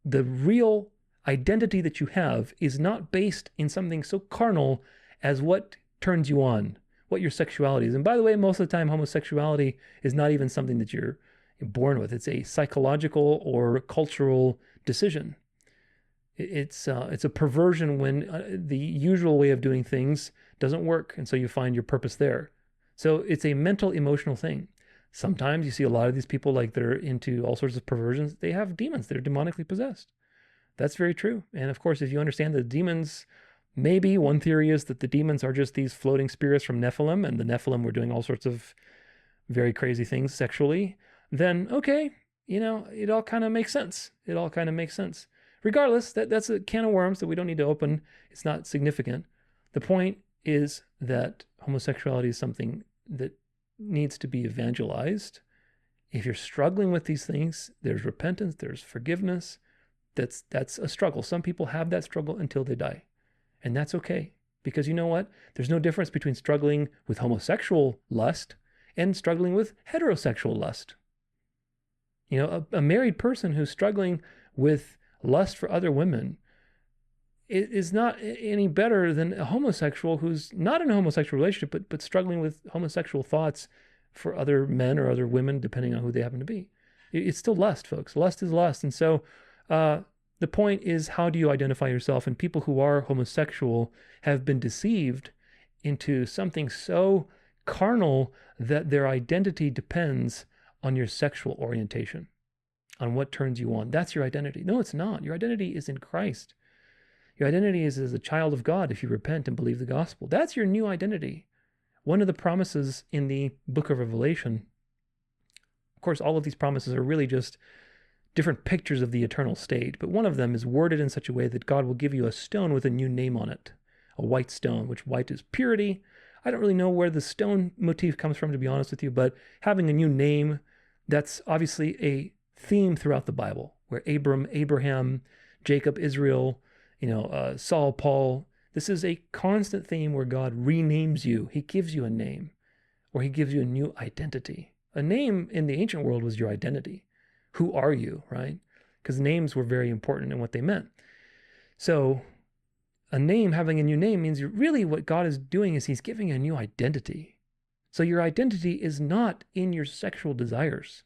the real identity that you have is not based in something so carnal as what turns you on, what your sexuality is. And by the way, most of the time, homosexuality is not even something that you're born with. It's a psychological or cultural decision. It's a perversion when the usual way of doing things doesn't work, and so you find your purpose there. So it's a mental, emotional thing. Sometimes you see a lot of these people, like, they're into all sorts of perversions. They have demons. They're demonically possessed. That's very true. And of course, if you understand the demons, maybe one theory is that the demons are just these floating spirits from Nephilim, and the Nephilim were doing all sorts of very crazy things sexually, then okay, it all kind of makes sense. It all kind of makes sense. Regardless, that's a can of worms that we don't need to open. It's not significant. The point is that homosexuality is something that needs to be evangelized. If you're struggling with these things, there's repentance, there's forgiveness. That's a struggle. Some people have that struggle until they die. And that's okay. Because you know what? There's no difference between struggling with homosexual lust and struggling with heterosexual lust. A married person who's struggling with lust for other women is not any better than a homosexual who's not in a homosexual relationship, but struggling with homosexual thoughts for other men or other women, depending on who they happen to be. It's still lust, folks. Lust is lust. And so the point is, how do you identify yourself? And people who are homosexual have been deceived into something so carnal that their identity depends on your sexual orientation, on what turns you on. That's your identity. No, it's not. Your identity is in Christ. Your identity is as a child of God if you repent and believe the gospel. That's your new identity. One of the promises in the book of Revelation, of course, all of these promises are really just different pictures of the eternal state, but one of them is worded in such a way that God will give you a stone with a new name on it, a white stone, which white is purity. I don't really know where the stone motif comes from, to be honest with you, but having a new name, that's obviously a theme throughout the Bible, where Abraham, Jacob, Israel, Saul, Paul, this is a constant theme where God renames you. He gives you a name, or he gives you a new identity. A name in the ancient world was your identity. Who are you, right? Because names were very important in what they meant. So a name, having a new name, means really what God is doing is he's giving you a new identity. So your identity is not in your sexual desires.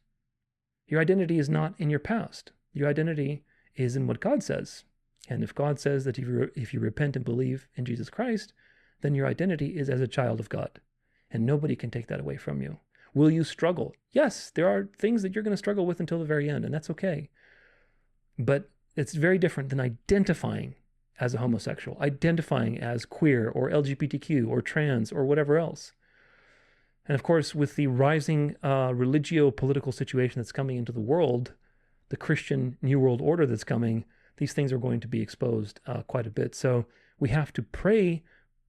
Your identity is not in your past. Your identity is in what God says. And if God says that if you repent and believe in Jesus Christ, then your identity is as a child of God. And nobody can take that away from you. Will you struggle? Yes, there are things that you're going to struggle with until the very end, and that's okay. But it's very different than identifying as a homosexual, identifying as queer or LGBTQ or trans or whatever else. And of course, with the rising religio-political situation that's coming into the world, the Christian New World Order that's coming, these things are going to be exposed quite a bit. So we have to pray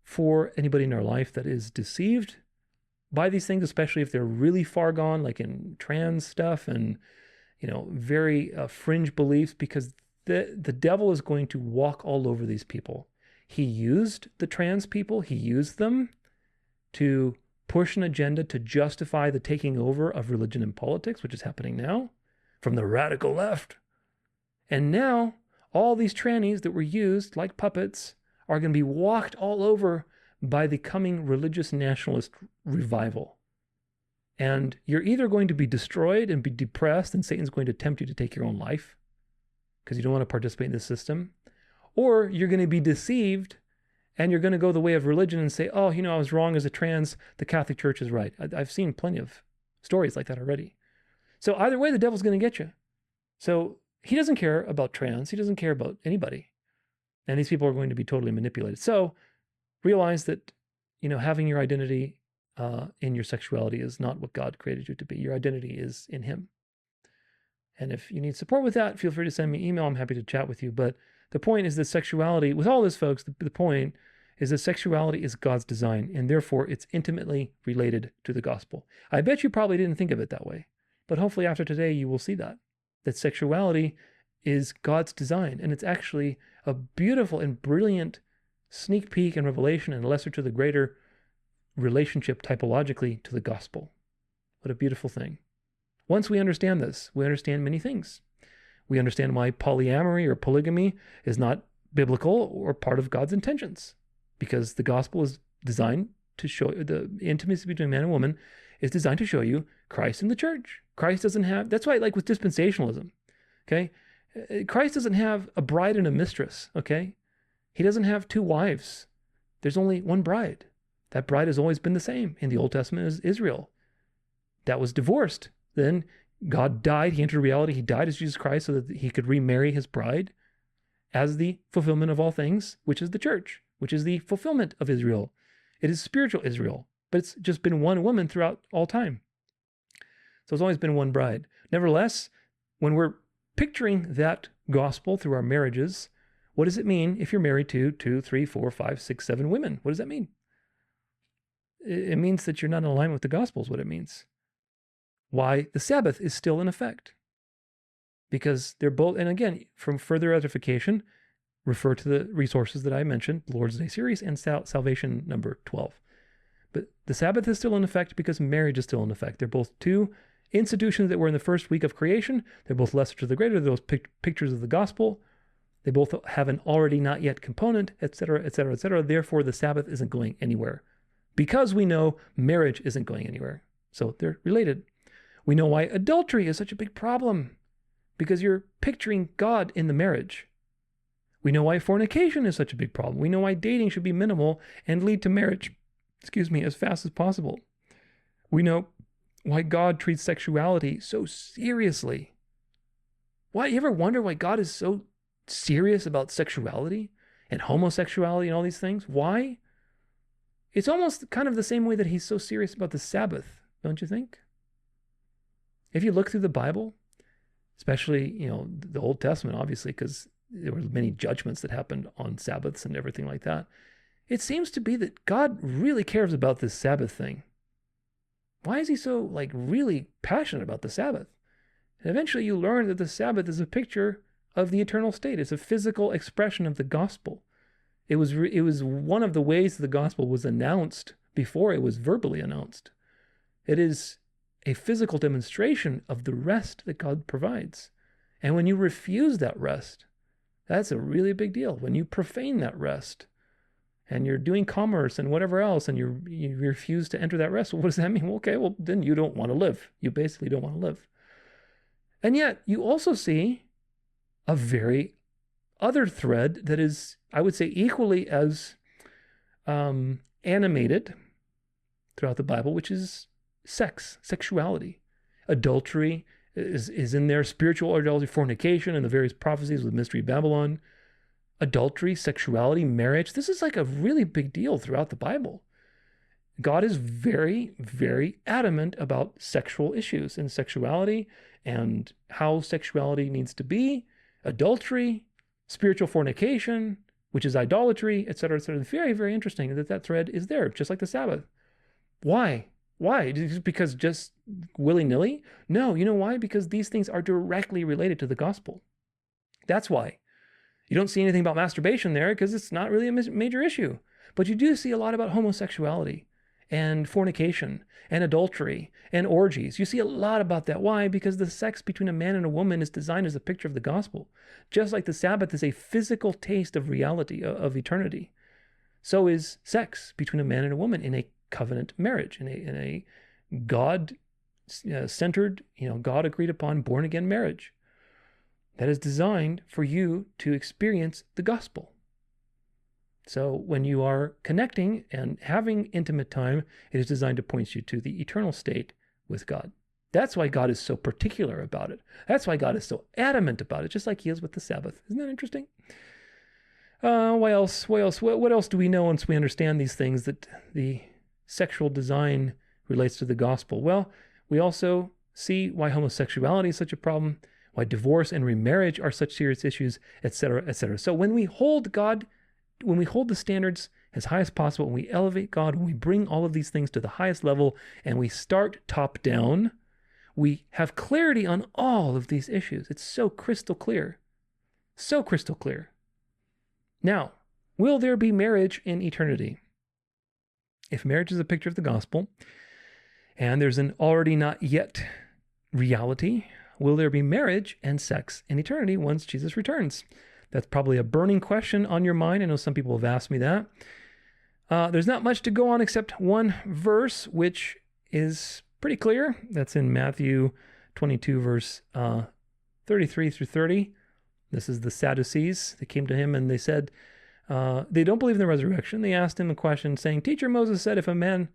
for anybody in our life that is deceived by these things, especially if they're really far gone, like in trans stuff and, very fringe beliefs, because the devil is going to walk all over these people. He used the trans people. He used them to push an agenda to justify the taking over of religion and politics, which is happening now from the radical left. And now all these trannies that were used like puppets are going to be walked all over by the coming religious nationalist revival. And you're either going to be destroyed and be depressed, and Satan's going to tempt you to take your own life because you don't want to participate in this system, or you're going to be deceived and you're going to go the way of religion and say, oh, I was wrong as a trans. The Catholic Church is right. I've seen plenty of stories like that already. So either way, the devil's going to get you. So he doesn't care about trans. He doesn't care about anybody. And these people are going to be totally manipulated. So realize that, having your identity in your sexuality is not what God created you to be. Your identity is in him. And if you need support with that, feel free to send me an email. I'm happy to chat with you. But the point is that sexuality, with all this, folks, the point is that sexuality is God's design, and therefore it's intimately related to the gospel. I bet you probably didn't think of it that way, but hopefully after today you will see that sexuality is God's design, and it's actually a beautiful and brilliant sneak peek and revelation and lesser to the greater relationship typologically to the gospel. What a beautiful thing. Once we understand this, we understand many things. We understand why polyamory or polygamy is not biblical or part of God's intentions, because the gospel is designed to show the intimacy between man and woman is designed to show you Christ in the church. Christ doesn't have, that's why, like with dispensationalism, okay? Christ doesn't have a bride and a mistress, okay? He doesn't have two wives. There's only one bride. That bride has always been the same. In the Old Testament is Israel. That was divorced. Then God died. He entered reality. He died as Jesus Christ so that he could remarry his bride as the fulfillment of all things, which is the church, which is the fulfillment of Israel. It is spiritual Israel, but it's just been one woman throughout all time. So it's always been one bride. Nevertheless, when we're picturing that gospel through our marriages, what does it mean if you're married to 2, 3, 4, 5, 6, 7 women? What does that mean? It means that you're not in alignment with the gospel is what it means. Why the Sabbath is still in effect. Because they're both, and again, from further edification, refer to the resources that I mentioned, Lord's Day series and Salvation number 12. But the Sabbath is still in effect because marriage is still in effect. They're both two institutions that were in the first week of creation. They're both lesser to the greater. They're both pictures of the gospel. They both have an already not yet component, etc., etc., etc. Therefore, the Sabbath isn't going anywhere because we know marriage isn't going anywhere. So they're related. We know why adultery is such a big problem because you're picturing God in the marriage. We know why fornication is such a big problem. We know why dating should be minimal and lead to marriage, as fast as possible. We know why God treats sexuality so seriously. Why, you ever wonder why God is so serious about sexuality and homosexuality and all these things? Why? It's almost kind of the same way that he's so serious about the Sabbath, don't you think? If you look through the Bible, especially, the Old Testament, obviously, because there were many judgments that happened on Sabbaths and everything like that, it seems to be that God really cares about this Sabbath thing. Why is he so, really passionate about the Sabbath? And eventually you learn that the Sabbath is a picture of the eternal state. It's a physical expression of the gospel. It was one of the ways the gospel was announced before it was verbally announced. It is a physical demonstration of the rest that God provides. And when you refuse that rest, that's a really big deal. When you profane that rest and you're doing commerce and whatever else and you refuse to enter that rest, well, what does that mean? Well, then you don't want to live. You basically don't want to live. And yet you also see a very other thread that is, I would say, equally as animated throughout the Bible, which is sexuality. Adultery is in there, spiritual adultery, fornication, and the various prophecies with Mystery Babylon. Adultery, sexuality, marriage. This is a really big deal throughout the Bible. God is very, very adamant about sexual issues and sexuality and how sexuality needs to be. Adultery, spiritual fornication, which is idolatry, etc., etc. Very, very interesting that thread is there, just like the Sabbath. Why? Why? Because just willy-nilly? No, you know why? Because these things are directly related to the gospel. That's why. You don't see anything about masturbation there because it's not really a major issue. But you do see a lot about homosexuality and fornication and adultery and orgies. You see a lot about that. Why? Because the sex between a man and a woman is designed as a picture of the gospel. Just like the Sabbath is a physical taste of reality, of eternity. So is sex between a man and a woman in a covenant marriage, in a God-centered, God agreed upon, born again marriage that is designed for you to experience the gospel. So when you are connecting and having intimate time, it is designed to point you to the eternal state with God. That's why God is so particular about it. That's why God is so adamant about it, just like he is with the Sabbath. Isn't that interesting? What else? What else do we know once we understand these things, that the sexual design relates to the gospel? Well, we also see why homosexuality is such a problem, why divorce and remarriage are such serious issues, etc., etc. So when we hold the standards as high as possible, when we elevate God, when we bring all of these things to the highest level, and we start top down, we have clarity on all of these issues. It's so crystal clear. So crystal clear. Now, will there be marriage in eternity? If marriage is a picture of the gospel, and there's an already not yet reality, will there be marriage and sex in eternity once Jesus returns? That's probably a burning question on your mind. I know some people have asked me that. There's not much to go on except one verse, which is pretty clear. That's in Matthew 22, verse 33 through 30. This is the Sadducees. They came to him and they said, they don't believe in the resurrection. They asked him a question saying, "Teacher, Moses said if a man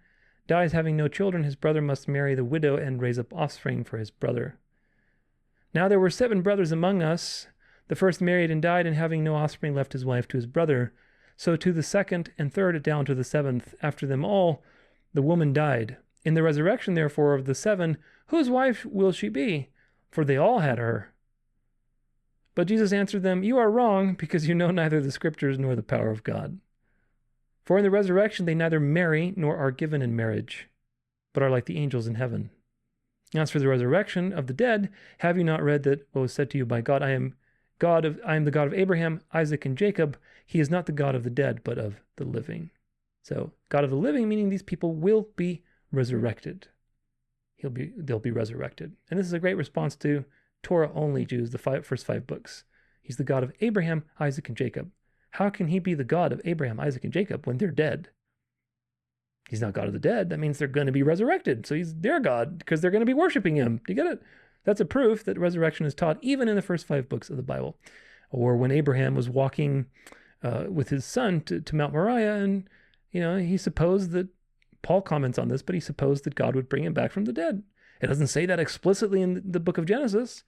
dies having no children, his brother must marry the widow and raise up offspring for his brother. Now there were 7 brothers among us. The first married and died, and having no offspring left his wife to his brother. So to the second and third down to the 7th. After them all, the woman died. In the resurrection, therefore, of the 7, whose wife will she be? For they all had her." But Jesus answered them, "You are wrong, because you know neither the scriptures nor the power of God. For in the resurrection they neither marry nor are given in marriage, but are like the angels in heaven. As for the resurrection of the dead, have you not read that what was said to you by God, I am the God of Abraham, Isaac, and Jacob. He is not the God of the dead, but of the living." So God of the living, meaning these people will be resurrected. They'll be resurrected. And this is a great response to Torah-only Jews, the first 5 books. He's the God of Abraham, Isaac, and Jacob. How can he be the God of Abraham, Isaac, and Jacob when they're dead? He's not God of the dead. That means they're going to be resurrected. So he's their God because they're going to be worshiping him. Do you get it? That's a proof that resurrection is taught even in the first 5 books of the Bible. Or when Abraham was walking with his son to Mount Moriah, and he supposed that, Paul comments on this, but he supposed that God would bring him back from the dead. It doesn't say that explicitly in the book of Genesis,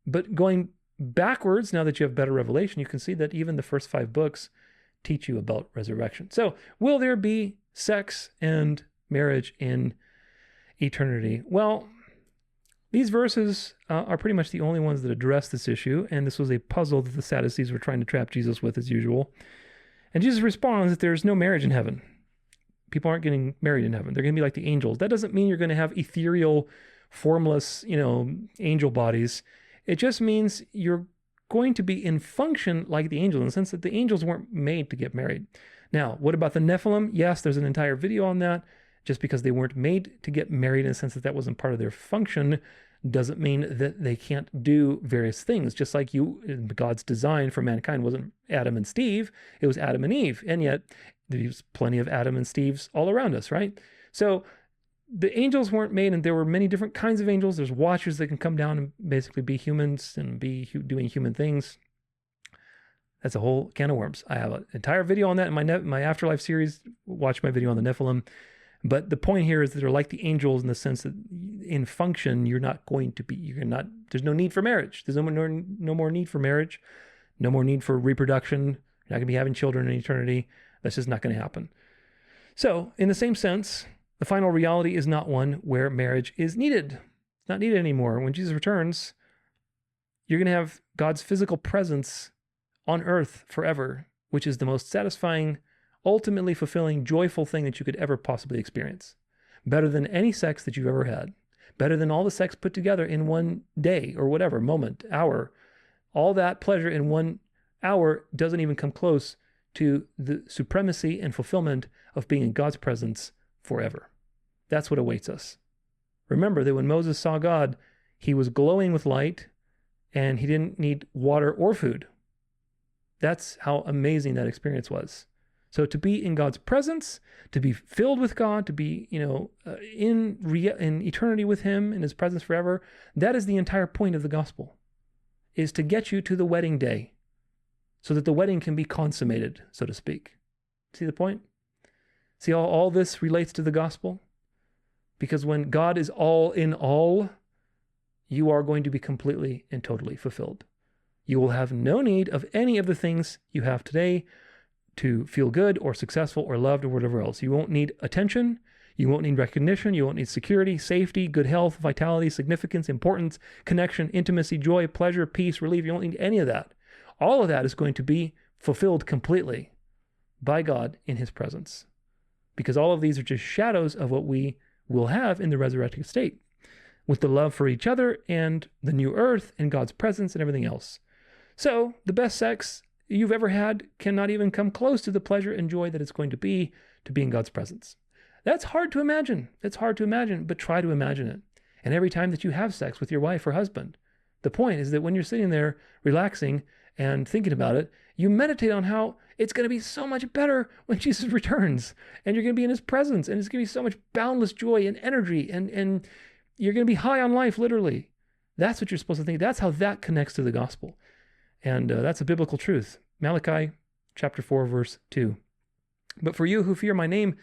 but going backwards, now that you have better revelation, you can see that even the first 5 books teach you about resurrection. So will there be sex and marriage in eternity? Well, these verses are pretty much the only ones that address this issue, and this was a puzzle that the Sadducees were trying to trap Jesus with, as usual. And Jesus responds that there's no marriage in heaven. People aren't getting married in heaven. They're going to be like the angels. That doesn't mean you're going to have ethereal, formless, angel bodies. It just means you're going to be in function like the angels, in the sense that the angels weren't made to get married. Now, what about the Nephilim? Yes, there's an entire video on that. Just because they weren't made to get married, in the sense that that wasn't part of their function, doesn't mean that they can't do various things. Just like God's design for mankind wasn't Adam and Steve, it was Adam and Eve. And yet there's plenty of Adam and Steves all around us, right? So the angels weren't made, and there were many different kinds of angels. There's watchers that can come down and basically be humans and be doing human things. That's a whole can of worms. I have an entire video on that in my Afterlife series. Watch my video on the Nephilim. But the point here is that they're like the angels in the sense that in function, there's no need for marriage. There's no more need for marriage, no more need for reproduction. You're not going to be having children in eternity. That's just not going to happen. So in the same sense, the final reality is not one where marriage is needed. It's not needed anymore. When Jesus returns, you're going to have God's physical presence on earth forever, which is the most satisfying, ultimately fulfilling, joyful thing that you could ever possibly experience. Better than any sex that you've ever had. Better than all the sex put together in one day or whatever, moment, hour. All that pleasure in 1 hour doesn't even come close to the supremacy and fulfillment of being in God's presence forever. That's what awaits us. Remember that when Moses saw God, he was glowing with light, and he didn't need water or food. That's how amazing that experience was. So to be in God's presence, to be filled with God, to be, in eternity with him, in his presence forever, that is the entire point of the gospel, is to get you to the wedding day so that the wedding can be consummated, so to speak. See the point? See how all this relates to the gospel? Because when God is all in all, you are going to be completely and totally fulfilled. You will have no need of any of the things you have today to feel good or successful or loved or whatever else. You won't need attention. You won't need recognition. You won't need security, safety, good health, vitality, significance, importance, connection, intimacy, joy, pleasure, peace, relief. You won't need any of that. All of that is going to be fulfilled completely by God in his presence, because all of these are just shadows of what we will have in the resurrected state, with the love for each other and the new earth and God's presence and everything else. So the best sex you've ever had cannot even come close to the pleasure and joy that it's going to be in God's presence. That's hard to imagine. It's hard to imagine, but try to imagine it. And every time that you have sex with your wife or husband, the point is that when you're sitting there relaxing and thinking about it, you meditate on how it's going to be so much better when Jesus returns, and you're going to be in his presence, and it's going to be so much boundless joy and energy, and you're going to be high on life, literally. That's what you're supposed to think. That's how that connects to the gospel. And that's a biblical truth. Malachi chapter 4, verse 2. But for you who fear my name,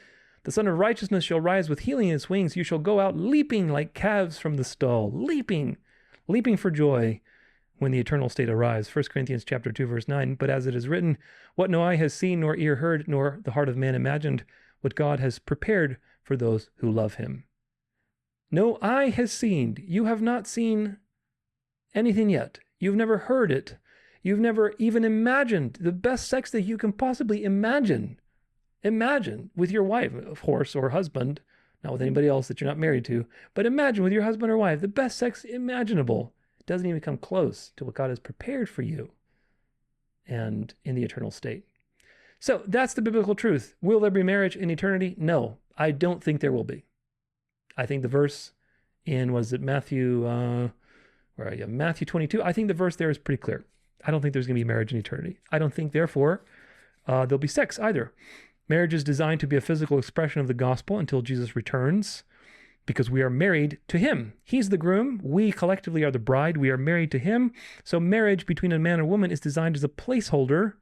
the Son of Righteousness shall rise with healing in his wings. You shall go out leaping like calves from the stall, leaping for joy when the eternal state arrives. 1 Corinthians chapter 2, verse 9. But as it is written, what no eye has seen, nor ear heard, nor the heart of man imagined, what God has prepared for those who love him. No eye has seen. You have not seen anything yet. You've never heard it. You've never even imagined the best sex that you can possibly imagine. Imagine with your wife, of course, or husband, not with anybody else that you're not married to, but imagine with your husband or wife, the best sex imaginable. It doesn't even come close to what God has prepared for you and in the eternal state. So that's the biblical truth. Will there be marriage in eternity? No, I don't think there will be. I think the verse in, Matthew 22, I think the verse there is pretty clear. I don't think there's going to be marriage in eternity. I don't think, therefore, there'll be sex either. Marriage is designed to be a physical expression of the gospel until Jesus returns, because we are married to him. He's the groom. We collectively are the bride. We are married to him. So marriage between a man and woman is designed as a placeholder,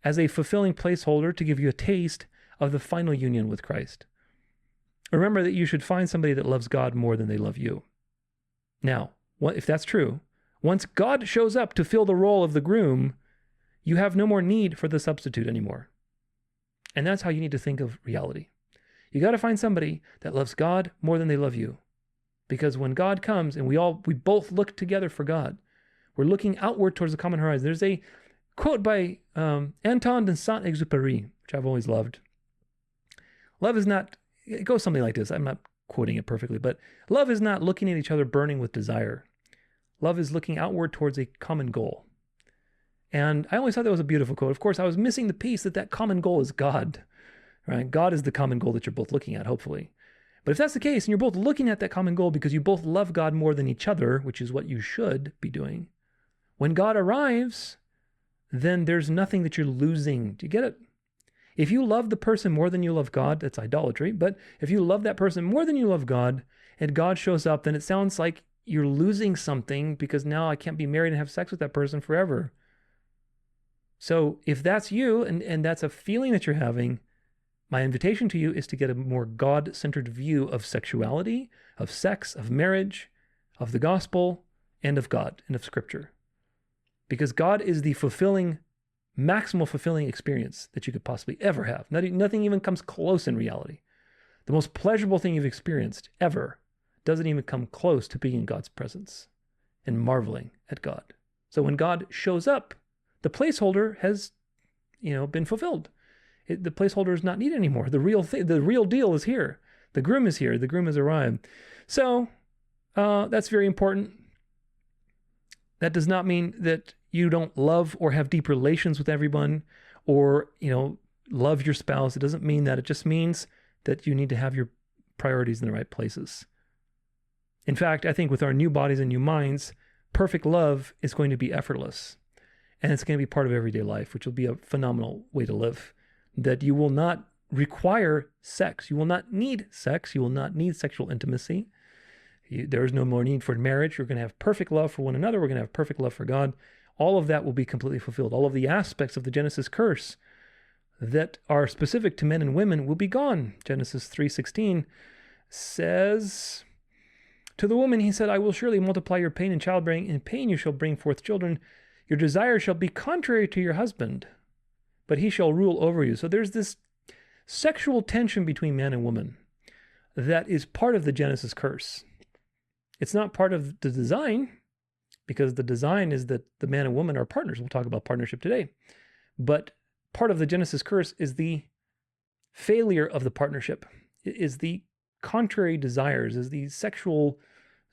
as a fulfilling placeholder to give you a taste of the final union with Christ. Remember that you should find somebody that loves God more than they love you. Now, if that's true, once God shows up to fill the role of the groom, you have no more need for the substitute anymore. And that's how you need to think of reality. You got to find somebody that loves God more than they love you. Because when God comes and we both look together for God, we're looking outward towards the common horizon. There's a quote by Anton de Saint-Exupéry, which I've always loved. Love is not, it goes something like this. I'm not quoting it perfectly, but love is not looking at each other burning with desire. Love is looking outward towards a common goal. And I always thought that was a beautiful quote. Of course, I was missing the piece that common goal is God, right? God is the common goal that you're both looking at, hopefully. But if that's the case, and you're both looking at that common goal because you both love God more than each other, which is what you should be doing, when God arrives, then there's nothing that you're losing. Do you get it? If you love the person more than you love God, that's idolatry. But if you love that person more than you love God, and God shows up, then it sounds like you're losing something, because now I can't be married and have sex with that person forever. So if that's you, and that's a feeling that you're having, my invitation to you is to get a more God-centered view of sexuality, of sex, of marriage, of the gospel, and of God, and of Scripture. Because God is the maximal fulfilling experience that you could possibly ever have. Nothing even comes close in reality. The most pleasurable thing you've experienced ever doesn't even come close to being in God's presence and marveling at God. So when God shows up, the placeholder has, been fulfilled. The placeholder is not needed anymore. The real deal is here. The groom is here. The groom has arrived. So that's very important. That does not mean that you don't love or have deep relations with everyone, or, love your spouse. It doesn't mean that. It just means that you need to have your priorities in the right places. In fact, I think with our new bodies and new minds, perfect love is going to be effortless. And it's going to be part of everyday life, which will be a phenomenal way to live. that you will not require sex. You will not need sex. You will not need sexual intimacy. There is no more need for marriage. You're going to have perfect love for one another. We're going to have perfect love for God. All of that will be completely fulfilled. All of the aspects of the Genesis curse that are specific to men and women will be gone. Genesis 3:16 says, to the woman he said, I will surely multiply your pain in childbearing. In pain you shall bring forth children. Your desire shall be contrary to your husband, but he shall rule over you. So there's this sexual tension between man and woman that is part of the Genesis curse. It's not part of the design, because the design is that the man and woman are partners. We'll talk about partnership today. But part of the Genesis curse is the failure of the partnership, is the contrary desires, is the sexual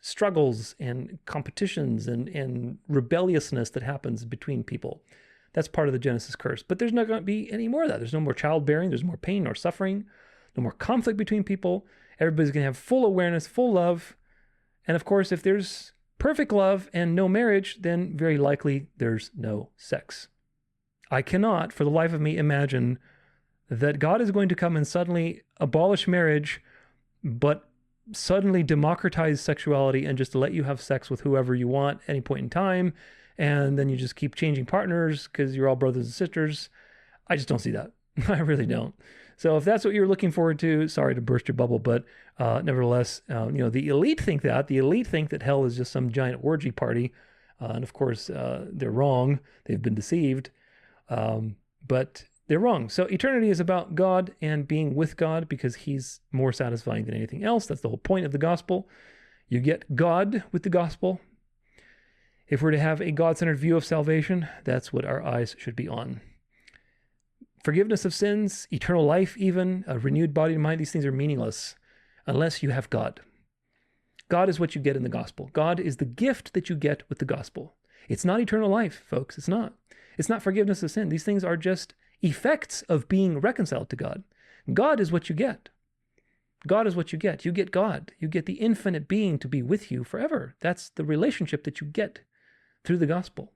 struggles and competitions and rebelliousness that happens between people. That's part of the Genesis curse. But there's not going to be any more of that. There's no more childbearing. There's more pain or suffering, no more conflict between people. Everybody's going to have full awareness, full love. And of course, if there's perfect love and no marriage, then very likely there's no sex. I cannot, for the life of me, imagine that God is going to come and suddenly abolish marriage, but suddenly democratize sexuality and just let you have sex with whoever you want at any point in time, and then you just keep changing partners because you're all brothers and sisters. I just don't see that. I really don't. So if that's what you're looking forward to, sorry to burst your bubble, but nevertheless, the elite think that. The elite think that hell is just some giant orgy party. And of course, they're wrong. They've been deceived. But they're wrong. So eternity is about God and being with God because he's more satisfying than anything else. That's the whole point of the gospel. You get God with the gospel. If we're to have a God-centered view of salvation, that's what our eyes should be on. Forgiveness of sins, eternal life even, a renewed body and mind, these things are meaningless unless you have God. God is what you get in the gospel. God is the gift that you get with the gospel. It's not eternal life, folks. It's not. It's not forgiveness of sin. These things are just effects of being reconciled to God. God is what you get. God is what you get. You get God. You get the infinite being to be with you forever. That's the relationship that you get through the gospel.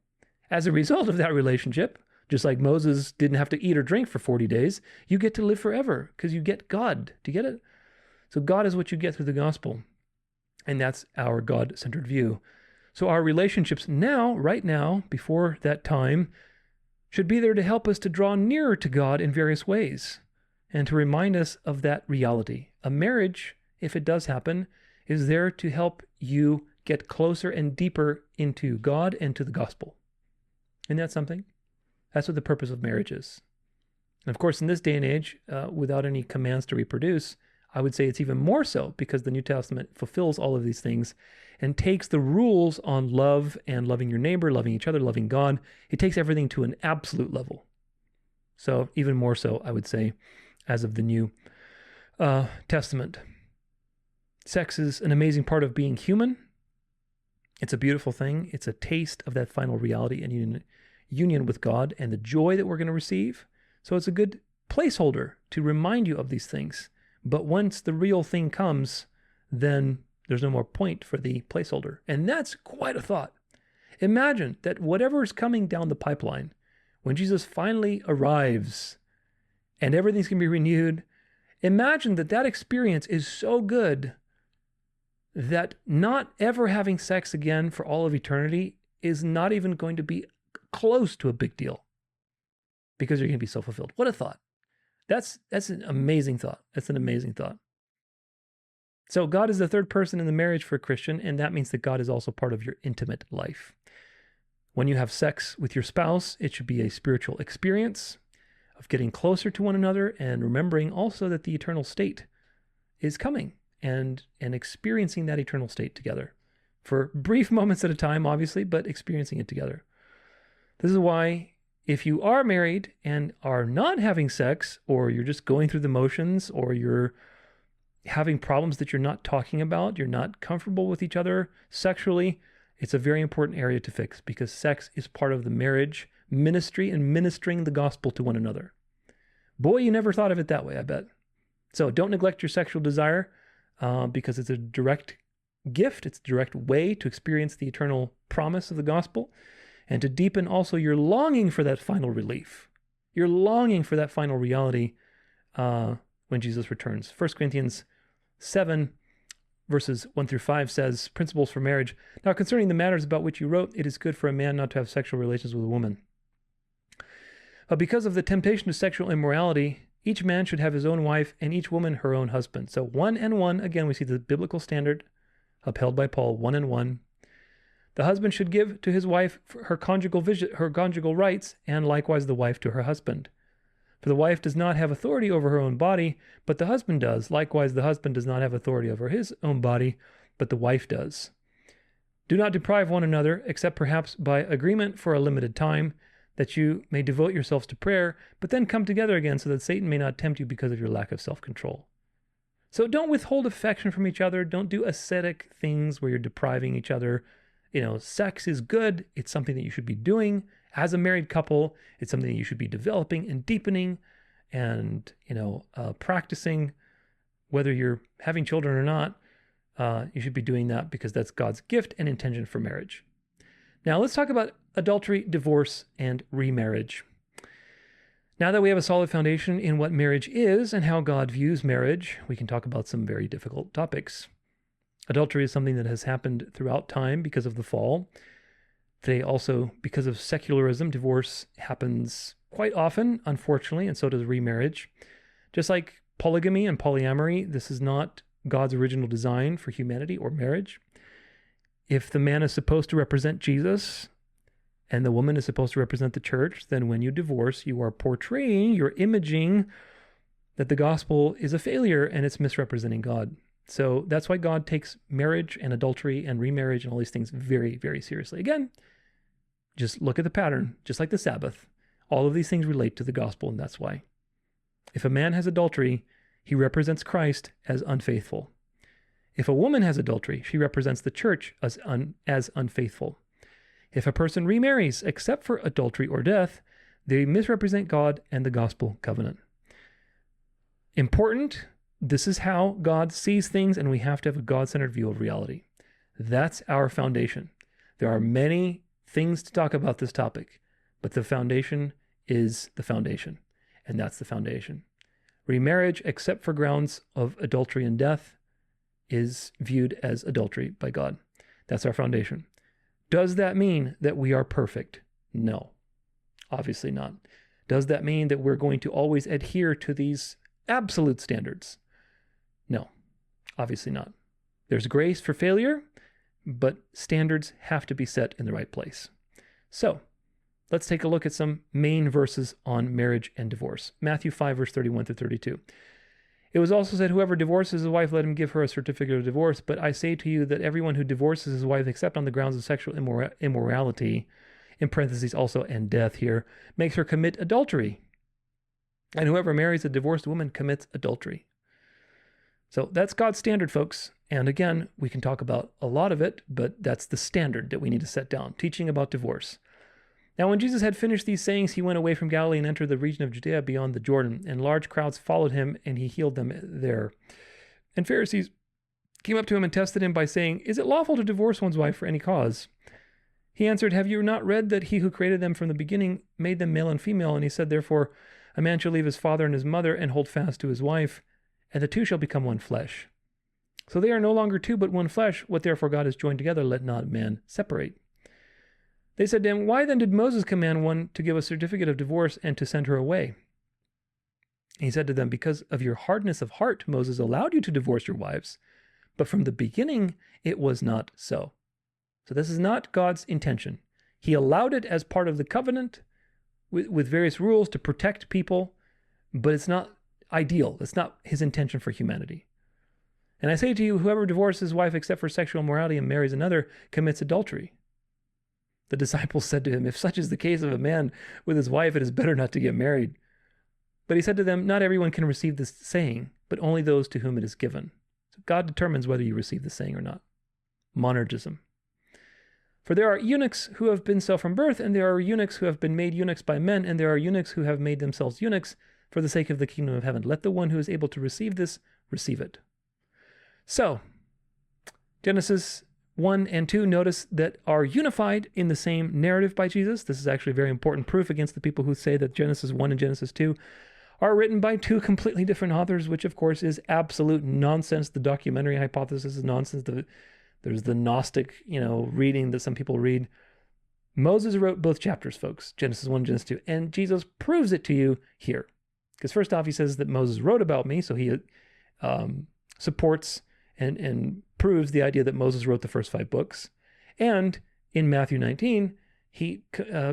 As a result of that relationship, just like Moses didn't have to eat or drink for 40 days, you get to live forever because you get God. Do you get it? So God is what you get through the gospel. And that's our God-centered view. So our relationships now, right now, before that time, should be there to help us to draw nearer to God in various ways and to remind us of that reality. A marriage, if it does happen, is there to help you get closer and deeper into God and to the gospel. Isn't that something? That's what the purpose of marriage is. And of course, in this day and age, without any commands to reproduce, I would say it's even more so because the New Testament fulfills all of these things and takes the rules on love and loving your neighbor, loving each other, loving God. It takes everything to an absolute level. So even more so, I would say, as of the New Testament. Sex is an amazing part of being human. It's a beautiful thing. It's a taste of that final reality and union with God and the joy that we're going to receive. So it's a good placeholder to remind you of these things. But once the real thing comes, then there's no more point for the placeholder. And that's quite a thought. Imagine that whatever is coming down the pipeline, when Jesus finally arrives and everything's going to be renewed, imagine that that experience is so good that not ever having sex again for all of eternity is not even going to be close to a big deal because you're going to be so fulfilled. What a thought. That's an amazing thought. That's an amazing thought. So God is the third person in the marriage for a Christian, and that means that God is also part of your intimate life. When you have sex with your spouse, it should be a spiritual experience of getting closer to one another and remembering also that the eternal state is coming and experiencing that eternal state together for brief moments at a time, obviously, but experiencing it together. This is why if you are married and are not having sex, or you're just going through the motions, or you're having problems that you're not talking about, you're not comfortable with each other sexually, it's a very important area to fix because sex is part of the marriage ministry and ministering the gospel to one another. Boy, you never thought of it that way, I bet. So don't neglect your sexual desire because it's a direct gift. It's a direct way to experience the eternal promise of the gospel and to deepen also your longing for that final relief. You're longing for that final reality when Jesus returns. 1 Corinthians 7, verses 1 through 5 says, Principles for marriage. Now concerning the matters about which you wrote, it is good for a man not to have sexual relations with a woman. But because of the temptation to sexual immorality, each man should have his own wife and each woman her own husband. So 1 and 1, again, we see the biblical standard upheld by Paul, 1 and 1. The husband should give to his wife her conjugal rights, and likewise the wife to her husband. For the wife does not have authority over her own body, but the husband does. Likewise, the husband does not have authority over his own body, but the wife does. Do not deprive one another, except perhaps by agreement for a limited time, that you may devote yourselves to prayer, but then come together again so that Satan may not tempt you because of your lack of self-control. So don't withhold affection from each other. Don't do ascetic things where you're depriving each other. Sex is good. It's something that you should be doing as a married couple. It's something that you should be developing and deepening and, practicing. Whether you're having children or not, you should be doing that because that's God's gift and intention for marriage. Now let's talk about adultery, divorce, and remarriage. Now that we have a solid foundation in what marriage is and how God views marriage, we can talk about some very difficult topics. Adultery is something that has happened throughout time because of the fall. Today also, because of secularism, divorce happens quite often, unfortunately, and so does remarriage. Just like polygamy and polyamory, this is not God's original design for humanity or marriage. If the man is supposed to represent Jesus and the woman is supposed to represent the church, then when you divorce, you are portraying, you're imaging that the gospel is a failure and it's misrepresenting God. So that's why God takes marriage and adultery and remarriage and all these things very, very seriously. Again, just look at the pattern, just like the Sabbath. All of these things relate to the gospel, and that's why. If a man has adultery, he represents Christ as unfaithful. If a woman has adultery, she represents the church as unfaithful. If a person remarries, except for adultery or death, they misrepresent God and the gospel covenant. Important, this is how God sees things, and we have to have a God-centered view of reality. That's our foundation. There are many things to talk about this topic, but the foundation is the foundation, and that's the foundation. Remarriage, except for grounds of adultery and death, is viewed as adultery by God. That's our foundation. Does that mean that we are perfect? No, obviously not. Does that mean that we're going to always adhere to these absolute standards? No, obviously not. There's grace for failure, but standards have to be set in the right place. So let's take a look at some main verses on marriage and divorce. Matthew 5, verse 31 through 32. It was also said, whoever divorces his wife, let him give her a certificate of divorce. But I say to you that everyone who divorces his wife, except on the grounds of sexual immorality, in parentheses also, and death here, makes her commit adultery. And whoever marries a divorced woman commits adultery. So that's God's standard, folks. And again, we can talk about a lot of it, but that's the standard that we need to set down, teaching about divorce. Now, when Jesus had finished these sayings, he went away from Galilee and entered the region of Judea beyond the Jordan, and large crowds followed him, and he healed them there. And Pharisees came up to him and tested him by saying, is it lawful to divorce one's wife for any cause? He answered, have you not read that he who created them from the beginning made them male and female? And he said, therefore, a man shall leave his father and his mother and hold fast to his wife, and the two shall become one flesh. So they are no longer two, but one flesh. What therefore God has joined together, let not man separate. They said to him, why then did Moses command one to give a certificate of divorce and to send her away? He said to them, because of your hardness of heart, Moses allowed you to divorce your wives, but from the beginning it was not so. So this is not God's intention. He allowed it as part of the covenant with various rules to protect people, but it's not ideal. It's not his intention for humanity. And I say to you, whoever divorces his wife except for sexual immorality and marries another commits adultery. The disciples said to him, if such is the case of a man with his wife, it is better not to get married. But he said to them, not everyone can receive this saying, but only those to whom it is given. So God determines whether you receive the saying or not. Monergism. For there are eunuchs who have been so from birth, and there are eunuchs who have been made eunuchs by men, and there are eunuchs who have made themselves eunuchs for the sake of the kingdom of heaven. Let the one who is able to receive this, receive it. So, Genesis 1 and 2, notice that are unified in the same narrative by Jesus. This is actually very important proof against the people who say that Genesis 1 and Genesis 2 are written by two completely different authors, which of course is absolute nonsense. The documentary hypothesis is nonsense. There's the Gnostic, reading that some people read. Moses wrote both chapters, folks, Genesis 1 and Genesis 2, and Jesus proves it to you here. Because first off, he says that Moses wrote about me, so he supports and proves the idea that Moses wrote the first 5 books. And in Matthew 19, he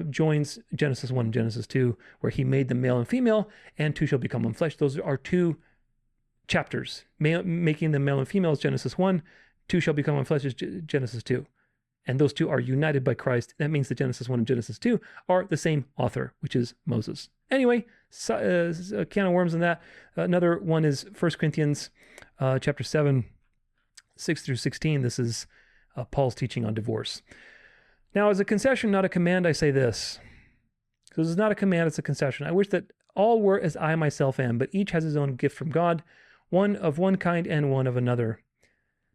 joins Genesis 1 and Genesis 2, where he made them male and female, and two shall become one flesh. Those are 2 chapters. Making them male and female is Genesis 1, two shall become one flesh is Genesis 2. And those two are united by Christ. That means that Genesis 1 and Genesis 2 are the same author, which is Moses. Anyway, a can of worms in that. Another one is 1 Corinthians chapter 7, 6 through 16. This is Paul's teaching on divorce. Now, as a concession, not a command, I say this. So this is not a command, it's a concession. I wish that all were as I myself am, but each has his own gift from God, one of one kind and one of another.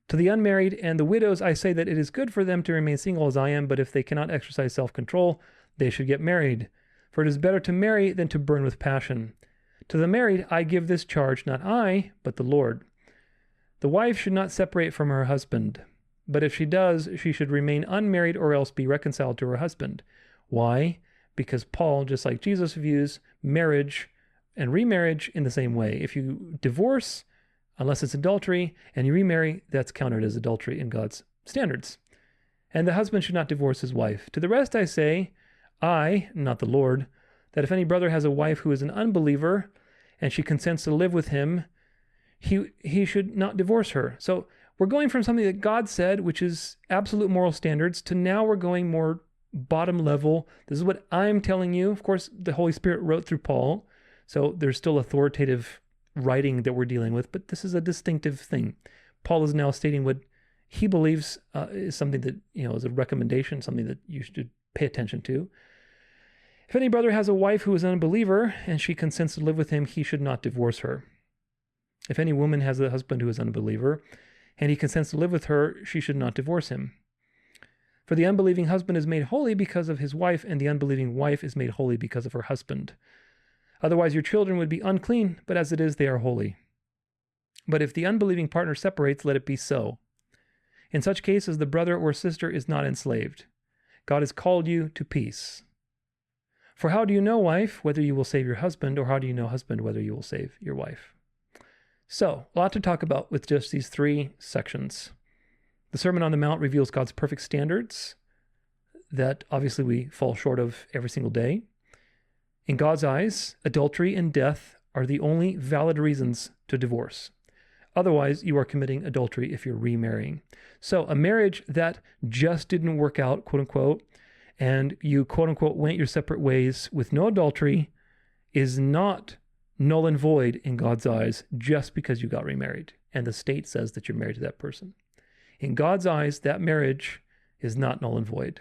To the unmarried and the widows, I say that it is good for them to remain single as I am, but if they cannot exercise self-control, they should get married. For it is better to marry than to burn with passion. To the married, I give this charge, not I, but the Lord. The wife should not separate from her husband. But if she does, she should remain unmarried or else be reconciled to her husband. Why? Because Paul, just like Jesus, views marriage and remarriage in the same way. If you divorce, unless it's adultery, and you remarry, that's counted as adultery in God's standards. And the husband should not divorce his wife. To the rest I say, I, not the Lord, that if any brother has a wife who is an unbeliever, and she consents to live with him, he should not divorce her. So we're going from something that God said, which is absolute moral standards, to now we're going more bottom level. This is what I'm telling you. Of course, the Holy Spirit wrote through Paul, so there's still authoritative writing that we're dealing with, but this is a distinctive thing. Paul is now stating what he believes is something that, is a recommendation, something that you should pay attention to. If any brother has a wife who is an unbeliever and she consents to live with him, he should not divorce her. If any woman has a husband who is an unbeliever and he consents to live with her, she should not divorce him. For the unbelieving husband is made holy because of his wife, and the unbelieving wife is made holy because of her husband. Otherwise your children would be unclean, but as it is, they are holy. But if the unbelieving partner separates, let it be so. In such cases, the brother or sister is not enslaved. God has called you to peace. For how do you know, wife, whether you will save your husband, or how do you know, husband, whether you will save your wife? So, a lot to talk about with just these 3 sections. The Sermon on the Mount reveals God's perfect standards that obviously we fall short of every single day. In God's eyes, adultery and death are the only valid reasons to divorce. Otherwise, you are committing adultery if you're remarrying. So a marriage that just didn't work out, quote unquote, and you, quote unquote, went your separate ways with no adultery is not null and void in God's eyes just because you got remarried and the state says that you're married to that person. In God's eyes, that marriage is not null and void.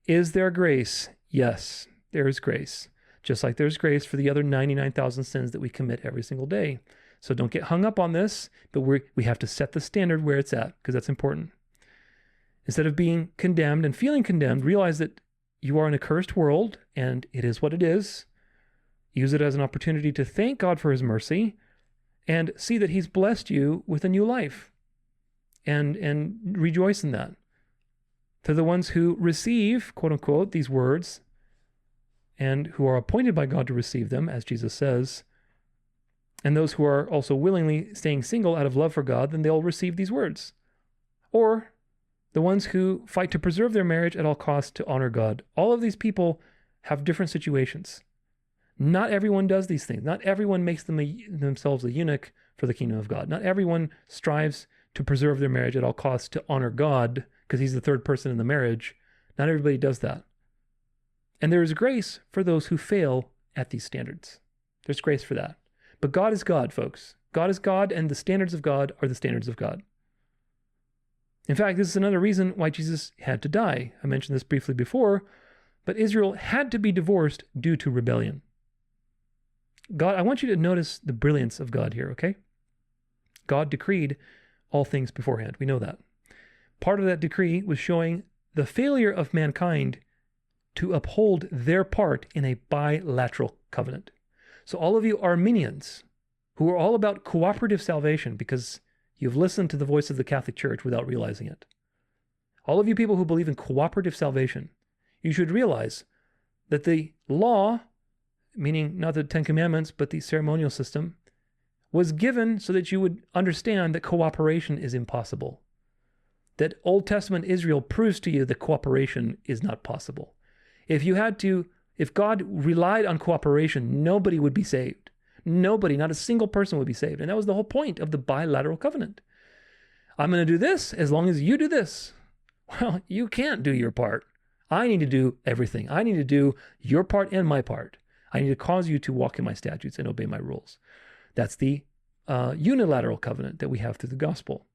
Is there grace? Yes, there is grace. Just like there's grace for the other 99,000 sins that we commit every single day. So don't get hung up on this, but we have to set the standard where it's at, because that's important. Instead of being condemned and feeling condemned, realize that you are in a cursed world, and it is what it is. Use it as an opportunity to thank God for his mercy, and see that he's blessed you with a new life, and rejoice in that. To the ones who receive, quote unquote, these words, and who are appointed by God to receive them, as Jesus says, and those who are also willingly staying single out of love for God, then they'll receive these words. Or the ones who fight to preserve their marriage at all costs to honor God. All of these people have different situations. Not everyone does these things. Not everyone makes themselves a eunuch for the kingdom of God. Not everyone strives to preserve their marriage at all costs to honor God because he's the third person in the marriage. Not everybody does that. And there is grace for those who fail at these standards. There's grace for that. But God is God, folks. God is God, and the standards of God are the standards of God. In fact, this is another reason why Jesus had to die. I mentioned this briefly before, but Israel had to be divorced due to rebellion. God, I want you to notice the brilliance of God here, okay? God decreed all things beforehand. We know that. part of that decree was showing the failure of mankind to uphold their part in a bilateral covenant. So all of you Arminians who are all about cooperative salvation because you've listened to the voice of the Catholic Church without realizing it. All of you people who believe in cooperative salvation, you should realize that the law, meaning not the Ten Commandments, but the ceremonial system, was given so that you would understand that cooperation is impossible. That Old Testament Israel proves to you that cooperation is not possible. If God relied on cooperation, nobody would be saved. Nobody, not a single person would be saved. And that was the whole point of the bilateral covenant. I'm going to do this as long as you do this. Well, you can't do your part. I need to do everything. I need to do your part and my part. I need to cause you to walk in my statutes and obey my rules. That's the unilateral covenant that we have through the gospel.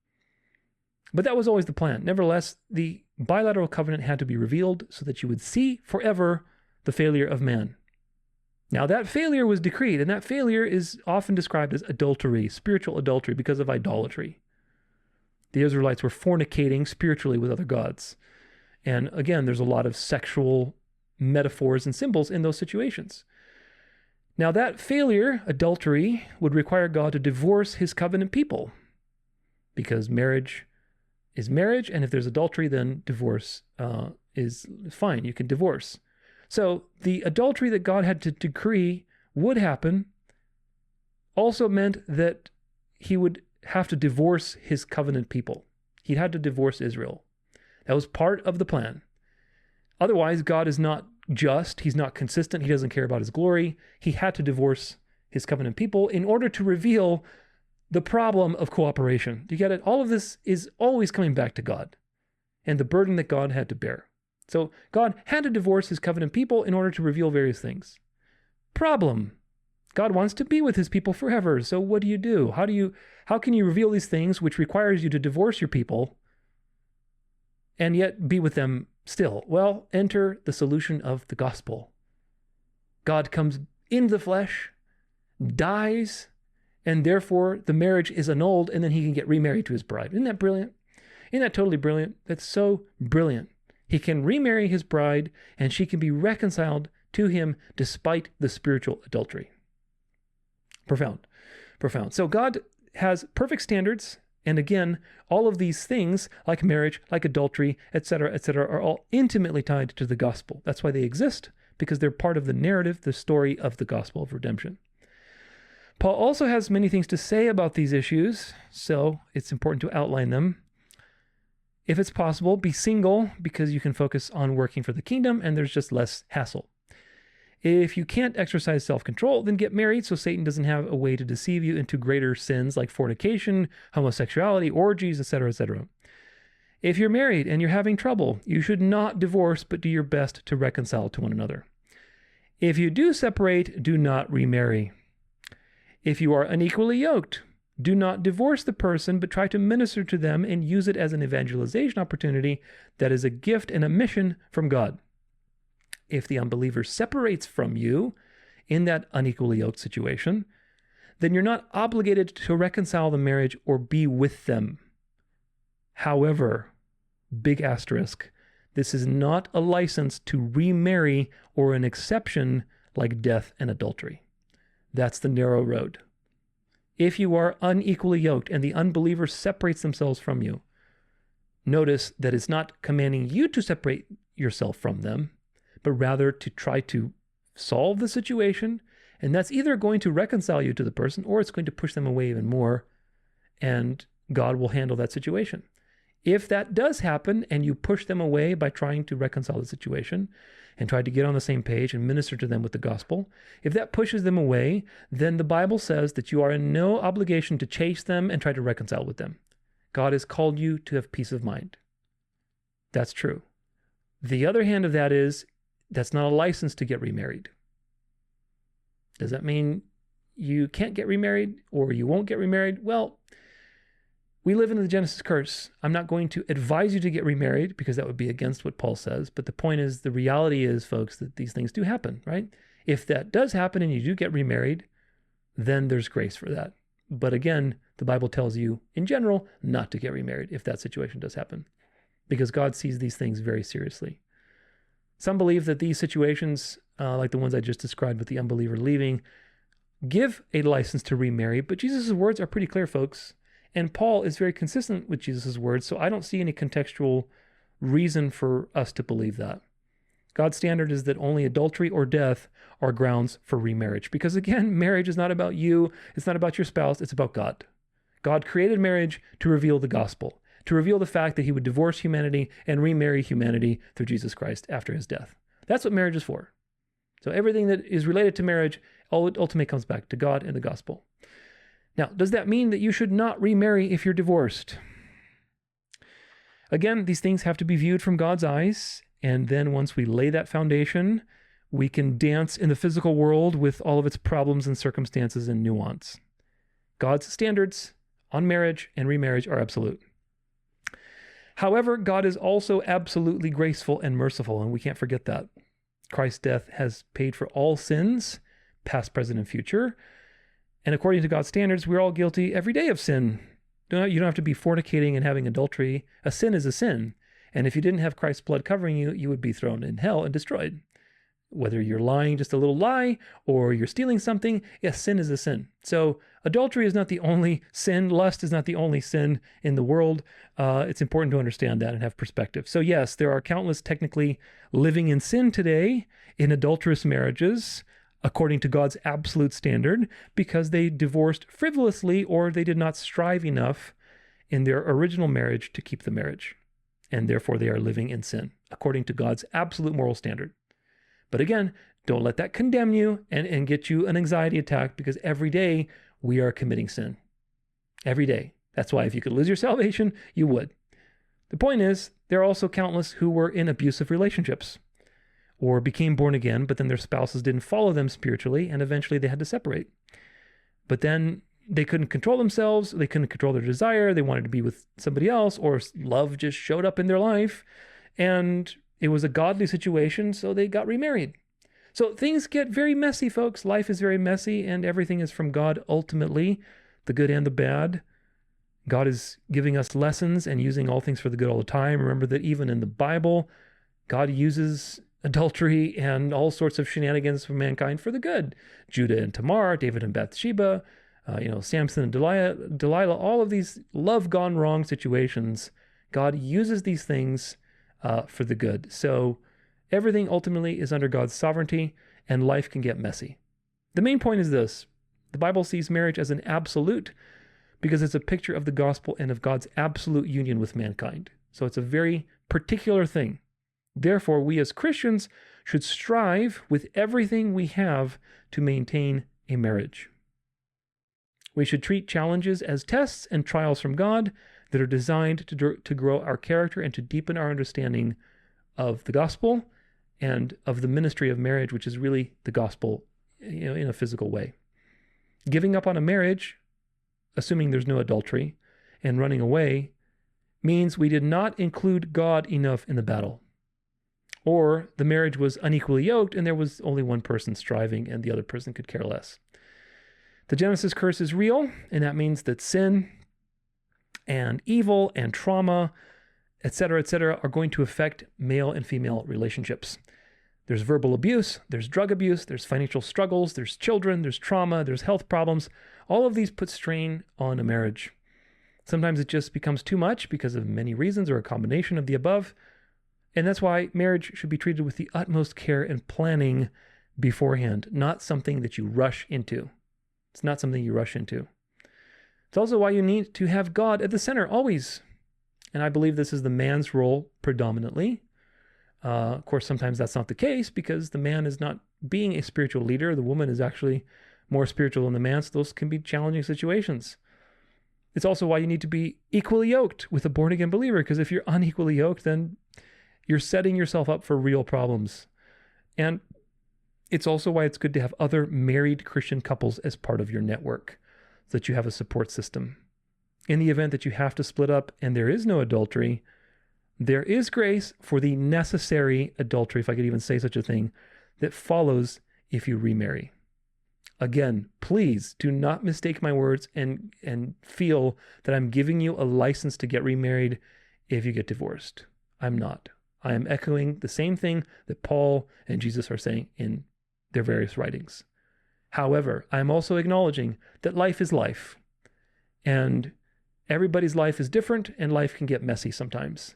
But that was always the plan. Nevertheless, the bilateral covenant had to be revealed so that you would see forever the failure of man. Now that failure was decreed, and that failure is often described as adultery, spiritual adultery, because of idolatry. The Israelites were fornicating spiritually with other gods. And again, there's a lot of sexual metaphors and symbols in those situations. Now that failure, adultery, would require God to divorce his covenant people, because marriage is marriage, and if there's adultery, then divorce is fine. You can divorce. So the adultery that God had to decree would happen also meant that he would have to divorce his covenant people. He had to divorce Israel. That was part of the plan. Otherwise, God is not just. He's not consistent. He doesn't care about his glory. He had to divorce his covenant people in order to reveal the problem of cooperation. Do you get it? All of this is always coming back to God and the burden that God had to bear. So God had to divorce his covenant people in order to reveal various things. Problem. God wants to be with his people forever. So what do you do? How can you reveal these things which requires you to divorce your people and yet be with them still? Well, enter the solution of the gospel. God comes in the flesh, dies, and therefore the marriage is annulled, and then he can get remarried to his bride. Isn't that brilliant? Isn't that totally brilliant? That's so brilliant. He can remarry his bride, and she can be reconciled to him despite the spiritual adultery. Profound. Profound. So God has perfect standards, and again, all of these things, like marriage, like adultery, etc., are all intimately tied to the gospel. That's why they exist, because they're part of the narrative, the story of the gospel of redemption. Paul also has many things to say about these issues, so it's important to outline them. If it's possible, be single, because you can focus on working for the kingdom and there's just less hassle. If you can't exercise self-control, then get married so Satan doesn't have a way to deceive you into greater sins like fornication, homosexuality, orgies, etc., etc. If you're married and you're having trouble, you should not divorce, but do your best to reconcile to one another. If you do separate, do not remarry. If you are unequally yoked, do not divorce the person, but try to minister to them and use it as an evangelization opportunity that is a gift and a mission from God. If the unbeliever separates from you in that unequally yoked situation, then you're not obligated to reconcile the marriage or be with them. However, big asterisk, this is not a license to remarry or an exception like death and adultery. That's the narrow road. If you are unequally yoked and the unbeliever separates themselves from you, notice that it's not commanding you to separate yourself from them, but rather to try to solve the situation. And that's either going to reconcile you to the person or it's going to push them away even more, and God will handle that situation. If that does happen and you push them away by trying to reconcile the situation and try to get on the same page and minister to them with the gospel, if that pushes them away, then the Bible says that you are in no obligation to chase them and try to reconcile with them. God has called you to have peace of mind. That's true. The other hand of that is, that's not a license to get remarried. Does that mean you can't get remarried or you won't get remarried? Well, we live in the Genesis curse. I'm not going to advise you to get remarried because that would be against what Paul says. But the point is, the reality is, folks, that these things do happen, right? If that does happen and you do get remarried, then there's grace for that. But again, the Bible tells you in general not to get remarried if that situation does happen. because God sees these things very seriously. Some believe that these situations, like the ones I just described with the unbeliever leaving, give a license to remarry, but Jesus' words are pretty clear, folks. And Paul is very consistent with Jesus' words, so I don't see any contextual reason for us to believe that. God's standard is that only adultery or death are grounds for remarriage. Because again, marriage is not about you, it's not about your spouse, it's about God. God created marriage to reveal the gospel, to reveal the fact that he would divorce humanity and remarry humanity through Jesus Christ after his death. That's what marriage is for. So everything that is related to marriage ultimately comes back to God and the gospel. Now, does that mean that you should not remarry if you're divorced? Again, these things have to be viewed from God's eyes, and then once we lay that foundation, we can dance in the physical world with all of its problems and circumstances and nuance. God's standards on marriage and remarriage are absolute. However, God is also absolutely graceful and merciful, and we can't forget that. Christ's death has paid for all sins, past, present, and future. And according to God's standards, we're all guilty every day of sin. You don't have to be fornicating and having adultery. A sin is a sin. And if you didn't have Christ's blood covering you, you would be thrown in hell and destroyed. Whether you're lying just a little lie or you're stealing something, yes, sin is a sin. So adultery is not the only sin. Lust is not the only sin in the world. It's important to understand that and have perspective. So yes, there are countless technically living in sin today in adulterous marriages, according to God's absolute standard, because they divorced frivolously or they did not strive enough in their original marriage to keep the marriage. And therefore they are living in sin, according to God's absolute moral standard. But again, don't let that condemn you and get you an anxiety attack, because every day we are committing sin. Every day. That's why if you could lose your salvation, you would. The point is, there are also countless who were in abusive relationships or became born again, but then their spouses didn't follow them spiritually, and eventually they had to separate. But then they couldn't control themselves, they couldn't control their desire, they wanted to be with somebody else, or love just showed up in their life, and it was a godly situation, so they got remarried. So things get very messy, folks. Life is very messy, and everything is from God ultimately, the good and the bad. God is giving us lessons and using all things for the good all the time. Remember that even in the Bible, God uses adultery and all sorts of shenanigans for mankind for the good. Judah and Tamar, David and Bathsheba, Samson and Delilah, all of these love gone wrong situations. God uses these things for the good. So everything ultimately is under God's sovereignty, and life can get messy. The main point is this: the Bible sees marriage as an absolute because it's a picture of the gospel and of God's absolute union with mankind. So it's a very particular thing. Therefore, we as Christians should strive with everything we have to maintain a marriage. We should treat challenges as tests and trials from God that are designed to grow our character and to deepen our understanding of the gospel and of the ministry of marriage, which is really the gospel, in a physical way. Giving up on a marriage, assuming there's no adultery, and running away means we did not include God enough in the battle. Or the marriage was unequally yoked and there was only one person striving and the other person could care less. The Genesis curse is real, and that means that sin and evil and trauma, etc., are going to affect male and female relationships. There's verbal abuse, there's drug abuse, there's financial struggles, there's children, there's trauma, there's health problems. All of these put strain on a marriage. Sometimes it just becomes too much because of many reasons or a combination of the above. And that's why marriage should be treated with the utmost care and planning beforehand, not something that you rush into. It's not something you rush into. It's also why you need to have God at the center always. And I believe this is the man's role predominantly. Of course, sometimes that's not the case because the man is not being a spiritual leader. The woman is actually more spiritual than the man, so those can be challenging situations. It's also why you need to be equally yoked with a born-again believer, because if you're unequally yoked, then you're setting yourself up for real problems. And it's also why it's good to have other married Christian couples as part of your network, so that you have a support system. In the event that you have to split up and there is no adultery, there is grace for the necessary adultery, if I could even say such a thing, that follows if you remarry. Again, please do not mistake my words and feel that I'm giving you a license to get remarried if you get divorced. I'm not. I am echoing the same thing that Paul and Jesus are saying in their various writings. However, I'm also acknowledging that life is life, and everybody's life is different, and life can get messy sometimes.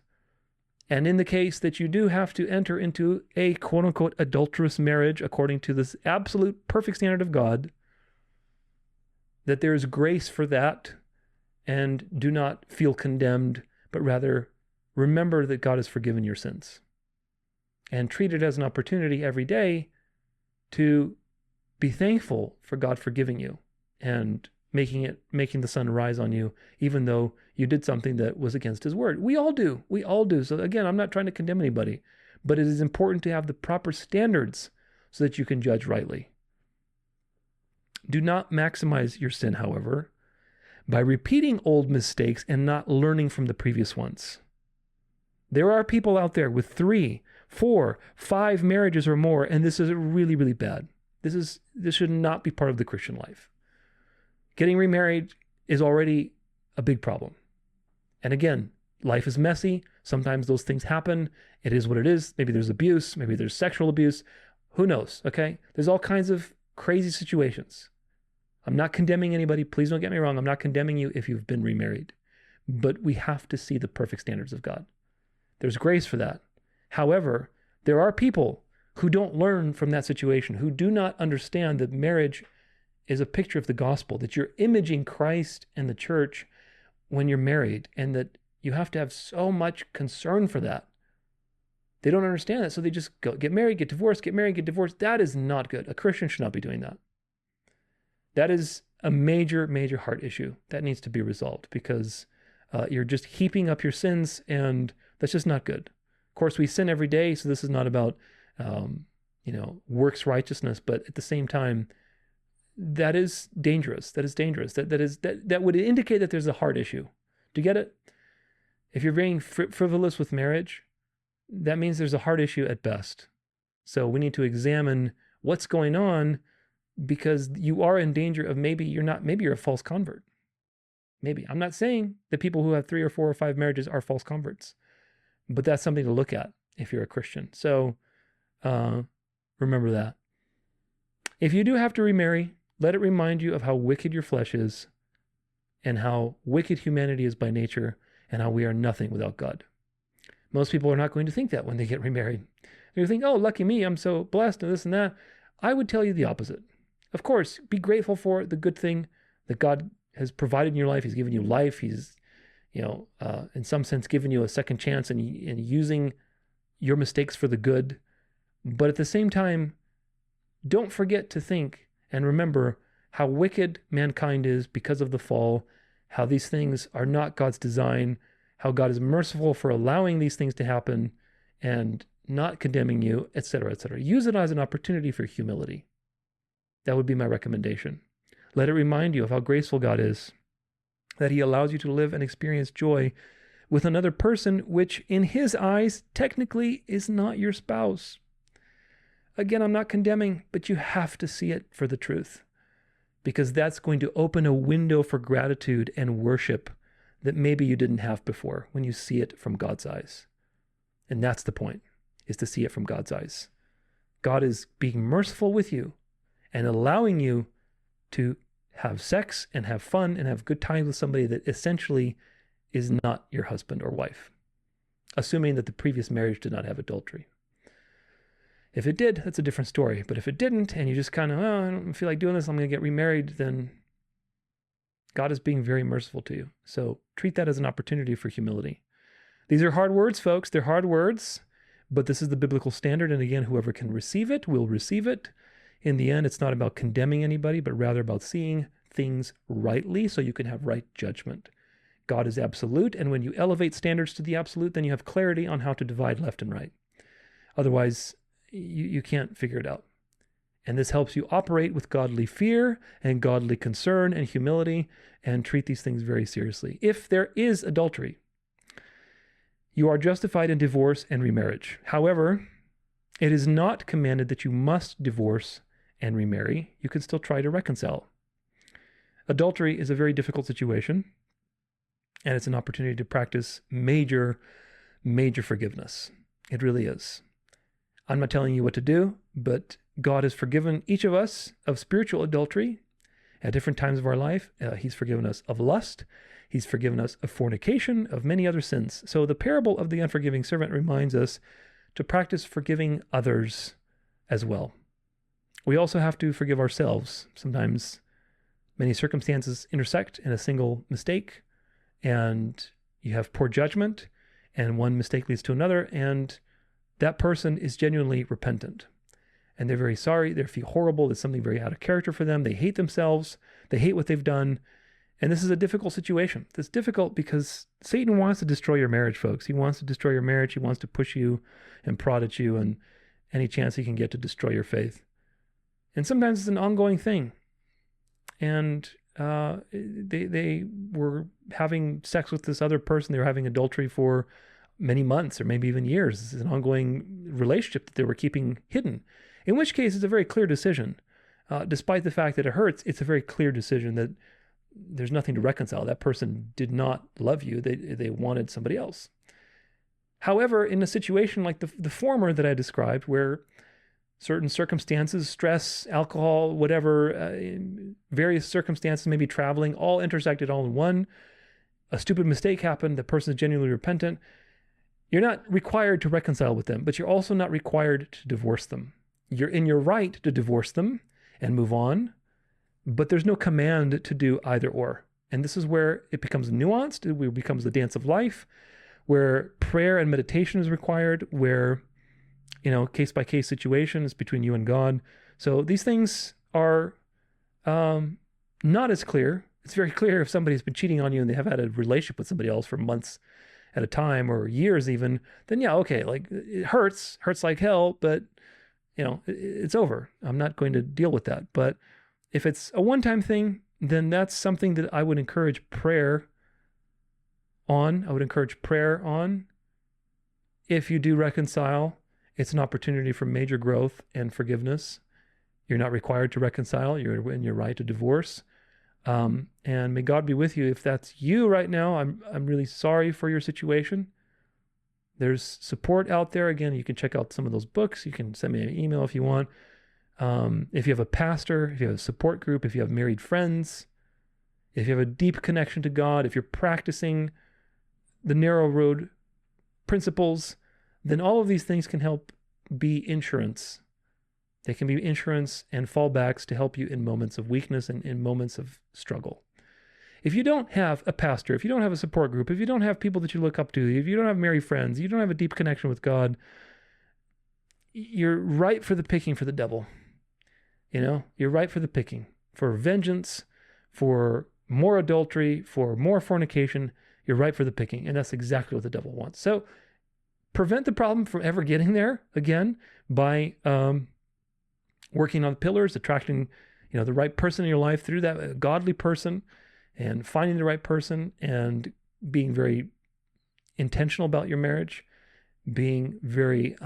And in the case that you do have to enter into a quote unquote adulterous marriage according to this absolute perfect standard of God, that there is grace for that, and do not feel condemned, but rather remember that God has forgiven your sins. And treat it as an opportunity every day to be thankful for God forgiving you and making the sun rise on you, even though you did something that was against his word. We all do. So again, I'm not trying to condemn anybody, but it is important to have the proper standards so that you can judge rightly. Do not maximize your sin, however, by repeating old mistakes and not learning from the previous ones. There are people out there with 3, 4, 5 marriages or more, and this is really, really bad. This should not be part of the Christian life. Getting remarried is already a big problem. And again, life is messy. Sometimes those things happen. It is what it is. Maybe there's abuse. Maybe there's sexual abuse. Who knows? Okay. There's all kinds of crazy situations. I'm not condemning anybody. Please don't get me wrong. I'm not condemning you if you've been remarried. But we have to see the perfect standards of God. There's grace for that. However, there are people who don't learn from that situation, who do not understand that marriage is a picture of the gospel, that you're imaging Christ and the church when you're married, and that you have to have so much concern for that. They don't understand that, so they just go get married, get divorced, get married, get divorced. That is not good. A Christian should not be doing that. That is a major, major heart issue that needs to be resolved, because you're just heaping up your sins, and that's just not good. Of course, we sin every day, so this is not about works righteousness, but at the same time, that is dangerous. That is dangerous. That would indicate that there's a heart issue. Do you get it? If you're being frivolous with marriage, that means there's a heart issue at best. So we need to examine what's going on, because you are in danger of maybe you're a false convert. Maybe. I'm not saying that people who have 3 or 4 or 5 marriages are false converts, but that's something to look at if you're a Christian. So remember that. If you do have to remarry, let it remind you of how wicked your flesh is, and how wicked humanity is by nature, and how we are nothing without God. Most people are not going to think that when they get remarried. They're going to think, oh, lucky me, I'm so blessed and this and that. I would tell you the opposite. Of course, be grateful for the good thing that God has provided in your life. He's given you life. He's, in some sense, given you a second chance and using your mistakes for the good. But at the same time, don't forget to think and remember how wicked mankind is because of the fall, how these things are not God's design, how God is merciful for allowing these things to happen and not condemning you, etc., etc. Use it as an opportunity for humility. That would be my recommendation. Let it remind you of how graceful God is, that he allows you to live and experience joy with another person, which in his eyes technically is not your spouse. Again, I'm not condemning, but you have to see it for the truth, because that's going to open a window for gratitude and worship that maybe you didn't have before when you see it from God's eyes. And that's the point, is to see it from God's eyes. God is being merciful with you and allowing you to have sex and have fun and have good times with somebody that essentially is not your husband or wife, assuming that the previous marriage did not have adultery. If it did, that's a different story. But if it didn't, and you just kind of, I don't feel like doing this, I'm going to get remarried, then God is being very merciful to you. So treat that as an opportunity for humility. These are hard words, folks. They're hard words, but this is the biblical standard. And again, whoever can receive it will receive it. In the end, it's not about condemning anybody, but rather about seeing things rightly so you can have right judgment. God is absolute, and when you elevate standards to the absolute, then you have clarity on how to divide left and right. Otherwise, you can't figure it out. And this helps you operate with godly fear and godly concern and humility and treat these things very seriously. If there is adultery, you are justified in divorce and remarriage. However, it is not commanded that you must divorce and remarry. You can still try to reconcile. Adultery is a very difficult situation, and it's an opportunity to practice major major forgiveness. It really is. I'm not telling you what to do, but God has forgiven each of us of spiritual adultery at different times of our life. He's forgiven us of lust. He's forgiven us of fornication, of many other sins. So the parable of the unforgiving servant reminds us to practice forgiving others as well. We also have to forgive ourselves. Sometimes many circumstances intersect in a single mistake, and you have poor judgment, and one mistake leads to another, and that person is genuinely repentant. And they're very sorry. They feel horrible. There's something very out of character for them. They hate themselves. They hate what they've done. And this is a difficult situation. It's difficult because Satan wants to destroy your marriage, folks. He wants to destroy your marriage. He wants to push you and prod at you and any chance he can get to destroy your faith. And sometimes it's an ongoing thing. And they were having sex with this other person. They were having adultery for many months or maybe even years. This is an ongoing relationship that they were keeping hidden, in which case it's a very clear decision. Despite the fact that it hurts, it's a very clear decision that there's nothing to reconcile. That person did not love you. They wanted somebody else. However, in a situation like the former that I described, where certain circumstances, stress, alcohol, whatever, various circumstances, maybe traveling, all intersected all in one, a stupid mistake happened, the person is genuinely repentant, you're not required to reconcile with them, but you're also not required to divorce them. You're in your right to divorce them and move on, but there's no command to do either or. And this is where it becomes nuanced. It becomes the dance of life, where prayer and meditation is required, where, case-by-case situations between you and God. So these things are not as clear. It's very clear if somebody's been cheating on you and they have had a relationship with somebody else for months at a time or years even, then yeah, okay, like it hurts like hell, but it's over. I'm not going to deal with that. But if it's a one-time thing, then that's something that I would encourage prayer on. If you do reconcile, it's an opportunity for major growth and forgiveness. You're not required to reconcile. You're in your right to divorce. And may God be with you. If that's you right now, I'm really sorry for your situation. There's support out there. Again, you can check out some of those books. You can send me an email if you want. If you have a pastor, if you have a support group, if you have married friends, if you have a deep connection to God, if you're practicing the narrow road principles, then all of these things can help be insurance. They can be insurance and fallbacks to help you in moments of weakness and in moments of struggle. If you don't have a pastor, if you don't have a support group, if you don't have people that you look up to, if you don't have married friends, you don't have a deep connection with God, you're ripe for the picking for the devil. You're ripe for the picking, for vengeance, for more adultery, for more fornication. You're ripe for the picking, and that's exactly what the devil wants. So prevent the problem from ever getting there again by working on the pillars, attracting the right person in your life through that, a godly person, and finding the right person, and being very intentional about your marriage, being very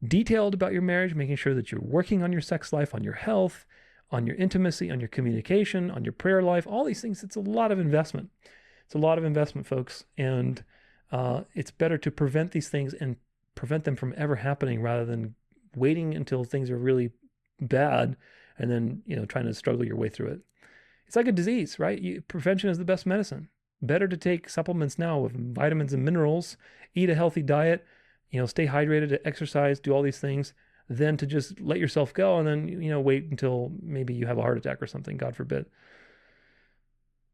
detailed about your marriage, making sure that you're working on your sex life, on your health, on your intimacy, on your communication, on your prayer life, all these things. It's a lot of investment. It's a lot of investment, folks. And it's better to prevent these things and prevent them from ever happening rather than waiting until things are really bad and then, trying to struggle your way through it. It's like a disease, right? Prevention is the best medicine. Better to take supplements now with vitamins and minerals, eat a healthy diet, stay hydrated, exercise, do all these things, than to just let yourself go and then, wait until maybe you have a heart attack or something, God forbid.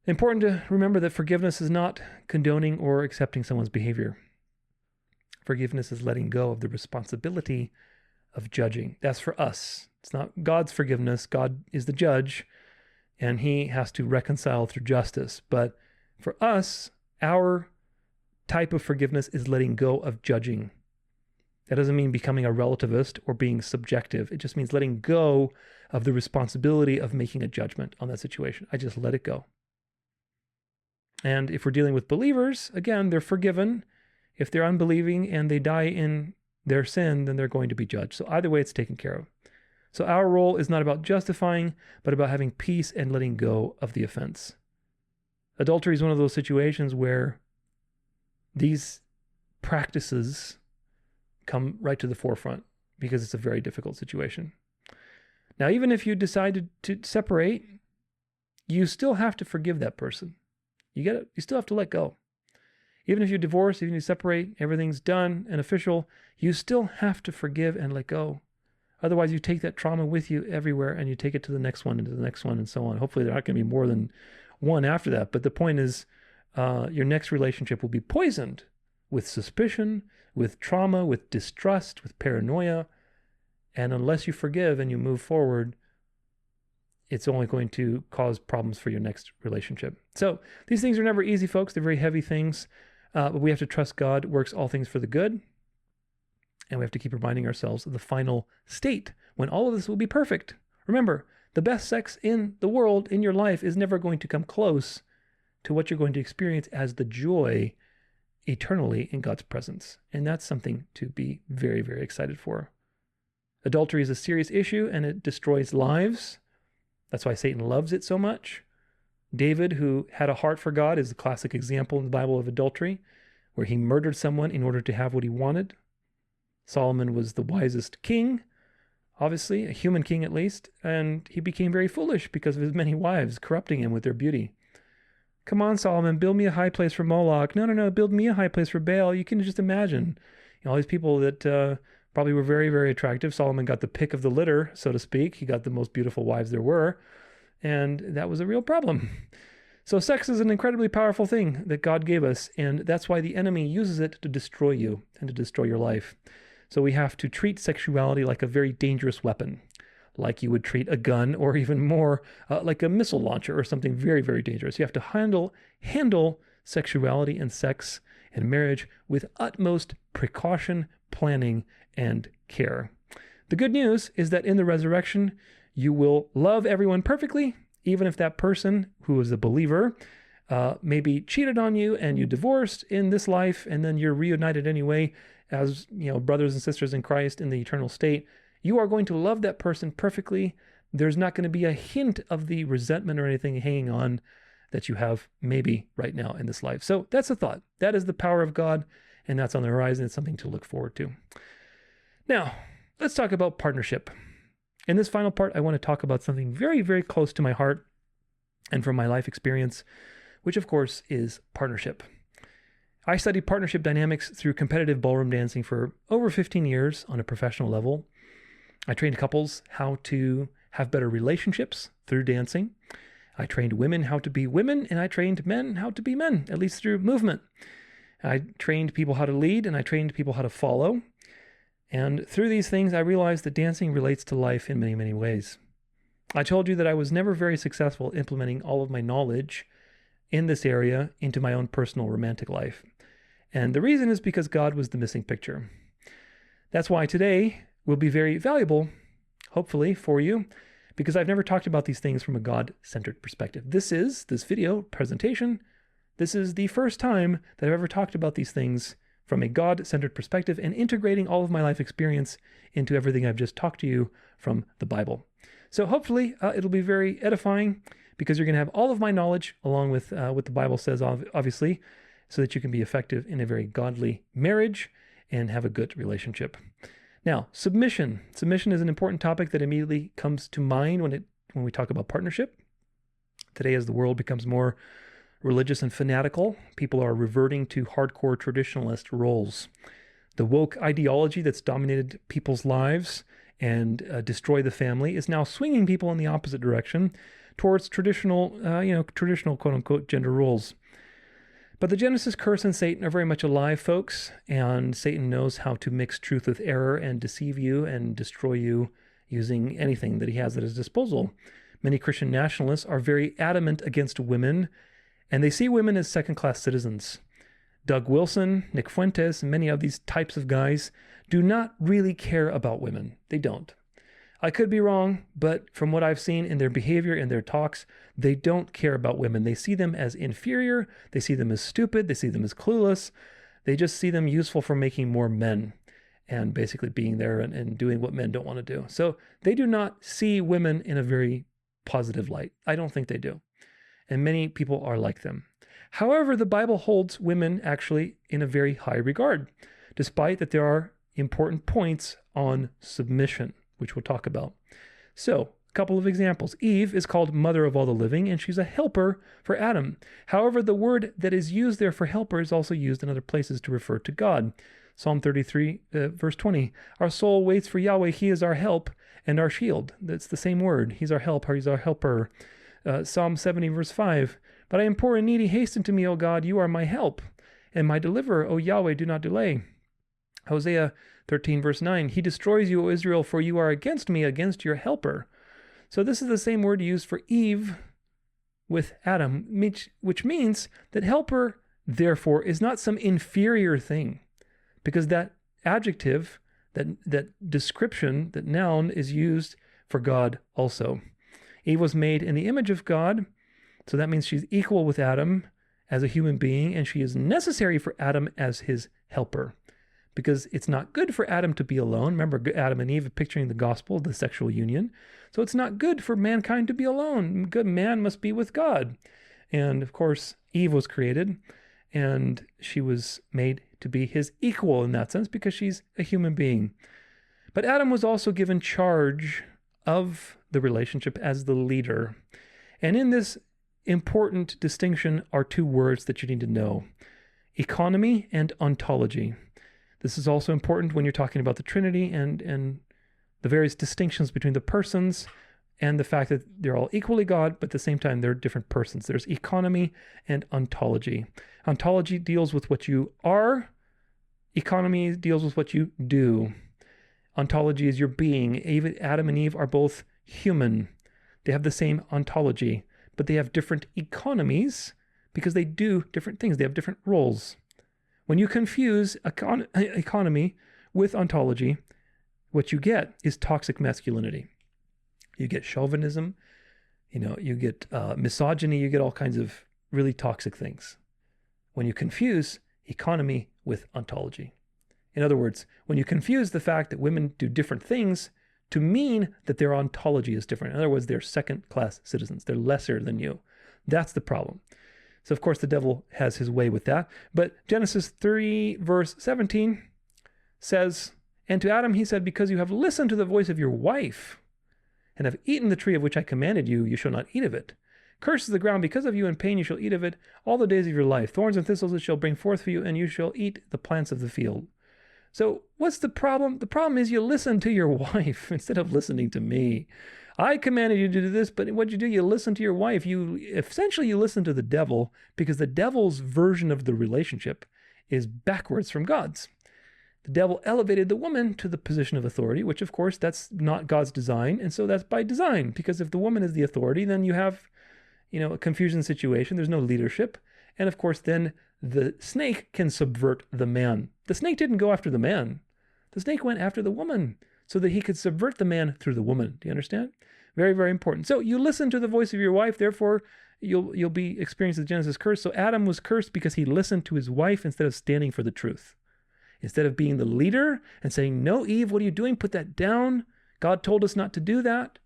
Important to remember that forgiveness is not condoning or accepting someone's behavior. Forgiveness is letting go of the responsibility of judging. That's for us. It's not God's forgiveness. God is the judge, and he has to reconcile through justice. But for us, our type of forgiveness is letting go of judging. That doesn't mean becoming a relativist or being subjective. It just means letting go of the responsibility of making a judgment on that situation. I just let it go. And if we're dealing with believers, again, they're forgiven. If they're unbelieving and they die in their sin, then they're going to be judged. So either way, it's taken care of. So our role is not about justifying, but about having peace and letting go of the offense. Adultery is one of those situations where these practices come right to the forefront because it's a very difficult situation. Now, even if you decided to separate, you still have to forgive that person. You still have to let go. Even if you divorce, even if you separate, everything's done and official, you still have to forgive and let go. Otherwise, you take that trauma with you everywhere and you take it to the next one and to the next one and so on. Hopefully, there aren't going to be more than one after that. But the point is, your next relationship will be poisoned with suspicion, with trauma, with distrust, with paranoia. And unless you forgive and you move forward, it's only going to cause problems for your next relationship. So these things are never easy, folks. They're very heavy things. But we have to trust God works all things for the good. And we have to keep reminding ourselves of the final state when all of this will be perfect. Remember, the best sex in the world, in your life, is never going to come close to what you're going to experience as the joy eternally in God's presence. And that's something to be very, very excited for. Adultery is a serious issue and it destroys lives. That's why Satan loves it so much. David, who had a heart for God, is the classic example in the Bible of adultery, where he murdered someone in order to have what he wanted. Solomon was the wisest king, obviously, a human king at least, and he became very foolish because of his many wives corrupting him with their beauty. Come on, Solomon, build me a high place for Moloch. No, build me a high place for Baal. You can just imagine, all these people that probably were very, very attractive. Solomon got the pick of the litter, so to speak. He got the most beautiful wives there were, and that was a real problem. So sex is an incredibly powerful thing that God gave us, and that's why the enemy uses it to destroy you and to destroy your life. So we have to treat sexuality like a very dangerous weapon, like you would treat a gun, or even more like a missile launcher or something very, very dangerous. You have to handle sexuality and sex and marriage with utmost precaution, planning, and care. The good news is that in the resurrection, you will love everyone perfectly, even if that person who is a believer maybe cheated on you and you divorced in this life, and then you're reunited anyway as brothers and sisters in Christ in the eternal state. You are going to love that person perfectly. There's not going to be a hint of the resentment or anything hanging on that you have maybe right now in this life. So that's a thought. That is the power of God, and that's on the horizon. It's something to look forward to. Now, let's talk about partnership. In this final part, I want to talk about something very, very close to my heart and from my life experience, which of course is partnership. I studied partnership dynamics through competitive ballroom dancing for over 15 years on a professional level. I trained couples how to have better relationships through dancing. I trained women how to be women, and I trained men how to be men, at least through movement. I trained people how to lead, and I trained people how to follow. And through these things, I realized that dancing relates to life in many, many ways. I told you that I was never very successful implementing all of my knowledge in this area into my own personal romantic life. And the reason is because God was the missing picture. That's why today will be very valuable, hopefully, for you, because I've never talked about these things from a God-centered perspective. This video presentation, this is the first time that I've ever talked about these things from a God-centered perspective and integrating all of my life experience into everything I've just talked to you from the Bible. So hopefully it'll be very edifying, because you're going to have all of my knowledge along with what the Bible says, obviously, so that you can be effective in a very godly marriage and have a good relationship. Now, submission. Submission is an important topic that immediately comes to mind when we talk about partnership. Today, as the world becomes more religious and fanatical, people are reverting to hardcore traditionalist roles. The woke ideology that's dominated people's lives and destroyed the family is now swinging people in the opposite direction towards traditional quote-unquote gender roles. But the Genesis curse and Satan are very much alive, folks, and Satan knows how to mix truth with error and deceive you and destroy you using anything that he has at his disposal. Many Christian nationalists are very adamant against women, and they see women as second-class citizens. Doug Wilson, Nick Fuentes, and many of these types of guys do not really care about women. They don't. I could be wrong, but from what I've seen in their behavior, in their talks, they don't care about women. They see them as inferior. They see them as stupid. They see them as clueless. They just see them useful for making more men and basically being there and doing what men don't want to do. So they do not see women in a very positive light. I don't think they do. And many people are like them. However, the Bible holds women actually in a very high regard, despite that there are important points on submission, which we'll talk about. So, a couple of examples. Eve is called mother of all the living, and she's a helper for Adam. However, the word that is used there for helper is also used in other places to refer to God. Psalm 33, verse 20, our soul waits for Yahweh. He is our help and our shield. That's the same word. He's our help. He's our helper. Psalm 70, verse 5, but I am poor and needy. Hasten to me, O God. You are my help and my deliverer. O Yahweh, do not delay. Hosea 13, verse 9, he destroys you, O Israel, for you are against me, against your helper. So this is the same word used for Eve with Adam, which means that helper, therefore, is not some inferior thing, because that adjective, that description, that noun is used for God also. Eve was made in the image of God, so that means she's equal with Adam as a human being, and she is necessary for Adam as his helper, because it's not good for Adam to be alone. Remember, Adam and Eve are picturing the gospel, the sexual union. So it's not good for mankind to be alone. Good man must be with God. And of course, Eve was created, and she was made to be his equal in that sense because she's a human being. But Adam was also given charge of the relationship as the leader. And in this important distinction are two words that you need to know: economy and ontology. This is also important when you're talking about the Trinity and the various distinctions between the persons and the fact that they're all equally God, but at the same time, they're different persons. There's economy and ontology. Ontology deals with what you are. Economy deals with what you do. Ontology is your being. Even Adam and Eve are both human. They have the same ontology, but they have different economies because they do different things. They have different roles. When you confuse economy with ontology, what you get is toxic masculinity. You get chauvinism, you get misogyny, you get all kinds of really toxic things when you confuse economy with ontology. In other words, when you confuse the fact that women do different things to mean that their ontology is different. In other words, they're second-class citizens. They're lesser than you. That's the problem. So, of course, the devil has his way with that. But Genesis 3, verse 17 says, and to Adam he said, because you have listened to the voice of your wife and have eaten the tree of which I commanded you, you shall not eat of it. Cursed is the ground because of you, in pain you shall eat of it all the days of your life. Thorns and thistles it shall bring forth for you, and you shall eat the plants of the field. So what's the problem? The problem is you listen to your wife instead of listening to me. I commanded you to do this, but what you do, you listen to your wife. You listen to the devil, because the devil's version of the relationship is backwards from God's. The devil elevated the woman to the position of authority, which of course that's not God's design. And so that's by design, because if the woman is the authority, then you have, a confusion situation. There's no leadership. And of course, then the snake can subvert the man. The snake didn't go after the man. The snake went after the woman so that he could subvert the man through the woman. Do you understand? Very, very important. So you listen to the voice of your wife, therefore you'll be experiencing the Genesis curse. So Adam was cursed because he listened to his wife instead of standing for the truth. Instead of being the leader and saying, no, Eve, what are you doing? Put that down. God told us not to do that.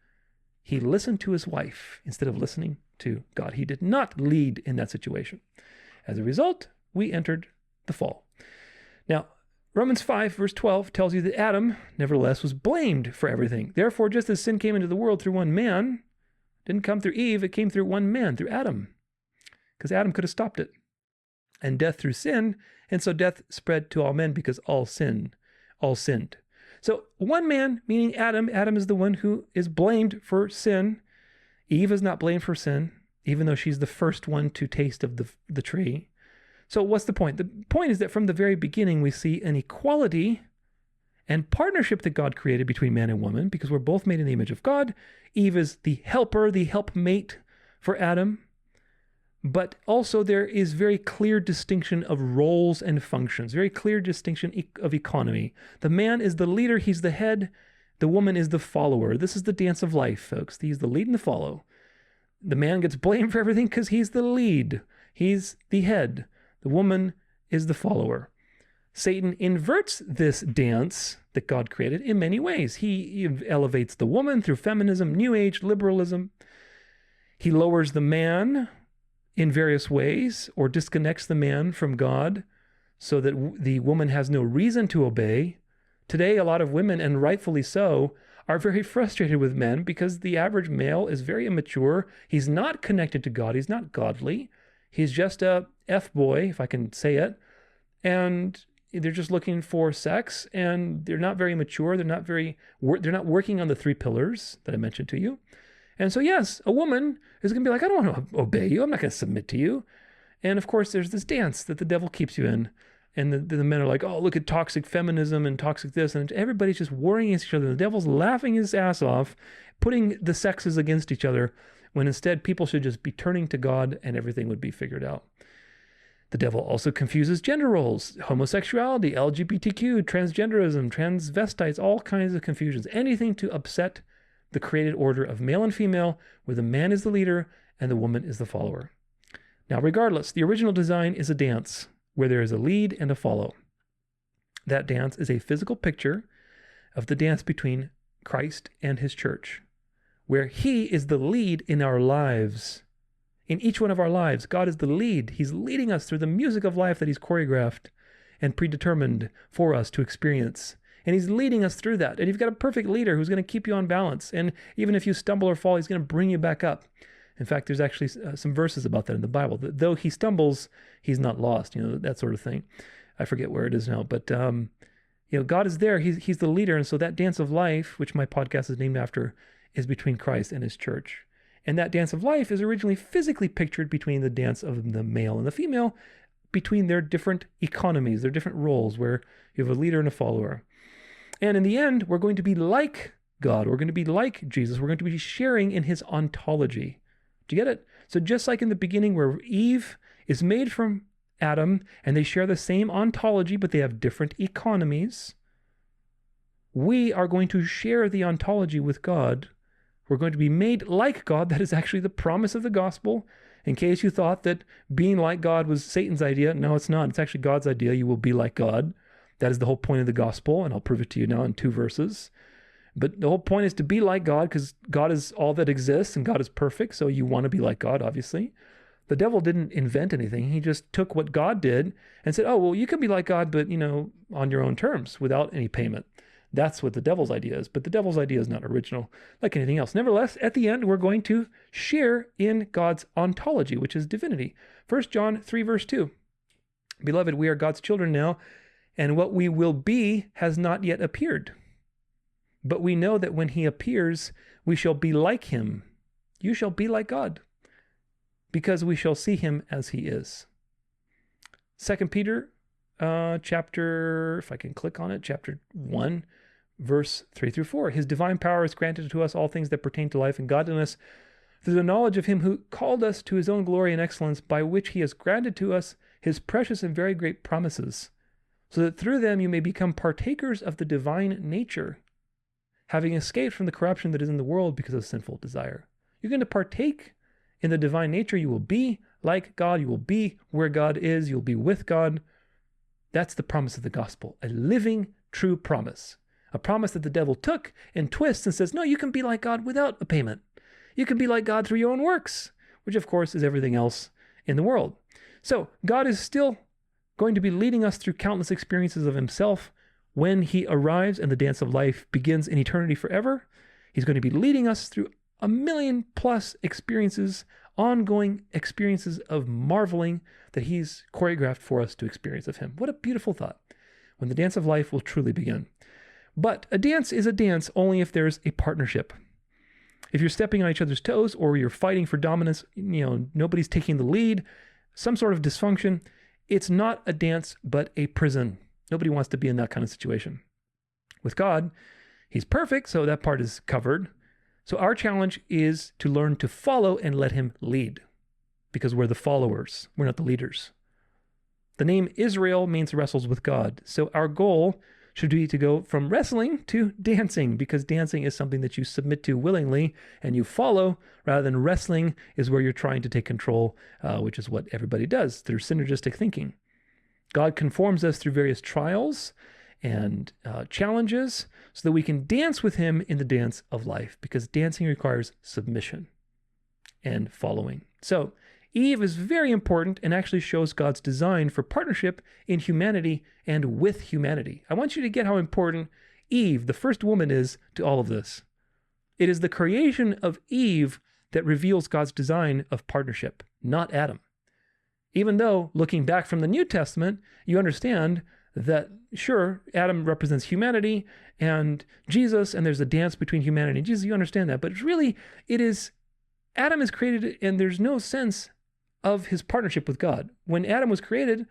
He listened to his wife instead of listening to God. He did not lead in that situation. As a result, we entered the fall. Now, Romans 5, verse 12 tells you that Adam, nevertheless, was blamed for everything. Therefore, just as sin came into the world through one man, didn't come through Eve, it came through one man, through Adam. Because Adam could have stopped it. And death through sin, and so death spread to all men because all sinned. So one man, meaning Adam is the one who is blamed for sin. Eve is not blamed for sin, even though she's the first one to taste of the tree. So what's the point? The point is that from the very beginning, we see an equality and partnership that God created between man and woman, because we're both made in the image of God. Eve is the helper, the helpmate for Adam. But also there is very clear distinction of roles and functions, very clear distinction of economy. The man is the leader, he's the head. The woman is the follower. This is the dance of life, folks. He's the lead and the follow. The man gets blamed for everything because he's the lead. He's the head. The woman is the follower. Satan inverts this dance that God created in many ways. He elevates the woman through feminism, New Age, liberalism. He lowers the man in various ways or disconnects the man from God so that the woman has no reason to obey. Today, a lot of women, and rightfully so, are very frustrated with men because the average male is very immature. He's not connected to God. He's not godly. He's just a F-boy, if I can say it. And they're just looking for sex, and they're not very mature. They're not working on the 3 pillars that I mentioned to you. And so, yes, a woman is going to be like, I don't want to obey you. I'm not going to submit to you. And of course, there's this dance that the devil keeps you in. And the men are like, oh, look at toxic feminism and toxic this. And everybody's just warring against each other. The devil's laughing his ass off, putting the sexes against each other, when instead people should just be turning to God and everything would be figured out. The devil also confuses gender roles, homosexuality, LGBTQ, transgenderism, transvestites, all kinds of confusions. Anything to upset the created order of male and female, where the man is the leader and the woman is the follower. Now, regardless, the original design is a dance where there is a lead and a follow. That dance is a physical picture of the dance between Christ and his church, where he is the lead in our lives. In each one of our lives, God is the lead. He's leading us through the music of life that he's choreographed and predetermined for us to experience. And he's leading us through that. And you've got a perfect leader who's going to keep you on balance. And even if you stumble or fall, he's going to bring you back up. In fact, there's actually some verses about that in the Bible, that though he stumbles, he's not lost, that sort of thing. I forget where it is now, but God is there. He's the leader. And so that dance of life, which my podcast is named after, is between Christ and his church. And that dance of life is originally physically pictured between the dance of the male and the female, between their different economies, their different roles, where you have a leader and a follower. And in the end, we're going to be like God. We're going to be like Jesus. We're going to be sharing in his ontology. Do you get it? So just like in the beginning where Eve is made from Adam and they share the same ontology, but they have different economies, we are going to share the ontology with God. We're going to be made like God. That is actually the promise of the gospel. In case you thought that being like God was Satan's idea, no, it's not. It's actually God's idea. You will be like God. That is the whole point of the gospel, and I'll prove it to you now in 2 verses. But the whole point is to be like God, because God is all that exists and God is perfect. So you want to be like God, obviously. The devil didn't invent anything. He just took what God did and said, oh, well, you can be like God, but, on your own terms without any payment. That's what the devil's idea is. But the devil's idea is not original like anything else. Nevertheless, at the end, we're going to share in God's ontology, which is divinity. 1 John 3, verse 2. Beloved, we are God's children now, and what we will be has not yet appeared. But we know that when he appears, we shall be like him. You shall be like God, because we shall see him as he is. 2 Peter chapter, if I can click on it, chapter 1, verse 3 through 4. His divine power has granted to us all things that pertain to life and godliness, through the knowledge of him who called us to his own glory and excellence, by which he has granted to us his precious and very great promises, so that through them you may become partakers of the divine nature, having escaped from the corruption that is in the world because of sinful desire. You're going to partake in the divine nature. You will be like God. You will be where God is. You'll be with God. That's the promise of the gospel, a living, true promise, a promise that the devil took and twists and says, no, you can be like God without a payment. You can be like God through your own works, which of course is everything else in the world. So God is still going to be leading us through countless experiences of himself. When he arrives and the dance of life begins in eternity forever, he's going to be leading us through 1,000,000+ experiences, ongoing experiences of marveling that he's choreographed for us to experience of him. What a beautiful thought, when the dance of life will truly begin. But a dance is a dance only if there's a partnership. If you're stepping on each other's toes, or you're fighting for dominance, nobody's taking the lead, some sort of dysfunction, it's not a dance, but a prison. Nobody wants to be in that kind of situation. With God, he's perfect, so that part is covered. So our challenge is to learn to follow and let him lead, because we're the followers. We're not the leaders. The name Israel means wrestles with God. So our goal should be to go from wrestling to dancing, because dancing is something that you submit to willingly and you follow, rather than wrestling is where you're trying to take control, which is what everybody does through synergistic thinking. God conforms us through various trials and challenges so that we can dance with him in the dance of life, because dancing requires submission and following. So Eve is very important and actually shows God's design for partnership in humanity and with humanity. I want you to get how important Eve, the first woman, is to all of this. It is the creation of Eve that reveals God's design of partnership, not Adam. Even though, looking back from the New Testament, you understand that, sure, Adam represents humanity and Jesus, and there's a dance between humanity and Jesus. You understand that. But really, Adam is created, and there's no sense of his partnership with God. When Adam was created,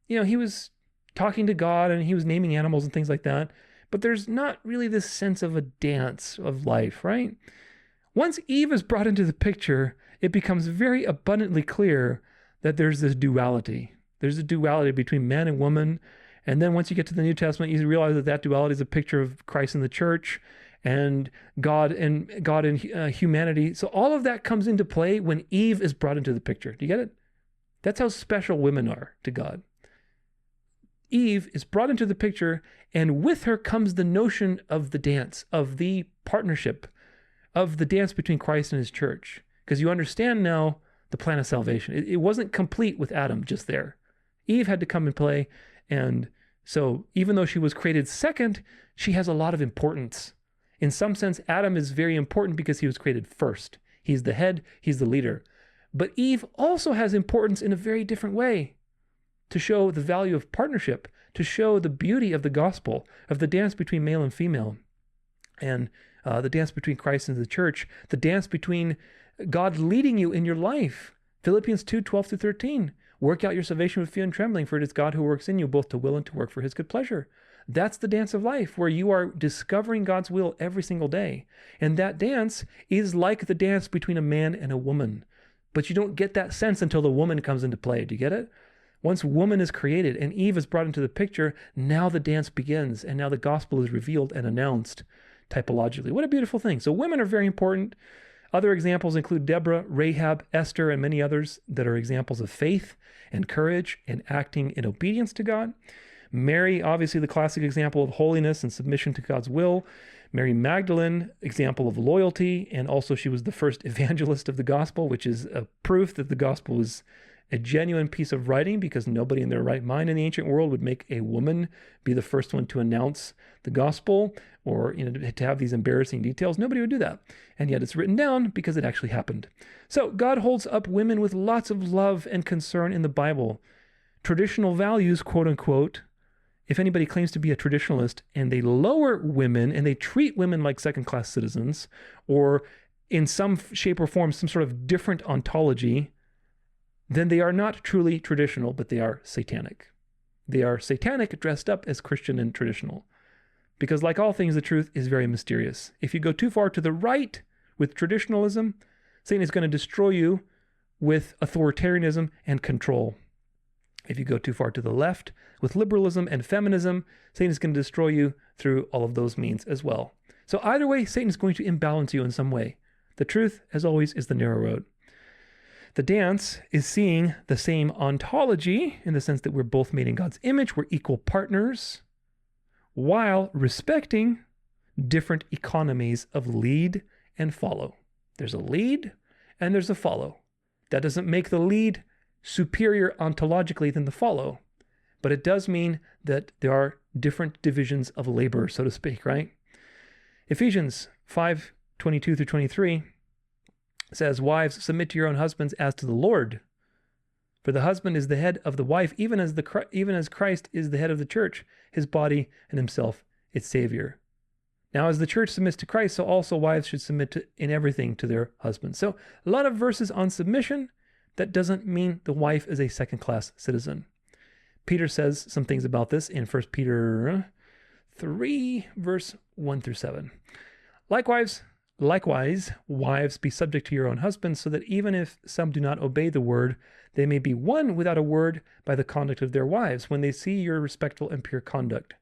he was talking to God and he was naming animals and things like that. But there's not really this sense of a dance of life, right? Once Eve is brought into the picture, it becomes very abundantly clear that there's this duality. There's a duality between man and woman. And then once you get to the New Testament, you realize that duality is a picture of Christ in the church and God and humanity. So all of that comes into play when Eve is brought into the picture. Do you get it? That's how special women are to God. Eve is brought into the picture, and with her comes the notion of the dance, of the partnership, of the dance between Christ and his church. Because you understand now the plan of salvation. It wasn't complete with Adam just there. Eve had to come and play, and so even though she was created second, she has a lot of importance. In some sense, Adam is very important because he was created first. He's the head, he's the leader. But Eve also has importance in a very different way, to show the value of partnership, to show the beauty of the gospel, of the dance between male and female, and the dance between Christ and the church, the dance between God leading you in your life. Philippians 2:12-13. Work out your salvation with fear and trembling, for it is God who works in you both to will and to work for his good pleasure. That's the dance of life, where you are discovering God's will every single day. And that dance is like the dance between a man and a woman. But you don't get that sense until the woman comes into play. Do you get it? Once woman is created and Eve is brought into the picture, now the dance begins, and now the gospel is revealed and announced typologically. What a beautiful thing. So women are very important. Other examples include Deborah, Rahab, Esther, and many others that are examples of faith and courage and acting in obedience to God. Mary, obviously the classic example of holiness and submission to God's will. Mary Magdalene, example of loyalty, and also she was the first evangelist of the gospel, which is a proof that the gospel is a genuine piece of writing, because nobody in their right mind in the ancient world would make a woman be the first one to announce the gospel, or to have these embarrassing details. Nobody would do that. And yet it's written down because it actually happened. So God holds up women with lots of love and concern in the Bible. Traditional values, quote unquote, if anybody claims to be a traditionalist and they lower women and they treat women like second-class citizens, or in some shape or form, some sort of different ontology, then they are not truly traditional, but they are satanic. They are satanic dressed up as Christian and traditional. Because like all things, the truth is very mysterious. If you go too far to the right with traditionalism, Satan is going to destroy you with authoritarianism and control. If you go too far to the left with liberalism and feminism, Satan is going to destroy you through all of those means as well. So either way, Satan is going to imbalance you in some way. The truth, as always, is the narrow road. The dance is seeing the same ontology in the sense that we're both made in God's image, we're equal partners, while respecting different economies of lead and follow. There's a lead and there's a follow. That doesn't make the lead superior ontologically than the follow, but it does mean that there are different divisions of labor, so to speak, right? Ephesians 5:22-23 says, "Wives, submit to your own husbands as to the Lord. For the husband is the head of the wife, even as Christ is the head of the church, his body, and himself its Savior. Now, as the church submits to Christ, so also wives should submit in everything to their husbands." So a lot of verses on submission. That doesn't mean the wife is a second-class citizen. Peter says some things about this in 1 Peter 3, verse 1-7. Likewise, wives, be subject to your own husbands, so that even if some do not obey the word, they may be won without a word by the conduct of their wives, when they see your respectful and pure conduct.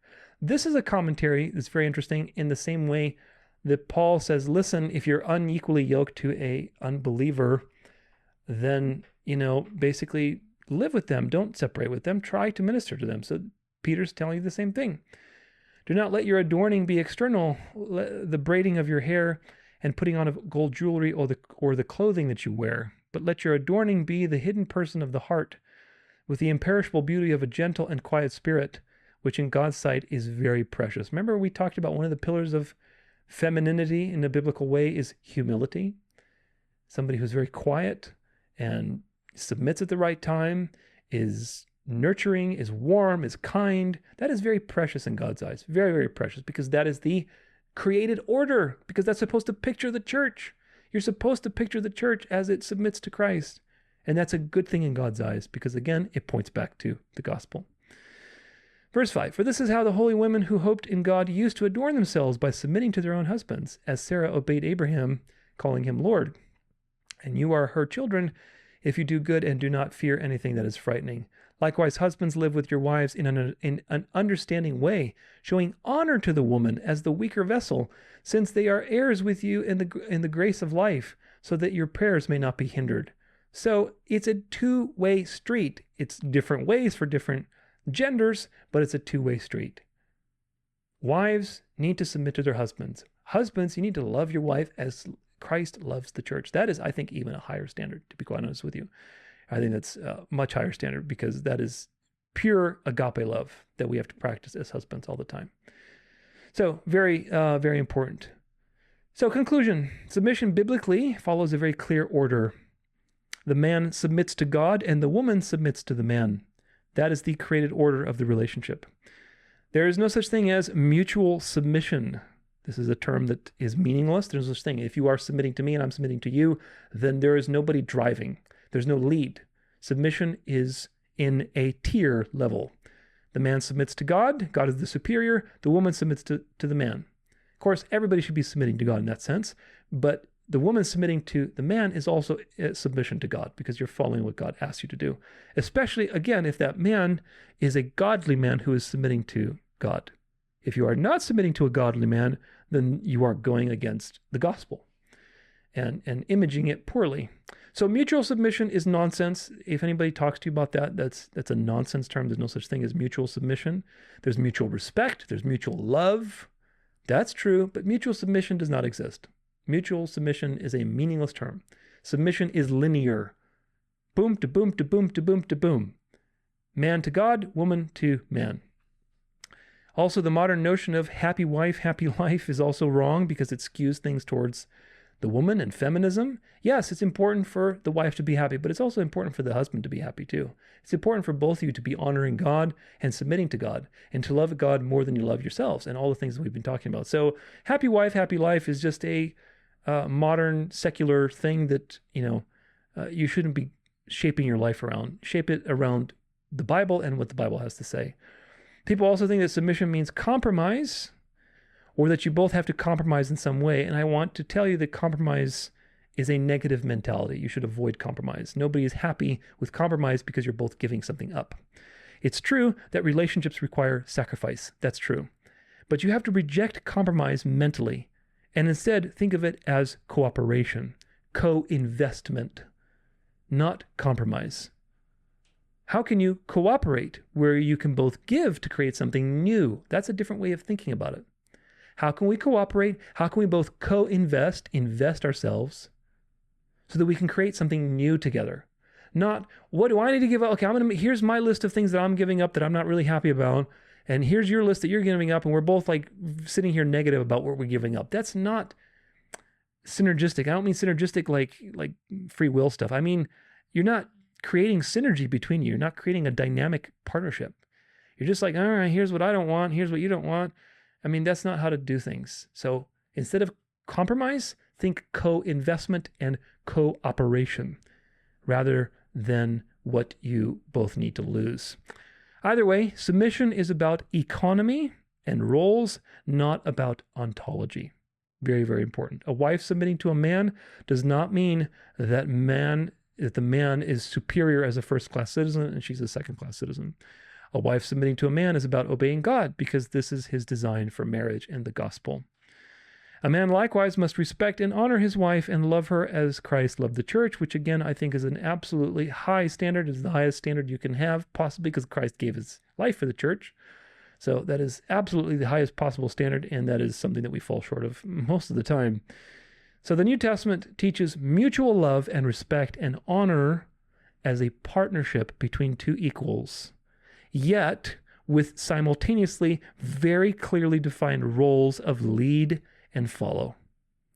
This is a commentary that's very interesting in the same way that Paul says, listen, if you're unequally yoked to a unbeliever, then, basically live with them. Don't separate with them. Try to minister to them. So Peter's telling you the same thing. Do not let your adorning be external, the braiding of your hair and putting on of gold jewelry or the clothing that you wear. but let your adorning be the hidden person of the heart, with the imperishable beauty of a gentle and quiet spirit, which in God's sight is very precious. Remember, we talked about one of the pillars of femininity in a biblical way is humility. Somebody who's very quiet and submits at the right time, is nurturing, is warm, is kind. That is very precious in God's eyes. Very, very precious, because that is the created order, because that's supposed to picture the church. You're supposed to picture the church as it submits to Christ. And that's a good thing in God's eyes, because again, it points back to the gospel. Verse 5, for this is how the holy women who hoped in God used to adorn themselves, by submitting to their own husbands, as Sarah obeyed Abraham, calling him Lord. And you are her children if you do good and do not fear anything that is frightening. Likewise, husbands, live with your wives in an understanding way, showing honor to the woman as the weaker vessel, since they are heirs with you in the grace of life, so that your prayers may not be hindered. So it's a two-way street. It's different ways for different genders, but it's a two-way street. Wives need to submit to their husbands. Husbands, you need to love your wife as Christ loves the church. That is, I think, even a higher standard, to be quite honest with you. I think that's a much higher standard, because that is pure agape love that we have to practice as husbands all the time. So very, very important. So conclusion, submission biblically follows a very clear order. The man submits to God and the woman submits to the man. That is the created order of the relationship. There is no such thing as mutual submission. This is a term that is meaningless. There's no such thing. If you are submitting to me and I'm submitting to you, then there is nobody driving. There's no lead. Submission is in a tier level. The man submits to God. God is the superior. The woman submits to the man. Of course, everybody should be submitting to God in that sense, but the woman submitting to the man is also a submission to God, because you're following what God asks you to do. Especially, again, if that man is a godly man who is submitting to God. If you are not submitting to a godly man, then you are going against the gospel and imaging it poorly. So mutual submission is nonsense. If anybody talks to you about that, that's a nonsense term. There's no such thing as mutual submission. There's mutual respect. There's mutual love. That's true, but mutual submission does not exist. Mutual submission is a meaningless term. Submission is linear. Boom to boom to boom to boom to boom. Man to God, woman to man. Also, the modern notion of happy wife, happy life is also wrong, because it skews things towards the woman and feminism. Yes, it's important for the wife to be happy, but it's also important for the husband to be happy too. It's important for both of you to be honoring God and submitting to God, and to love God more than you love yourselves, and all the things that we've been talking about. So happy wife, happy life is just a modern secular thing that, you shouldn't be shaping your life around. Shape it around the Bible and what the Bible has to say. People also think that submission means compromise, or that you both have to compromise in some way. And I want to tell you that compromise is a negative mentality. You should avoid compromise. Nobody is happy with compromise, because you're both giving something up. It's true that relationships require sacrifice. That's true. But you have to reject compromise mentally, and instead think of it as cooperation, co-investment, not compromise. How can you cooperate where you can both give to create something new? That's a different way of thinking about it. How can we cooperate? How can we both co-invest, invest ourselves, so that we can create something new together? Not, what do I need to give up? Okay, here's my list of things that I'm giving up that I'm not really happy about, and here's your list that you're giving up, and we're both like sitting here negative about what we're giving up. That's not synergistic. I don't mean synergistic like free will stuff. I mean, you're not creating synergy between you. You're not creating a dynamic partnership. You're just like, all right, here's what I don't want. Here's what you don't want. I mean, that's not how to do things. So instead of compromise, think co-investment and cooperation, rather than what you both need to lose. Either way, submission is about economy and roles, not about ontology. Very, very important. A wife submitting to a man does not mean that the man is superior as a first-class citizen and she's a second-class citizen. A wife submitting to a man is about obeying God, because this is his design for marriage and the gospel. A man likewise must respect and honor his wife and love her as Christ loved the church, which again I think is an absolutely high standard. It's the highest standard you can have, possibly because Christ gave his life for the church. So that is absolutely the highest possible standard, and that is something that we fall short of most of the time. So the New Testament teaches mutual love and respect and honor as a partnership between two equals, yet with simultaneously very clearly defined roles of lead and follow.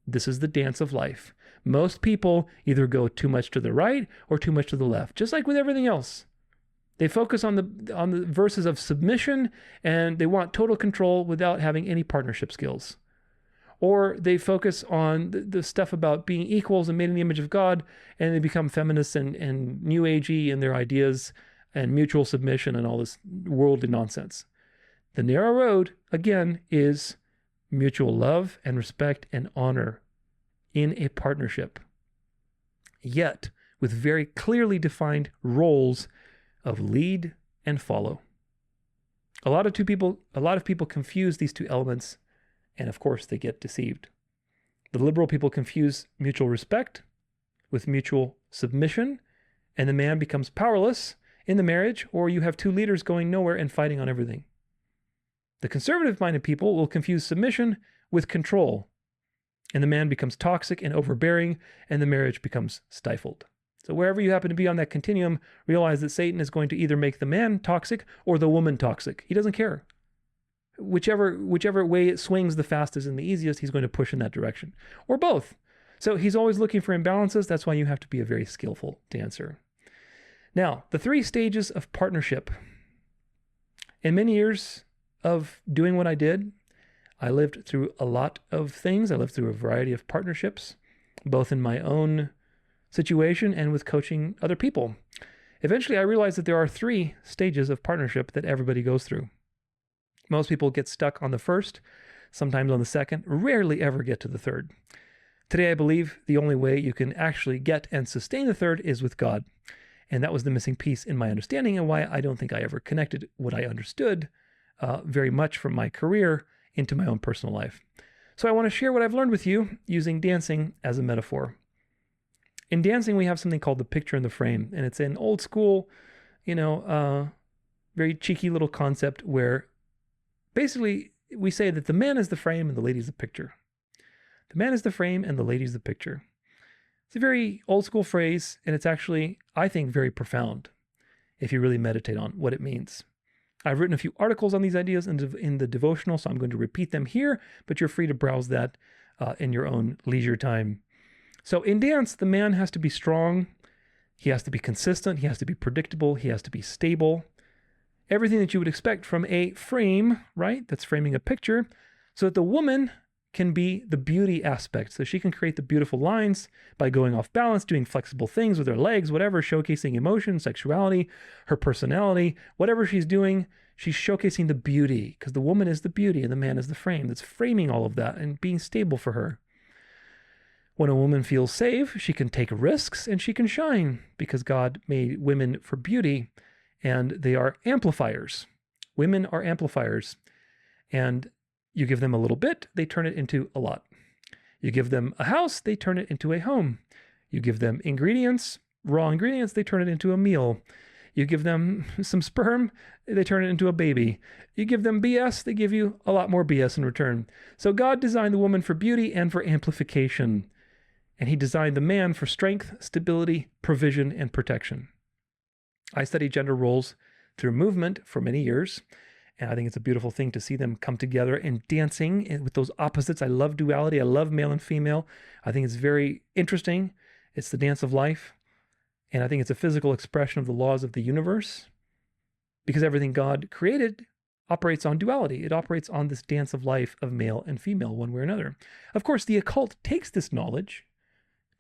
This is the dance of life. Most people either go too much to the right or too much to the left, just like with everything else. They focus on the verses of submission, and they want total control without having any partnership skills. Or they focus on the stuff about being equals and made in the image of God, and they become feminists and new agey in their ideas and mutual submission and all this worldly nonsense. The narrow road, again, is mutual love and respect and honor in a partnership, yet with very clearly defined roles of lead and follow. A lot of people confuse these two elements, and of course they get deceived. The liberal people confuse mutual respect with mutual submission, and the man becomes powerless in the marriage, or you have two leaders going nowhere and fighting on everything. The conservative-minded people will confuse submission with control, and the man becomes toxic and overbearing, and the marriage becomes stifled. So wherever you happen to be on that continuum, realize that Satan is going to either make the man toxic or the woman toxic. He doesn't care. Whichever way it swings the fastest and the easiest, he's going to push in that direction, or both. So he's always looking for imbalances. That's why you have to be a very skillful dancer. Now, the 3 stages of partnership. In many years of doing what I did, I lived through a lot of things. I lived through a variety of partnerships, both in my own situation and with coaching other people. Eventually, I realized that there are 3 stages of partnership that everybody goes through. Most people get stuck on the first, sometimes on the second, rarely ever get to the third. Today, I believe the only way you can actually get and sustain the third is with God. And that was the missing piece in my understanding, and why I don't think I ever connected what I understood very much from my career into my own personal life. So I want to share what I've learned with you using dancing as a metaphor. In dancing, we have something called the picture in the frame, and it's an old school, very cheeky little concept where basically we say that the man is the frame and the lady is the picture. The man is the frame and the lady is the picture. It's a very old school phrase, and it's actually, I think, very profound if you really meditate on what it means. I've written a few articles on these ideas in the devotional, so I'm going to repeat them here, but you're free to browse that in your own leisure time. So in dance, the man has to be strong, he has to be consistent, he has to be predictable, he has to be stable. Everything that you would expect from a frame, right? That's framing a picture, so that the woman can be the beauty aspect. So she can create the beautiful lines by going off balance, doing flexible things with her legs, whatever, showcasing emotion, sexuality, her personality, whatever she's doing, she's showcasing the beauty, because the woman is the beauty and the man is the frame that's framing all of that and being stable for her. When a woman feels safe, she can take risks and she can shine, because God made women for beauty and they are amplifiers. Women are amplifiers, and you give them a little bit, they turn it into a lot. You give them a house, they turn it into a home. You give them ingredients, raw ingredients, they turn it into a meal. You give them some sperm, they turn it into a baby. You give them BS, they give you a lot more BS in return. So God designed the woman for beauty and for amplification. And he designed the man for strength, stability, provision, and protection. I studied gender roles through movement for many years, and I think it's a beautiful thing to see them come together in dancing with those opposites. I love duality. I love male and female. I think it's very interesting. It's the dance of life. And I think it's a physical expression of the laws of the universe, because everything God created operates on duality. It operates on this dance of life of male and female, one way or another. Of course, the occult takes this knowledge.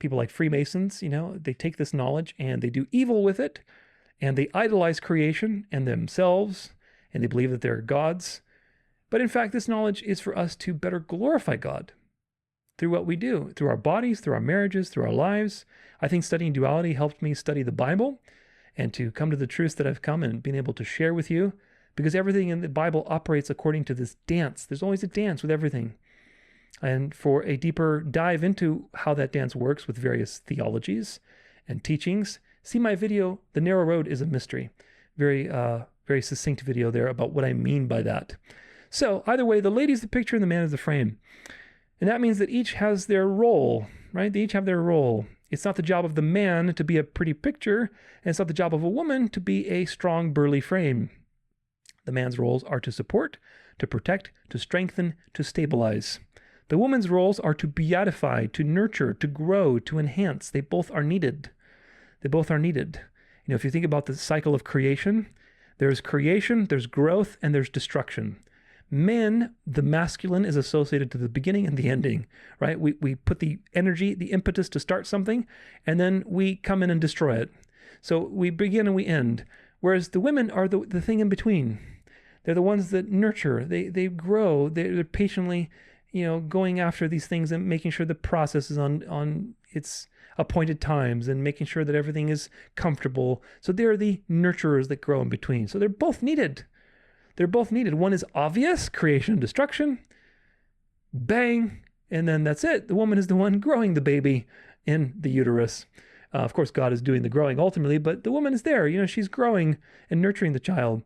People like Freemasons, they take this knowledge and they do evil with it, and they idolize creation and themselves, and they believe that they're gods. But in fact, this knowledge is for us to better glorify God through what we do, through our bodies, through our marriages, through our lives. I think studying duality helped me study the Bible and to come to the truths that I've come and been able to share with you, because everything in the Bible operates according to this dance. There's always a dance with everything. And for a deeper dive into how that dance works with various theologies and teachings, see my video, The Narrow Road is a Mystery. Very succinct video there about what I mean by that. So either way, the lady's the picture and the man is the frame. And that means that each has their role, right? They each have their role. It's not the job of the man to be a pretty picture, and it's not the job of a woman to be a strong, burly frame. The man's roles are to support, to protect, to strengthen, to stabilize. The woman's roles are to beatify, to nurture, to grow, to enhance. They both are needed. They both are needed. If you think about the cycle of creation, there's growth, and there's destruction. Men, the masculine is associated to the beginning and the ending, right? We put the energy, the impetus to start something, and then we come in and destroy it. So we begin and we end. Whereas the women are the thing in between. They're the ones that nurture. They grow. They're patiently, going after these things and making sure the process is on its appointed times and making sure that everything is comfortable. So they're the nurturers that grow in between. So they're both needed. They're both needed. One is obvious, creation and destruction. Bang. And then that's it. The woman is the one growing the baby in the uterus. Of course, God is doing the growing ultimately, but the woman is there. She's growing and nurturing the child.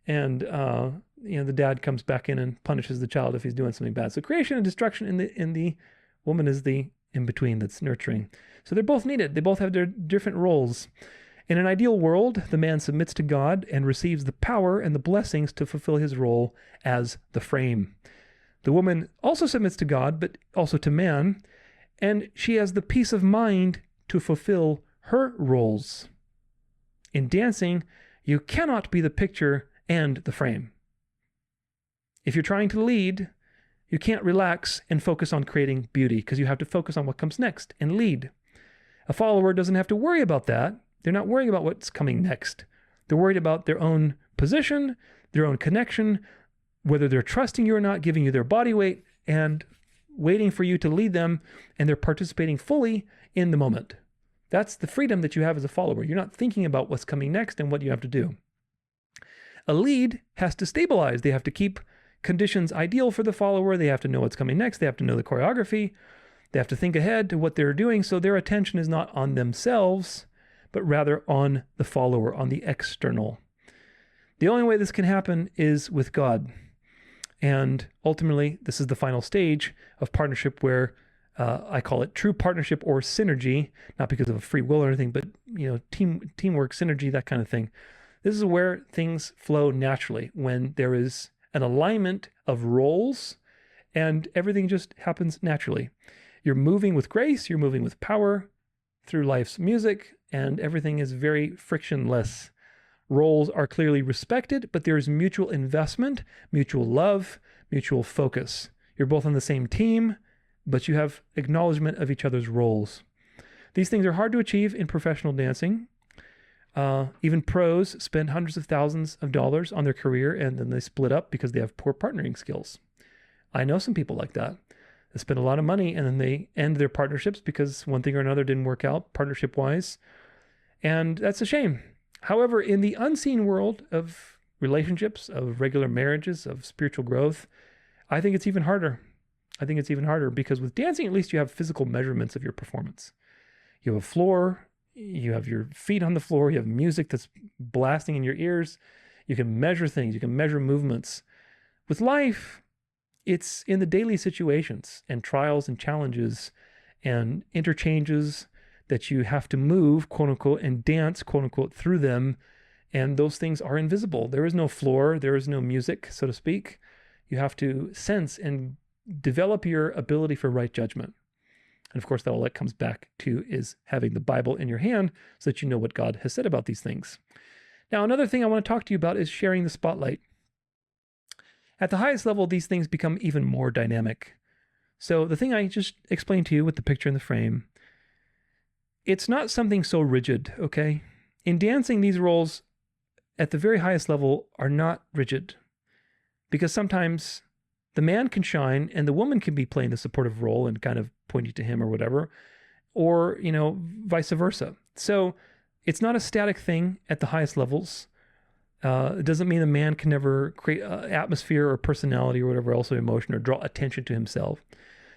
And, the dad comes back in and punishes the child if he's doing something bad. So creation and destruction in the woman is the in-between that's nurturing. So they're both needed. They both have their different roles. In an ideal world, the man submits to God and receives the power and the blessings to fulfill his role as the frame. The woman also submits to God, but also to man, and she has the peace of mind to fulfill her roles. In dancing, you cannot be the picture and the frame. If you're trying to lead, you can't relax and focus on creating beauty because you have to focus on what comes next and lead. A follower doesn't have to worry about that. They're not worrying about what's coming next. They're worried about their own position, their own connection, whether they're trusting you or not, giving you their body weight, and waiting for you to lead them, and they're participating fully in the moment. That's the freedom that you have as a follower. You're not thinking about what's coming next and what you have to do. A lead has to stabilize. They have to keep conditions ideal for the follower. They have to know what's coming next. They have to know the choreography. They have to think ahead to what they're doing, so their attention is not on themselves, but rather on the follower, on the external. The only way this can happen is with God. And ultimately, this is the final stage of partnership where I call it true partnership or synergy, not because of a free will or anything, but teamwork, synergy, that kind of thing. This is where things flow naturally, when there is an alignment of roles and everything just happens naturally. You're moving with grace, you're moving with power through life's music, and everything is very frictionless. Roles are clearly respected, but there is mutual investment, mutual love, mutual focus. You're both on the same team, but you have acknowledgement of each other's roles. These things are hard to achieve in professional dancing. Even pros spend hundreds of thousands of dollars on their career and then they split up because they have poor partnering skills. I know some people like that. They spend a lot of money and then they end their partnerships because one thing or another didn't work out partnership-wise. And that's a shame. However, in the unseen world of relationships, of regular marriages, of spiritual growth, I think it's even harder. I think it's even harder because with dancing, at least you have physical measurements of your performance. You have a floor, you have your feet on the floor, you have music that's blasting in your ears. You can measure things, you can measure movements. With life, it's in the daily situations and trials and challenges and interchanges that you have to move, quote unquote, and dance, quote unquote, through them. And those things are invisible. There is no floor, there is no music, so to speak. You have to sense and develop your ability for right judgment. And of course, that all that comes back to is having the Bible in your hand so that you know what God has said about these things. Now, another thing I want to talk to you about is sharing the spotlight. At the highest level, these things become even more dynamic. So the thing I just explained to you with the picture in the frame, it's not something so rigid, okay? In dancing, these roles at the very highest level are not rigid because sometimes the man can shine and the woman can be playing the supportive role and kind of pointing to him or whatever, or, vice versa. So it's not a static thing at the highest levels. It doesn't mean a man can never create an atmosphere or personality or whatever else, or emotion, or draw attention to himself.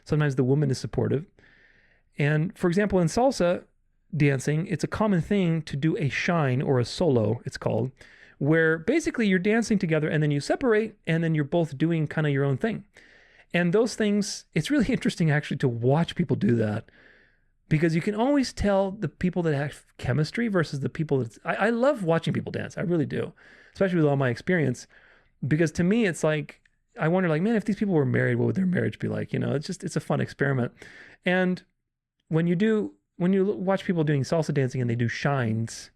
Sometimes the woman is supportive. And for example, in salsa dancing, it's a common thing to do a shine or a solo, it's called, where basically you're dancing together and then you separate and then you're both doing kind of your own thing. And those things, it's really interesting actually to watch people do that, because you can always tell the people that have chemistry versus the people that, I love watching people dance. I really do, especially with all my experience, because to me, it's like, I wonder like, man, if these people were married, what would their marriage be like? It's a fun experiment. And when you watch people doing salsa dancing and they do shines,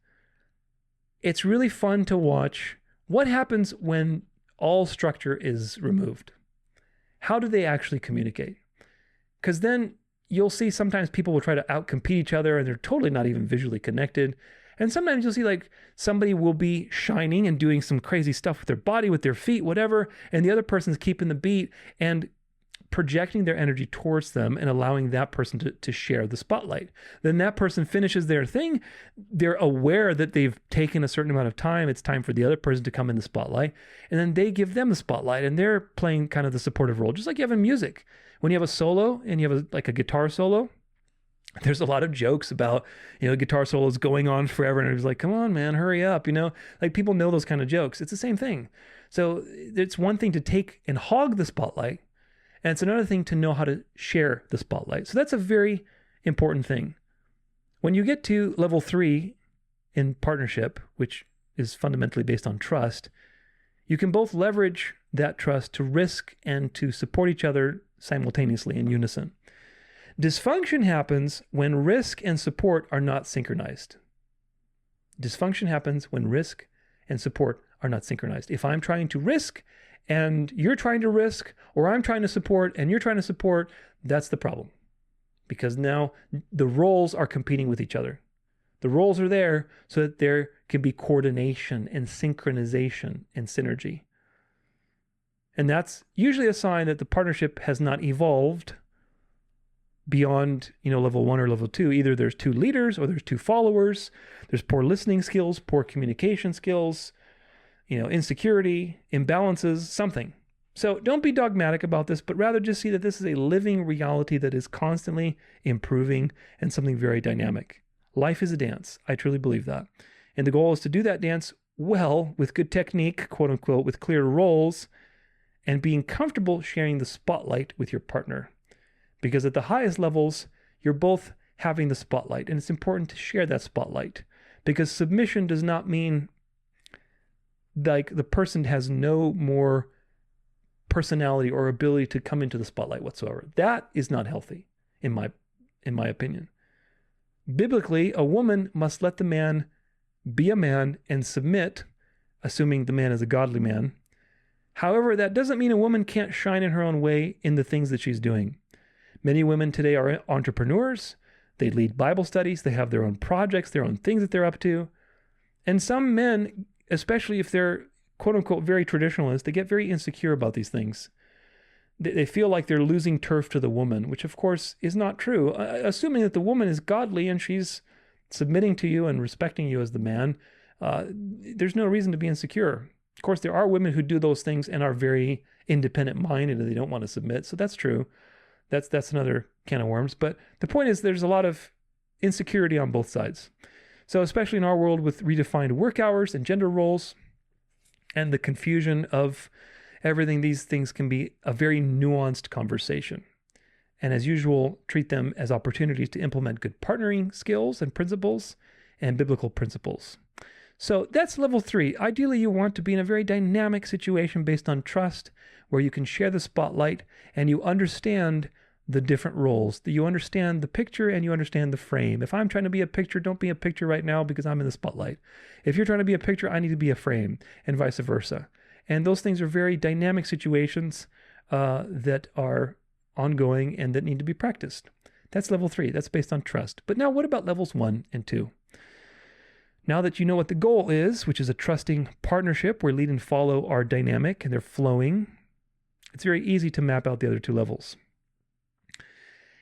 it's really fun to watch what happens when all structure is removed. How do they actually communicate? Because then you'll see sometimes people will try to outcompete each other and they're totally not even visually connected. And sometimes you'll see like somebody will be shining and doing some crazy stuff with their body, with their feet, whatever, and the other person's keeping the beat and projecting their energy towards them and allowing that person to share the spotlight. Then that person finishes their thing. They're aware that they've taken a certain amount of time. It's time for the other person to come in the spotlight. And then they give them the spotlight and they're playing kind of the supportive role, just like you have in music. When you have a solo and you have a guitar solo, there's a lot of jokes about, guitar solos going on forever. And it's like, come on, man, hurry up. Like people know those kind of jokes. It's the same thing. So it's one thing to take and hog the spotlight. And it's another thing to know how to share the spotlight. So that's a very important thing. When you get to level 3 in partnership, which is fundamentally based on trust, you can both leverage that trust to risk and to support each other simultaneously in unison. Dysfunction happens when risk and support are not synchronized. Dysfunction happens when risk and support are not synchronized. If I'm trying to risk and you're trying to risk, or I'm trying to support and you're trying to support, that's the problem. Because now the roles are competing with each other. The roles are there so that there can be coordination and synchronization and synergy. And that's usually a sign that the partnership has not evolved beyond, level 1 or level 2. Either there's 2 leaders or there's 2 followers. There's poor listening skills, poor communication skills, insecurity, imbalances, something. So don't be dogmatic about this, but rather just see that this is a living reality that is constantly improving and something very dynamic. Life is a dance. I truly believe that. And the goal is to do that dance well, with good technique, quote unquote, with clear roles, and being comfortable sharing the spotlight with your partner. Because at the highest levels, you're both having the spotlight, and it's important to share that spotlight. Because submission does not mean like the person has no more personality or ability to come into the spotlight whatsoever. That is not healthy, in my opinion. Biblically, a woman must let the man be a man and submit, assuming the man is a godly man. However, that doesn't mean a woman can't shine in her own way in the things that she's doing. Many women today are entrepreneurs. They lead Bible studies. They have their own projects, their own things that they're up to. And some men, especially if they're quote unquote very traditionalist, they get very insecure about these things. They feel like they're losing turf to the woman, which of course is not true. Assuming that the woman is godly and she's submitting to you and respecting you as the man, there's no reason to be insecure. Of course, there are women who do those things and are very independent minded and they don't want to submit. So that's true. That's another can of worms. But the point is there's a lot of insecurity on both sides. So especially in our world with redefined work hours and gender roles and the confusion of everything, these things can be a very nuanced conversation. And as usual, treat them as opportunities to implement good partnering skills and principles and biblical principles. So that's level 3. Ideally, you want to be in a very dynamic situation based on trust, where you can share the spotlight and you understand the different roles, that you understand the picture and you understand the frame. If I'm trying to be a picture, don't be a picture right now because I'm in the spotlight. If you're trying to be a picture, I need to be a frame, and vice versa. And those things are very dynamic situations that are ongoing and that need to be practiced. That's level 3. That's based on trust. But now what about levels 1 and 2? Now that you know what the goal is, which is a trusting partnership where lead and follow are dynamic and they're flowing, it's very easy to map out the other 2 levels.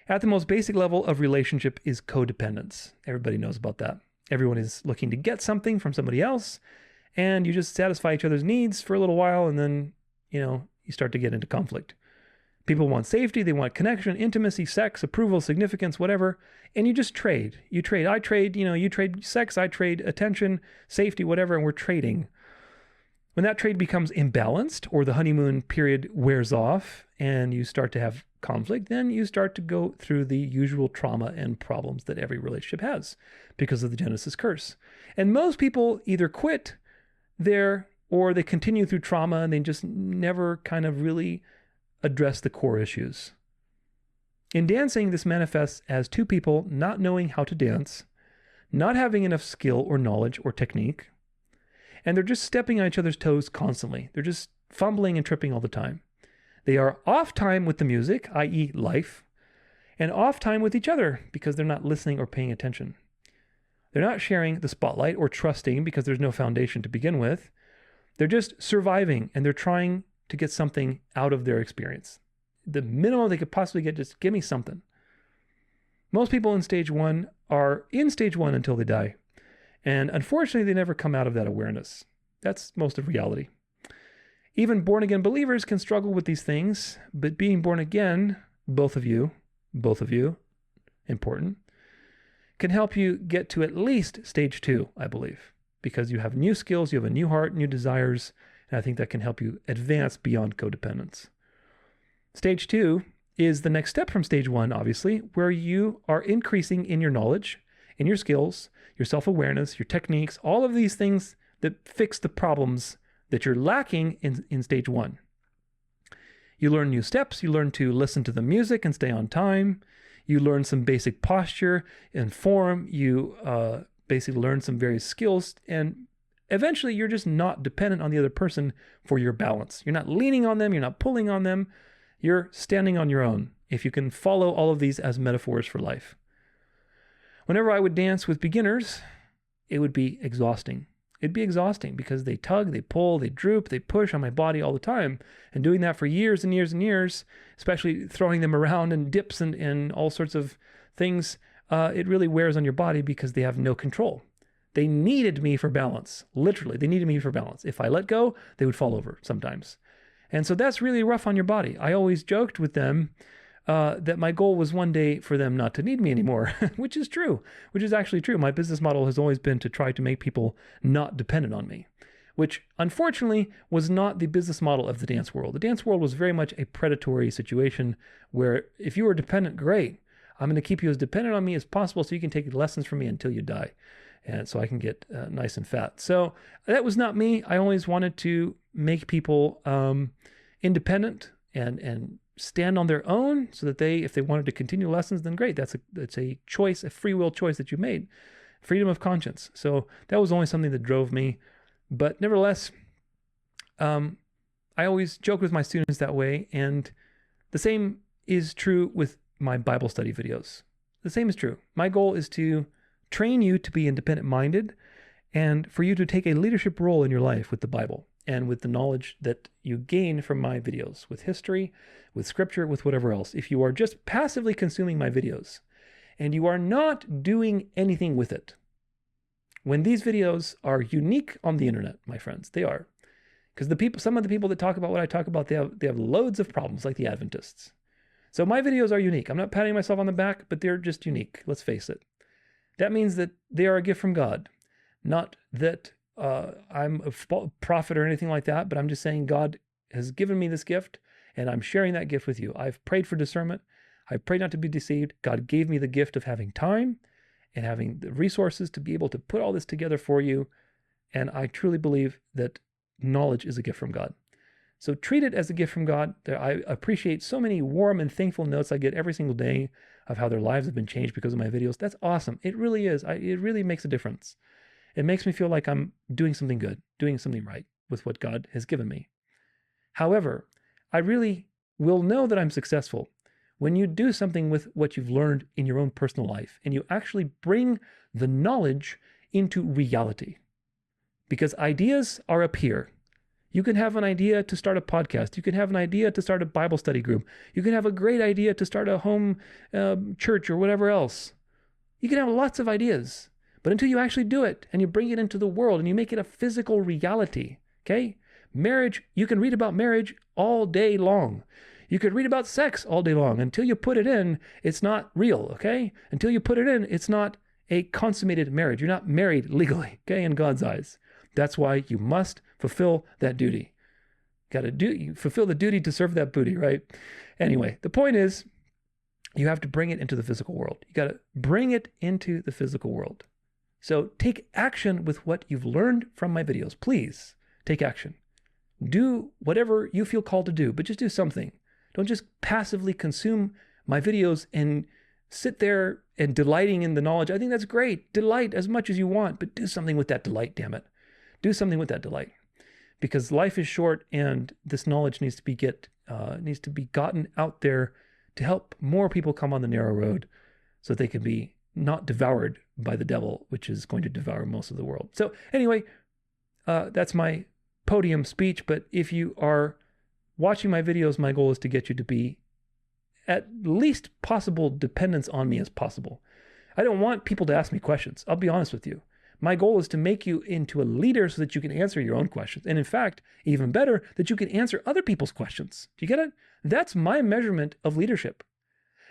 At the most basic level of relationship is codependence. Everybody knows about that. Everyone is looking to get something from somebody else, and you just satisfy each other's needs for a little while, and then, you start to get into conflict. People want safety, they want connection, intimacy, sex, approval, significance, whatever, and you just trade. You trade. I trade, you trade sex, I trade attention, safety, whatever, and we're trading. When that trade becomes imbalanced or the honeymoon period wears off and you start to have conflict, then you start to go through the usual trauma and problems that every relationship has because of the Genesis curse. And most people either quit there or they continue through trauma and they just never kind of really address the core issues. In dancing, this manifests as two people not knowing how to dance, not having enough skill or knowledge or technique, and they're just stepping on each other's toes constantly. They're just fumbling and tripping all the time. They are off time with the music, i.e. life, and off time with each other because they're not listening or paying attention. They're not sharing the spotlight or trusting because there's no foundation to begin with. They're just surviving and they're trying to get something out of their experience. The minimum they could possibly get, just give me something. Most people in stage one are in stage one until they die. And unfortunately, they never come out of that awareness. That's most of reality. Even born-again believers can struggle with these things, but being born again, both of you, important, can help you get to at least stage 2, I believe, because you have new skills, you have a new heart, new desires, and I think that can help you advance beyond codependence. Stage 2 is the next step from stage 1, obviously, where you are increasing in your knowledge, in your skills, your self-awareness, your techniques, all of these things that fix the problems that you're lacking in stage 1. You learn new steps, you learn to listen to the music and stay on time, you learn some basic posture and form, you basically learn some various skills, and eventually you're just not dependent on the other person for your balance. You're not leaning on them, you're not pulling on them, you're standing on your own, if you can follow all of these as metaphors for life. Whenever I would dance with beginners, it would be exhausting. It'd be exhausting because they tug, they pull, they droop, they push on my body all the time. And doing that for years and years and years, especially throwing them around in dips and all sorts of things, it really wears on your body because they have no control. They needed me for balance. Literally, they needed me for balance. If I let go, they would fall over sometimes. And so that's really rough on your body. I always joked with them that my goal was one day for them not to need me anymore, which is true, which is actually true. My business model has always been to try to make people not dependent on me, which unfortunately was not the business model of the dance world. The dance world was very much a predatory situation where if you were dependent, great. I'm going to keep you as dependent on me as possible so you can take lessons from me until you die. And so I can get nice and fat. So that was not me. I always wanted to make people independent and stand on their own so that if they wanted to continue lessons, then great. That's a choice, a free will choice that you made. Freedom of conscience. So that was only something that drove me. But nevertheless, I always joke with my students that way. And the same is true with my Bible study videos. The same is true. My goal is to train you to be independent-minded and for you to take a leadership role in your life with the Bible and with the knowledge that you gain from my videos, with history, with scripture, with whatever else. If you are just passively consuming my videos and you are not doing anything with it, when these videos are unique on the internet, my friends, they are. Because some of the people that talk about what I talk about, they have loads of problems, like the Adventists. So my videos are unique. I'm not patting myself on the back, but they're just unique. Let's face it. That means that they are a gift from God. Not that I'm a prophet or anything like that, but I'm just saying God has given me this gift and I'm sharing that gift with you. I've prayed for discernment. I prayed not to be deceived. God gave me the gift of having time and having the resources to be able to put all this together for you. And I truly believe that knowledge is a gift from God. So treat it as a gift from God. I appreciate so many warm and thankful notes I get every single day of how their lives have been changed because of my videos. That's awesome. It really is. It really makes a difference. It makes me feel like I'm doing something good, doing something right with what God has given me. However, I really will know that I'm successful when you do something with what you've learned in your own personal life and you actually bring the knowledge into reality. Because ideas are up here. You can have an idea to start a podcast. You can have an idea to start a Bible study group. You can have a great idea to start a home church or whatever else. You can have lots of ideas. But until you actually do it and you bring it into the world and you make it a physical reality, okay? Marriage, you can read about marriage all day long. You could read about sex all day long. Until you put it in, it's not real, okay? Until you put it in, it's not a consummated marriage. You're not married legally, okay, in God's eyes. That's why you must fulfill that duty. You fulfill the duty to serve that booty, right? Anyway, the point is, you have to bring it into the physical world. You got to bring it into the physical world. So take action with what you've learned from my videos. Please take action. Do whatever you feel called to do, but just do something. Don't just passively consume my videos and sit there and delighting in the knowledge. I think that's great. Delight as much as you want, but do something with that delight, damn it. Do something with that delight. Because life is short and this knowledge needs to be gotten out there to help more people come on the narrow road so that they can be not devoured by the devil, which is going to devour most of the world. So anyway, that's my podium speech. But if you are watching my videos, my goal is to get you to be at least possible dependence on me as possible. I don't want people to ask me questions. I'll be honest with you. My goal is to make you into a leader so that you can answer your own questions. And in fact, even better, that you can answer other people's questions. Do you get it? That's my measurement of leadership.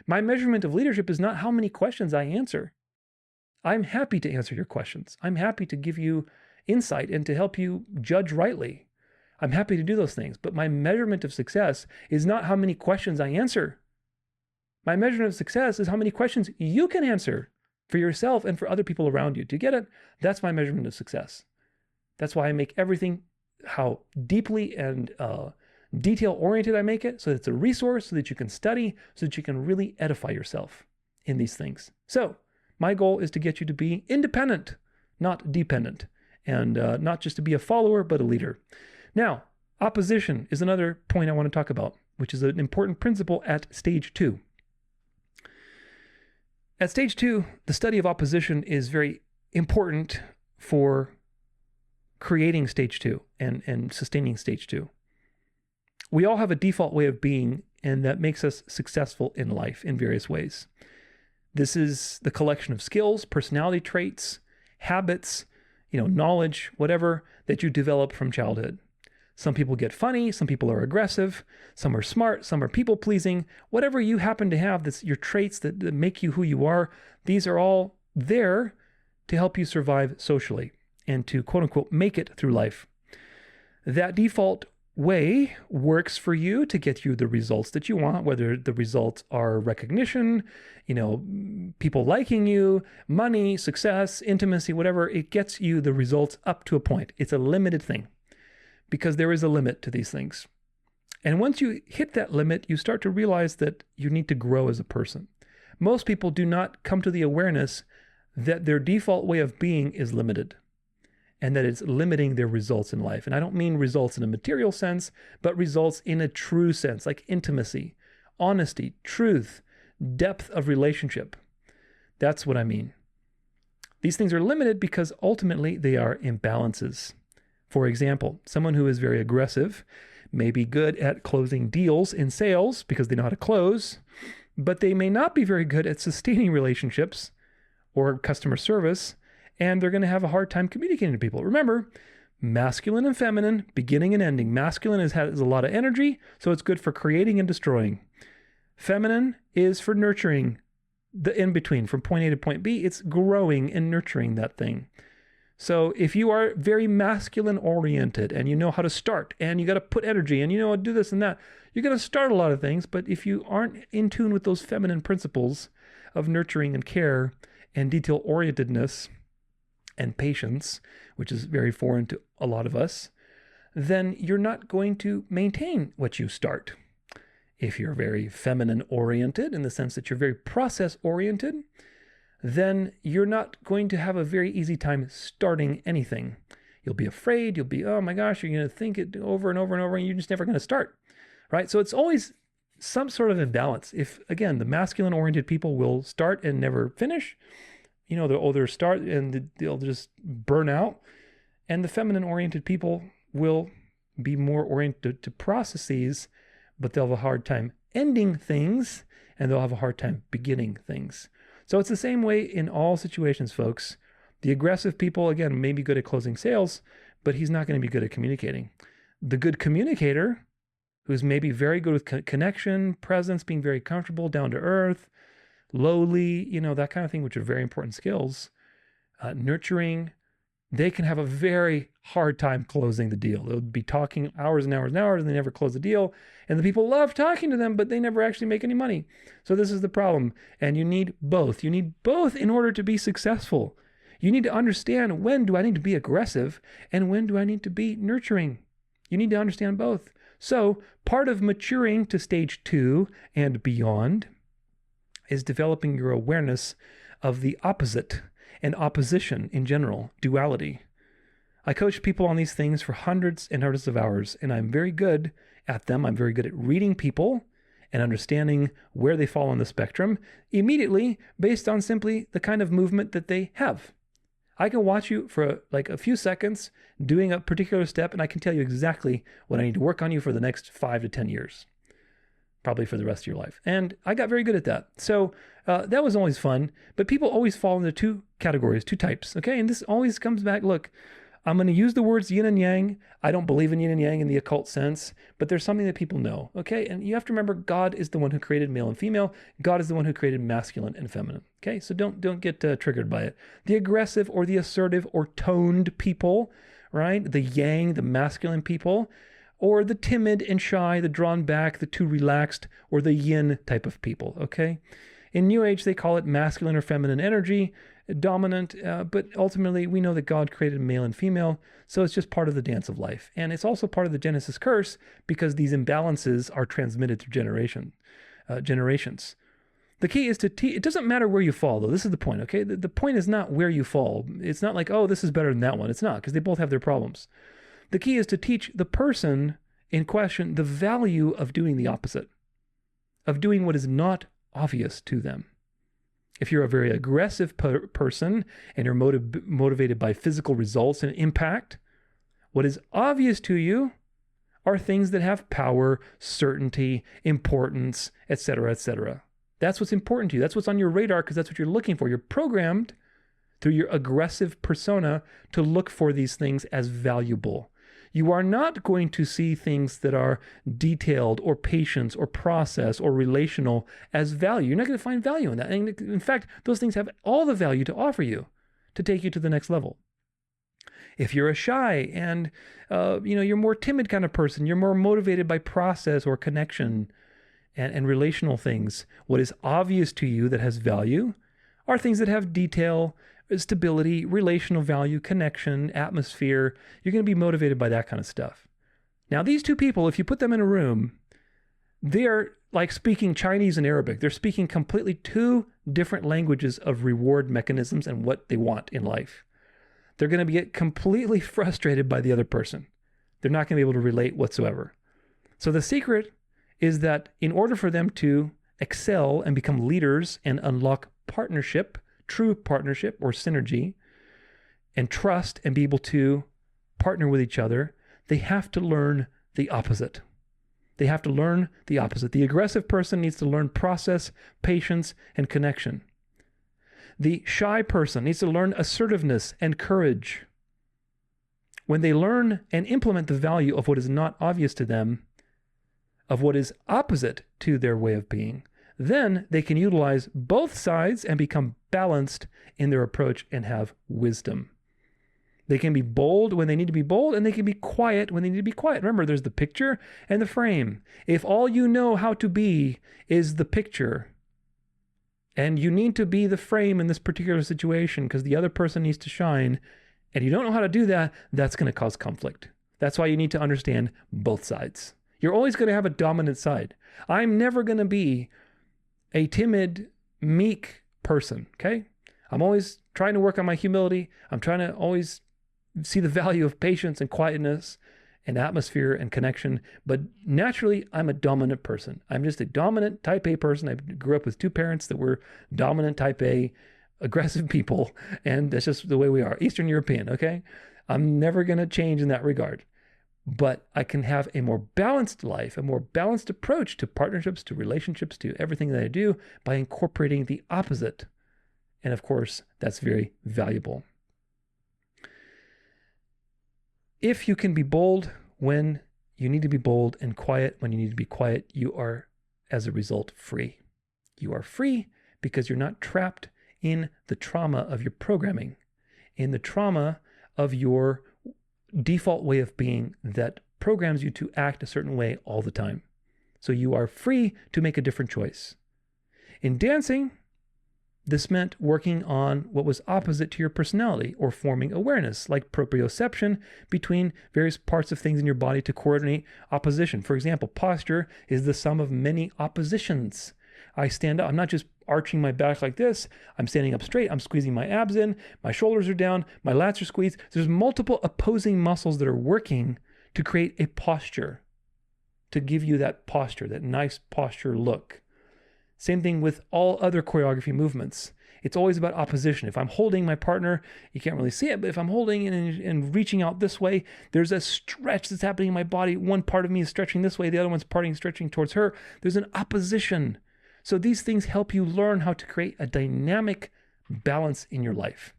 My measurement of leadership is not how many questions I answer. I'm happy to answer your questions. I'm happy to give you insight and to help you judge rightly. I'm happy to do those things. But my measurement of success is not how many questions I answer. My measurement of success is how many questions you can answer for yourself and for other people around you. Do you get it? That's my measurement of success. That's why I make everything how deeply and detail-oriented I make it, so that it's a resource, so that you can study, so that you can really edify yourself in these things. So my goal is to get you to be independent, not dependent, and not just to be a follower, but a leader. Now, opposition is another point I want to talk about, which is an important principle at stage 2. At stage 2, the study of opposition is very important for creating stage 2 and sustaining stage 2. We all have a default way of being, and that makes us successful in life in various ways. This is the collection of skills, personality traits, habits, knowledge, whatever that you develop from childhood. Some people get funny, some people are aggressive, some are smart, some are people-pleasing. Whatever you happen to have, that's your traits that make you who you are, these are all there to help you survive socially and to, quote-unquote, make it through life. That default way works for you to get you the results that you want, whether the results are recognition, people liking you, money, success, intimacy, whatever. It gets you the results up to a point. It's a limited thing, because there is a limit to these things. And once you hit that limit, you start to realize that you need to grow as a person. Most people do not come to the awareness that their default way of being is limited and that it's limiting their results in life. And I don't mean results in a material sense, but results in a true sense, like intimacy, honesty, truth, depth of relationship. That's what I mean. These things are limited because ultimately they are imbalances. For example, someone who is very aggressive may be good at closing deals in sales because they know how to close, but they may not be very good at sustaining relationships or customer service, and they're going to have a hard time communicating to people. Remember, masculine and feminine, beginning and ending. Masculine has a lot of energy, so it's good for creating and destroying. Feminine is for nurturing the in-between, from point A to point B. It's growing and nurturing that thing. So if you are very masculine oriented and you know how to start and you got to put energy and you know how to do this and that, you're going to start a lot of things. But if you aren't in tune with those feminine principles of nurturing and care and detail orientedness and patience, which is very foreign to a lot of us, then you're not going to maintain what you start. If you're very feminine oriented in the sense that you're very process oriented, then you're not going to have a very easy time starting anything. You'll be afraid, you'll be, oh my gosh, you're going to think it over and over and over, and you're just never going to start, right? So it's always some sort of imbalance. If, again, the masculine-oriented people will start and never finish, they'll start and they'll just burn out, and the feminine-oriented people will be more oriented to processes, but they'll have a hard time ending things, and they'll have a hard time beginning things. So it's the same way in all situations, folks. The aggressive people, again, may be good at closing sales, but he's not going to be good at communicating. The good communicator, who's maybe very good with connection, presence, being very comfortable, down to earth, lowly, that kind of thing, which are very important skills. Nurturing, they can have a very hard time closing the deal. They'll be talking hours and hours and hours and they never close the deal. And the people love talking to them, but they never actually make any money. So this is the problem. And you need both. You need both in order to be successful. You need to understand, when do I need to be aggressive and when do I need to be nurturing? You need to understand both. So part of maturing to stage 2 and beyond is developing your awareness of the opposite and opposition in general, duality. I coach people on these things for hundreds and hundreds of hours, and I'm very good at them. I'm very good at reading people and understanding where they fall on the spectrum immediately based on simply the kind of movement that they have. I can watch you for like a few seconds doing a particular step, and I can tell you exactly what I need to work on you for the next 5 to 10 years, probably for the rest of your life. And I got very good at that. So that was always fun, but people always fall into 2 categories, 2 types, okay? And this always comes back, look, I'm going to use the words yin and yang. I don't believe in yin and yang in the occult sense, but there's something that people know, okay? And you have to remember, God is the one who created male and female. God is the one who created masculine and feminine, okay? So don't get triggered by it. The aggressive or the assertive or toned people, right? The yang, the masculine people, or the timid and shy, the drawn back, the too relaxed, or the yin type of people, okay? In New Age, they call it masculine or feminine energy, dominant, but ultimately we know that God created male and female, so it's just part of the dance of life. And it's also part of the Genesis curse because these imbalances are transmitted through generations. The key is to it doesn't matter where you fall, though. This is the point, okay? The point is not where you fall. It's not like, oh, this is better than that one. It's not, because they both have their problems. The key is to teach the person in question the value of doing the opposite, of doing what is not obvious to them. If you're a very aggressive person and you're motivated by physical results and impact, what is obvious to you are things that have power, certainty, importance, etc., etc. That's what's important to you. That's what's on your radar because that's what you're looking for. You're programmed through your aggressive persona to look for these things as valuable. You are not going to see things that are detailed or patience or process or relational as value. You're not going to find value in that. And in fact, those things have all the value to offer you to take you to the next level. If you're a shy and you're more timid kind of person, you're more motivated by process or connection and relational things, what is obvious to you that has value are things that have detail, stability, relational value, connection, atmosphere. You're going to be motivated by that kind of stuff. Now, these 2 people, if you put them in a room, they're like speaking Chinese and Arabic. They're speaking completely 2 different languages of reward mechanisms and what they want in life. They're going to get completely frustrated by the other person. They're not going to be able to relate whatsoever. So the secret is that in order for them to excel and become leaders and unlock partnership, true partnership or synergy, and trust and be able to partner with each other, they have to learn the opposite. They have to learn the opposite. The aggressive person needs to learn process, patience, and connection. The shy person needs to learn assertiveness and courage. When they learn and implement the value of what is not obvious to them, of what is opposite to their way of being, then they can utilize both sides and become balanced in their approach and have wisdom. They can be bold when they need to be bold, and they can be quiet when they need to be quiet. Remember, there's the picture and the frame. If all you know how to be is the picture, and you need to be the frame in this particular situation because the other person needs to shine, and you don't know how to do that, that's going to cause conflict. That's why you need to understand both sides. You're always going to have a dominant side. I'm never going to be a timid, meek person, okay? I'm always trying to work on my humility. I'm trying to always see the value of patience and quietness and atmosphere and connection. But naturally, I'm a dominant person. I'm just a dominant type A person. I grew up with 2 parents that were dominant type A, aggressive people. And that's just the way we are. Eastern European, okay? I'm never going to change in that regard. But I can have a more balanced life, a more balanced approach to partnerships, to relationships, to everything that I do by incorporating the opposite. And of course, that's very valuable. If you can be bold when you need to be bold and quiet when you need to be quiet, you are, as a result, free. You are free because you're not trapped in the trauma of your programming, in the trauma of your default way of being that programs you to act a certain way all the time. So you are free to make a different choice. In dancing, this meant working on what was opposite to your personality or forming awareness, like proprioception between various parts of things in your body to coordinate opposition. For example, posture is the sum of many oppositions. I stand up. I'm not just arching my back like this. I'm standing up straight. I'm squeezing my abs in. My shoulders are down. My lats are squeezed. There's multiple opposing muscles that are working to create a posture, to give you that posture, that nice posture look. Same thing with all other choreography movements. It's always about opposition. If I'm holding my partner, you can't really see it, but if I'm holding and reaching out this way, there's a stretch that's happening in my body. One part of me is stretching this way, the other one's stretching towards her. There's an opposition. So these things help you learn how to create a dynamic balance in your life.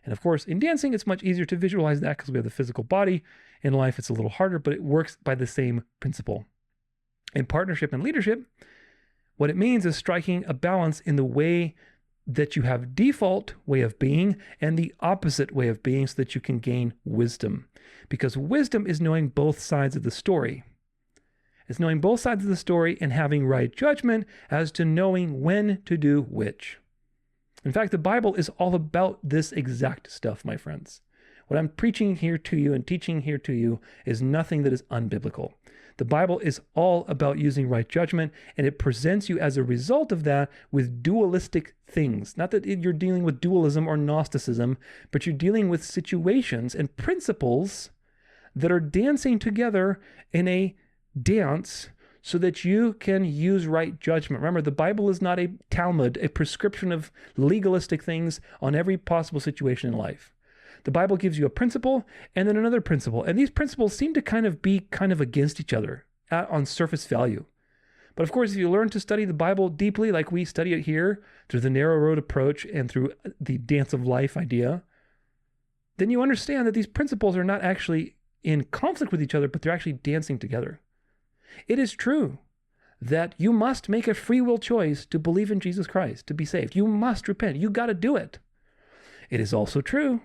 And of course, in dancing, it's much easier to visualize that because we have the physical body. In life, it's a little harder, but it works by the same principle. In partnership and leadership, what it means is striking a balance in the way that you have default way of being and the opposite way of being so that you can gain wisdom. Because wisdom is knowing both sides of the story. It's knowing both sides of the story and having right judgment as to knowing when to do which. In fact, the Bible is all about this exact stuff, my friends. What I'm preaching here to you and teaching here to you is nothing that is unbiblical. The Bible is all about using right judgment, and it presents you as a result of that with dualistic things. Not that you're dealing with dualism or Gnosticism, but you're dealing with situations and principles that are dancing together in a dance so that you can use right judgment. Remember, the Bible is not a Talmud, a prescription of legalistic things on every possible situation in life. The Bible gives you a principle and then another principle. And these principles seem to be against each other on surface value. But of course, if you learn to study the Bible deeply, like we study it here, through the narrow road approach and through the dance of life idea, then you understand that these principles are not actually in conflict with each other, but they're actually dancing together. It is true that you must make a free will choice to believe in Jesus Christ, to be saved. You must repent. You got to do it. It is also true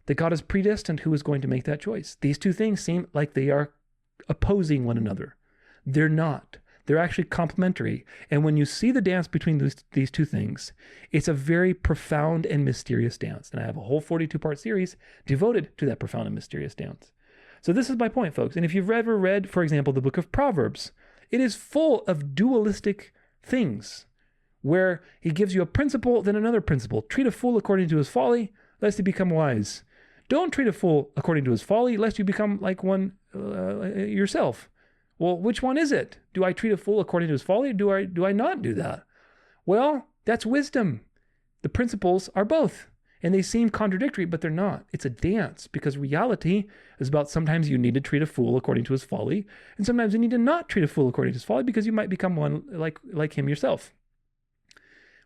that God has predestined who is going to make that choice. These two things seem like they are opposing one another. They're not. They're actually complementary. And when you see the dance between these two things, it's a very profound and mysterious dance. And I have a whole 42-part series devoted to that profound and mysterious dance. So this is my point, folks. And if you've ever read, for example, the book of Proverbs, it is full of dualistic things where he gives you a principle, then another principle. Treat a fool according to his folly, lest he become wise. Don't treat a fool according to his folly, lest you become like one yourself. Well, which one is it? Do I treat a fool according to his folly? Or do I not do that? Well, that's wisdom. The principles are both. And they seem contradictory, but they're not. It's a dance because reality is about sometimes you need to treat a fool according to his folly, and sometimes you need to not treat a fool according to his folly because you might become one like him yourself.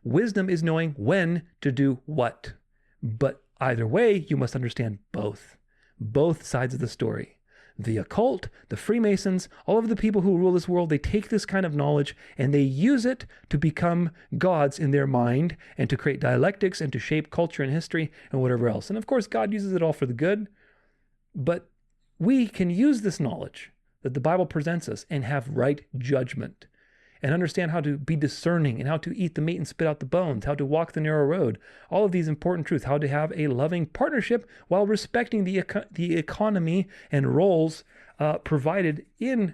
Wisdom is knowing when to do what. But either way, you must understand both sides of the story. The occult, the Freemasons, all of the people who rule this world, they take this kind of knowledge and they use it to become gods in their mind and to create dialectics and to shape culture and history and whatever else. And of course, God uses it all for the good, but we can use this knowledge that the Bible presents us and have right judgment and understand how to be discerning and how to eat the meat and spit out the bones, how to walk the narrow road, all of these important truths, how to have a loving partnership while respecting the economy and roles provided in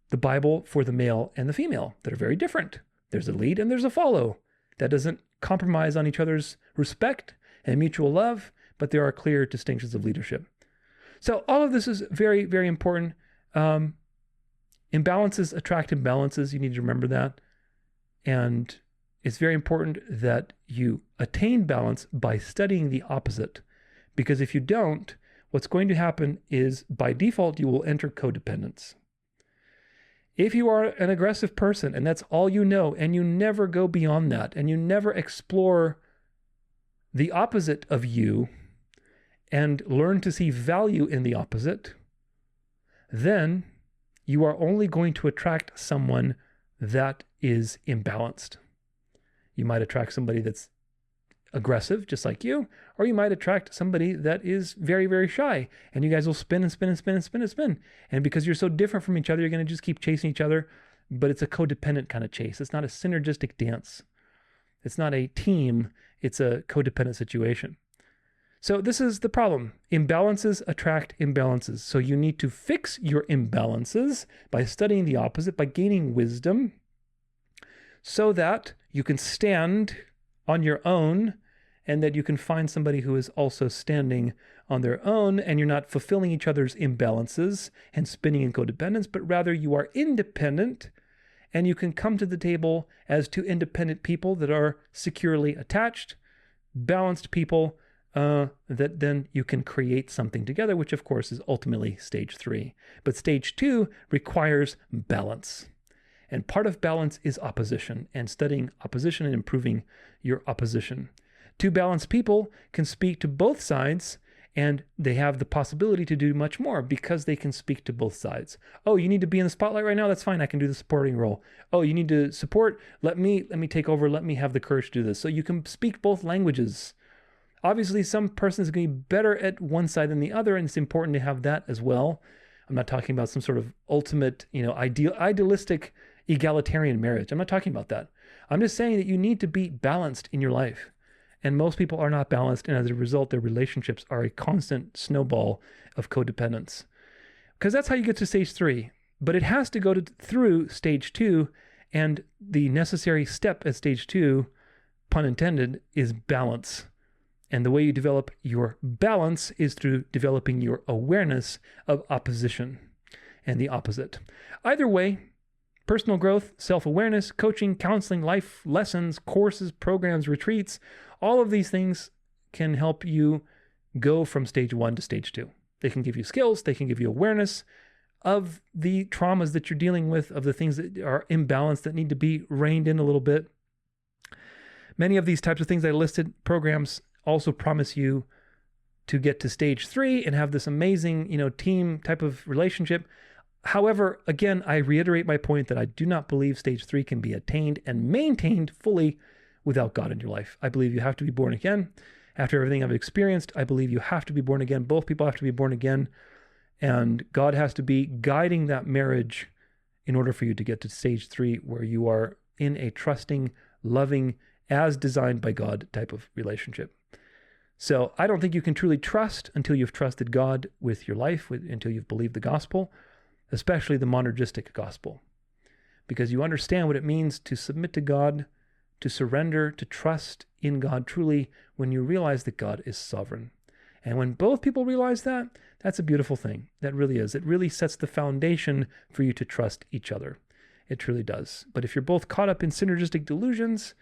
the Bible for the male and the female that are very different. There's a lead and there's a follow. That doesn't compromise on each other's respect and mutual love, but there are clear distinctions of leadership. So all of this is very, very important. Imbalances attract imbalances. You need to remember that. And it's very important that you attain balance by studying the opposite. Because if you don't, what's going to happen is by default, you will enter codependence. If you are an aggressive person and that's all you know, and you never go beyond that, and you never explore the opposite of you and learn to see value in the opposite, then you are only going to attract someone that is imbalanced. You might attract somebody that's aggressive, just like you, or you might attract somebody that is very, very shy, and you guys will spin and spin and spin and spin and spin. And because you're so different from each other, you're going to just keep chasing each other, but it's a codependent kind of chase. It's not a synergistic dance. It's not a team. It's a codependent situation. So this is the problem. Imbalances attract imbalances. So you need to fix your imbalances by studying the opposite, by gaining wisdom, so that you can stand on your own and that you can find somebody who is also standing on their own, and you're not fulfilling each other's imbalances and spinning in codependence, but rather you are independent and you can come to the table as two independent people that are securely attached, balanced people, that then you can create something together, which of course is ultimately stage 3. But stage 2 requires balance. And part of balance is opposition, and studying opposition and improving your opposition. Two balanced people can speak to both sides, and they have the possibility to do much more because they can speak to both sides. Oh, you need to be in the spotlight right now? That's fine. I can do the supporting role. Oh, you need to support? Let me take over. Let me have the courage to do this. So you can speak both languages. Obviously, some person is going to be better at one side than the other, and it's important to have that as well. I'm not talking about some sort of ultimate, idealistic egalitarian marriage. I'm not talking about that. I'm just saying that you need to be balanced in your life. And most people are not balanced, and as a result, their relationships are a constant snowball of codependence. Because that's how you get to stage 3. But it has to go through stage 2, and the necessary step at stage 2, pun intended, is balance. And the way you develop your balance is through developing your awareness of opposition and the opposite. Either way, personal growth, self-awareness, coaching, counseling, life lessons, courses, programs, retreats, all of these things can help you go from stage 1 to stage 2. They can give you skills, they can give you awareness of the traumas that you're dealing with, of the things that are imbalanced that need to be reined in a little bit. Many of these types of things I listed, programs, also promise you to get to stage 3 and have this amazing, team type of relationship. However, again, I reiterate my point that I do not believe stage 3 can be attained and maintained fully without God in your life. I believe you have to be born again. After everything I've experienced, I believe you have to be born again. Both people have to be born again. And God has to be guiding that marriage in order for you to get to stage 3, where you are in a trusting, loving, as designed by God type of relationship. So I don't think you can truly trust until you've trusted God with your life, until you've believed the gospel, especially the monergistic gospel, because you understand what it means to submit to God, to surrender, to trust in God truly when you realize that God is sovereign. And when both people realize that, that's a beautiful thing. That really is. It really sets the foundation for you to trust each other. It truly does. But if you're both caught up in synergistic delusions,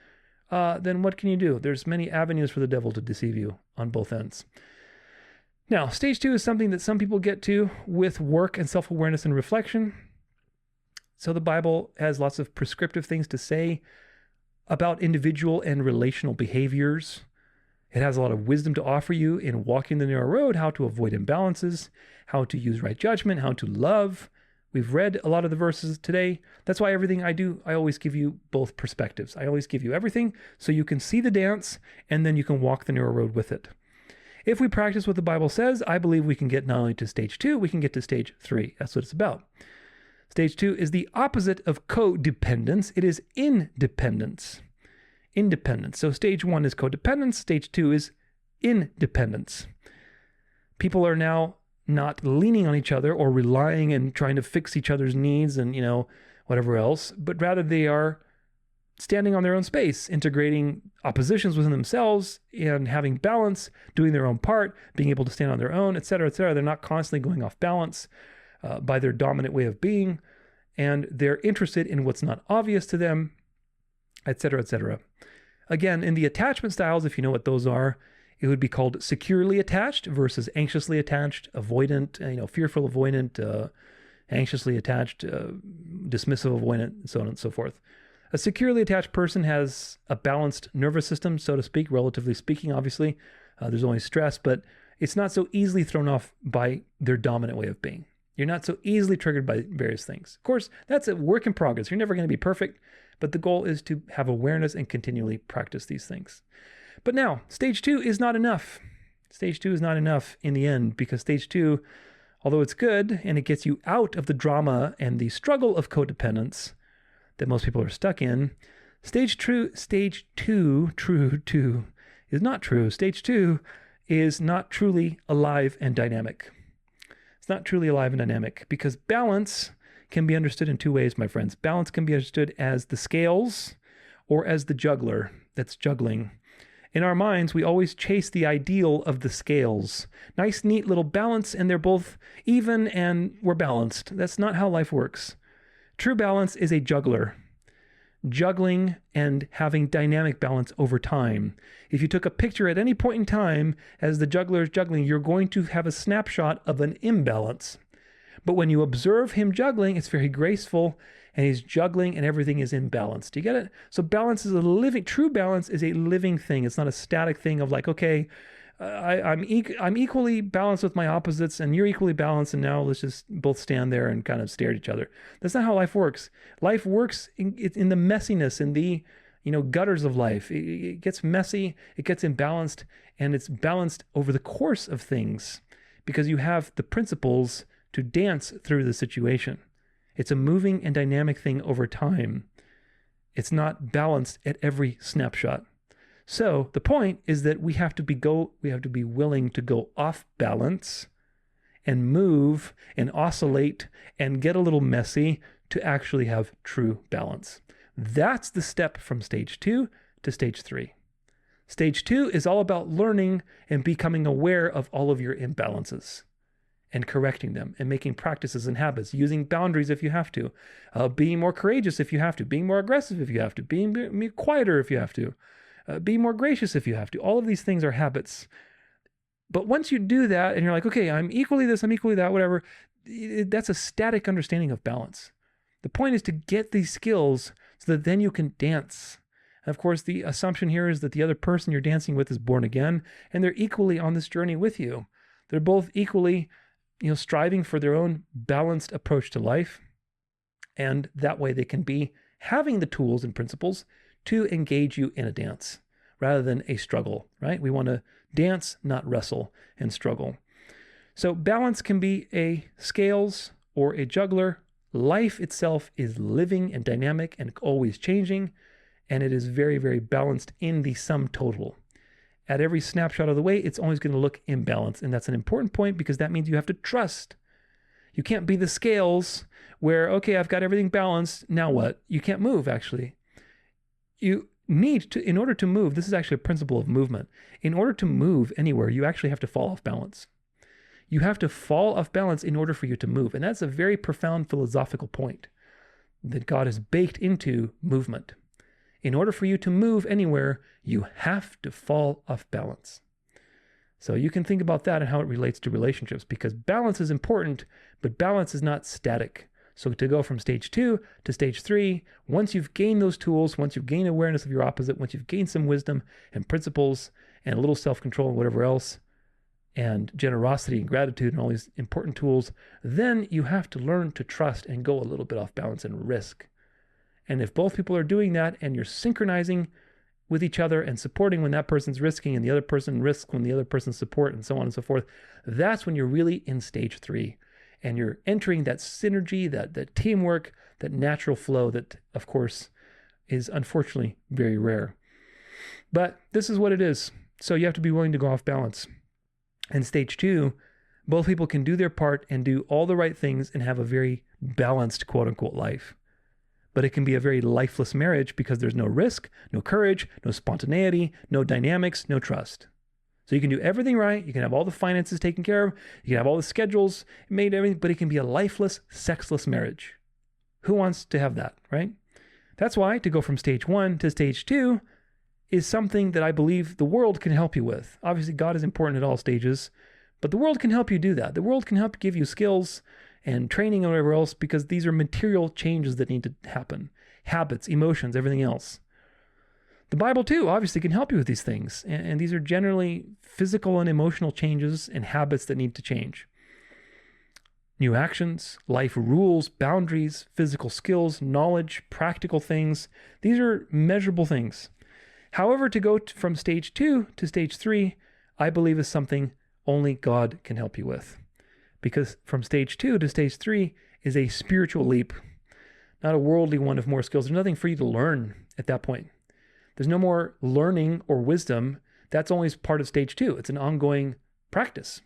then what can you do? There's many avenues for the devil to deceive you on both ends. Now, stage 2 is something that some people get to with work and self-awareness and reflection. So the Bible has lots of prescriptive things to say about individual and relational behaviors. It has a lot of wisdom to offer you in walking the narrow road, how to avoid imbalances, how to use right judgment, how to love. We've read a lot of the verses today. That's why everything I do, I always give you both perspectives. I always give you everything so you can see the dance and then you can walk the narrow road with it. If we practice what the Bible says, I believe we can get not only to stage 2, we can get to stage 3. That's what it's about. Stage 2 is the opposite of codependence. It is independence. Independence. So stage 1 is codependence. Stage 2 is independence. People are now not leaning on each other or relying and trying to fix each other's needs and, whatever else, but rather they are standing on their own space, integrating oppositions within themselves and having balance, doing their own part, being able to stand on their own, et cetera, et cetera. They're not constantly going off balance by their dominant way of being, and they're interested in what's not obvious to them, et cetera, et cetera. Again, in the attachment styles, if you know what those are, it would be called securely attached versus anxiously attached, avoidant, fearful avoidant, anxiously attached, dismissive avoidant, and so on and so forth. A securely attached person has a balanced nervous system, so to speak, relatively speaking, obviously. There's always stress, but it's not so easily thrown off by their dominant way of being. You're not so easily triggered by various things. Of course, that's a work in progress. You're never going to be perfect, but the goal is to have awareness and continually practice these things. But now, stage 2 is not enough. Stage 2 is not enough in the end, because stage 2, although it's good and it gets you out of the drama and the struggle of codependence that most people are stuck in, stage 2 is not true. Stage 2 is not truly alive and dynamic. It's not truly alive and dynamic, because balance can be understood in two ways, my friends. Balance can be understood as the scales or as the juggler that's juggling. In our minds, we always chase the ideal of the scales. Nice, neat little balance, and they're both even and we're balanced. That's not how life works. True balance is a juggler. Juggling and having dynamic balance over time. If you took a picture at any point in time as the juggler is juggling, you're going to have a snapshot of an imbalance. But when you observe him juggling, it's very graceful, and he's juggling and everything is in balance. Do you get it? So balance is true balance is a living thing. It's not a static thing of like, okay, I'm equally balanced with my opposites and you're equally balanced, and now let's just both stand there and kind of stare at each other. That's not how life works. Life works in the messiness, in the gutters of life. It gets messy, it gets imbalanced, and it's balanced over the course of things because you have the principles to dance through the situation. It's a moving and dynamic thing over time. It's not balanced at every snapshot. So the point is that we have to be willing to go off balance and move and oscillate and get a little messy to actually have true balance. That's the step from stage 2 to stage 3. Stage 2 is all about learning and becoming aware of all of your imbalances and correcting them and making practices and habits, using boundaries if you have to, being more courageous if you have to, being more aggressive if you have to, being quieter if you have to, be more gracious if you have to. All of these things are habits. But once you do that and you're like, okay, I'm equally this, I'm equally that, whatever, that's a static understanding of balance. The point is to get these skills so that then you can dance. And of course, the assumption here is that the other person you're dancing with is born again, and they're equally on this journey with you. They're both equally, striving for their own balanced approach to life. And that way they can be having the tools and principles to engage you in a dance rather than a struggle, right? We want to dance, not wrestle and struggle. So balance can be a scales or a juggler. Life itself is living and dynamic and always changing, and it is very, very balanced in the sum total. At every snapshot of the way, it's always going to look imbalanced, and that's an important point because that means you have to trust. You can't be the scales where, okay, I've got everything balanced, now what? You can't move, actually. You need to, in order to move, this is actually a principle of movement. In order to move anywhere, you actually have to fall off balance. You have to fall off balance in order for you to move. And that's a very profound philosophical point that God has baked into movement. In order for you to move anywhere, you have to fall off balance. So you can think about that and how it relates to relationships, because balance is important, but balance is not static. So to go from stage 2 to stage 3, once you've gained those tools, once you've gained awareness of your opposite, once you've gained some wisdom and principles and a little self-control and whatever else, and generosity and gratitude and all these important tools, then you have to learn to trust and go a little bit off balance and risk. And if both people are doing that and you're synchronizing with each other and supporting when that person's risking and the other person risks when the other person's support and so on and so forth, that's when you're really in stage 3. And you're entering that synergy, that teamwork, that natural flow that, of course, is unfortunately very rare. But this is what it is. So you have to be willing to go off balance. In stage 2, both people can do their part and do all the right things and have a very balanced, quote unquote, life. But it can be a very lifeless marriage because there's no risk, no courage, no spontaneity, no dynamics, no trust. So you can do everything right. You can have all the finances taken care of. You can have all the schedules made, everything, but it can be a lifeless, sexless marriage. Who wants to have that, right? That's why to go from stage 1 to stage 2 is something that I believe the world can help you with. Obviously, God is important at all stages, but the world can help you do that. The world can help give you skills and training and whatever else, because these are material changes that need to happen. Habits, emotions, everything else. The Bible, too, obviously can help you with these things. And these are generally physical and emotional changes and habits that need to change. New actions, life rules, boundaries, physical skills, knowledge, practical things. These are measurable things. However, to go from stage 2 to stage 3, I believe is something only God can help you with. Because from stage 2 to stage 3 is a spiritual leap, not a worldly one of more skills. There's nothing for you to learn at that point. There's no more learning or wisdom. That's only part of stage 2. It's an ongoing practice.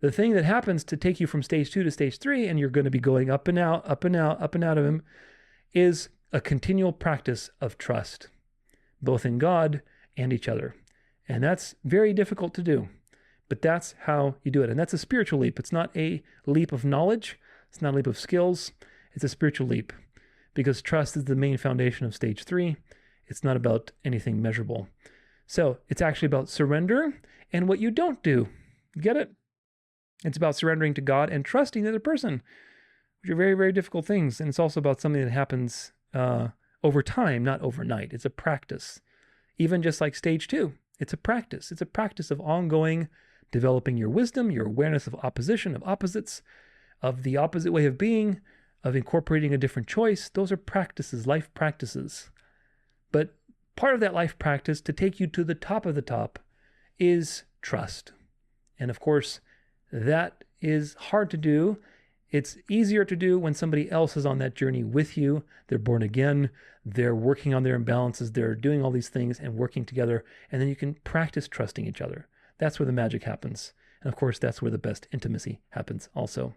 The thing that happens to take you from stage 2 to stage 3, and you're going to be going up and out, up and out, up and out of him, is a continual practice of trust, both in God and each other. And that's very difficult to do, but that's how you do it. And that's a spiritual leap. It's not a leap of knowledge. It's not a leap of skills. It's a spiritual leap, because trust is the main foundation of stage 3. It's not about anything measurable. So it's actually about surrender and what you don't do. Get it? It's about surrendering to God and trusting the other person, which are very, very difficult things. And it's also about something that happens over time, not overnight. It's a practice. Even just like stage 2, it's a practice. It's a practice of ongoing developing your wisdom, your awareness of opposition, of opposites, of the opposite way of being, of incorporating a different choice. Those are practices, life practices. But part of that life practice to take you to the top of the top is trust. And of course, that is hard to do. It's easier to do when somebody else is on that journey with you. They're born again. They're working on their imbalances. They're doing all these things and working together. And then you can practice trusting each other. That's where the magic happens. And of course, that's where the best intimacy happens also.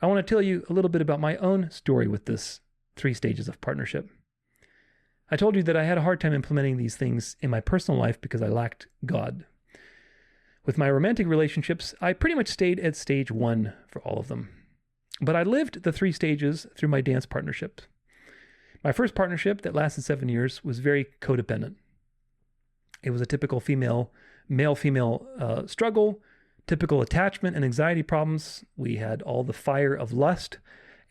I want to tell you a little bit about my own story with this 3 stages of partnership. I told you that I had a hard time implementing these things in my personal life because I lacked God. With my romantic relationships, I pretty much stayed at stage 1 for all of them. But I lived the 3 stages through my dance partnership. My first partnership that lasted 7 years was very codependent. It was a typical male-female struggle, typical attachment and anxiety problems. We had all the fire of lust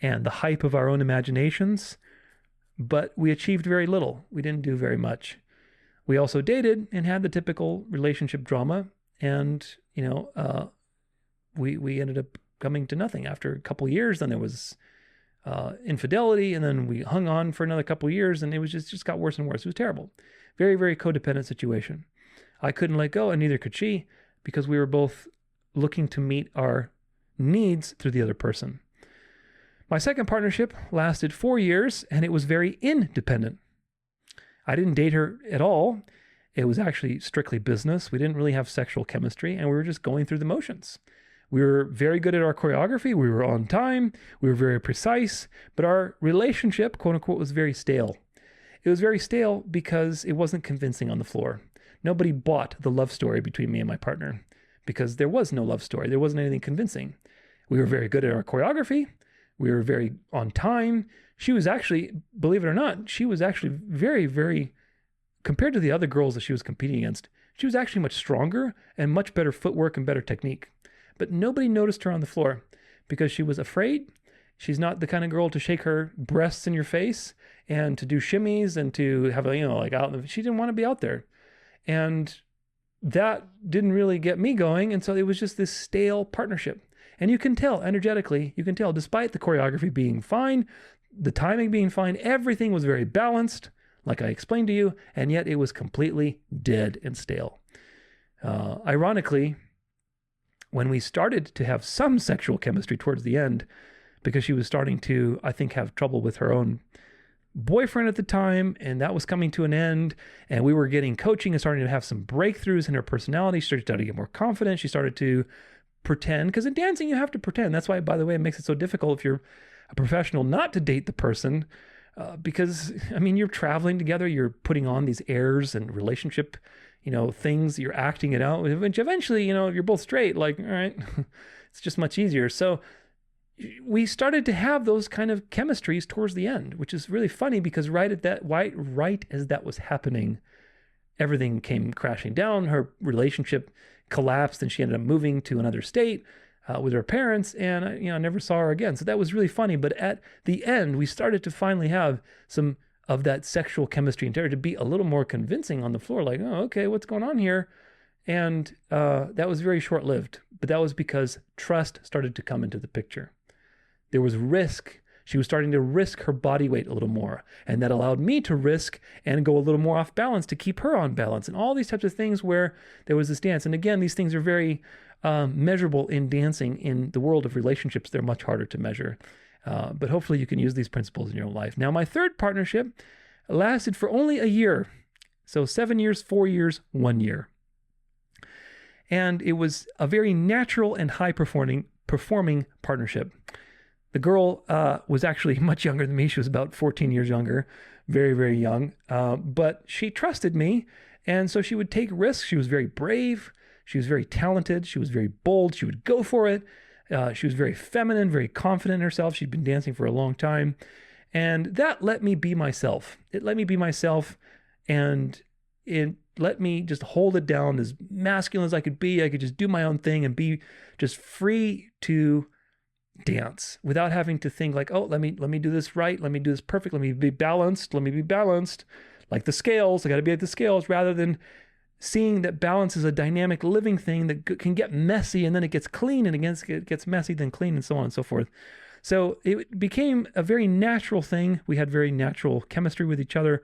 and the hype of our own imaginations, but we achieved very little. We didn't do very much. We also dated and had the typical relationship drama, and we ended up coming to nothing after a couple of years. Then there was infidelity, and then we hung on for another couple of years, and it was just got worse and worse. It was terrible. Very, very codependent situation. I couldn't let go, and neither could she, because we were both looking to meet our needs through the other person. My second partnership lasted 4 years, and it was very independent. I didn't date her at all. It was actually strictly business. We didn't really have sexual chemistry, and we were just going through the motions. We were very good at our choreography. We were on time. We were very precise, but our relationship, quote unquote, was very stale. It was very stale because it wasn't convincing on the floor. Nobody bought the love story between me and my partner because there was no love story. There wasn't anything convincing. We were very good at our choreography. We were very on time. She was actually, believe it or not, she was actually very, very, compared to the other girls that she was competing against, she was actually much stronger and much better footwork and better technique. But nobody noticed her on the floor because she was afraid. She's not the kind of girl to shake her breasts in your face and to do shimmies and to have she didn't want to be out there. And that didn't really get me going. And so it was just this stale partnership. And you can tell energetically, despite the choreography being fine, the timing being fine, everything was very balanced, like I explained to you, and yet it was completely dead and stale. Ironically, when we started to have some sexual chemistry towards the end, because she was starting to, I think, have trouble with her own boyfriend at the time, and that was coming to an end, and we were getting coaching and starting to have some breakthroughs in her personality. She started to get more confident. She started to pretend, because in dancing you have to pretend. That's why, by the way, it makes it so difficult if you're a professional not to date the person, because you're traveling together, you're putting on these airs and relationship things, you're acting it out. Eventually, if you're both straight, like, all right, it's just much easier. So we started to have those kind of chemistries towards the end, which is really funny because right as that was happening, everything came crashing down. Her relationship collapsed and she ended up moving to another state with her parents, and I never saw her again. So that was really funny. But at the end, we started to finally have some of that sexual chemistry and to be a little more convincing on the floor, like, oh, okay, what's going on here? And that was very short-lived, but that was because trust started to come into the picture. There was risk. She was starting to risk her body weight a little more. And that allowed me to risk and go a little more off balance to keep her on balance. And all these types of things where there was this dance. And again, these things are very measurable in dancing. In the world of relationships, they're much harder to measure. But hopefully you can use these principles in your own life. Now, my third partnership lasted for only a year. So 7 years, 4 years, 1 year. And it was a very natural and high performing partnership. The girl was actually much younger than me. She was about 14 years younger, very, very young. But she trusted me. And so she would take risks. She was very brave. She was very talented. She was very bold. She would go for it. She was very feminine, very confident in herself. She'd been dancing for a long time. And that let me be myself. It let me be myself, and it let me just hold it down as masculine as I could be. I could just do my own thing and be just free to dance without having to think like, oh, let me do this right. Let me do this perfect. Let me be balanced. Let me be balanced. Like the scales, I got to be like the scales, rather than seeing that balance is a dynamic living thing that can get messy, and then it gets clean, and it gets messy, then clean, and so on and so forth. So it became a very natural thing. We had very natural chemistry with each other.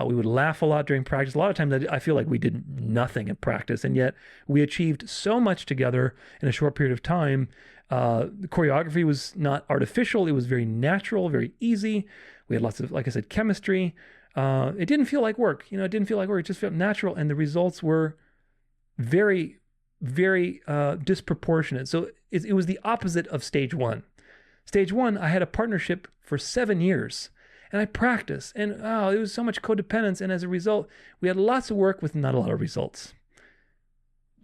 We would laugh a lot during practice. A lot of times I feel like we did nothing in practice, and yet we achieved so much together in a short period of time. The choreography was not artificial. It was very natural, very easy. We had lots of, like I said, chemistry. It didn't feel like work. It didn't feel like work. It just felt natural, and the results were very, very disproportionate. So it was the opposite of stage one. Stage one, I had a partnership for 7 years, and I practiced, and it was so much codependence, and as a result, we had lots of work with not a lot of results.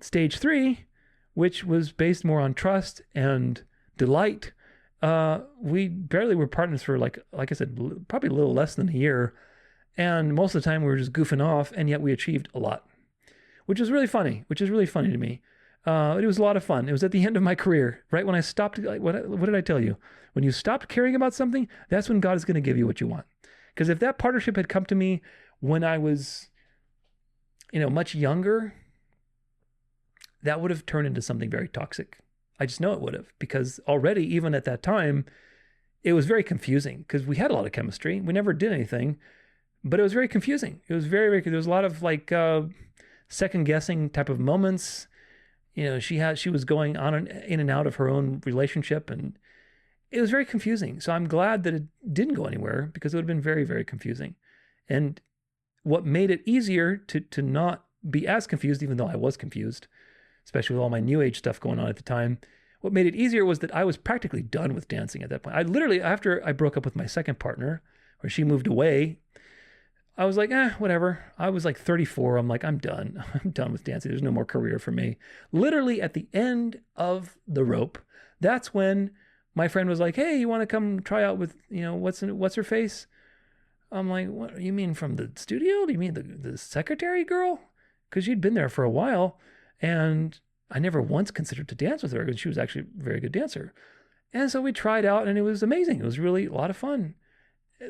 Stage three, which was based more on trust and delight, we barely were partners for, like I said, probably a little less than a year, and most of the time we were just goofing off, and yet we achieved a lot, which is really funny to me. It was a lot of fun. It was at the end of my career, right when I stopped. What did I tell you? When you stopped caring about something, that's when God is going to give you what you want. Because if that partnership had come to me when I was, much younger, that would have turned into something very toxic. I just know it would have, because already, even at that time, it was very confusing, because we had a lot of chemistry. We never did anything, but it was very confusing. It was very, very, there was a lot of second guessing type of moments. She was going on in and out of her own relationship, and it was very confusing. So I'm glad that it didn't go anywhere, because it would have been very, very confusing. And what made it easier to not be as confused, even though I was confused, especially with all my new age stuff going on at the time, what made it easier was that I was practically done with dancing at that point. I literally, after I broke up with my second partner, where she moved away, I was like, whatever. I was like 34. I'm like, I'm done. I'm done with dancing. There's no more career for me. Literally at the end of the rope, that's when my friend was like, hey, you want to come try out with, what's her face? I'm like, what, you mean from the studio? Do you mean the secretary girl? Because she'd been there for a while, and I never once considered to dance with her, because she was actually a very good dancer. And so we tried out, and it was amazing. It was really a lot of fun.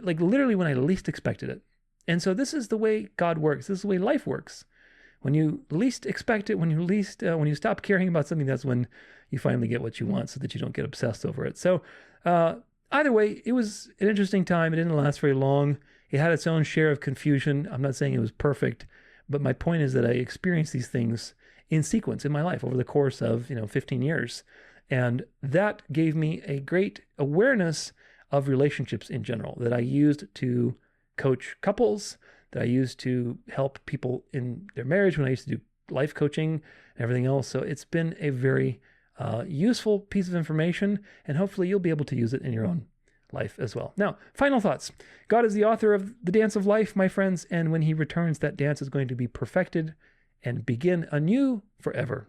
Like literally when I least expected it. And so this is the way God works. This is the way life works. When you least expect it, when you stop caring about something, that's when you finally get what you want, so that you don't get obsessed over it. So either way, it was an interesting time. It didn't last very long. It had its own share of confusion. I'm not saying it was perfect, but my point is that I experienced these things in sequence in my life over the course of 15 years. And that gave me a great awareness of relationships in general that I used to coach couples, that I used to help people in their marriage when I used to do life coaching and everything else. So it's been a very useful piece of information, and hopefully you'll be able to use it in your own life as well. Now, final thoughts. God is the author of the dance of life, my friends, and when he returns, that dance is going to be perfected and begin anew forever.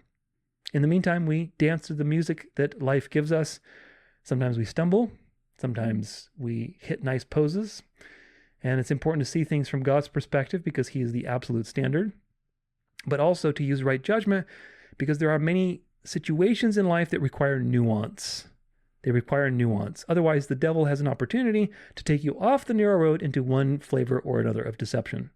In the meantime, we dance to the music that life gives us. Sometimes we stumble. Sometimes we hit nice poses. And it's important to see things from God's perspective, because he is the absolute standard, but also to use right judgment, because there are many situations in life that require nuance. They require nuance. Otherwise, the devil has an opportunity to take you off the narrow road into one flavor or another of deception.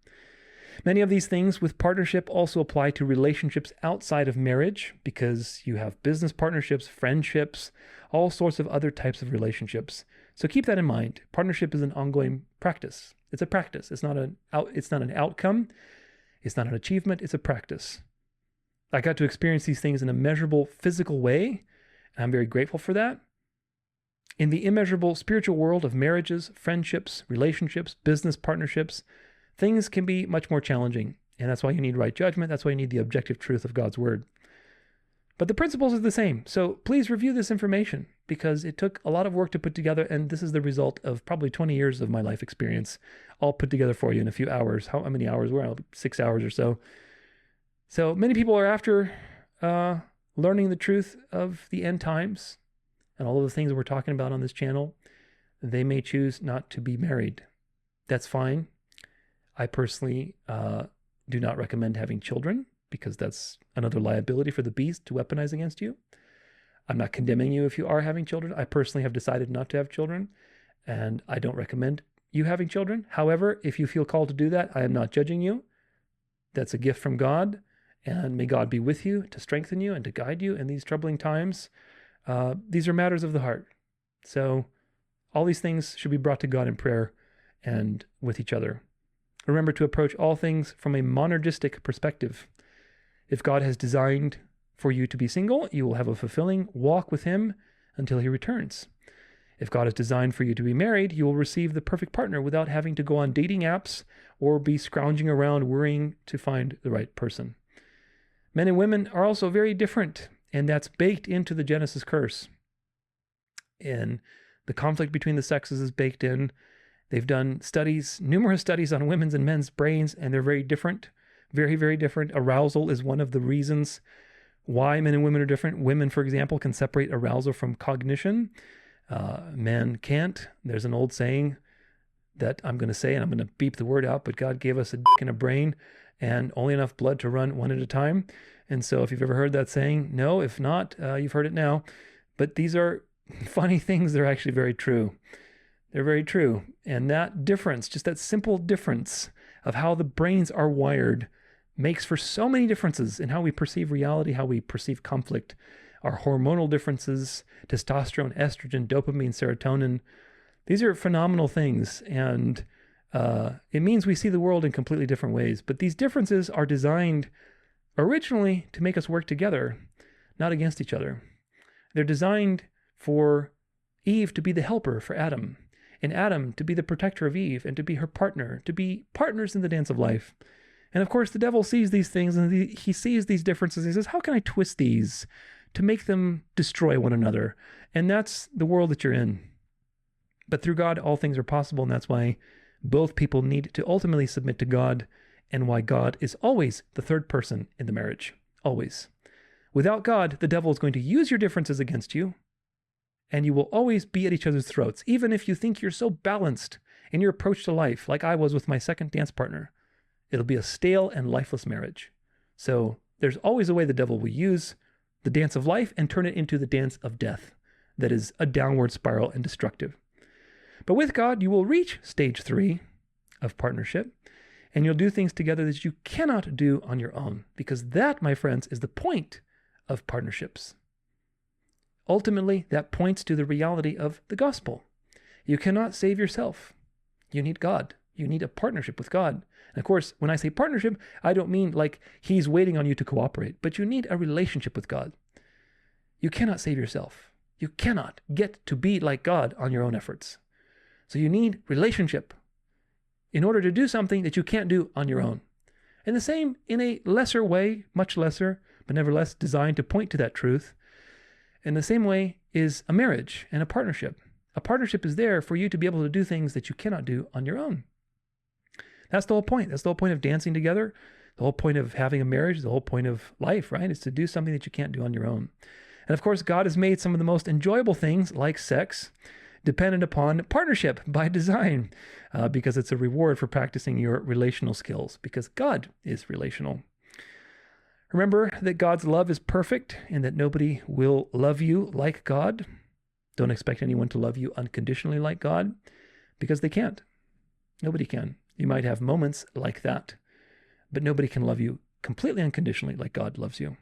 Many of these things with partnership also apply to relationships outside of marriage, because you have business partnerships, friendships, all sorts of other types of relationships. So keep that in mind. Partnership is an ongoing practice. It's a practice. It's not an outcome. It's not an achievement. It's a practice. I got to experience these things in a measurable physical way, and I'm very grateful for that. In the immeasurable spiritual world of marriages, friendships, relationships, business partnerships, things can be much more challenging. And that's why you need right judgment. That's why you need the objective truth of God's word. But the principles are the same. So please review this information because it took a lot of work to put together. And this is the result of probably 20 years of my life experience, all put together for you in a few hours. How many hours? Well, 6 hours or so. So many people are after learning the truth of the end times and all of the things that we're talking about on this channel. They may choose not to be married. That's fine. I personally do not recommend having children because that's another liability for the beast to weaponize against you. I'm not condemning you if you are having children. I personally have decided not to have children, and I don't recommend you having children. However, if you feel called to do that, I am not judging you. That's a gift from God, and may God be with you to strengthen you and to guide you in these troubling times. These are matters of the heart. So all these things should be brought to God in prayer and with each other. Remember to approach all things from a monergistic perspective. If God has designed for you to be single, you will have a fulfilling walk with him until he returns. If God has designed for you to be married, you will receive the perfect partner without having to go on dating apps or be scrounging around worrying to find the right person. Men and women are also very different, and that's baked into the Genesis curse. And the conflict between the sexes is baked in. They've done numerous studies on women's and men's brains, and they're very different. Very, very different. Arousal is one of the reasons why men and women are different. Women, for example, can separate arousal from cognition. Men can't. There's an old saying that I'm going to say, and I'm going to beep the word out, but God gave us a dick and a brain and only enough blood to run one at a time. And so if you've ever heard that saying, no, if not, you've heard it now. But these are funny things. They're actually very true. They're very true. And that difference, just that simple difference of how the brains are wired, makes for so many differences in how we perceive reality, how we perceive conflict, our hormonal differences, testosterone, estrogen, dopamine, serotonin. These are phenomenal things. And it means we see the world in completely different ways. But these differences are designed originally to make us work together, not against each other. They're designed for Eve to be the helper for Adam, and Adam to be the protector of Eve and to be her partner, to be partners in the dance of life. And of course, the devil sees these things and he sees these differences. He says, how can I twist these to make them destroy one another? And that's the world that you're in. But through God, all things are possible. And that's why both people need to ultimately submit to God, and why God is always the third person in the marriage. Always. Without God, the devil is going to use your differences against you, and you will always be at each other's throats, even if you think you're so balanced in your approach to life, like I was with my second dance partner. It'll be a stale and lifeless marriage. So there's always a way the devil will use the dance of life and turn it into the dance of death. That is a downward spiral and destructive. But with God, you will reach stage 3 of partnership, and you'll do things together that you cannot do on your own, because that, my friends, is the point of partnerships. Ultimately, that points to the reality of the gospel. You cannot save yourself. You need God. You need a partnership with God. And of course, when I say partnership, I don't mean like he's waiting on you to cooperate, but you need a relationship with God. You cannot save yourself. You cannot get to be like God on your own efforts. So you need relationship in order to do something that you can't do on your own. And the same in a lesser way, much lesser, but nevertheless designed to point to that truth. And the same way is a marriage and a partnership. A partnership is there for you to be able to do things that you cannot do on your own. That's the whole point. That's the whole point of dancing together. The whole point of having a marriage, the whole point of life, right? Is to do something that you can't do on your own. And of course, God has made some of the most enjoyable things, like sex, dependent upon partnership by design, because it's a reward for practicing your relational skills, because God is relational. Remember that God's love is perfect and that nobody will love you like God. Don't expect anyone to love you unconditionally like God, because they can't. Nobody can. You might have moments like that, but nobody can love you completely unconditionally like God loves you.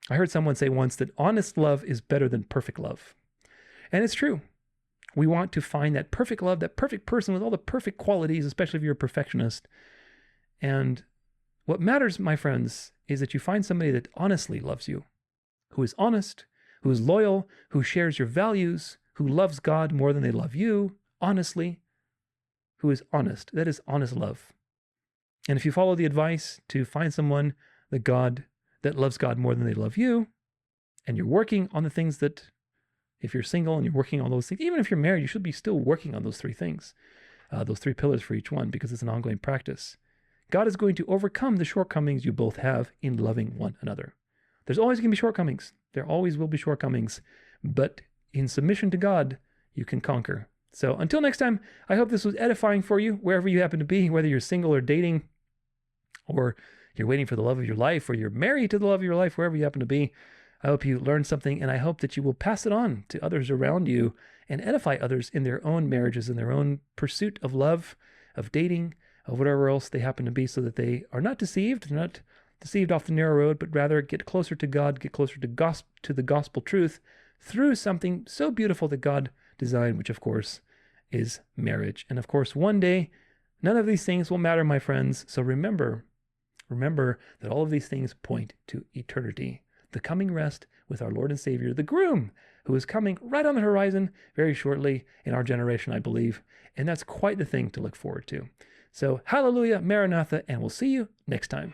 I heard someone say once that honest love is better than perfect love. And it's true. We want to find that perfect love, that perfect person with all the perfect qualities, especially if you're a perfectionist. And what matters, my friends, is that you find somebody that honestly loves you, who is honest, who is loyal, who shares your values, who loves God more than they love you, honestly, who is honest. That is honest love. And if you follow the advice to find someone that loves God more than they love you, and you're working on the things that, if you're single and you're working on those things, even if you're married, you should be still working on those three things, those three pillars for each one, because it's an ongoing practice. God is going to overcome the shortcomings you both have in loving one another. There's always going to be shortcomings. There always will be shortcomings. But in submission to God, you can conquer. So until next time, I hope this was edifying for you, wherever you happen to be, whether you're single or dating, or you're waiting for the love of your life, or you're married to the love of your life, wherever you happen to be. I hope you learned something, and I hope that you will pass it on to others around you and edify others in their own marriages, in their own pursuit of love, of dating, of whatever else they happen to be, so that they are not deceived. They're not deceived off the narrow road, but rather get closer to God, get closer to the gospel truth through something so beautiful that God designed, which of course is marriage. And of course, one day, none of these things will matter, my friends. So remember that all of these things point to eternity, the coming rest with our Lord and Savior, the groom, who is coming right on the horizon very shortly in our generation, I believe. And that's quite the thing to look forward to. So hallelujah, Maranatha, and we'll see you next time.